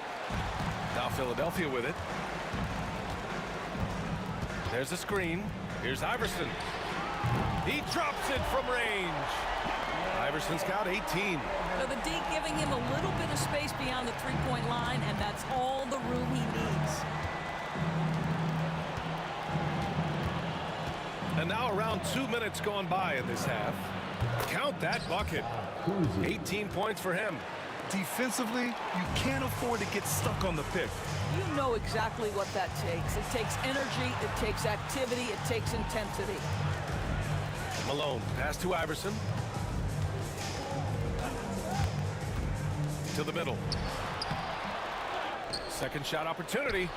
Now Philadelphia with it. There's a screen. Here's Iverson. He drops it from range. Iverson's got 18. So the D giving him a little bit of space beyond the three-point line, and that's all the room he needs. And now around 2 minutes gone by in this half. Count that bucket. 18 points for him. Defensively, you can't afford to get stuck on the pick. You know exactly what that takes. It takes energy, it takes activity, it takes intensity. Malone, pass to Iverson. To the middle. Second shot opportunity.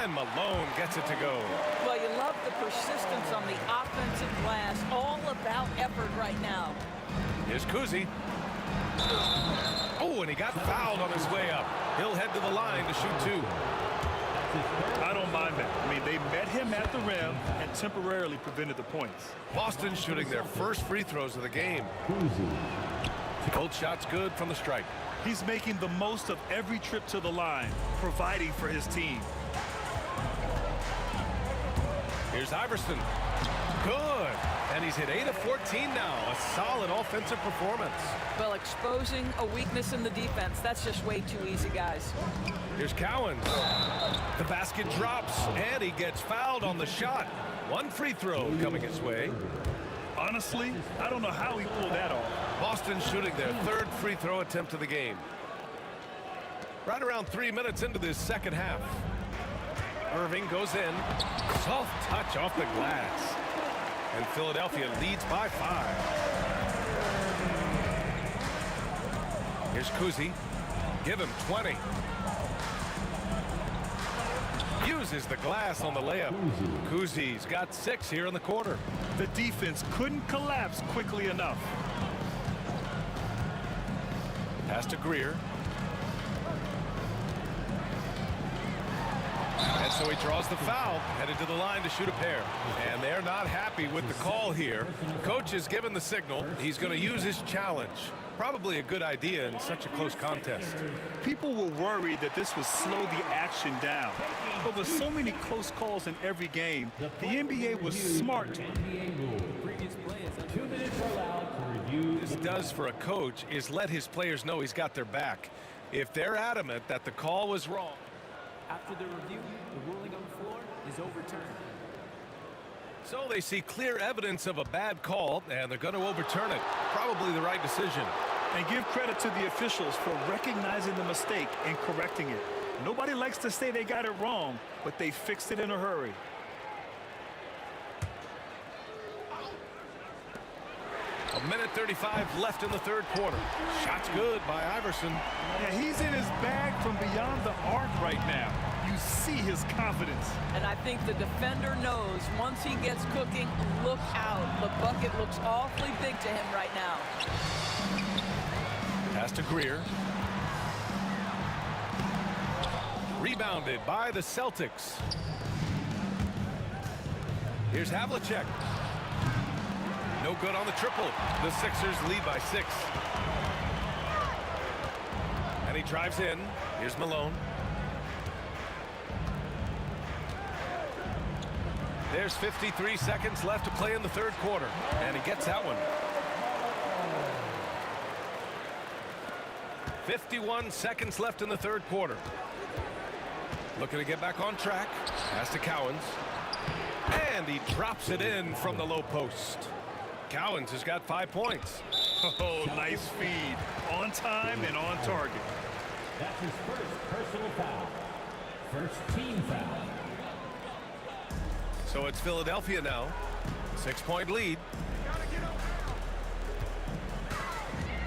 And Malone gets it to go. Well, you love the persistence on the offensive glass. All about effort right now. Here's Kuzi. Oh, and he got fouled on his way up. He'll head to the line to shoot 2. I don't mind that. I mean, they met him at the rim and temporarily prevented the points. Boston shooting their first free throws of the game. Both shots good from the strike. He's making the most of every trip to the line, providing for his team. Here's Iverson. Good. And he's hit 8 of 14 now. A solid offensive performance. Well, exposing a weakness in the defense, that's just way too easy, guys. Here's Cowens. The basket drops, and he gets fouled on the shot. One free throw coming his way. Honestly, I don't know how he pulled that off. Boston shooting their third free throw attempt of the game. Right around 3 minutes into this second half. Irving goes in. Soft touch off the glass. And Philadelphia leads by 5. Here's Kuzi. Give him 20. Uses the glass on the layup. Kuzi's got 6 here in the quarter. The defense couldn't collapse quickly enough. Pass to Greer. And so he draws the foul, headed to the line to shoot a pair. And they're not happy with the call here. Coach has given the signal. He's going to use his challenge. Probably a good idea in such a close contest. People were worried that this would slow the action down. But with so many close calls in every game, the NBA was smart. This does for a coach is let his players know he's got their back. If they're adamant that the call was wrong. After the review, the ruling on the floor is overturned. So they see clear evidence of a bad call, and they're going to overturn it. Probably the right decision. And give credit to the officials for recognizing the mistake and correcting it. Nobody likes to say they got it wrong, but they fixed it in a hurry. A minute 35 left in the third quarter. Shot's good by Iverson. Yeah, he's in his bag from beyond the arc right now. You see his confidence. And I think the defender knows once he gets cooking, look out. The bucket looks awfully big to him right now. Pass to Greer. Rebounded by the Celtics. Here's Havlicek. No good on the triple. The Sixers lead by 6. And he drives in. Here's Malone. There's 53 seconds left to play in the third quarter. And he gets that one. 51 seconds left in the third quarter. Looking to get back on track. Pass to Cowens. And he drops it in from the low post. Cowens has got 5 points. Oh, nice feed. On time and on target. That's his first personal foul. First team foul. So it's Philadelphia now. 6-point lead.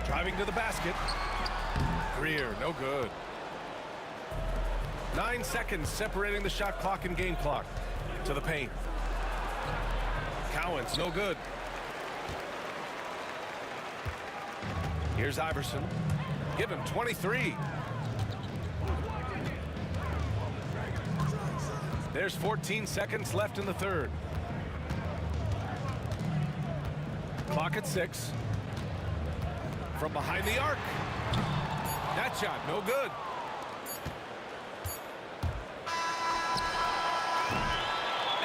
Driving to the basket. Greer, no good. 9 seconds separating the shot clock and game clock. To the paint. Cowens, no good. Here's Iverson. Give him 23. There's 14 seconds left in the third. Clock at 6. From behind the arc. That shot, no good.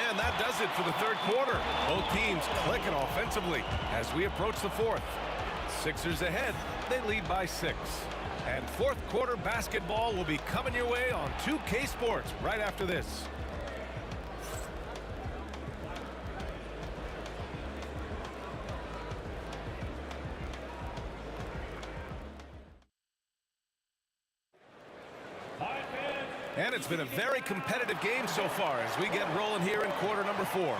And that does it for the third quarter. Both teams clicking offensively as we approach the fourth. Sixers ahead. They lead by 6. And fourth quarter basketball will be coming your way on 2K Sports right after this. And it's been a very competitive game so far as we get rolling here in quarter number 4.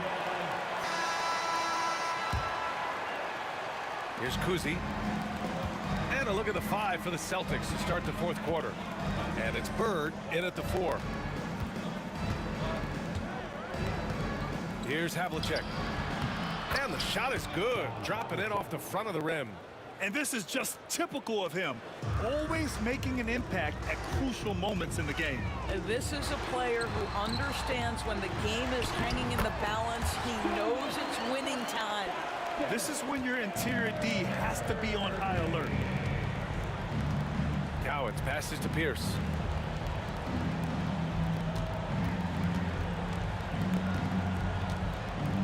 Here's Kuzi. And a look at the 5 for the Celtics to start the fourth quarter. And it's Bird in at the 4. Here's Havlicek. And the shot is good. Dropping in off the front of the rim. And this is just typical of him. Always making an impact at crucial moments in the game. This is a player who understands when the game is hanging in the balance. He knows it's winning time. This is when your interior D has to be on high alert. Cowens passes to Pierce.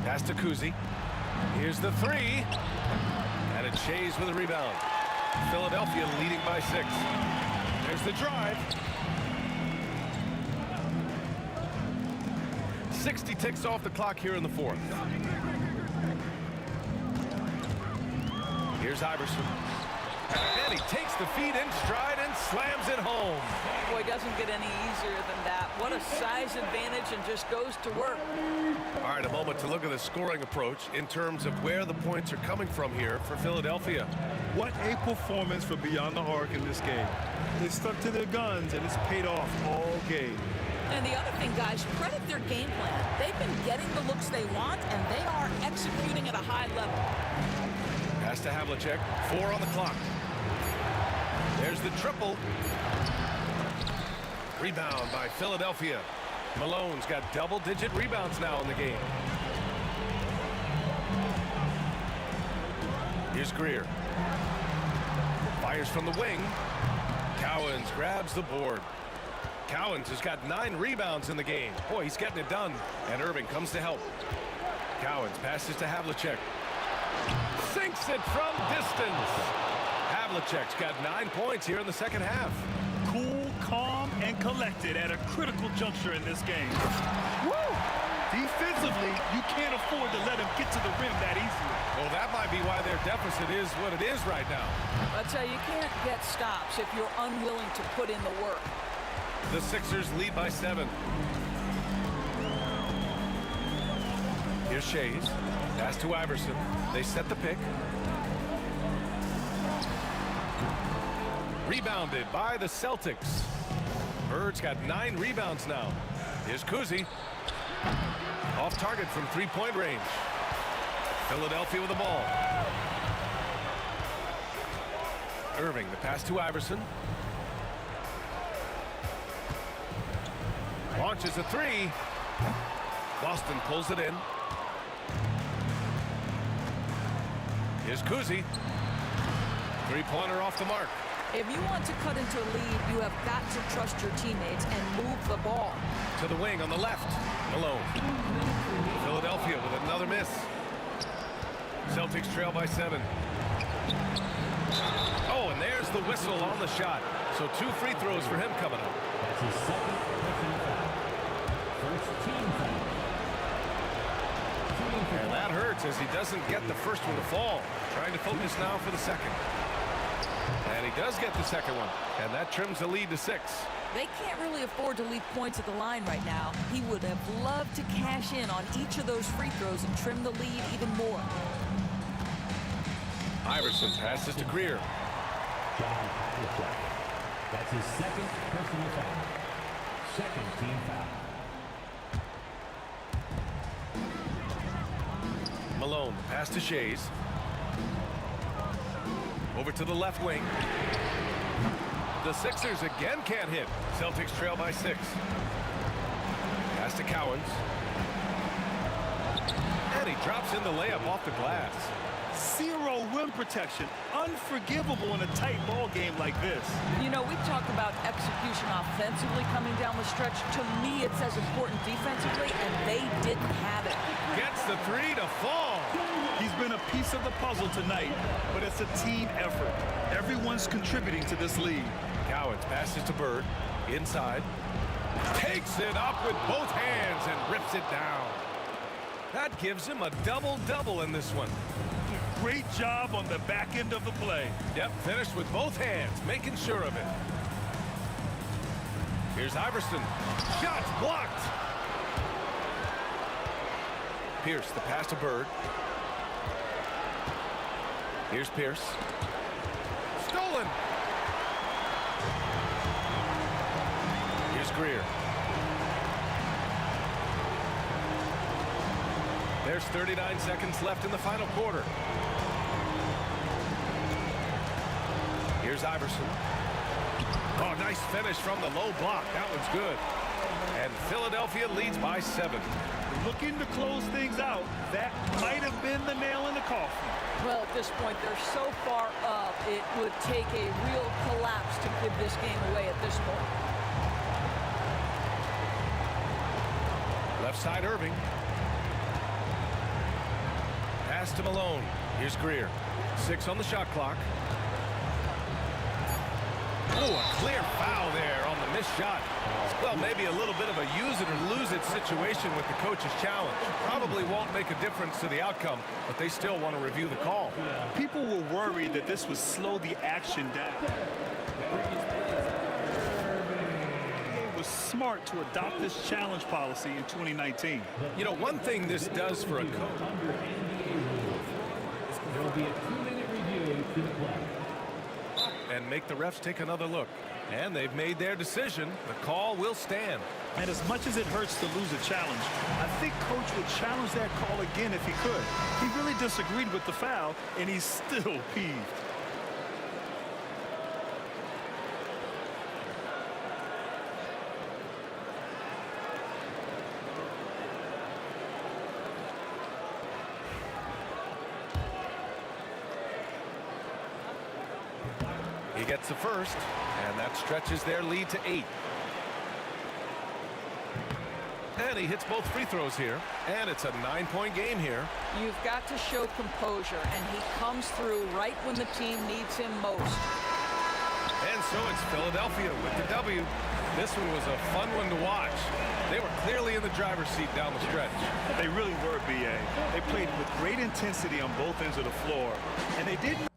Pass to Kuzi. Here's the 3. And it's Shays with a rebound. Philadelphia leading by 6. There's the drive. 60 ticks off the clock here in the fourth. Here's Iverson. And he takes the feed in stride and slams it home. Boy, it doesn't get any easier than that. What a size advantage, and just goes to work. All right, a moment to look at the scoring approach in terms of where the points are coming from here for Philadelphia. What a performance for Beyond the Arc in this game. They stuck to their guns, and it's paid off all game. And the other thing, guys, credit their game plan. They've been getting the looks they want, and they are executing at a high level. Pass to Havlicek. 4 on the clock. There's the triple. Rebound by Philadelphia. Malone's got double-digit rebounds now in the game. Here's Greer. Fires from the wing. Cowens grabs the board. Cowens has got 9 rebounds in the game. Boy, he's getting it done. And Irving comes to help. Cowens passes to Havlicek. Sinks it from distance. Havlicek's got 9 points here in the second half. Cool, calm, and collected at a critical juncture in this game. Woo! Defensively, you can't afford to let him get to the rim that easily. Well, that might be why their deficit is what it is right now. I'll tell you, you can't get stops if you're unwilling to put in the work. The Sixers lead by 7. Here's Shays. Pass to Iverson. They set the pick. Rebounded by the Celtics. Bird's got 9 rebounds now. Here's Kuzi. Off target from 3-point range. Philadelphia with the ball. Irving, the pass to Iverson. Launches a 3. Boston pulls it in. Here's Kuzi. 3-pointer off the mark. If you want to cut into a lead, you have got to trust your teammates and move the ball. To the wing on the left. Malone. Philadelphia with another miss. Celtics trail by 7. Oh, and there's the whistle on the shot. So 2 free throws for him coming up. That's his second personal foul. First team foul. And that hurts as he doesn't get the first one to fall. Trying to focus now for the second. And he does get the second one. And that trims the lead to 6. They can't really afford to leave points at the line right now. He would have loved to cash in on each of those free throws and trim the lead even more. Iverson passes to Greer. That's his second personal foul. Second team foul. Malone, pass to Shays. Over to the left wing. The Sixers again can't hit. Celtics trail by 6. Pass to Cowens. And he drops in the layup off the glass. Zero rim protection. Unforgivable in a tight ball game like this. You know, we talk about execution offensively coming down the stretch. To me, it's as important defensively, and they didn't have it. Gets the 3 to fall. He's been a piece of the puzzle tonight, but it's a team effort. Everyone's contributing to this lead. Cowens passes to Bird. Inside. Takes it up with both hands and rips it down. That gives him a double-double in this one. Great job on the back end of the play. Yep, finished with both hands, making sure of it. Here's Iverson. Shots blocked. Pierce, the pass to Bird. Here's Pierce. Stolen. Here's Greer. There's 39 seconds left in the final quarter. Here's Iverson. Oh, nice finish from the low block. That one's good. And Philadelphia leads by 7. Looking to close things out. That might have been the nail in the coffin. Well, at this point, they're so far up, it would take a real collapse to give this game away at this point. Left side, Irving. Pass to Malone. Here's Greer. 6 on the shot clock. Oh, a clear foul there on the missed shot. Well, maybe a little bit of a use it or lose it situation with the coach's challenge. Probably won't make a difference to the outcome, but they still want to review the call. People were worried that this would slow the action down. It was smart to adopt this challenge policy in 2019. You know, one thing this does for a coach. There will be a 2-minute review to the play. And make the refs take another look. And they've made their decision. The call will stand. And as much as it hurts to lose a challenge, I think Coach would challenge that call again if he could. He really disagreed with the foul, and he's still peeved. He gets the first, and that stretches their lead to 8. And he hits both free throws here, and it's a 9-point game here. You've got to show composure, and he comes through right when the team needs him most. And so it's Philadelphia with the W. This one was a fun one to watch. They were clearly in the driver's seat down the stretch. They really were, B.A. They played with great intensity on both ends of the floor, and they didn't.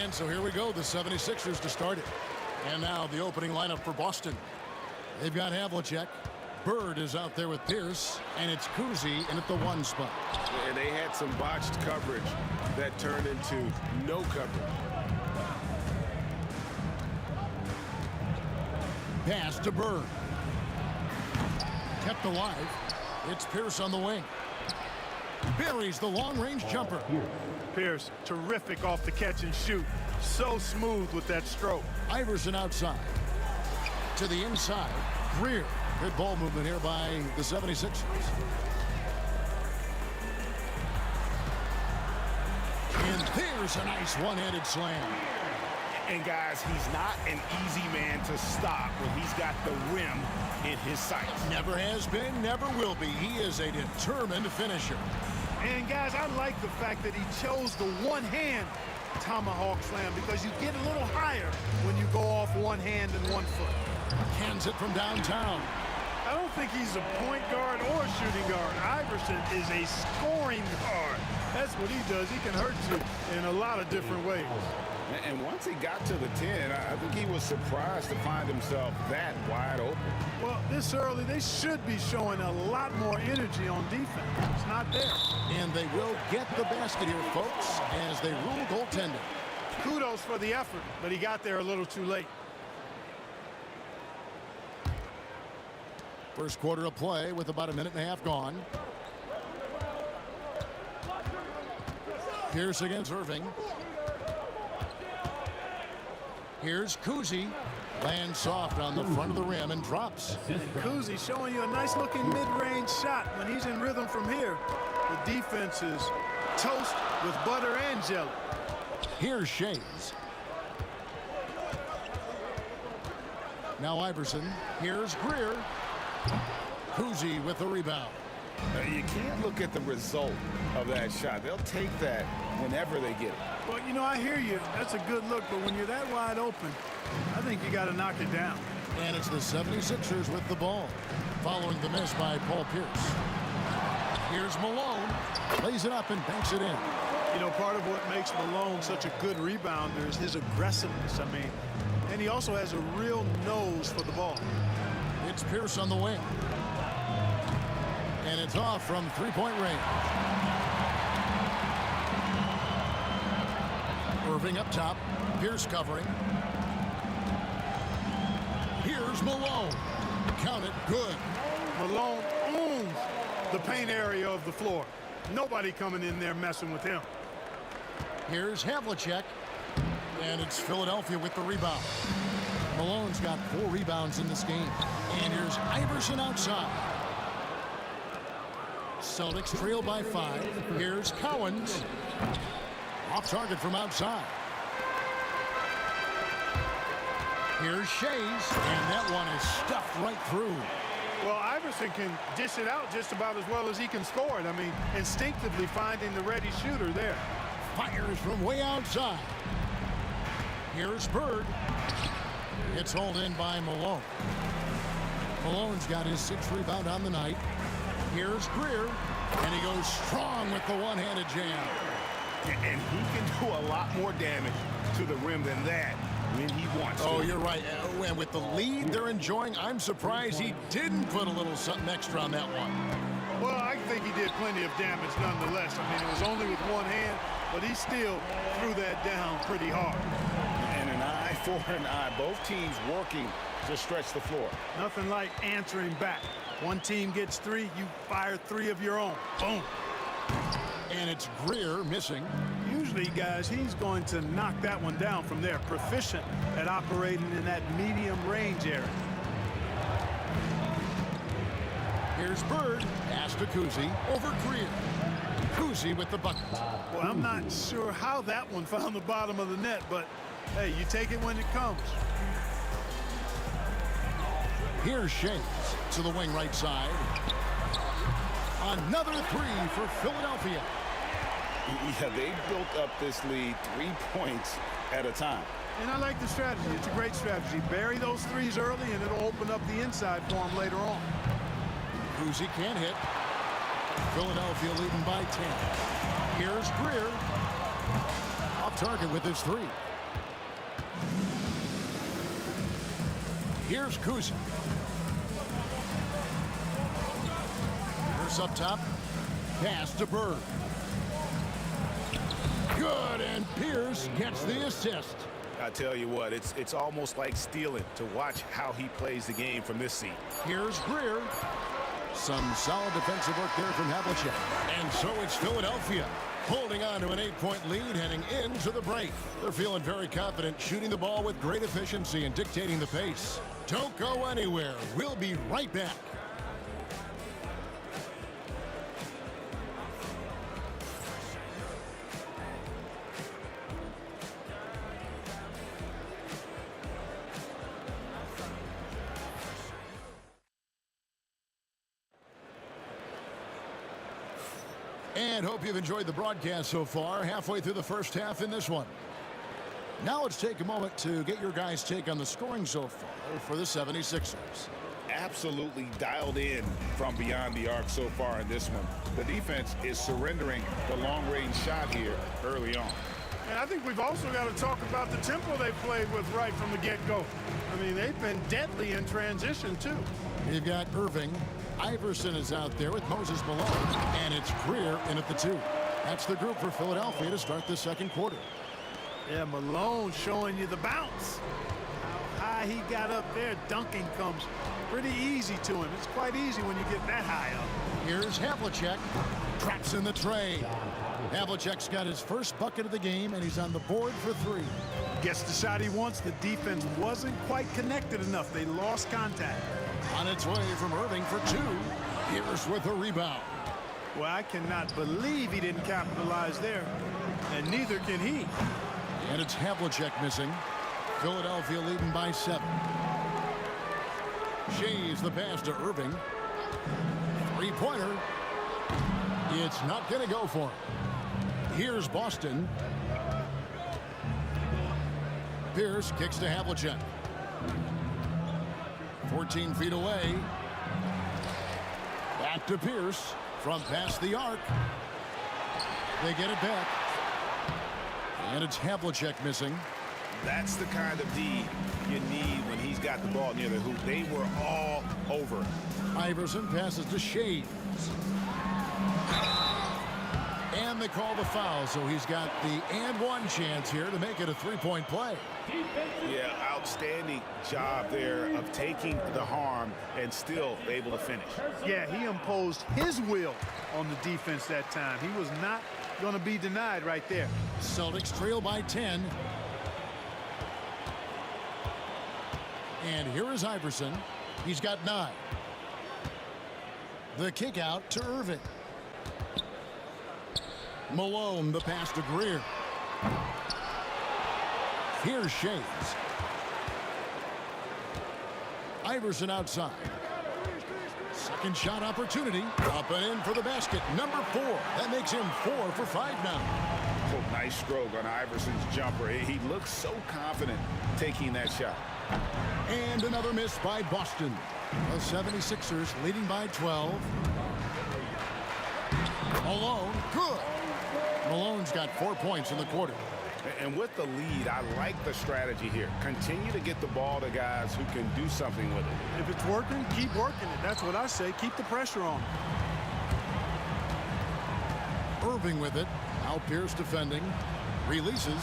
And so here we go, the 76ers to start it. And now the opening lineup for Boston. They've got Havlicek. Bird is out there with Pierce, and it's Kuzi in at the 1 spot. And they had some botched coverage that turned into no coverage. Pass to Bird. Kept alive. It's Pierce on the wing. Buries the long-range jumper. Pierce, terrific off the catch and shoot. So smooth with that stroke. Iverson outside. To the inside. Greer. Good ball movement here by the 76ers. And there's a nice one-handed slam. And guys, he's not an easy man to stop when he's got the rim in his sights. Never has been, never will be. He is a determined finisher. And guys, I like the fact that he chose the one-hand tomahawk slam because you get a little higher when you go off one hand and 1 foot. Hands it from downtown. I don't think he's a point guard or a shooting guard. Iverson is a scoring guard. That's what he does. He can hurt you in a lot of different ways. And once he got to the 10, I think he was surprised to find himself that wide open. Well, this early, they should be showing a lot more energy on defense. It's not there. And they will get the basket here, folks, as they rule goaltending. Kudos for the effort, but he got there a little too late. First quarter of play with about a minute and a half gone. Pierce against Irving. Here's Kuzi. Lands soft on the front of the rim and drops. Kuzi showing you a nice-looking mid-range shot when he's in rhythm from here. The defense is toast with butter and jelly. Here's Shays. Now Iverson. Here's Greer. Kuzi with the rebound. You can't look at the result of that shot. They'll take that whenever they get it. Well, you know, I hear you. That's a good look, but when you're that wide open, I think you got to knock it down. And it's the 76ers with the ball, following the miss by Paul Pierce. Here's Malone. Lays it up and banks it in. You know, part of what makes Malone such a good rebounder is his aggressiveness. I mean, and he also has a real nose for the ball. It's Pierce on the wing. And it's off from three-point range. Irving up top. Pierce covering. Here's Malone. Count it. Good. Malone owns the paint area of the floor. Nobody coming in there messing with him. Here's Havlicek. And it's Philadelphia with the rebound. Malone's got 4 rebounds in this game. And here's Iverson outside. Celtics trail by 5. Here's Cowens. Off target from outside. Here's Shays. And that one is stuffed right through. Well, Iverson can dish it out just about as well as he can score it. I mean, instinctively finding the ready shooter there. Fires from way outside. Here's Bird. It's hauled in by Malone. Malone's got his 6th rebound on the night. Here's Greer. And he goes strong with the one-handed jam. And he can do a lot more damage to the rim than that when he wants to. Oh, you're right. And with the lead they're enjoying, I'm surprised he didn't put a little something extra on that one. Well, I think he did plenty of damage nonetheless. I mean, it was only with one hand, but he still threw that down pretty hard. And an eye for an eye. Both teams working to stretch the floor. Nothing like answering back. One team gets 3, you fire 3 of your own. Boom. And it's Greer missing. Usually, guys, he's going to knock that one down from there. Proficient at operating in that medium range area. Here's Bird. Pass to Kuzi. Over Greer. Kuzi with the bucket. Well, I'm not sure how that one found the bottom of the net, but, hey, you take it when it comes. Here's Shays to the wing right side. Another 3 for Philadelphia. Yeah, they built up this lead 3 points at a time. And I like the strategy. It's a great strategy. Bury those 3s early, and it'll open up the inside for him later on. Kuzi can't hit. Philadelphia leading by 10. Here's Greer. Off target with his 3. Here's Kuzin. Pierce up top. Pass to Bird. Good, and Pierce gets the assist. I tell you what, it's almost like stealing to watch how he plays the game from this seat. Here's Greer. Some solid defensive work there from Havlicek. And so it's Philadelphia holding on to an 8-point lead heading into the break. They're feeling very confident, shooting the ball with great efficiency and dictating the pace. Don't go anywhere. We'll be right back. And hope you've enjoyed the broadcast so far. Halfway through the first half in this one. Now let's take a moment to get your guys' take on the scoring so far for the 76ers. Absolutely dialed in from beyond the arc so far in this one. The defense is surrendering the long-range shot here early on. And I think we've also got to talk about the tempo they played with right from the get-go. I mean, they've been deadly in transition, too. You've got Irving. Iverson is out there with Moses Malone, and it's Greer in at the 2. That's the group for Philadelphia to start the second quarter. Yeah, Malone showing you the bounce. How high he got up there, dunking comes pretty easy to him. It's quite easy when you get that high up. Here's Havlicek, traps in the tray. Havlicek's got his first bucket of the game, and he's on the board for 3. Gets the shot he wants. The defense wasn't quite connected enough. They lost contact. On its way from Irving for 2. Pierce with a rebound. Well, I cannot believe he didn't capitalize there, and neither can he. And it's Havlicek missing. Philadelphia leading by 7. Shea's the pass to Irving. 3-pointer. It's not going to go for him. Here's Boston. Pierce kicks to Havlicek. 14 feet away. Back to Pierce from past the arc. They get it back. And it's Havlicek missing. That's the kind of D you need when he's got the ball near the hoop. They were all over. Iverson passes to Shea. And they call the foul, so he's got the and one chance here to make it a 3-point play. Yeah, outstanding job there of taking the harm and still able to finish. Yeah, he imposed his will on the defense that time. He was not going to be denied right there. Celtics trail by 10. And here is Iverson. He's got 9. The kick out to Irving. Malone, the pass to Greer. Here's Shea. Iverson outside. Second shot opportunity. Up and in for the basket. Number 4. That makes him 4 for 5 now. Oh, nice stroke on Iverson's jumper. He looks so confident taking that shot. And another miss by Boston. The 76ers leading by 12. Malone, good. Malone's got 4 points in the quarter. And with the lead, I like the strategy here. Continue to get the ball to guys who can do something with it. If it's working, keep working it. That's what I say. Keep the pressure on. Irving with it. Now Pierce defending. Releases.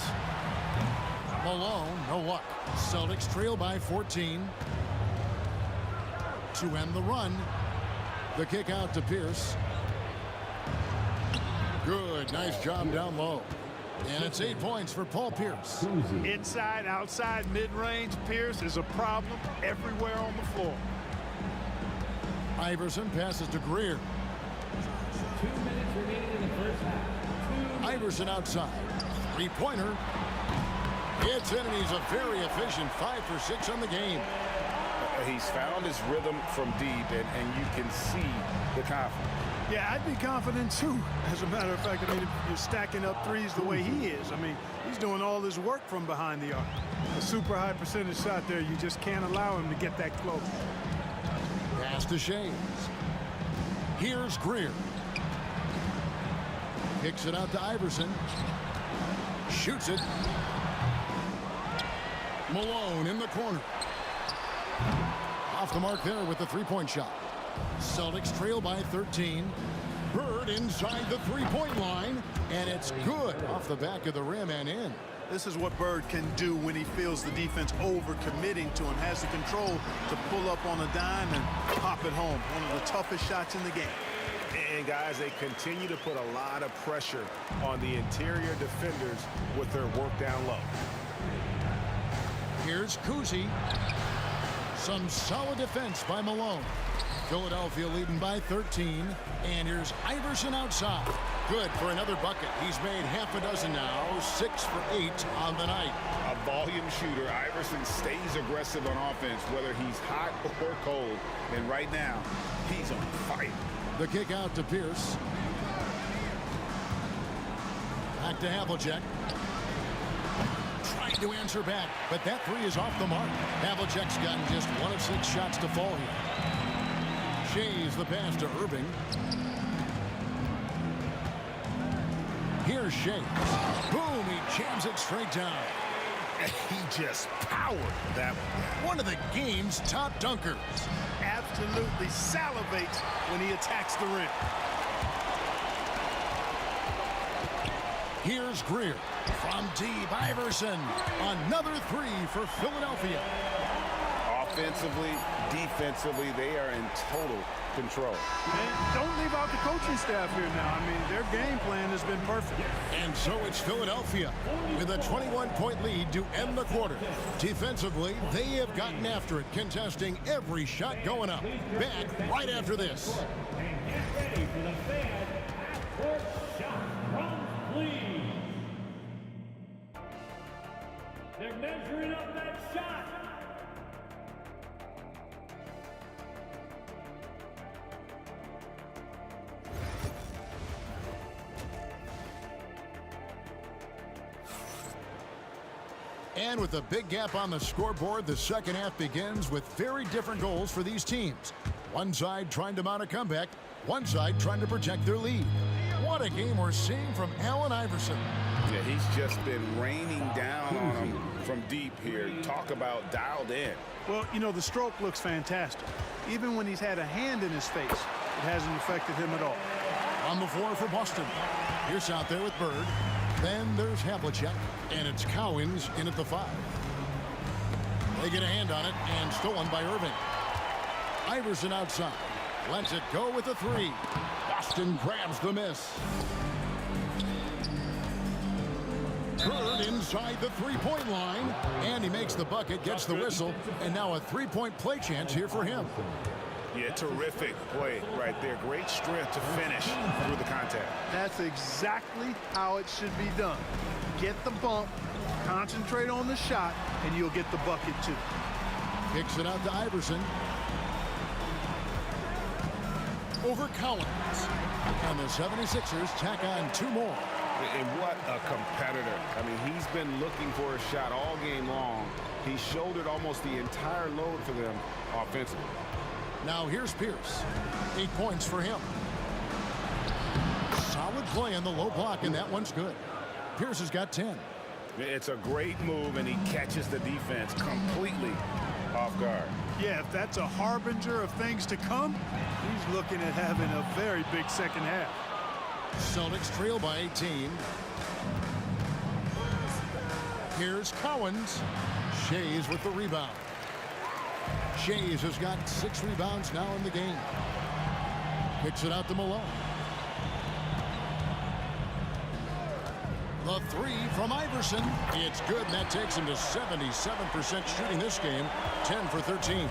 Malone, no luck. Celtics trail by 14. To end the run. The kick out to Pierce. Good. Nice job down low. And it's 8 points for Paul Pierce. Inside, outside, mid-range, Pierce is a problem everywhere on the floor. Iverson passes to Greer. 2 minutes remaining in the first half. Iverson outside. 3-pointer. It's in, and he's a very efficient 5 for 6 on the game. He's found his rhythm from deep, and you can see the confidence. Yeah, I'd be confident too. As a matter of fact, I mean, if you're stacking up threes the way he is, I mean, he's doing all his work from behind the arc. A super high percentage shot there, you just can't allow him to get that close. Pass to Shea. Here's Greer. Kicks it out to Iverson. Shoots it. Malone in the corner. Off the mark there with the three-point shot. Celtics trail by 13. Bird inside the three-point line, and it's good off the back of the rim and in. This is what Bird can do when he feels the defense over-committing to him. Has the control to pull up on a dime and pop it home. One of the toughest shots in the game. And guys, they continue to put a lot of pressure on the interior defenders with their work down low. Here's Kuzi. Some solid defense by Malone. Philadelphia leading by 13. And here's Iverson outside. Good for another bucket. He's made half a dozen now, 6 for 8 on the night. A volume shooter. Iverson stays aggressive on offense, whether he's hot or cold. And right now, he's on fire. The kick out to Pierce. Back to Havlicek. Trying to answer back, but that three is off the mark. Havlicek's gotten just 1 of 6 shots to fall here. Shea's the pass to Irving. Here's Shea. Boom, he jams it straight down. He just powered that one. One of the game's top dunkers. Absolutely salivates when he attacks the rim. Here's Greer. From deep, Iverson. Another three for Philadelphia. Offensively, defensively, they are in total control. And don't leave out the coaching staff here now. I mean, their game plan has been perfect. And so it's Philadelphia with a 21-point lead to end the quarter. Defensively, they have gotten after it, contesting every shot going up. Back right after this. And get ready for the fan half-court shot from Cleveland. They're measuring up that shot. And with a big gap on the scoreboard, the second half begins with very different goals for these teams. One side trying to mount a comeback, one side trying to protect their lead. What a game we're seeing from Allen Iverson. Yeah, he's just been raining down on him from deep here. Talk about dialed in. Well, you know, the stroke looks fantastic. Even when he's had a hand in his face, it hasn't affected him at all. On the floor for Boston. Pierce out there with Bird. Then there's Havlicek, and it's Cowens in at the 5. They get a hand on it, and stolen by Irving. Iverson outside. Lets it go with the 3. Boston grabs the miss. Bird inside the three-point line, and he makes the bucket, gets the whistle, and now a three-point play chance here for him. Yeah, terrific play right there. Great strength to finish through the contact. That's exactly how it should be done. Get the bump, concentrate on the shot, and you'll get the bucket too. Kicks it out to Iverson. Over Collins. And the 76ers tack on 2 more. And what a competitor. I mean, he's been looking for a shot all game long. He shouldered almost the entire load for them offensively. Now here's Pierce. 8 points for him. Solid play on the low block, and that one's good. Pierce has got 10. It's a great move, and he catches the defense completely off guard. Yeah, if that's a harbinger of things to come, he's looking at having a very big second half. Celtics trail by 18. Here's Cowens. Shea's with the rebound. Shea's has got 6 rebounds now in the game. Kicks it out to Malone. The 3 from Iverson. It's good, and that takes him to 77% shooting this game. 10 for 13.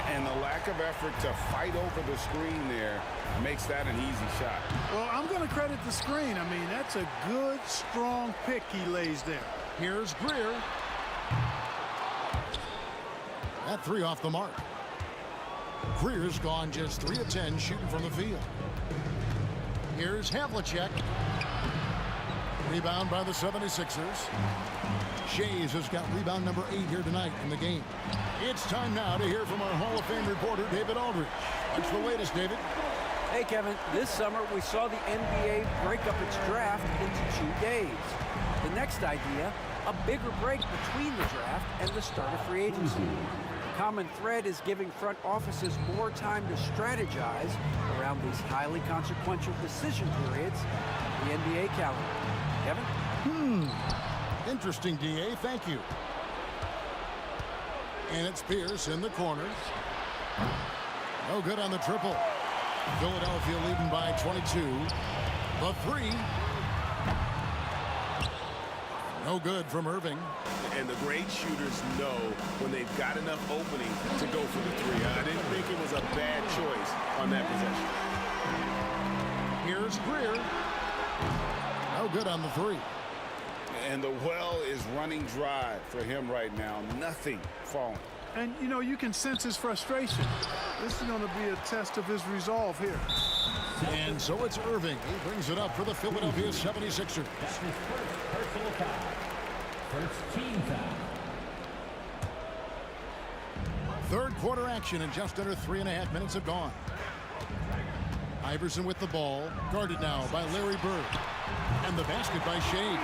And the lack of effort to fight over the screen there makes that an easy shot. Well, I'm going to credit the screen. I mean, that's a good, strong pick he lays there. Here's Greer. That 3 off the mark. Greer's gone just 3 of 10 shooting from the field. Here's Havlicek. Rebound by the 76ers. Shea's has got rebound number 8 here tonight in the game. It's time now to hear from our Hall of Fame reporter, David Aldridge. What's the latest, David? Hey, Kevin. This summer, we saw the NBA break up its draft into 2 days. The next idea, a bigger break between the draft and the start of free agency. common thread is giving front offices more time to strategize around these highly consequential decision periods in the NBA calendar. Kevin? Interesting, DA. Thank you. And it's Pierce in the corner. No good on the triple. Philadelphia leading by 22. The three. No good from Irving. And the great shooters know when they've got enough opening to go for the three. I didn't think it was a bad choice on that possession. Here's Greer. No good on the three. And the well is running dry for him right now. Nothing falling. And, you know, you can sense his frustration. This is going to be a test of his resolve here. And so it's Irving. He brings it up for the Philadelphia 76ers. That's his first personal foul. First team foul. Third quarter action, and just under 3.5 minutes have gone. Iverson with the ball, guarded now by Larry Bird. And the basket by Shea.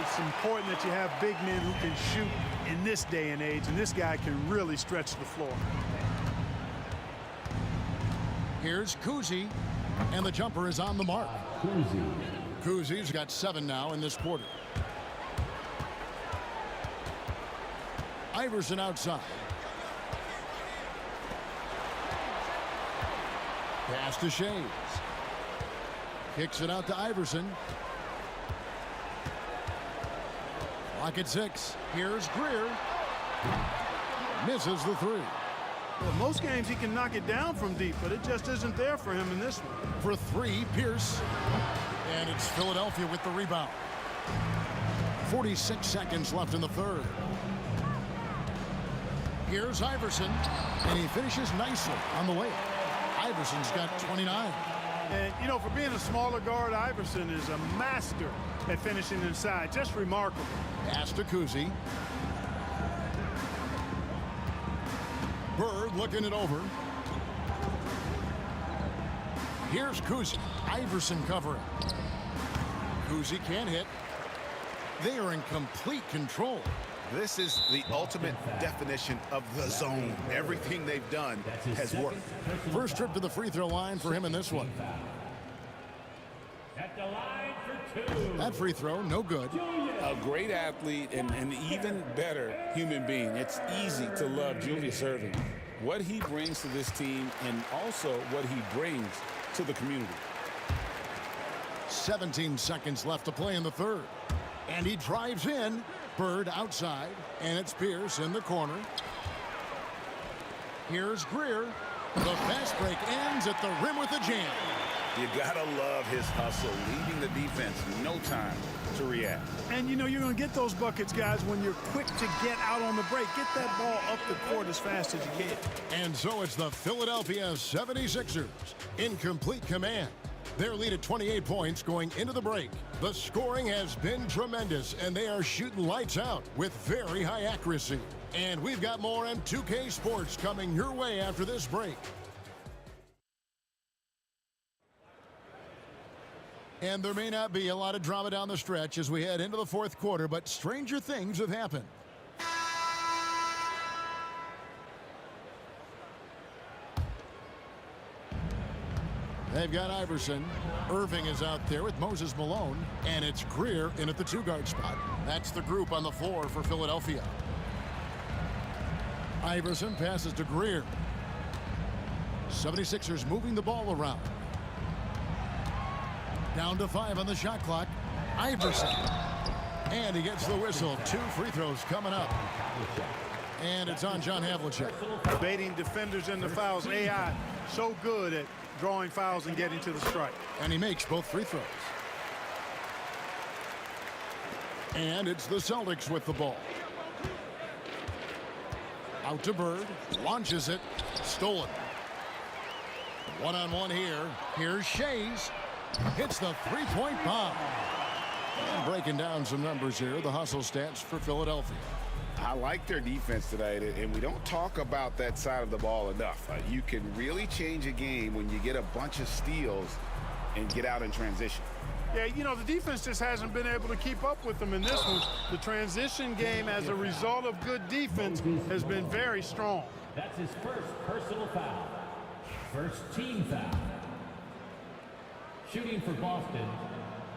It's important that you have big men who can shoot in this day and age, and this guy can really stretch the floor. Here's Kuzi, and the jumper is on the mark. Kuzi's got 7 now in this quarter. Iverson outside. Pass to Shea. Kicks it out to Iverson. Clock at 6. Here's Greer. Misses the three. Well, most games he can knock it down from deep, but it just isn't there for him in this one. For three, Pierce. And it's Philadelphia with the rebound. 46 seconds left in the third. Here's Iverson, and he finishes nicely on the way. Iverson's got 29. And, you know, for being a smaller guard, Iverson is a master at finishing inside. Just remarkable. Pass to Kuzi. Bird looking it over. Here's Kuzi. Iverson covering. Kuzi can't hit. They are in complete control. This is the ultimate definition of the zone. Everything they've done has worked. First trip to the free throw line for him in this one. At the line for 2. That free throw, no good. A great athlete and an even better human being. It's easy to love Julius Irving. What he brings to this team and also what he brings to the community. 17 seconds left to play in the third. And he drives in. Bird outside, and it's Pierce in the corner. Here's Greer. The fast break ends at the rim with a jam. You gotta love his hustle, leaving the defense no time to react. And, you know, you're going to get those buckets, guys, when you're quick to get out on the break. Get that ball up the court as fast as you can. And so it's the Philadelphia 76ers in complete command. Their lead at 28 points going into the break. The scoring has been tremendous, and they are shooting lights out with very high accuracy. And we've got more on 2K Sports coming your way after this break. And there may not be a lot of drama down the stretch as we head into the fourth quarter, but stranger things have happened. They've got Iverson. Irving is out there with Moses Malone. And it's Greer in at the two-guard spot. That's the group on the floor for Philadelphia. Iverson passes to Greer. 76ers moving the ball around. Down to 5 on the shot clock. Iverson. And he gets the whistle. 2 free throws coming up. And it's on John Havlicek. Baiting defenders into fouls. AI so good at drawing fouls and getting to the strike. And he makes both free throws. And it's the Celtics with the ball. Out to Bird. Launches it. Stolen. One-on-one here. Here's Shays. Hits the three-point bomb. And breaking down some numbers here. The hustle stats for Philadelphia. I like their defense tonight, and we don't talk about that side of the ball enough. You can really change a game when you get a bunch of steals and get out in transition. Yeah, you know, the defense just hasn't been able to keep up with them in this one. The transition game, as a result of good defense, has been very strong. That's his first personal foul. First team foul. Shooting for Boston,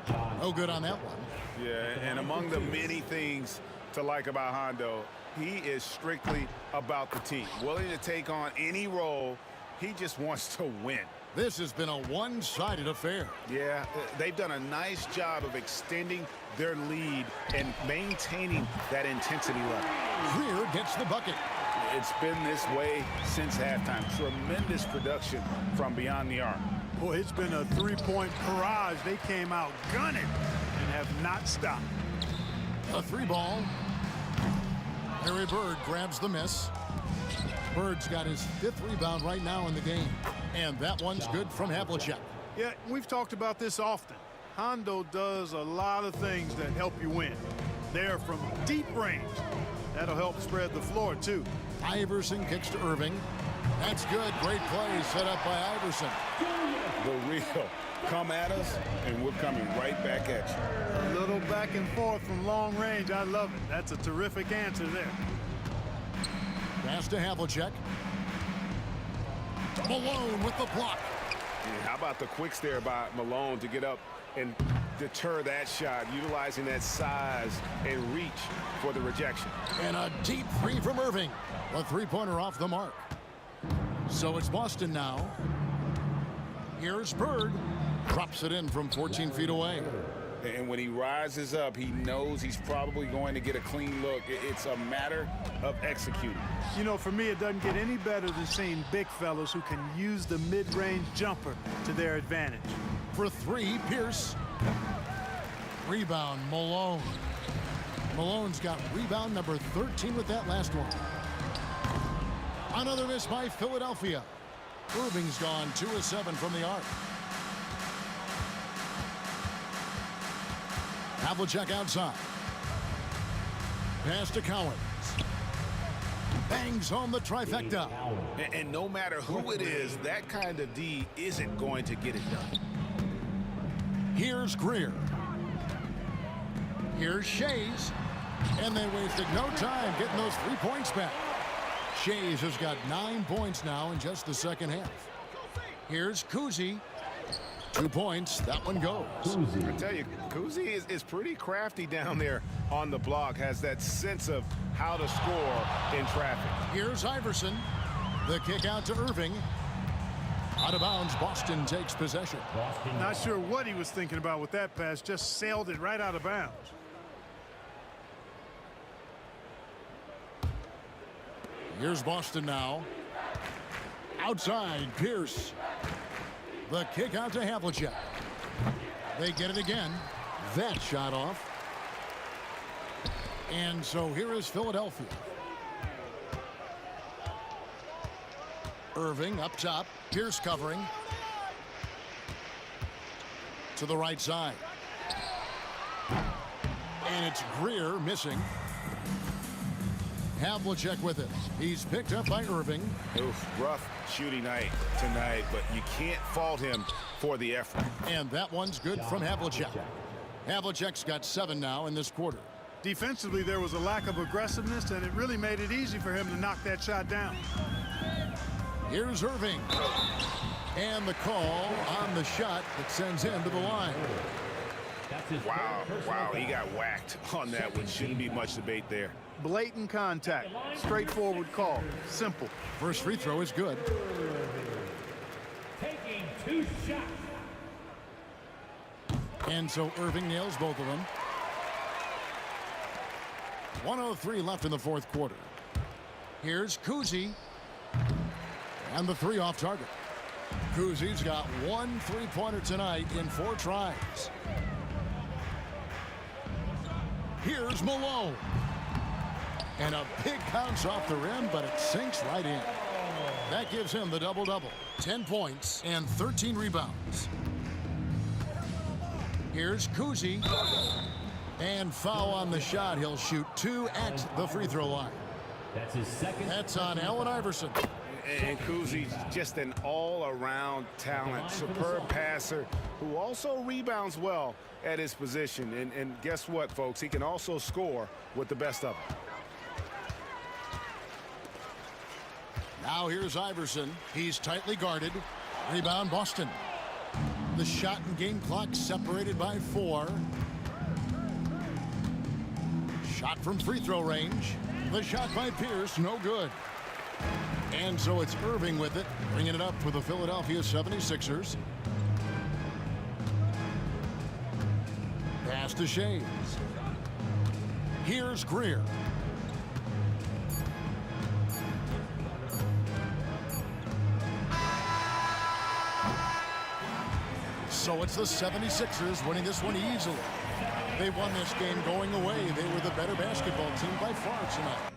John. Oh, good on that one. Yeah, and among the many things to like about Hondo, he is strictly about the team. Willing to take on any role. He just wants to win. This has been a one-sided affair. Yeah, they've done a nice job of extending their lead and maintaining that intensity level. Greer gets the bucket. It's been this way since halftime. Tremendous production from beyond the arc. Boy, it's been a three-point barrage. They came out gunning and have not stopped. A three ball. Harry Bird grabs the miss. Bird's got his 5th rebound right now in the game. And that one's good from Havlicek. Yeah, we've talked about this often. Hondo does a lot of things that help you win. They're from deep range. That'll help spread the floor, too. Iverson kicks to Irving. That's good. Great play set up by Iverson. The real come at us, and we're coming right back at you. A little back and forth from long range. I love it. That's a terrific answer there. Pass to Havlicek. Malone with the block. Yeah, how about the quicks there by Malone to get up and deter that shot, utilizing that size and reach for the rejection. And a deep three from Irving. A three-pointer off the mark. So it's Boston now. Here's Bird. Drops it in from 14 feet away. And when he rises up, he knows he's probably going to get a clean look. It's a matter of executing. You know, for me, it doesn't get any better than seeing big fellas who can use the mid-range jumper to their advantage. For three, Pierce. Rebound, Malone. Malone's got rebound number 13 with that last one. Another miss by Philadelphia. Irving's gone 2 of 7 from the arc. Havlicek outside. Pass to Cowens. Bangs home the trifecta. And no matter who it is, that kind of D isn't going to get it done. Here's Greer. Here's Shays. And they wasted no time getting those 3 points back. Shays has got 9 points now in just the second half. Here's Kuzi. 2 points. That one goes. I tell you, Kuzi is pretty crafty down there on the block. Has that sense of how to score in traffic. Here's Iverson. The kick out to Irving. Out of bounds, Boston takes possession. Not sure what he was thinking about with that pass. Just sailed it right out of bounds. Here's Boston now. Outside, Pierce. The kick out to Havlicek. They get it again. That shot off. And so here is Philadelphia. Irving up top. Pierce covering. To the right side. And it's Greer missing. Havlicek with it. He's picked up by Irving. Oof, rough shooting night tonight, but you can't fault him for the effort. And that one's good from Havlicek. Havlicek's got 7 now in this quarter. Defensively, there was a lack of aggressiveness, and it really made it easy for him to knock that shot down. Here's Irving. And the call on the shot that sends him to the line. Wow, he got whacked on that one. Shouldn't be much debate there. Blatant contact. Straightforward call. Simple. First free throw is good. Taking 2 shots. And so Irving nails both of them. 1:03 left in the fourth quarter. Here's Kuzi. And the 3 off target. Kuzi's got 1 3-pointer tonight in 4 tries. Here's Malone. And a big bounce off the rim, but it sinks right in. That gives him the double-double. 10 points and 13 rebounds. Here's Kuzi. And foul on the shot. He'll shoot 2 at the free throw line. That's his second. That's on Allen Iverson. And Kuzi's just an all-around talent, superb passer who also rebounds well at his position. And guess what, folks? He can also score with the best of them. Now here's Iverson. He's tightly guarded. Rebound Boston. The shot and game clock separated by 4. Shot from free throw range. The shot by Pierce, no good. And so it's Irving with it, bringing it up for the Philadelphia 76ers. Pass to Shays. Here's Greer. So it's the 76ers winning this one easily. They won this game going away. They were the better basketball team by far tonight.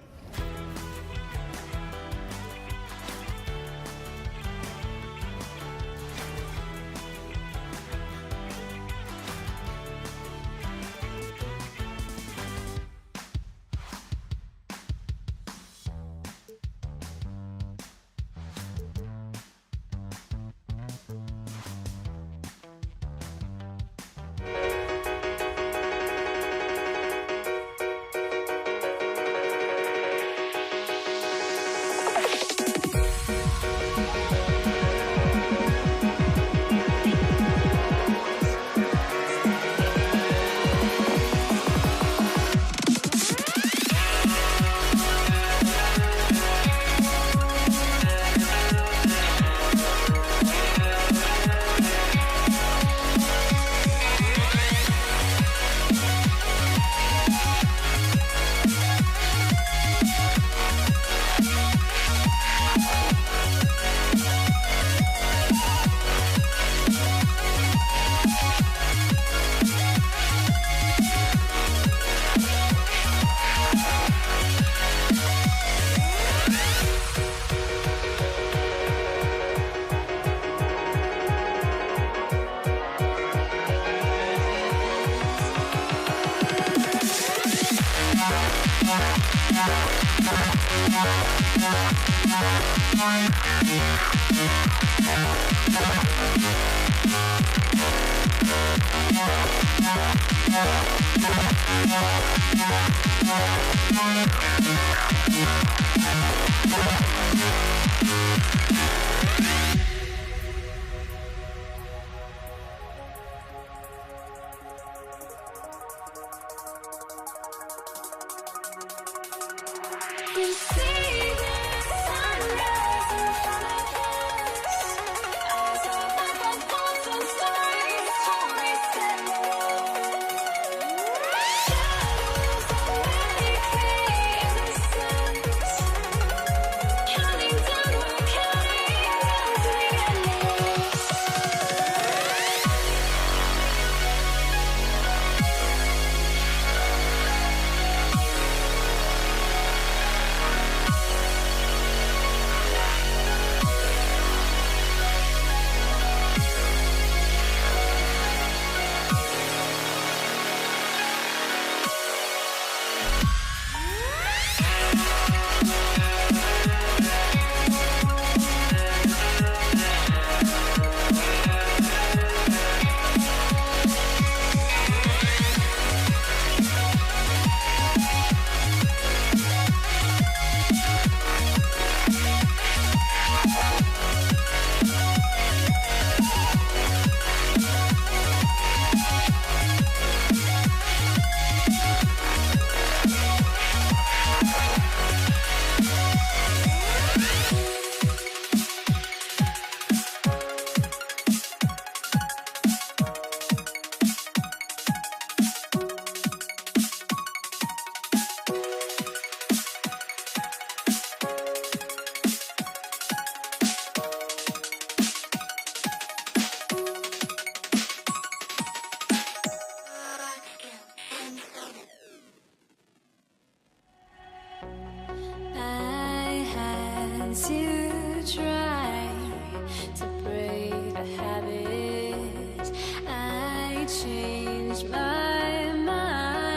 Changed my mind.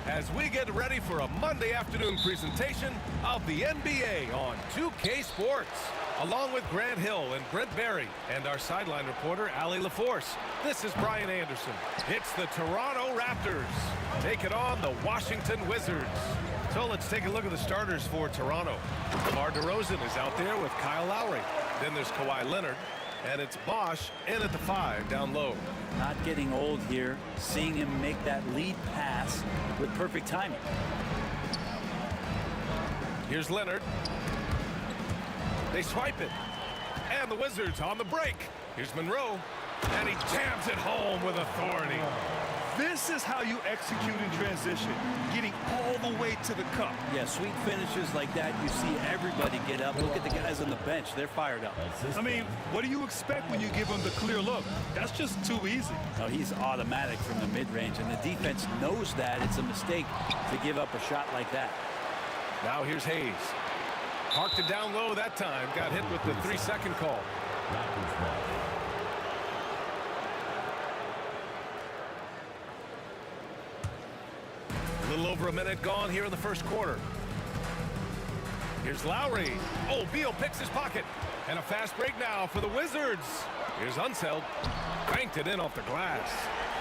as we get ready for a Monday afternoon presentation of the NBA on 2K Sports. Along with Grant Hill and Brent Barry and our sideline reporter, Allie LaForce, this is Brian Anderson. It's the Toronto Raptors taking on the Washington Wizards. So let's take a look at the starters for Toronto. DeMar DeRozan is out there with Kyle Lowry. Then there's Kawhi Leonard. And it's Bosch in at the 5 down low. Not getting old here. Seeing him make that lead pass with perfect timing. Here's Leonard. They swipe it. And the Wizards on the break. Here's Monroe. And he jams it home with authority. This is how you execute in transition, getting all the way to the cup. Yeah, sweet finishes like that, you see everybody get up. Look at the guys on the bench. They're fired up. I mean, what do you expect when you give him the clear look? That's just too easy. No, he's automatic from the mid-range, and the defense knows that it's a mistake to give up a shot like that. Now here's Hayes. Parked it down low that time. Got hit with the 3-second call. A little over a minute gone here in the first quarter. Here's Lowry. Oh, Beal picks his pocket. And a fast break now for the Wizards. Here's Unseld. Banked it in off the glass.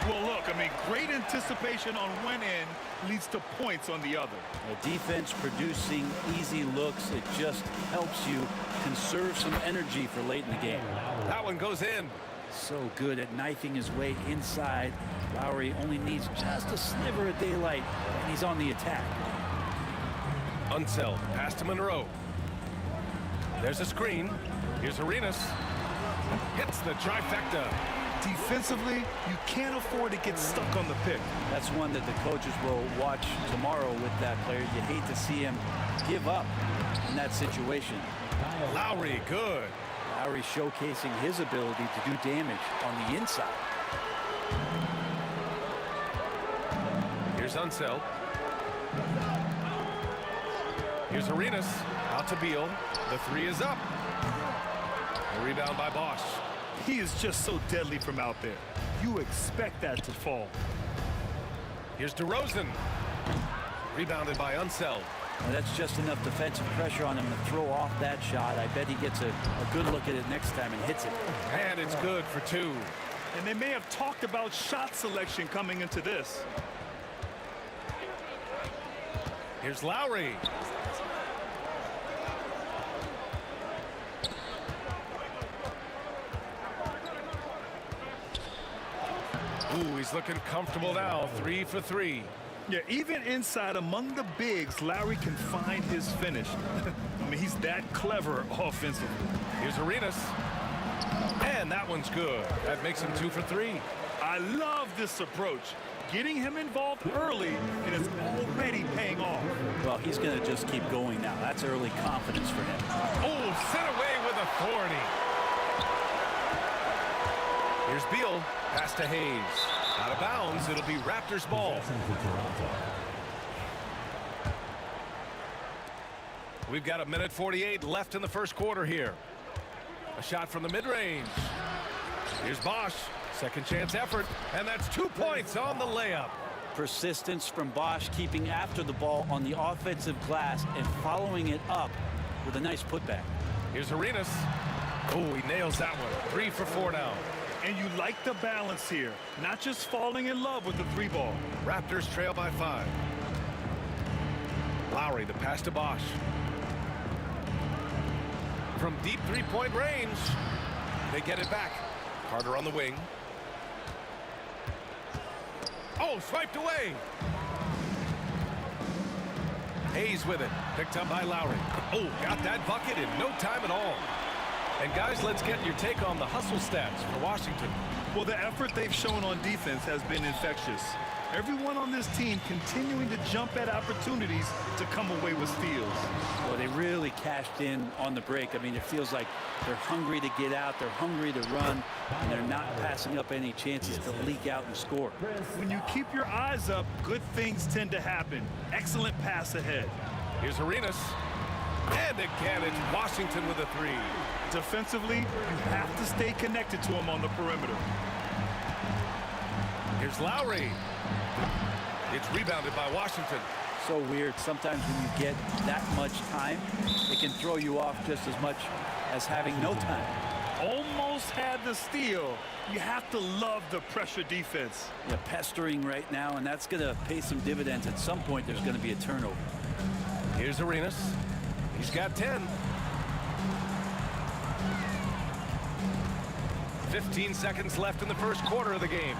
Well, look, I mean, great anticipation on one end leads to points on the other. The defense producing easy looks. It just helps you conserve some energy for late in the game. That one goes in. So good at knifing his way inside. Lowry only needs just a sliver of daylight, and he's on the attack. Unseld, pass to Monroe. There's a screen. Here's Arenas. Hits the trifecta. Defensively, you can't afford to get stuck on the pick. That's one that the coaches will watch tomorrow with that player. You hate to see him give up in that situation. Lowry, good. Lowry showcasing his ability to do damage on the inside. Here's Unseld. Here's Arenas. Out to Beal. The 3 is up. A rebound by Bosch. He is just so deadly from out there. You expect that to fall. Here's DeRozan. Rebounded by Unseld. Well, that's just enough defensive pressure on him to throw off that shot. I bet he gets a good look at it next time and hits it. And it's good for 2. And they may have talked about shot selection coming into this. Here's Lowry. Ooh, he's looking comfortable now. 3 for 3. Yeah, even inside among the bigs, Lowry can find his finish. I mean, he's that clever offensively. Here's Arenas. And that one's good. That makes him 2 for 3. I love this approach. Getting him involved early, and it's already paying off. Well, he's going to just keep going now. That's early confidence for him. Oh, sent away with authority. Here's Beal. Pass to Hayes. Out of bounds. It'll be Raptors ball. We've got 1:48 left in the first quarter here. A shot from the mid-range. Here's Bosch. Second chance effort. And that's 2 points on the layup. Persistence from Bosch, keeping after the ball on the offensive glass and following it up with a nice putback. Here's Arenas. Oh, he nails that one. 3 for 4 now. And you like the balance here, not just falling in love with the 3 ball. Raptors trail by 5. Lowry, the pass to Bosch. From deep 3-point range, they get it back. Carter on the wing. Oh, swiped away. Hayes with it. Picked up by Lowry. Oh, got that bucket in no time at all. And guys, let's get your take on the hustle stats for Washington. Well, the effort they've shown on defense has been infectious. Everyone on this team continuing to jump at opportunities to come away with steals. Well, they really cashed in on the break. I mean, it feels like they're hungry to get out, they're hungry to run, and they're not passing up any chances to leak out and score. When you keep your eyes up, good things tend to happen. Excellent pass ahead. Here's Arenas. And again, it's Washington with a 3. Defensively, you have to stay connected to him on the perimeter. Here's Lowry. It's rebounded by Washington. So weird. Sometimes when you get that much time, it can throw you off just as much as having no time. Almost had the steal. You have to love the pressure defense. Yeah, pestering right now, and that's going to pay some dividends. At some point, there's going to be a turnover. Here's Arenas. He's got 10. 15 seconds left in the first quarter of the game.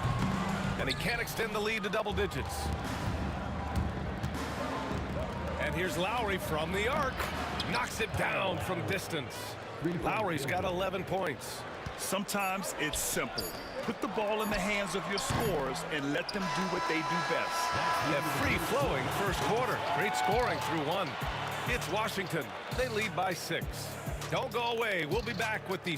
And he can't extend the lead to double digits. And here's Lowry from the arc. Knocks it down from distance. Lowry's got 11 points. Sometimes it's simple. Put the ball in the hands of your scorers and let them do what they do best. A free-flowing first quarter. Great scoring through one. It's Washington. They lead by 6. Don't go away. We'll be back with the...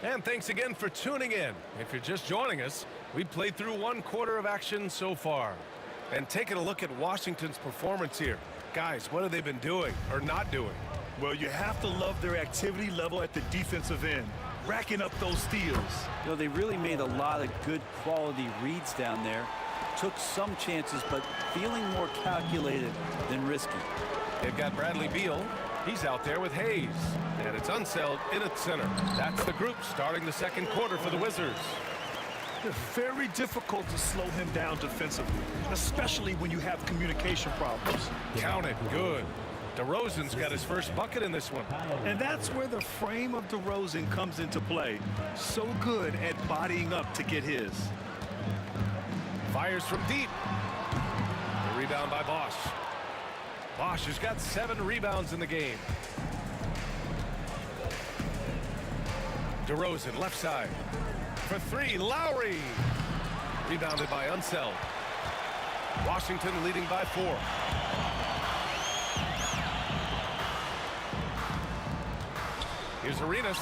And thanks again for tuning in. If you're just joining us, we've played through one quarter of action so far. And taking a look at Washington's performance here. Guys, what have they been doing or not doing? Well, you have to love their activity level at the defensive end, racking up those steals. You know, they really made a lot of good quality reads down there. Took some chances, but feeling more calculated than risky. They've got Bradley Beal. He's out there with Hayes. And it's Unseld in at center. That's the group starting the second quarter for the Wizards. It's very difficult to slow him down defensively, especially when you have communication problems. Count it. Good. DeRozan's got his first bucket in this one. And that's where the frame of DeRozan comes into play. So good at bodying up to get his. Fires from deep. The rebound by Bosch. Bosch has got 7 rebounds in the game. DeRozan, left side. For 3, Lowry. Rebounded by Unseld. Washington leading by 4. Here's Arenas.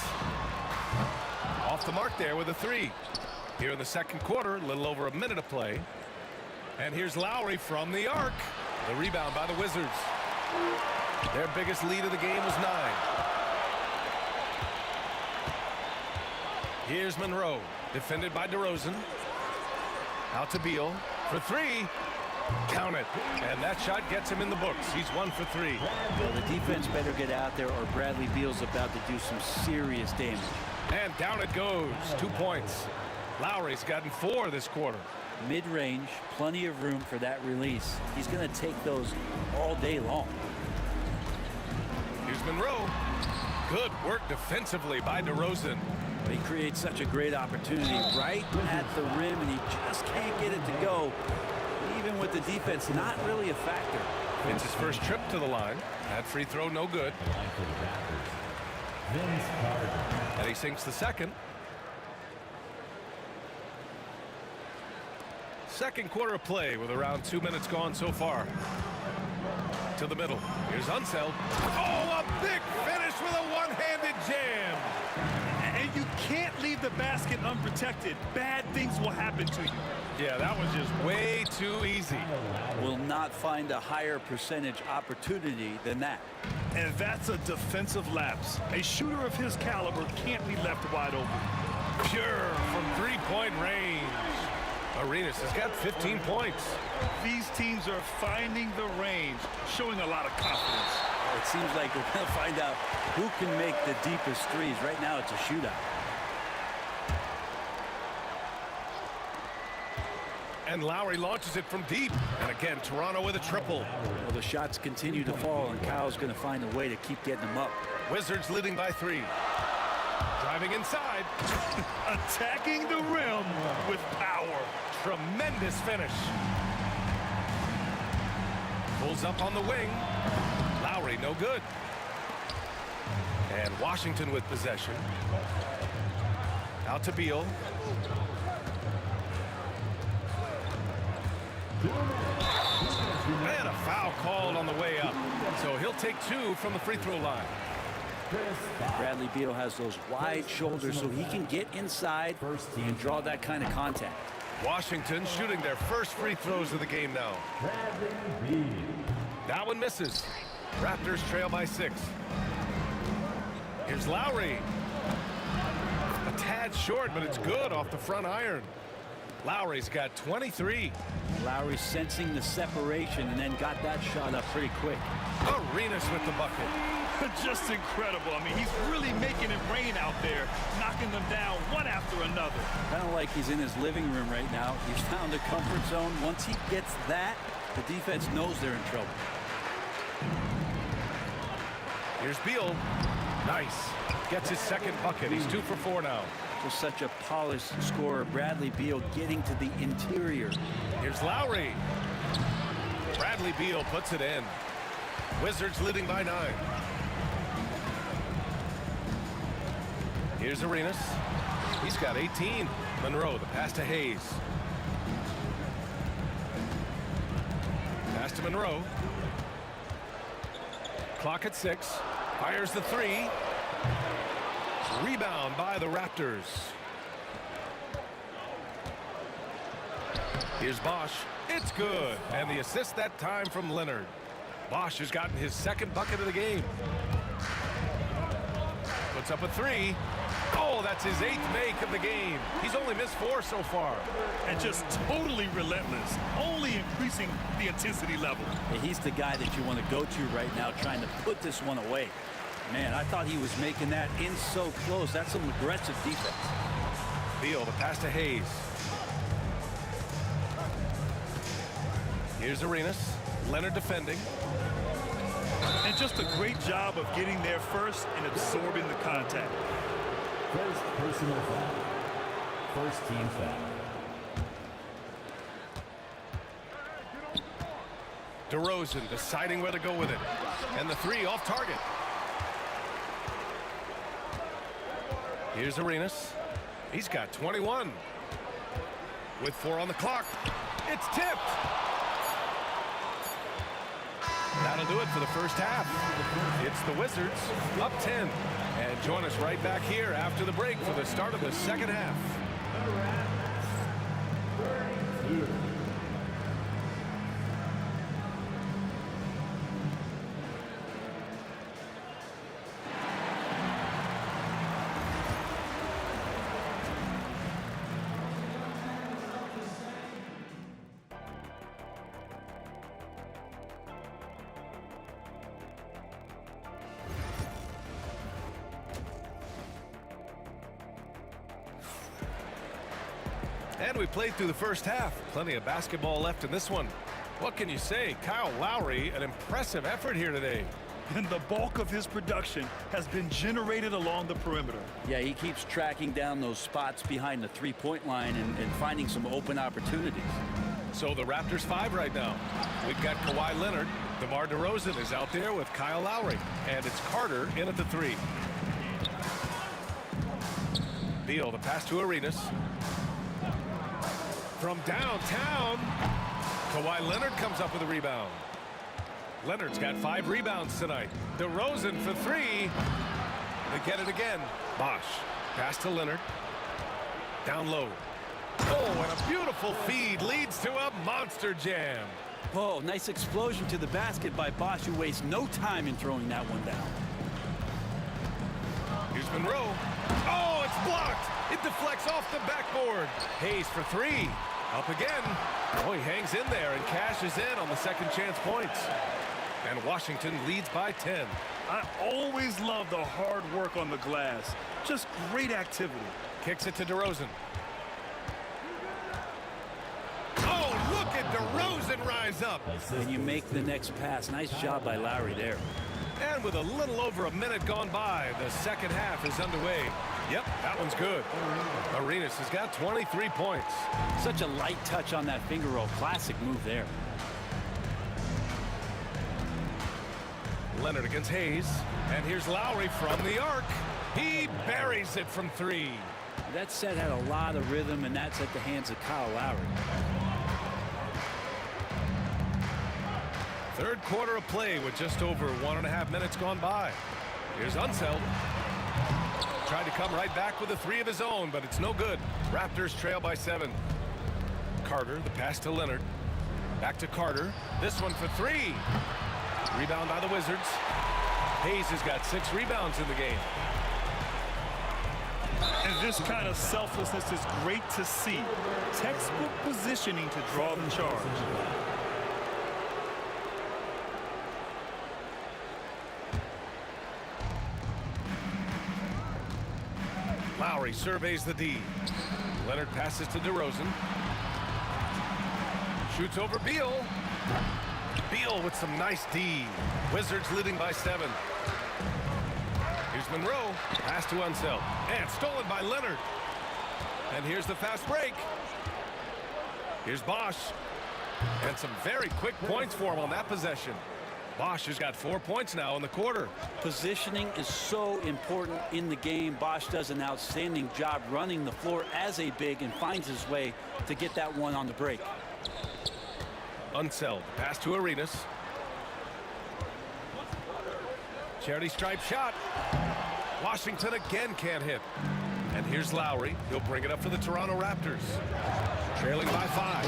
Off the mark there with a 3. Here in the second quarter, a little over a minute of play. And here's Lowry from the arc. The rebound by the Wizards. Their biggest lead of the game was 9. Here's Monroe, defended by DeRozan. Out to Beal for 3. Count it. And that shot gets him in the books. He's 1 for 3. Well, the defense better get out there or Bradley Beal's about to do some serious damage. And down it goes. 2 points. Lowry's gotten 4 this quarter. Mid-range, plenty of room for that release. He's going to take those all day long. Here's Monroe. Good work defensively by DeRozan. He creates such a great opportunity right at the rim, and he just can't get it to go. Even with the defense, not really a factor. It's his first trip to the line. That free throw, no good. And he sinks the second. Second quarter of play with around 2 minutes gone so far. To the middle. Here's Unseld. Oh, a big finish with a one-handed jam. And you can't leave the basket unprotected. Bad things will happen to you. Yeah, that was just way too easy. Will not find a higher percentage opportunity than that. And that's a defensive lapse. A shooter of his caliber can't be left wide open. Pure from three-point range. Arenas has got 15 points. These teams are finding the range, showing a lot of confidence. It seems like we're going to find out who can make the deepest threes. Right now, it's a shootout. And Lowry launches it from deep. And again, Toronto with a triple. Well, the shots continue to fall, and Kyle's going to find a way to keep getting them up. Wizards leading by 3. Driving inside. Attacking the rim with power. Tremendous finish. Pulls up on the wing. Lowry, no good. And Washington with possession. Out to Beal. And a foul called on the way up. So he'll take 2 from the free throw line. Bradley Beal has those wide shoulders so he can get inside and draw that kind of contact. Washington shooting their first free throws of the game now. That one misses. Raptors trail by 6. Here's Lowry. A tad short, but it's good off the front iron. Lowry's got 23. Lowry sensing the separation and then got that shot up pretty quick. Arenas with the bucket. Just incredible. I mean, he's really making it rain out there, knocking them down one after another. Kind of like he's in his living room right now. He's found a comfort zone. Once he gets that, the defense knows they're in trouble. Here's Beal. Nice. Gets his second bucket. He's 2 for 4 now. Just such a polished scorer. Bradley Beal getting to the interior. Here's Lowry. Bradley Beal puts it in. Wizards leading by 9. Here's Arenas. He's got 18. Monroe, the pass to Hayes. Pass to Monroe. Clock at 6. Fires the 3. Rebound by the Raptors. Here's Bosch. It's good. And the assist that time from Leonard. Bosch has gotten his second bucket of the game. Puts up a 3. Oh, that's his 8th make of the game. He's only missed 4 so far. And just totally relentless, only increasing the intensity level. He's the guy that you want to go to right now, trying to put this one away. Man, I thought he was making that in so close. That's some aggressive defense. Beal, the pass to Hayes. Here's Arenas. Leonard defending. And just a great job of getting there first and absorbing the contact. First personal foul. First team foul. DeRozan deciding where to go with it. And the 3 off target. Here's Arenas. He's got 21. With 4 on the clock. It's tipped. That'll do it for the first half. It's the Wizards up 10. And join us right back here after the break for the start of the second half. And we played through the first half. Plenty of basketball left in this one. What can you say? Kyle Lowry, an impressive effort here today. And the bulk of his production has been generated along the perimeter. Yeah, he keeps tracking down those spots behind the three-point line and finding some open opportunities. So the Raptors 5 right now. We've got Kawhi Leonard. DeMar DeRozan is out there with Kyle Lowry. And it's Carter in at the 3. Beal, the pass to Arenas. From downtown, Kawhi Leonard comes up with a rebound. Leonard's got 5 rebounds tonight. DeRozan for 3. They get it again. Bosch, pass to Leonard. Down low. Oh, and a beautiful feed leads to a monster jam. Oh, nice explosion to the basket by Bosch, who wastes no time in throwing that one down. Here's Monroe. Oh, it's blocked. It deflects off the backboard. Hayes for 3. Up again. Oh, he hangs in there and cashes in on the second chance points. And Washington leads by 10. I always love the hard work on the glass. Just great activity. Kicks it to DeRozan. Oh, look at DeRozan rise up. And you make the next pass. Nice job by Lowry there. And with a little over a minute gone by, the second half is underway. Yep, that one's good. Arenas has got 23 points. Such a light touch on that finger roll. Classic move there. Leonard against Hayes. And here's Lowry from the arc. He buries it from 3. That set had a lot of rhythm, and that's at the hands of Kyle Lowry. Third quarter of play with just over 1.5 minutes gone by. Here's Unseld. Tried to come right back with a 3 of his own, but it's no good. Raptors trail by 7. Carter, the pass to Leonard. Back to Carter. This one for 3. Rebound by the Wizards. Hayes has got 6 rebounds in the game. And This kind of selflessness is great to see. Textbook positioning to draw the charge. Lowry surveys the D. Leonard passes to DeRozan. Shoots over Beal. Beal with some nice D. Wizards leading by 7. Here's Monroe. Pass to Unseld. And stolen by Leonard. And here's the fast break. Here's Bosch. And some very quick points for him on that possession. Bosch has got 4 points now in the quarter. Positioning is so important in the game. Bosch does an outstanding job running the floor as a big and finds his way to get that one on the break. Unseld. Pass to Arenas. Charity stripe shot. Washington again can't hit. And here's Lowry. He'll bring it up for the Toronto Raptors. Trailing by 5.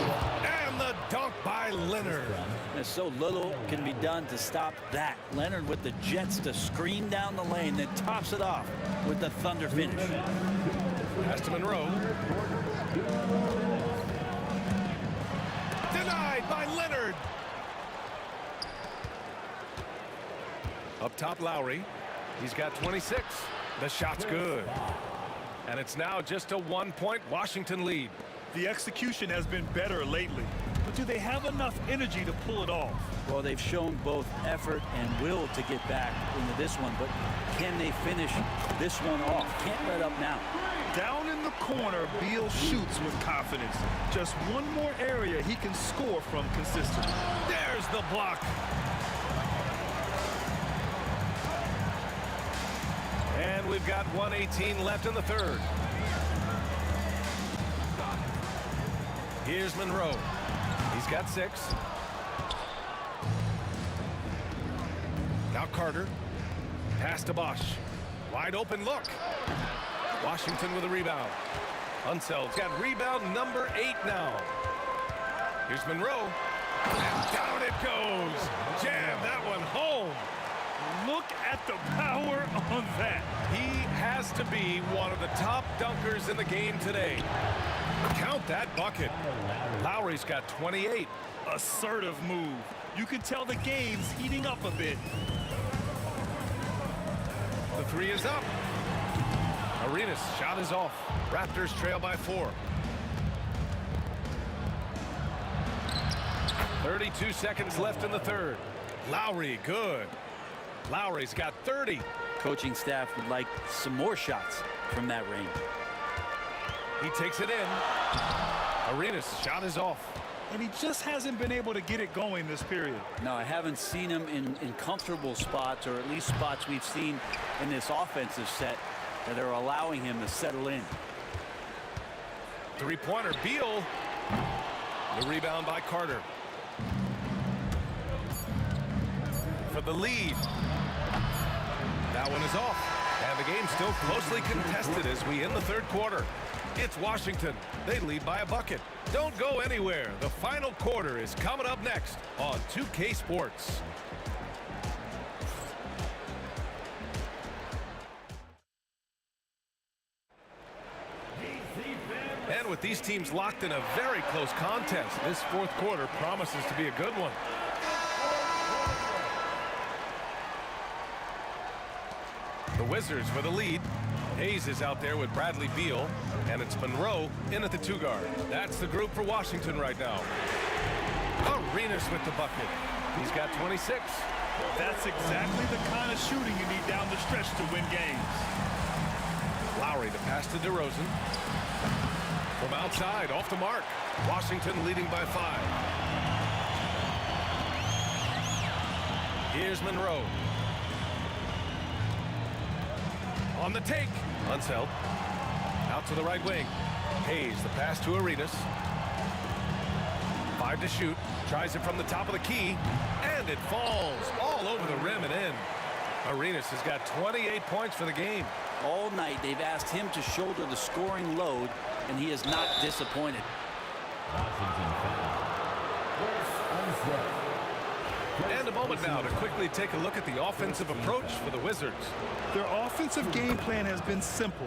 And the dunk by Leonard. There's so little can be done to stop that. Leonard with the jets to screen down the lane, then tops it off with the thunder finish. Pass to Monroe. Denied by Leonard. Up top, Lowry. He's got 26. The shot's good. And it's now just a 1-point Washington lead. The execution has been better lately, but do they have enough energy to pull it off? Well, they've shown both effort and will to get back into this one, but can they finish this one off? Can't let up now. Down in the corner, Beal shoots with confidence. Just one more area he can score from consistently. There's the block. And we've got 1:18 left in the third. Here's Monroe. He's got 6. Now Carter. Pass to Bosch. Wide open look. Washington with a rebound. Unseld's got rebound number 8 now. Here's Monroe. And down it goes. Jam that one home. Look at the power on that. He has to be one of the top dunkers in the game today. Count that bucket. Lowry's got 28. Assertive move. You can tell the game's heating up a bit. The 3 is up. Arenas' shot is off. Raptors trail by 4. 32 seconds left in the third. Lowry, good. Lowry's got 30. Coaching staff would like some more shots from that range. He takes it in. Arenas' shot is off. And he just hasn't been able to get it going this period. No, I haven't seen him in comfortable spots, or at least spots we've seen in this offensive set that are allowing him to settle in. Three-pointer, Beal. The rebound by Carter. For the lead. That one is off. And the game's still closely contested as we end the third quarter. It's Washington. They lead by a bucket. Don't go anywhere. The final quarter is coming up next on 2K Sports. And with these teams locked in a very close contest, this fourth quarter promises to be a good one. The Wizards with the lead. Hayes is out there with Bradley Beal, and it's Monroe in at the 2-guard. That's the group for Washington right now. Arenas with the bucket. He's got 26. That's exactly the kind of shooting you need down the stretch to win games. Lowry to pass to DeRozan. From outside, off the mark. Washington leading by 5. Here's Monroe. On the take. Unseld. Out to the right wing. Hayes, the pass to Arenas. 5 to shoot. Tries it from the top of the key. And it falls all over the rim and in. Arenas has got 28 points for the game. All night they've asked him to shoulder the scoring load, and he is not disappointed. And a moment now to quickly take a look at the offensive approach for the Wizards. Their offensive game plan has been simple.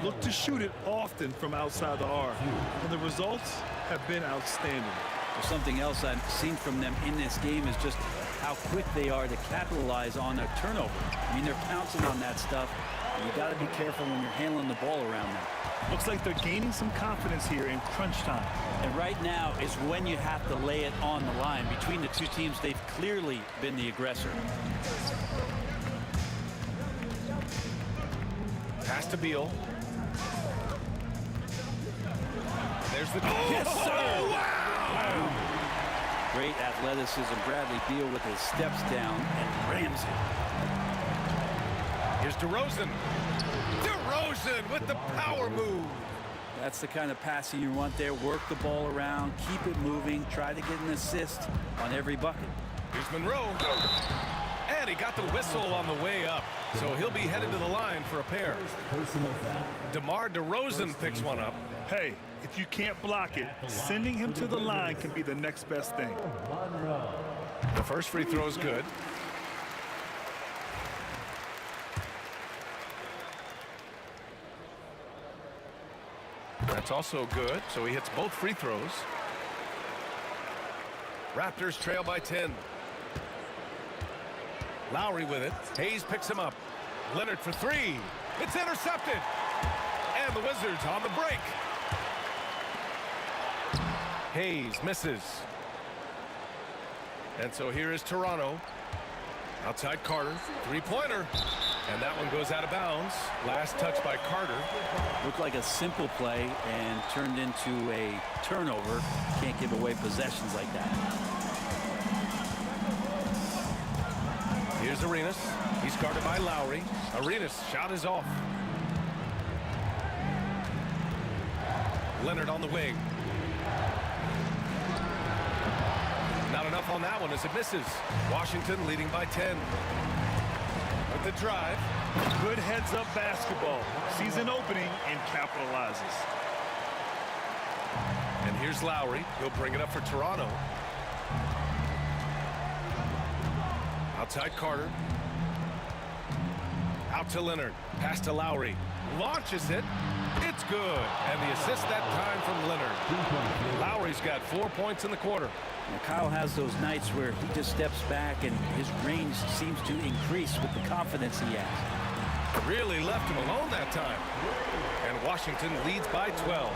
Look to shoot it often from outside the arc. And the results have been outstanding. Well, something else I've seen from them in this game is just how quick they are to capitalize on a turnover. I mean, they're pouncing on that stuff. And you got to be careful when you're handling the ball around them. Looks like they're gaining some confidence here in crunch time. And right now is when you have to lay it on the line. Between the two teams, they've clearly been the aggressor. Pass to Beal. There's the... Yes, sir! Oh, wow! Great athleticism. Bradley Beal with his steps down and rams it. Here's DeRozan. DeRozan with the power move. That's the kind of passing you want there. Work the ball around, keep it moving, try to get an assist on every bucket. Here's Monroe. And he got the whistle on the way up. So he'll be headed to the line for a pair. DeMar DeRozan picks one up. Hey, if you can't block it, sending him to the line can be the next best thing. The first free throw is good. That's also good, so he hits both free throws. Raptors trail by 10. Lowry with it. Hayes picks him up. Leonard for three. It's intercepted. And the Wizards on the break. Hayes misses. And so here is Toronto. Outside Carter. Three-pointer. And that one goes out of bounds. Last touch by Carter. Looked like a simple play and turned into a turnover. Can't give away possessions like that. Here's Arenas. He's guarded by Lowry. Arenas' shot is off. Leonard on the wing. Not enough on that one as it misses. Washington leading by 10. With the drive. Good heads-up basketball. Sees an opening and capitalizes. And here's Lowry. He'll bring it up for Toronto. Outside Carter. Out to Leonard. Pass to Lowry. Launches it. It's good. And the assist that time from Leonard. Lowry's got 4 points in the quarter. Now, Kyle has those nights where he just steps back and his range seems to increase with the confidence he has. Really left him alone that time. And Washington leads by 12.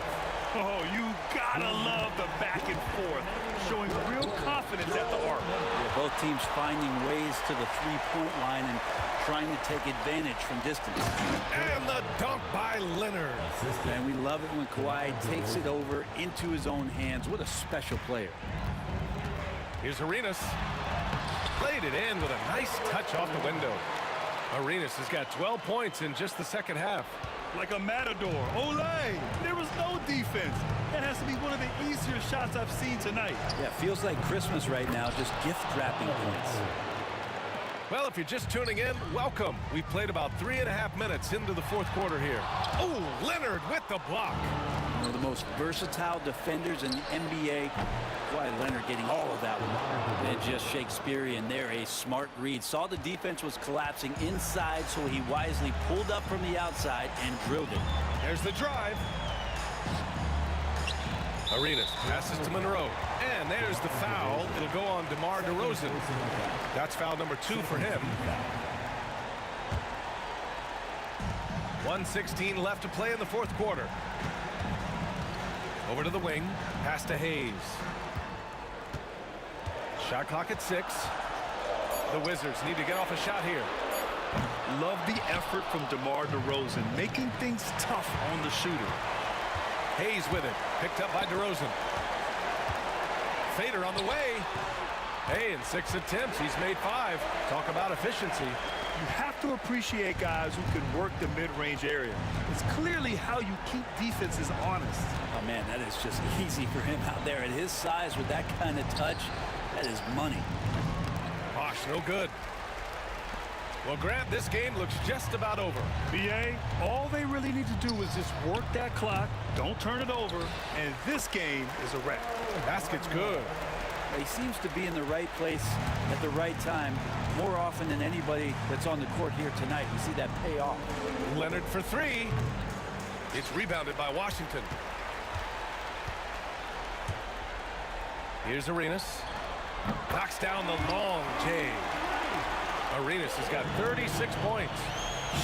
Oh, you gotta love the back and forth. Showing real confidence at the arc. Yeah, both teams finding ways to the three-point line and trying to take advantage from distance. And the dunk by Leonard. And we love it when Kawhi takes it over into his own hands. What a special player. Here's Arenas. Played it in with a nice touch off the window. Arenas has got 12 points in just the second half. Like a matador. Olay! There was no defense. That has to be one of the easier shots I've seen tonight. Yeah, feels like Christmas right now, just gift wrapping points. Well, if you're just tuning in, welcome. We've played about 3.5 minutes into the fourth quarter here. Oh, Leonard with the block. One of the most versatile defenders in the NBA. Kawhi Leonard getting all of that one. And just Shakespearean there, a smart read. Saw the defense was collapsing inside, so he wisely pulled up from the outside and drilled it. There's the drive. Arenas passes to Monroe. And there's the foul. It'll go on DeMar DeRozan. That's foul number 2 for him. 1:16 left to play in the fourth quarter. Over to the wing. Pass to Hayes. Shot clock at 6. The Wizards need to get off a shot here. Love the effort from DeMar DeRozan, making things tough on the shooter. Hayes with it. Picked up by DeRozan. Fader on the way. Hey, in 6 attempts, he's made 5. Talk about efficiency. You have to appreciate guys who can work the mid-range area. It's clearly how you keep defenses honest. Oh, man, that is just easy for him out there. At his size with that kind of touch, that is money. Bosh, no good. Well, Grant, this game looks just about over. BA, all they really need to do is just work that clock, don't turn it over, and this game is a wrap. Basket's good. He seems to be in the right place at the right time more often than anybody that's on the court here tonight. We see that pay off. Leonard for three. It's rebounded by Washington. Here's Arenas. Knocks down the long J. Arenas has got 36 points.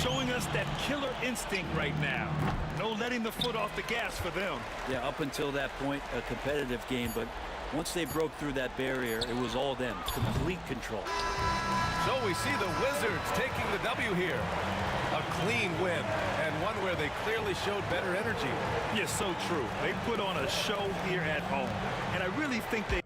Showing us that killer instinct right now. No letting the foot off the gas for them. Yeah, up until that point, a competitive game, but once they broke through that barrier, it was all them. Complete control. So we see the Wizards taking the W here. A clean win, and one where they clearly showed better energy. Yes, so true. They put on a show here at home, and I really think they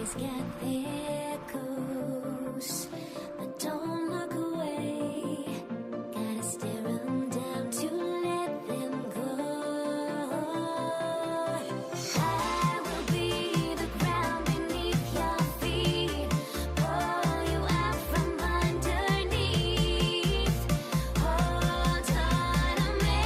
Everybody's got their goals, but don't look away. Gotta stare them down to let them go. I will be the ground beneath your feet, pull you out from underneath. Hold on to me.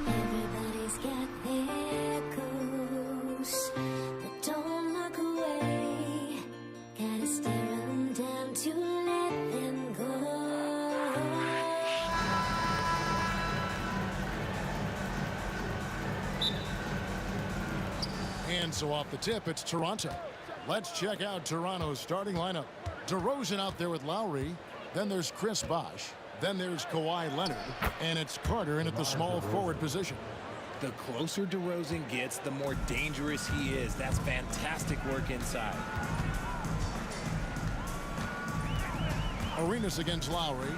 Everybody's got their goals, but don't look away. Gotta stare them down to let them go. And so off the tip, it's Toronto. Let's check out Toronto's starting lineup. DeRozan out there with Lowry. Then there's Chris Bosh. Then there's Kawhi Leonard. And it's Carter in at the small forward position. The closer DeRozan gets, the more dangerous he is. That's fantastic work inside. Arenas against Lowry.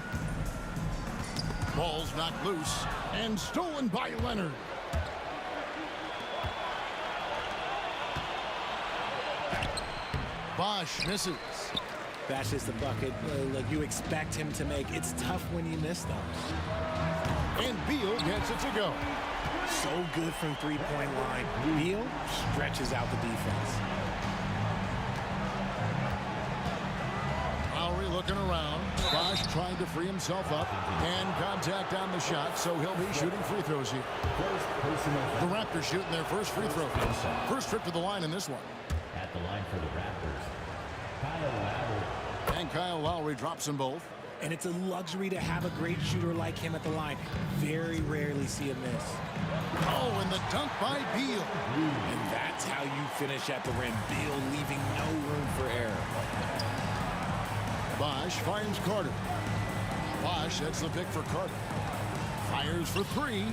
Ball's knocked loose and stolen by Leonard. Bosh misses. That's just the bucket like you expect him to make. It's tough when you miss those. And Beal gets it to go. So good from three-point line. Beal stretches out the defense. Lowry looking around. Bosh trying to free himself up. And contact on the shot, so he'll be shooting free throws here. The Raptors shooting their first free throw. First trip to the line in this one. At the line for the Raptors, Kyle Lowry. And Kyle Lowry drops them both. And it's a luxury to have a great shooter like him at the line. Very rarely see a miss. Oh, and the dunk by Beal. And that's how you finish at the rim. Beal leaving no room for error. Bosh finds Carter. Bosh, that's the pick for Carter. Fires for three.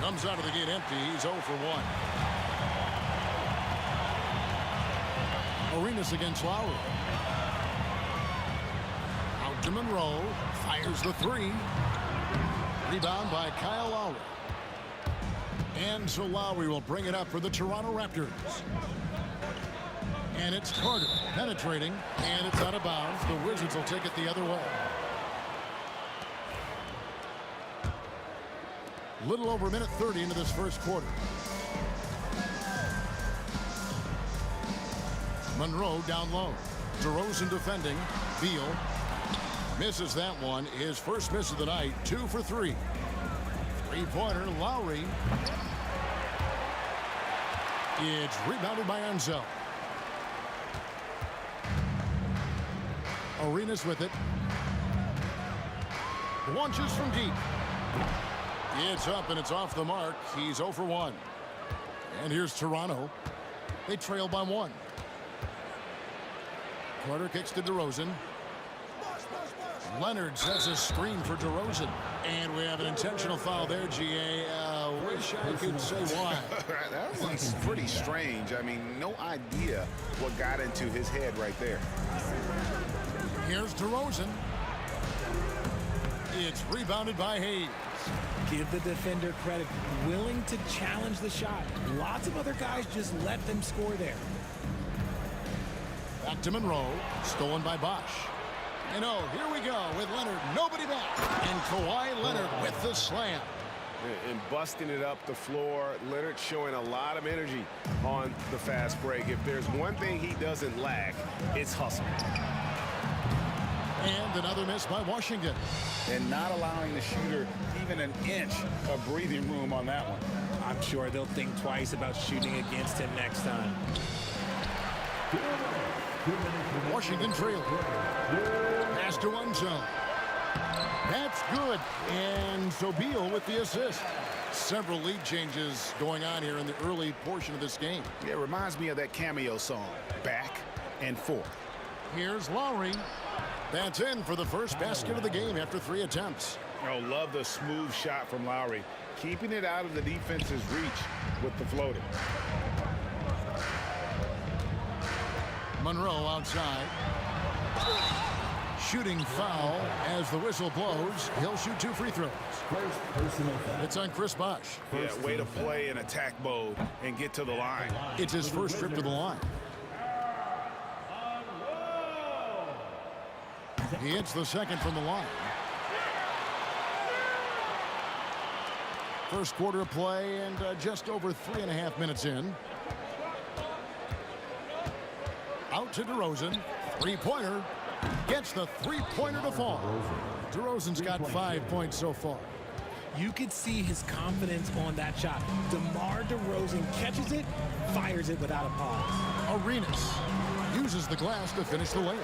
Comes out of the gate empty. He's 0 for 1. Arenas against Lowry. Out to Monroe. Fires the three. Rebound by Kyle Lowry. And so Lowry will bring it up for the Toronto Raptors. And it's Carter penetrating, and it's out of bounds. The Wizards will take it the other way. Little over a minute 30 into this first quarter. Monroe down low. DeRozan defending. Beal misses that one. His first miss of the night. 2 for 3. Three-pointer, Lowry. It's rebounded by Ansel. Arenas with it. Launches from deep. It's up and it's off the mark. He's 0 for 1. And here's Toronto. They trail by 1. Carter kicks to DeRozan. Leonard sets a screen for DeRozan. And we have an intentional foul there, GA. Wish I could say why. That was pretty strange. I mean, no idea what got into his head right there. Here's DeRozan. It's rebounded by Hayes. Give the defender credit. Willing to challenge the shot. Lots of other guys just let them score there. Back to Monroe. Stolen by Bosh. And oh, here we go with Leonard. Nobody back. And Kawhi Leonard with the slam. and busting it up the floor. Leonard showing a lot of energy on the fast break. If there's one thing he doesn't lack, it's hustle. And another miss by Washington. And not allowing the shooter even an inch of breathing room on that one. I'm sure they'll think twice about shooting against him next time. Washington trail. Pass to Unzel. That's good. And Sobeel with the assist. Several lead changes going on here in the early portion of this game. Yeah, it reminds me of that cameo song, Back and Forth. Here's Lowry. That's in for the first basket of the game after 3 attempts. Oh, love the smooth shot from Lowry. Keeping it out of the defense's reach with the floater. Monroe outside. Shooting foul as the whistle blows. He'll shoot 2 free throws. It's on Chris Bosh. Yeah, way to play in attack mode and get to the line. It's his first trip to the line. He hits the second from the line. First quarter of play and just over 3.5 minutes in. Out to DeRozan. Three-pointer. Gets the three-pointer to fall. DeRozan's got 5 points so far. You could see his confidence on that shot. DeMar DeRozan catches it, fires it without a pause. Arenas uses the glass to finish the layup.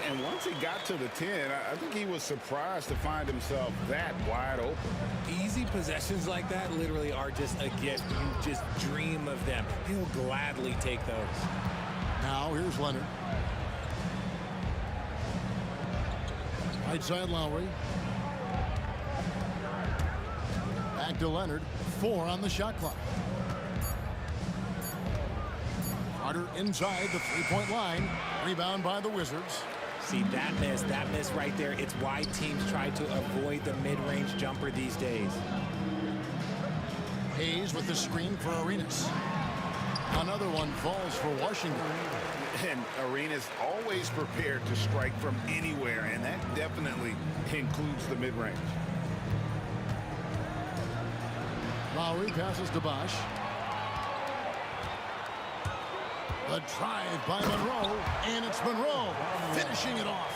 And once he got to the 10, I think he was surprised to find himself that wide open. Easy possessions like that literally are just a gift. You just dream of them. He'll gladly take those. Now here's Leonard. Right side Lowry. Back to Leonard. 4 on the shot clock. Carter inside the three-point line. Rebound by the Wizards. See, that miss right there, it's why teams try to avoid the mid-range jumper these days. Hayes with the screen for Arenas. Another one falls for Washington. And Arenas always prepared to strike from anywhere, and that definitely includes the mid-range. Lowry passes to Bosh. The drive by Monroe, and it's Monroe finishing it off.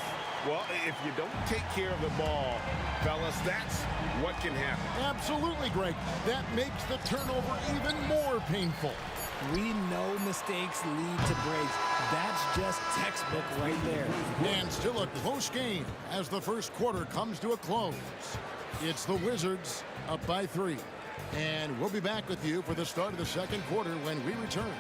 Well, if you don't take care of the ball, fellas, that's what can happen. Absolutely, Greg. That makes the turnover even more painful. We know mistakes lead to breaks. That's just textbook right there. And still a close game as the first quarter comes to a close. It's the Wizards up by 3. And we'll be back with you for the start of the second quarter when we return.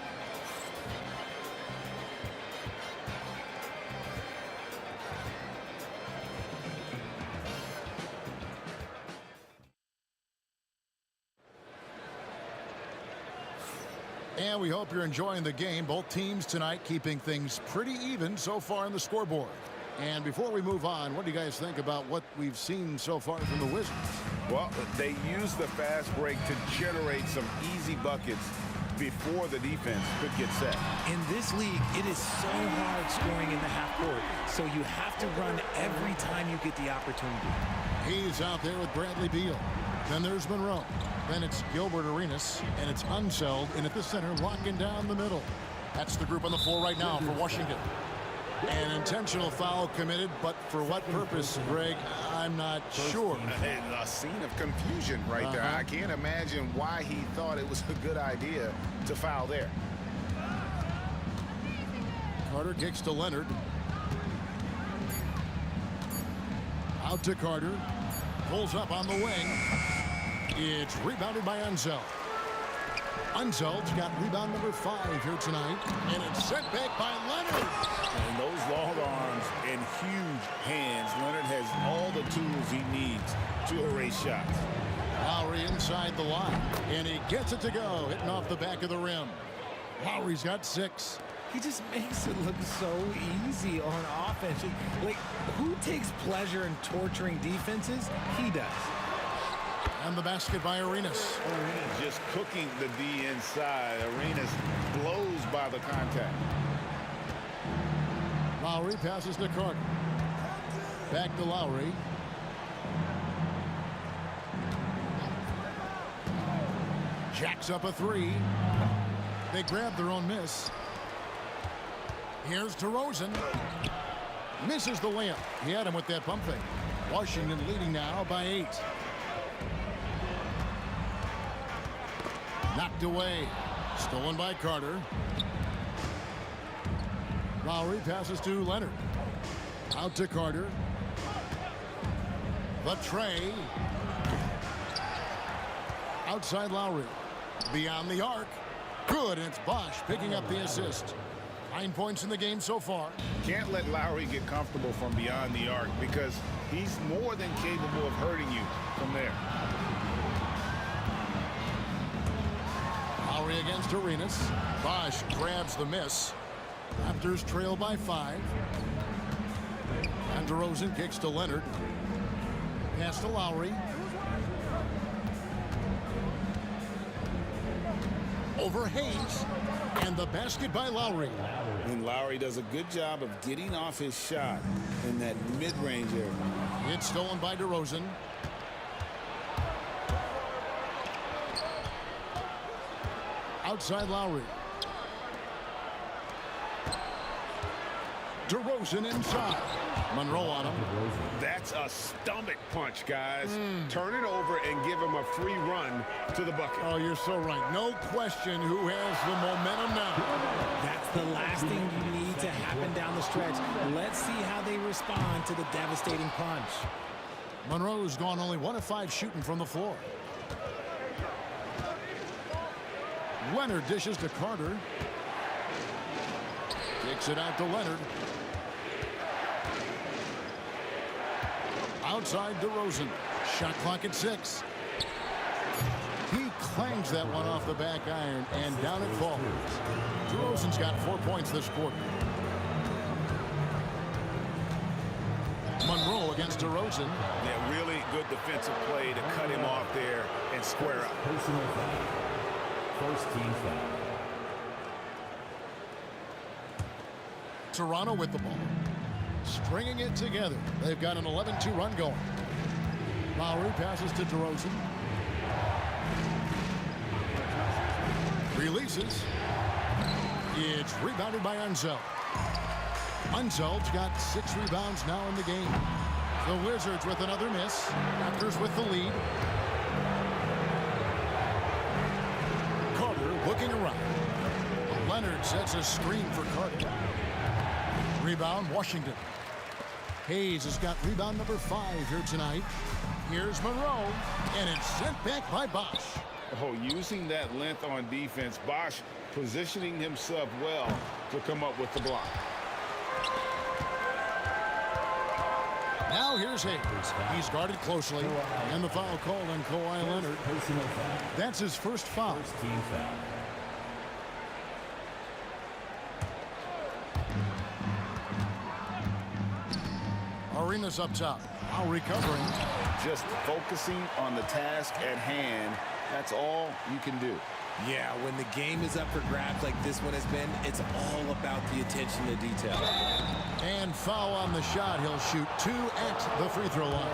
And we hope you're enjoying the game. Both teams tonight keeping things pretty even so far in the scoreboard. And before we move on, what do you guys think about what we've seen so far from the Wizards? Well, they use the fast break to generate some easy buckets before the defense could get set. In this league, it is so hard scoring in the half court, so you have to run every time you get the opportunity. He's out there with Bradley Beal. Then there's Monroe. Then it's Gilbert Arenas, and it's Unseld in at the center, locking down the middle. That's the group on the floor right now for Washington. An intentional foul committed, but for what purpose, Greg, I'm not sure. And a scene of confusion right there. I can't imagine why he thought it was a good idea to foul there. Carter kicks to Leonard. Out to Carter. Pulls up on the wing. It's rebounded by Unseld. Unseld's got rebound number 5 here tonight, and it's sent back by Leonard. And those long arms and huge hands, Leonard has all the tools he needs to erase shots. Lowry inside the line, and he gets it to go, hitting off the back of the rim. Lowry's got 6. He just makes it look so easy on offense. Like, who takes pleasure in torturing defenses? He does. And the basket by Arenas. Just cooking the D inside. Arenas blows by the contact. Lowry passes to Carter. Back to Lowry. Jacks up a three. They grab their own miss. Here's DeRozan. Misses the layup. He had him with that pump fake. Washington leading now by 8. Knocked away. Stolen by Carter. Lowry passes to Leonard. Out to Carter. The tray. Outside Lowry. Beyond the arc. Good, and it's Bosch picking up the assist. 9 points in the game so far. Can't let Lowry get comfortable from beyond the arc because he's more than capable of hurting you from there. Lowry against Arenas. Bosch grabs the miss. Raptors trail by 5. And DeRozan kicks to Leonard. Pass to Lowry. Over Hayes. And the basket by Lowry. And Lowry does a good job of getting off his shot in that mid-range area. It's stolen by DeRozan. Outside Lowry. DeRozan inside. Monroe on him. That's a stomach punch, guys. Turn it over and give him a free run to the bucket. Oh, you're so right. No question who has the momentum now. That's the last thing you need to happen down the stretch. Let's see how they respond to the devastating punch. Monroe's gone only 1 of 5 shooting from the floor. Leonard dishes to Carter. Kicks it out to Leonard. Outside DeRozan. Shot clock at 6. He clangs that one off the back iron, and down it falls. DeRozan's got 4 points this quarter. Monroe against DeRozan. Yeah, really good defensive play to cut him off there and square up. Personal foul. First team foul. Toronto with the ball. Stringing it together. They've got an 11-2 run going. Lowry passes to DeRozan. Releases. It's rebounded by Unzel. Unzel's got 6 rebounds now in the game. The Wizards with another miss. Raptors with the lead. Carter looking around. Leonard sets a screen for Carter. Rebound, Washington. Hayes has got rebound number 5 here tonight. Here's Monroe, and it's sent back by Bosch. Oh, using that length on defense, Bosch positioning himself well to come up with the block. Now here's Hayes. He's guarded closely, and the foul called on Kawhi Leonard. That's his first foul. First team foul. Arenas up top. Now recovering. Just focusing on the task at hand. That's all you can do. Yeah, when the game is up for grabs like this one has been, it's all about the attention to detail. And foul on the shot. He'll shoot 2 at the free throw line.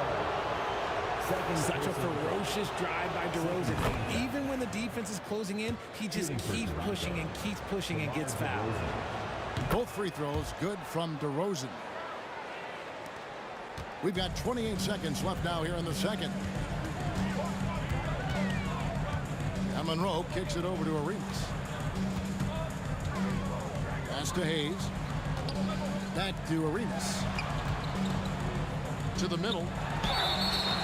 Such a ferocious drive by DeRozan. Even when the defense is closing in, he just keeps pushing and gets fouled. Both free throws good from DeRozan. We've got 28 seconds left now here in the second. And Monroe kicks it over to Arenas. Pass to Hayes. Back to Arenas. To the middle.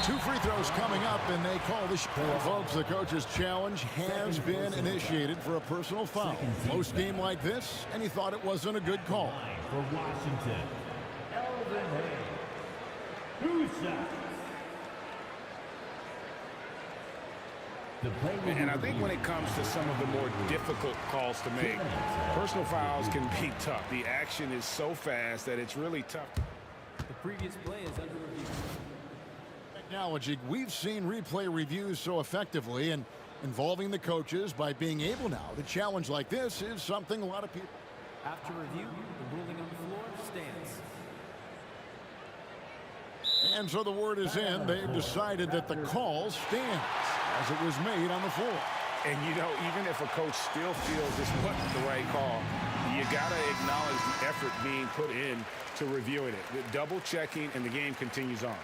2 free throws coming up, and they call the shot. Folks, the coach's challenge has been initiated for a personal foul. Most game like this, and he thought it wasn't a good call. For Washington, Elvin Hayes. 2 shots. And I think when it comes to some of the more difficult calls to make, personal fouls can be tough. The action is so fast that it's really tough. The previous play is under review. Technology, we've seen replay reviews so effectively, and involving the coaches by being able now to challenge like this is something a lot of people. After review, the ruling on the floor stands. And so the word is in. They've decided that the call stands as it was made on the floor. And, you know, even if a coach still feels this wasn't the right call, you got to acknowledge the effort being put in to reviewing it. The double checking, and the game continues on.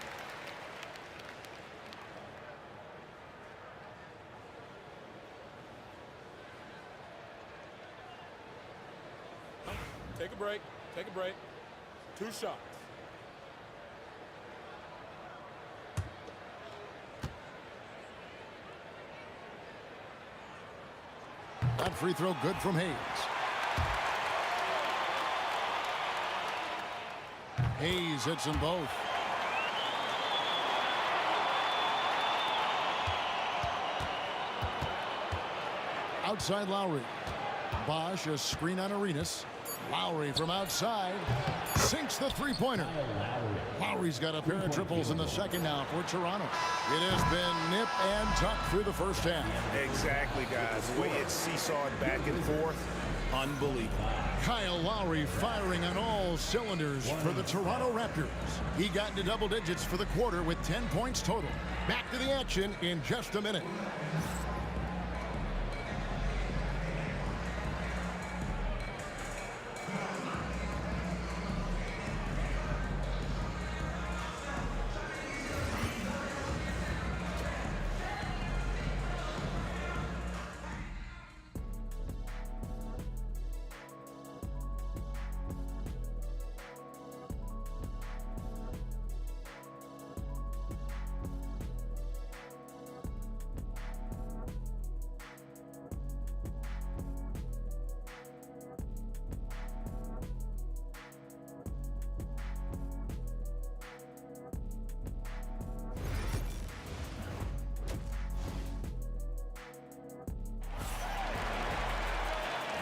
Take a break. Take a break. 2 shots. That free throw good from Hayes. Hayes hits them both. Outside Lowry. Bosch, a screen on Arenas. Lowry from outside sinks the three-pointer. Lowry's got a pair of triples in the second now for Toronto. It has been nip and tuck through the first half. Exactly, guys. The way it's seesawed back and forth, unbelievable. Kyle Lowry firing on all cylinders for the Toronto Raptors. He got into double digits for the quarter with 10 points total. Back to the action in just a minute.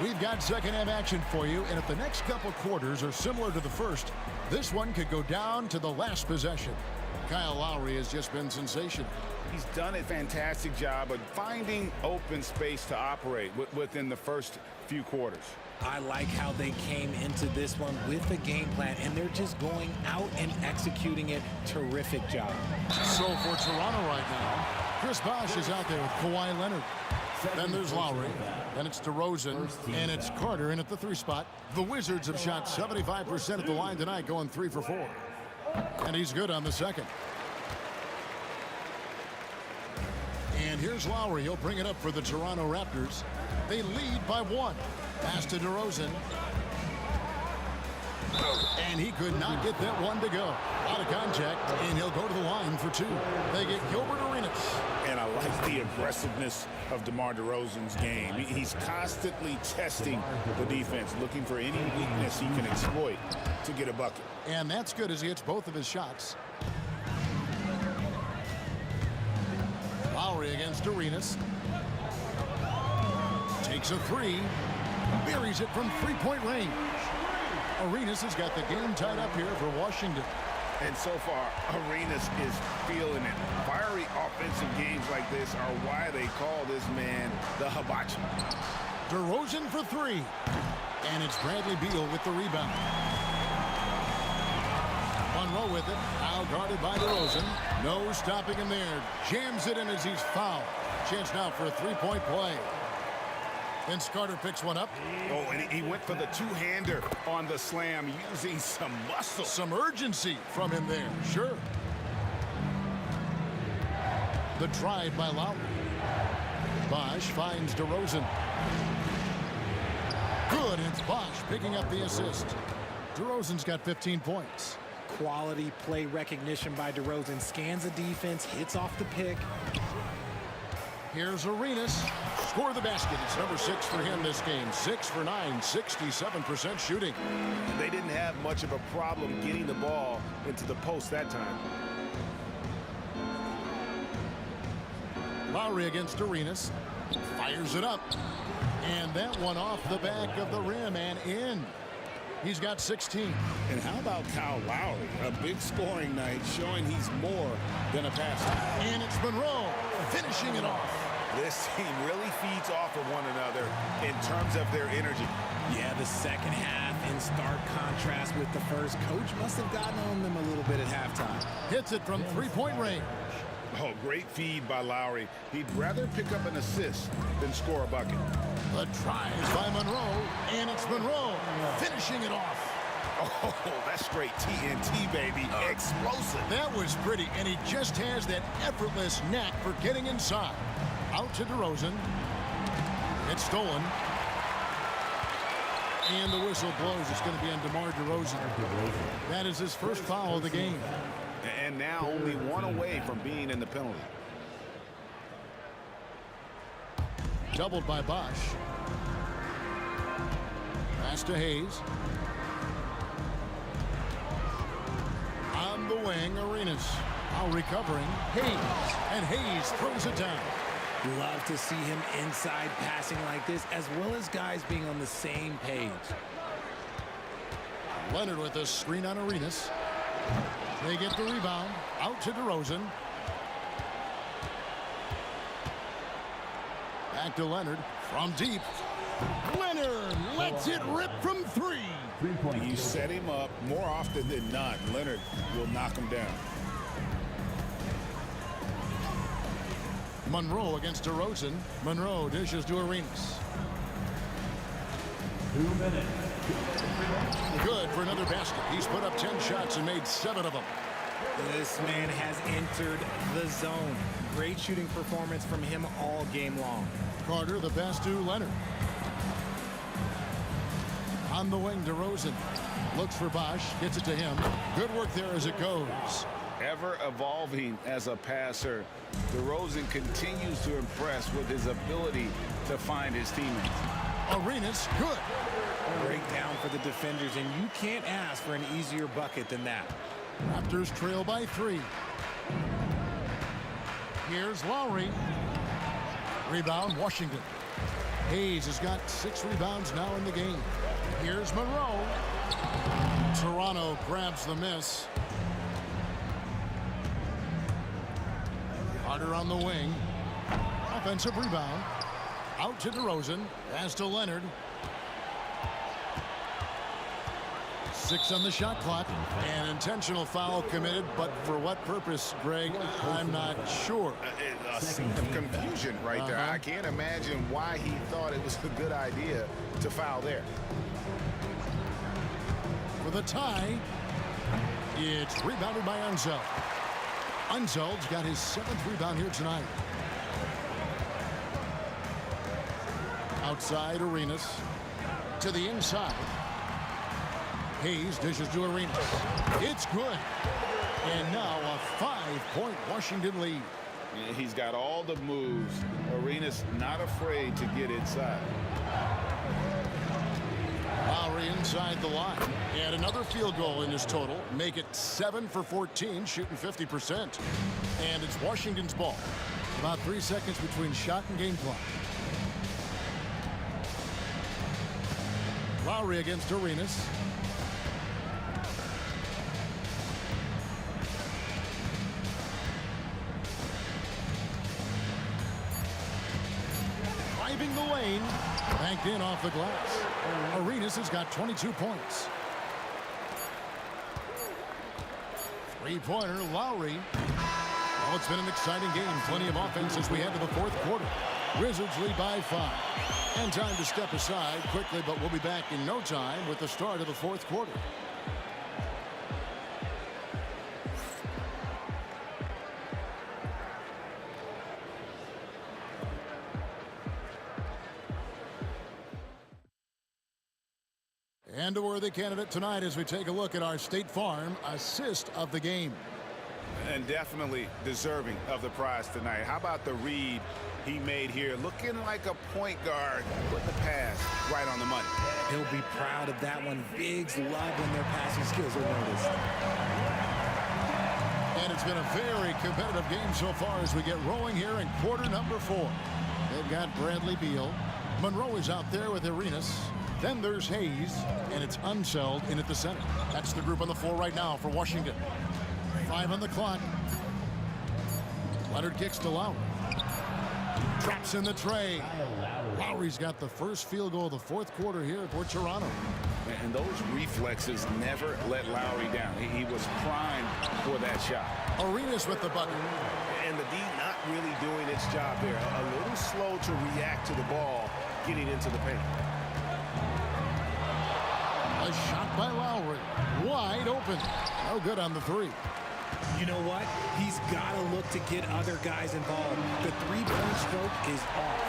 We've got second half action for you, and if the next couple quarters are similar to the first, this one could go down to the last possession. Kyle Lowry has just been sensational. He's done a fantastic job of finding open space to operate within the first few quarters. I like how they came into this one with a game plan, and they're just going out and executing it. Terrific job. So for Toronto right now, Chris Bosh is out there with Kawhi Leonard. Then there's Lowry. Then it's DeRozan. And it's Carter in at the 3 spot. The Wizards have shot 75% at the line tonight, going 3 for 4. And he's good on the second. And here's Lowry. He'll bring it up for the Toronto Raptors. They lead by 1. Pass to DeRozan. And he could not get that one to go. Out of contact, and he'll go to the line for 2. They get Gilbert Arenas. And I like the aggressiveness of DeMar DeRozan's game. He's constantly testing the defense, looking for any weakness he can exploit to get a bucket. And that's good as he hits both of his shots. Lowry against Arenas. Takes a 3. Buries it from 3-point range. Arenas has got the game tied up here for Washington. And so far, Arenas is feeling it. Fiery offensive games like this are why they call this man the hibachi. DeRozan for 3. And it's Bradley Beal with the rebound. Monroe with it. Now guarded by DeRozan. No stopping him there. Jams it in as he's fouled. Chance now for a 3-point play. Vince Carter picks one up. Oh, and he went for the two-hander on the slam, using some muscle. Some urgency from him there, sure. The drive by Lowry. Bosch finds DeRozan. Good, it's Bosch picking up the assist. DeRozan's got 15 points. Quality play recognition by DeRozan. Scans the defense, hits off the pick. Here's Arenas. Score the basket. It's number 6 for him this game. 6 for 9, 67% shooting. They didn't have much of a problem getting the ball into the post that time. Lowry against Arenas. Fires it up. And that one off the back of the rim and in. He's got 16. And how about Kyle Lowry? A big scoring night showing he's more than a passer. And it's Monroe finishing it off. This team really feeds off of one another in terms of their energy. Yeah, the second half in stark contrast with the first. Coach must have gotten on them a little bit at halftime. Hits it from 3-point range. Oh, great feed by Lowry. He'd rather pick up an assist than score a bucket. The try is by Monroe, and it's Monroe finishing it off. Oh, that's straight TNT, baby. Explosive. That was pretty, and he just has that effortless knack for getting inside. Out to DeRozan. It's stolen. And the whistle blows. It's going to be on DeMar DeRozan. That is his first foul of the game. And now only one away from being in the penalty. Doubled by Bosch. Pass to Hayes. On the wing, Arenas. Now recovering. Hayes. And Hayes throws it down. Love to see him inside passing like this, as well as guys being on the same page. Leonard with a screen on Arenas. They get the rebound. Out to DeRozan. Back to Leonard from deep. Leonard lets it rip from three. You set him up more often than not. Leonard will knock him down. Monroe against DeRozan. Monroe dishes to Arenas. 2 minutes. Good for another basket. He's put up 10 shots and made 7 of them. This man has entered the zone. Great shooting performance from him all game long. Carter, the pass to Leonard. On the wing, DeRozan looks for Bosch, gets it to him. Good work there as it goes. Ever evolving as a passer, DeRozan continues to impress with his ability to find his teammates. Arenas, good. Breakdown for the defenders, and you can't ask for an easier bucket than that. Raptors trail by 3. Here's Lowry. Rebound, Washington. Hayes has got 6 rebounds now in the game. Here's Monroe. Toronto grabs the miss. Carter on the wing. Offensive rebound. Out to DeRozan. Pass to Leonard. 6 on the shot clock. An intentional foul committed, but for what purpose, Greg? I'm not sure. A scene of confusion right there. I can't imagine why he thought it was a good idea to foul there. For the tie, it's rebounded by Unseld. Unseld's got his 7th rebound here tonight. Outside, Arenas. To the inside. Hayes dishes to Arenas. It's good. And now a 5-point Washington lead. He's got all the moves. Arenas not afraid to get inside. Lowry inside the line. And another field goal in his total. Make it 7 for 14, shooting 50%. And it's Washington's ball. About 3 seconds between shot and game clock. Lowry against Arenas. Driving the lane. Banked in off the glass. Arenas has got 22 points. 3-pointer, Lowry. Well, it's been an exciting game. Plenty of offense as we head to the 4th quarter. Wizards lead by 5. And time to step aside quickly, but we'll be back in no time with the start of the 4th quarter. And a worthy candidate tonight as we take a look at our State Farm assist of the game. And definitely deserving of the prize tonight. How about the read he made here? Looking like a point guard, putting the pass right on the money. He'll be proud of that one. Bigs love when their passing skills are noticed. And it's been a very competitive game so far as we get rolling here in quarter number 4. They've got Bradley Beal. Monroe is out there with Arenas. Then there's Hayes, and it's Unseld in at the center. That's the group on the floor right now for Washington. 5 on the clock. Leonard kicks to Lowry. Drops in the tray. Lowry's got the first field goal of the 4th quarter here for Toronto. And those reflexes never let Lowry down. He was primed for that shot. Arenas with the bucket. And and the D not really doing its job there. A little slow to react to the ball getting into the paint. A shot by Lowry. Wide open. No good on the three. You know what? He's got to look to get other guys involved. The three-point stroke is off.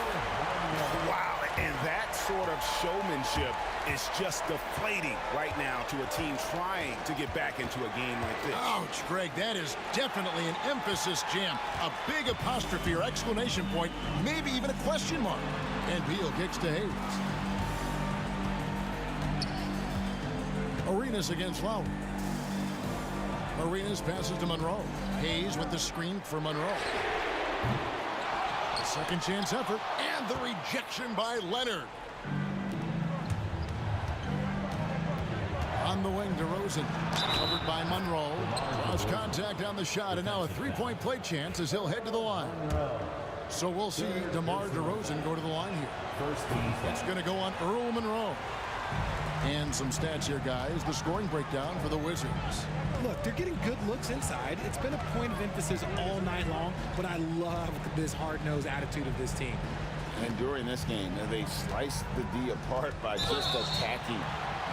Wow, and that sort of showmanship is just deflating right now to a team trying to get back into a game like this. Ouch, Greg, that is definitely an emphasis jam. A big apostrophe or exclamation point, maybe even a question mark. And Beal kicks to Hayes. Arenas against Lowry. Arenas passes to Monroe. Hayes with the screen for Monroe. A second chance effort, and the rejection by Leonard. On the wing, DeRozan, covered by Monroe. Cross contact on the shot, and now a three-point play chance as he'll head to the line. So we'll see DeMar DeRozan go to the line here. It's going to go on Earl Monroe. And some stats here, guys. The scoring breakdown for the Wizards. Look, they're getting good looks inside. It's been a point of emphasis all night long, but I love this hard-nosed attitude of this team. And during this game, they sliced the D apart by just attacking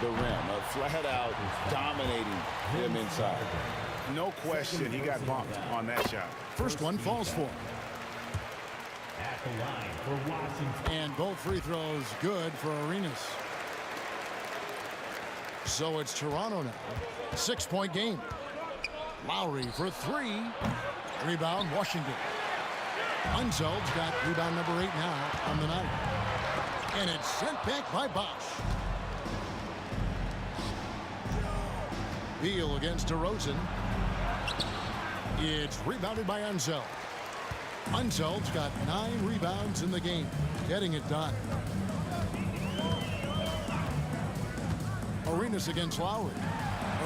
the rim, flat out dominating him inside. No question he got bumped on that shot. First one falls for him. At the line for Washington. And both free throws good for Arenas. So it's Toronto now. 6-point game. Lowry for three. Rebound, Washington. Unzeld's got rebound number 8 now on the night. And it's sent back by Bosch. Beal against DeRozan. It's rebounded by Unzeld. Unzeld's got 9 rebounds in the game, getting it done. Arenas against Lowry.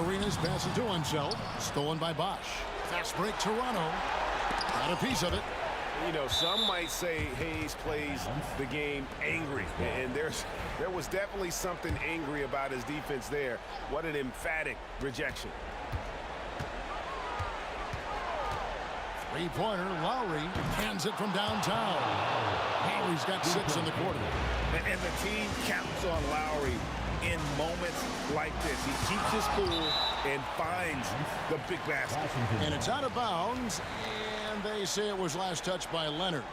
Arenas passes to Unzeld, stolen by Bosch. Fast break, Toronto. Got a piece of it. You know, some might say Hayes plays the game angry, and there was definitely something angry about his defense there. What an emphatic rejection. Three-pointer, Lowry hands it from downtown. Lowry's got 6 in the quarter. And the team counts on Lowry in moments like this. He keeps his cool and finds the big basket. And it's out of bounds, and they say it was last touched by Leonard.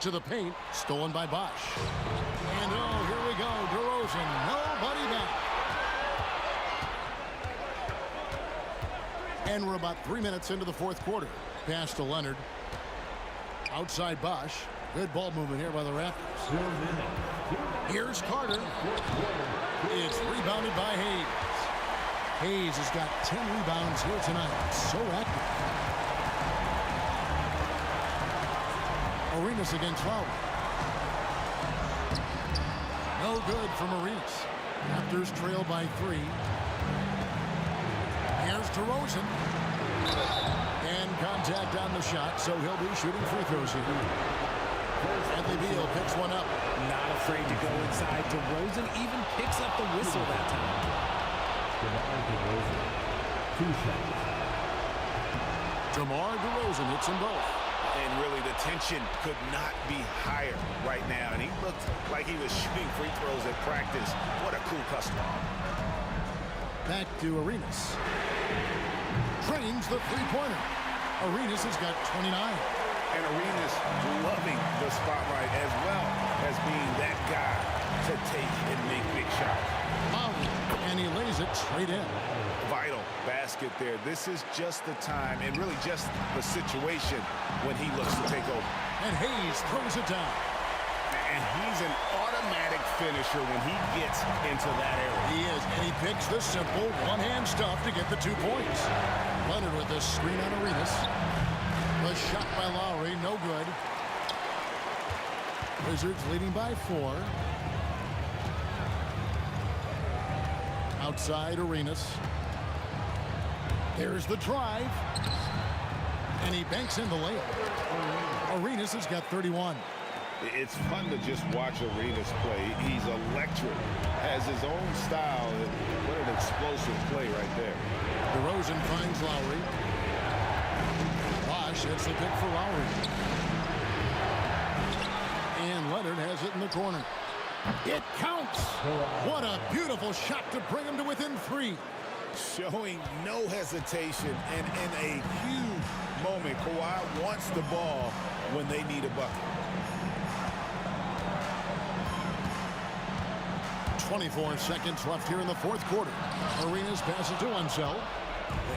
To the paint, stolen by Bosch. And oh, here we go, DeRozan, nobody back. And we're about 3 minutes into the fourth quarter. Pass to Leonard. Outside Bosch. Good ball movement here by the Raptors. Here's Carter. It's rebounded by Hayes. Hayes has got 10 rebounds here tonight. So active. Arenas against Lowry. No good from Arenas. Raptors trail by 3. Here's DeRozan. And contact on the shot, so he'll be shooting free throws here. Bradley Beal picks one up. Not afraid to go inside. DeRozan even picks up the whistle that time. DeMar DeRozan hits them both. And really, the tension could not be higher right now. And he looked like he was shooting free throws at practice. What a cool customer. Back to Arenas. Drains the three-pointer. Arenas has got 29. And Arenas loving the spotlight as well as being that guy to take and make big shots. And he lays it straight in. Vital basket there. This is just the time and really just the situation when he looks to take over. And Hayes throws it down. And he's an automatic finisher when he gets into that area. He is, and he picks the simple one-hand stuff to get the 2 points. Leonard with the screen on Arenas. The shot by Lowry, no good. Wizards leading by 4. Outside Arenas. There's the drive. And he banks in the layup. Arenas has got 31. It's fun to just watch Arenas play. He's electric, has his own style. What an explosive play right there. DeRozan finds Lowry. Bosch hits the pick for Lowry. And Leonard has it in the corner. It counts. What a beautiful shot to bring him to within 3. Showing no hesitation, and in a huge moment, Kawhi wants the ball when they need a bucket. 24 seconds left here in the fourth quarter. Arenas passes to Unseld.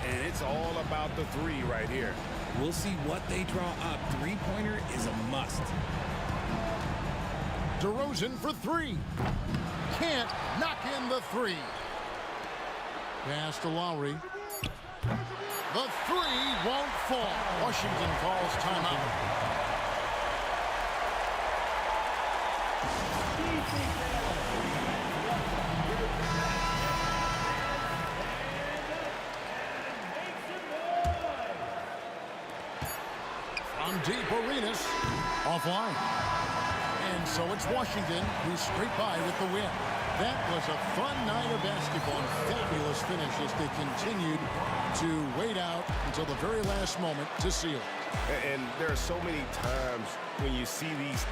And it's all about the 3 right here. We'll see what they draw up. Three-pointer is a must. DeRozan for 3. Can't knock in the 3. Pass to Lowry. The 3 won't fall. Washington calls timeout. From deep, Arenas offline. And so it's Washington who's straight by with the win. That was a fun night of basketball and fabulous finish as they continued to wait out until the very last moment to seal it. And there are so many times when you see these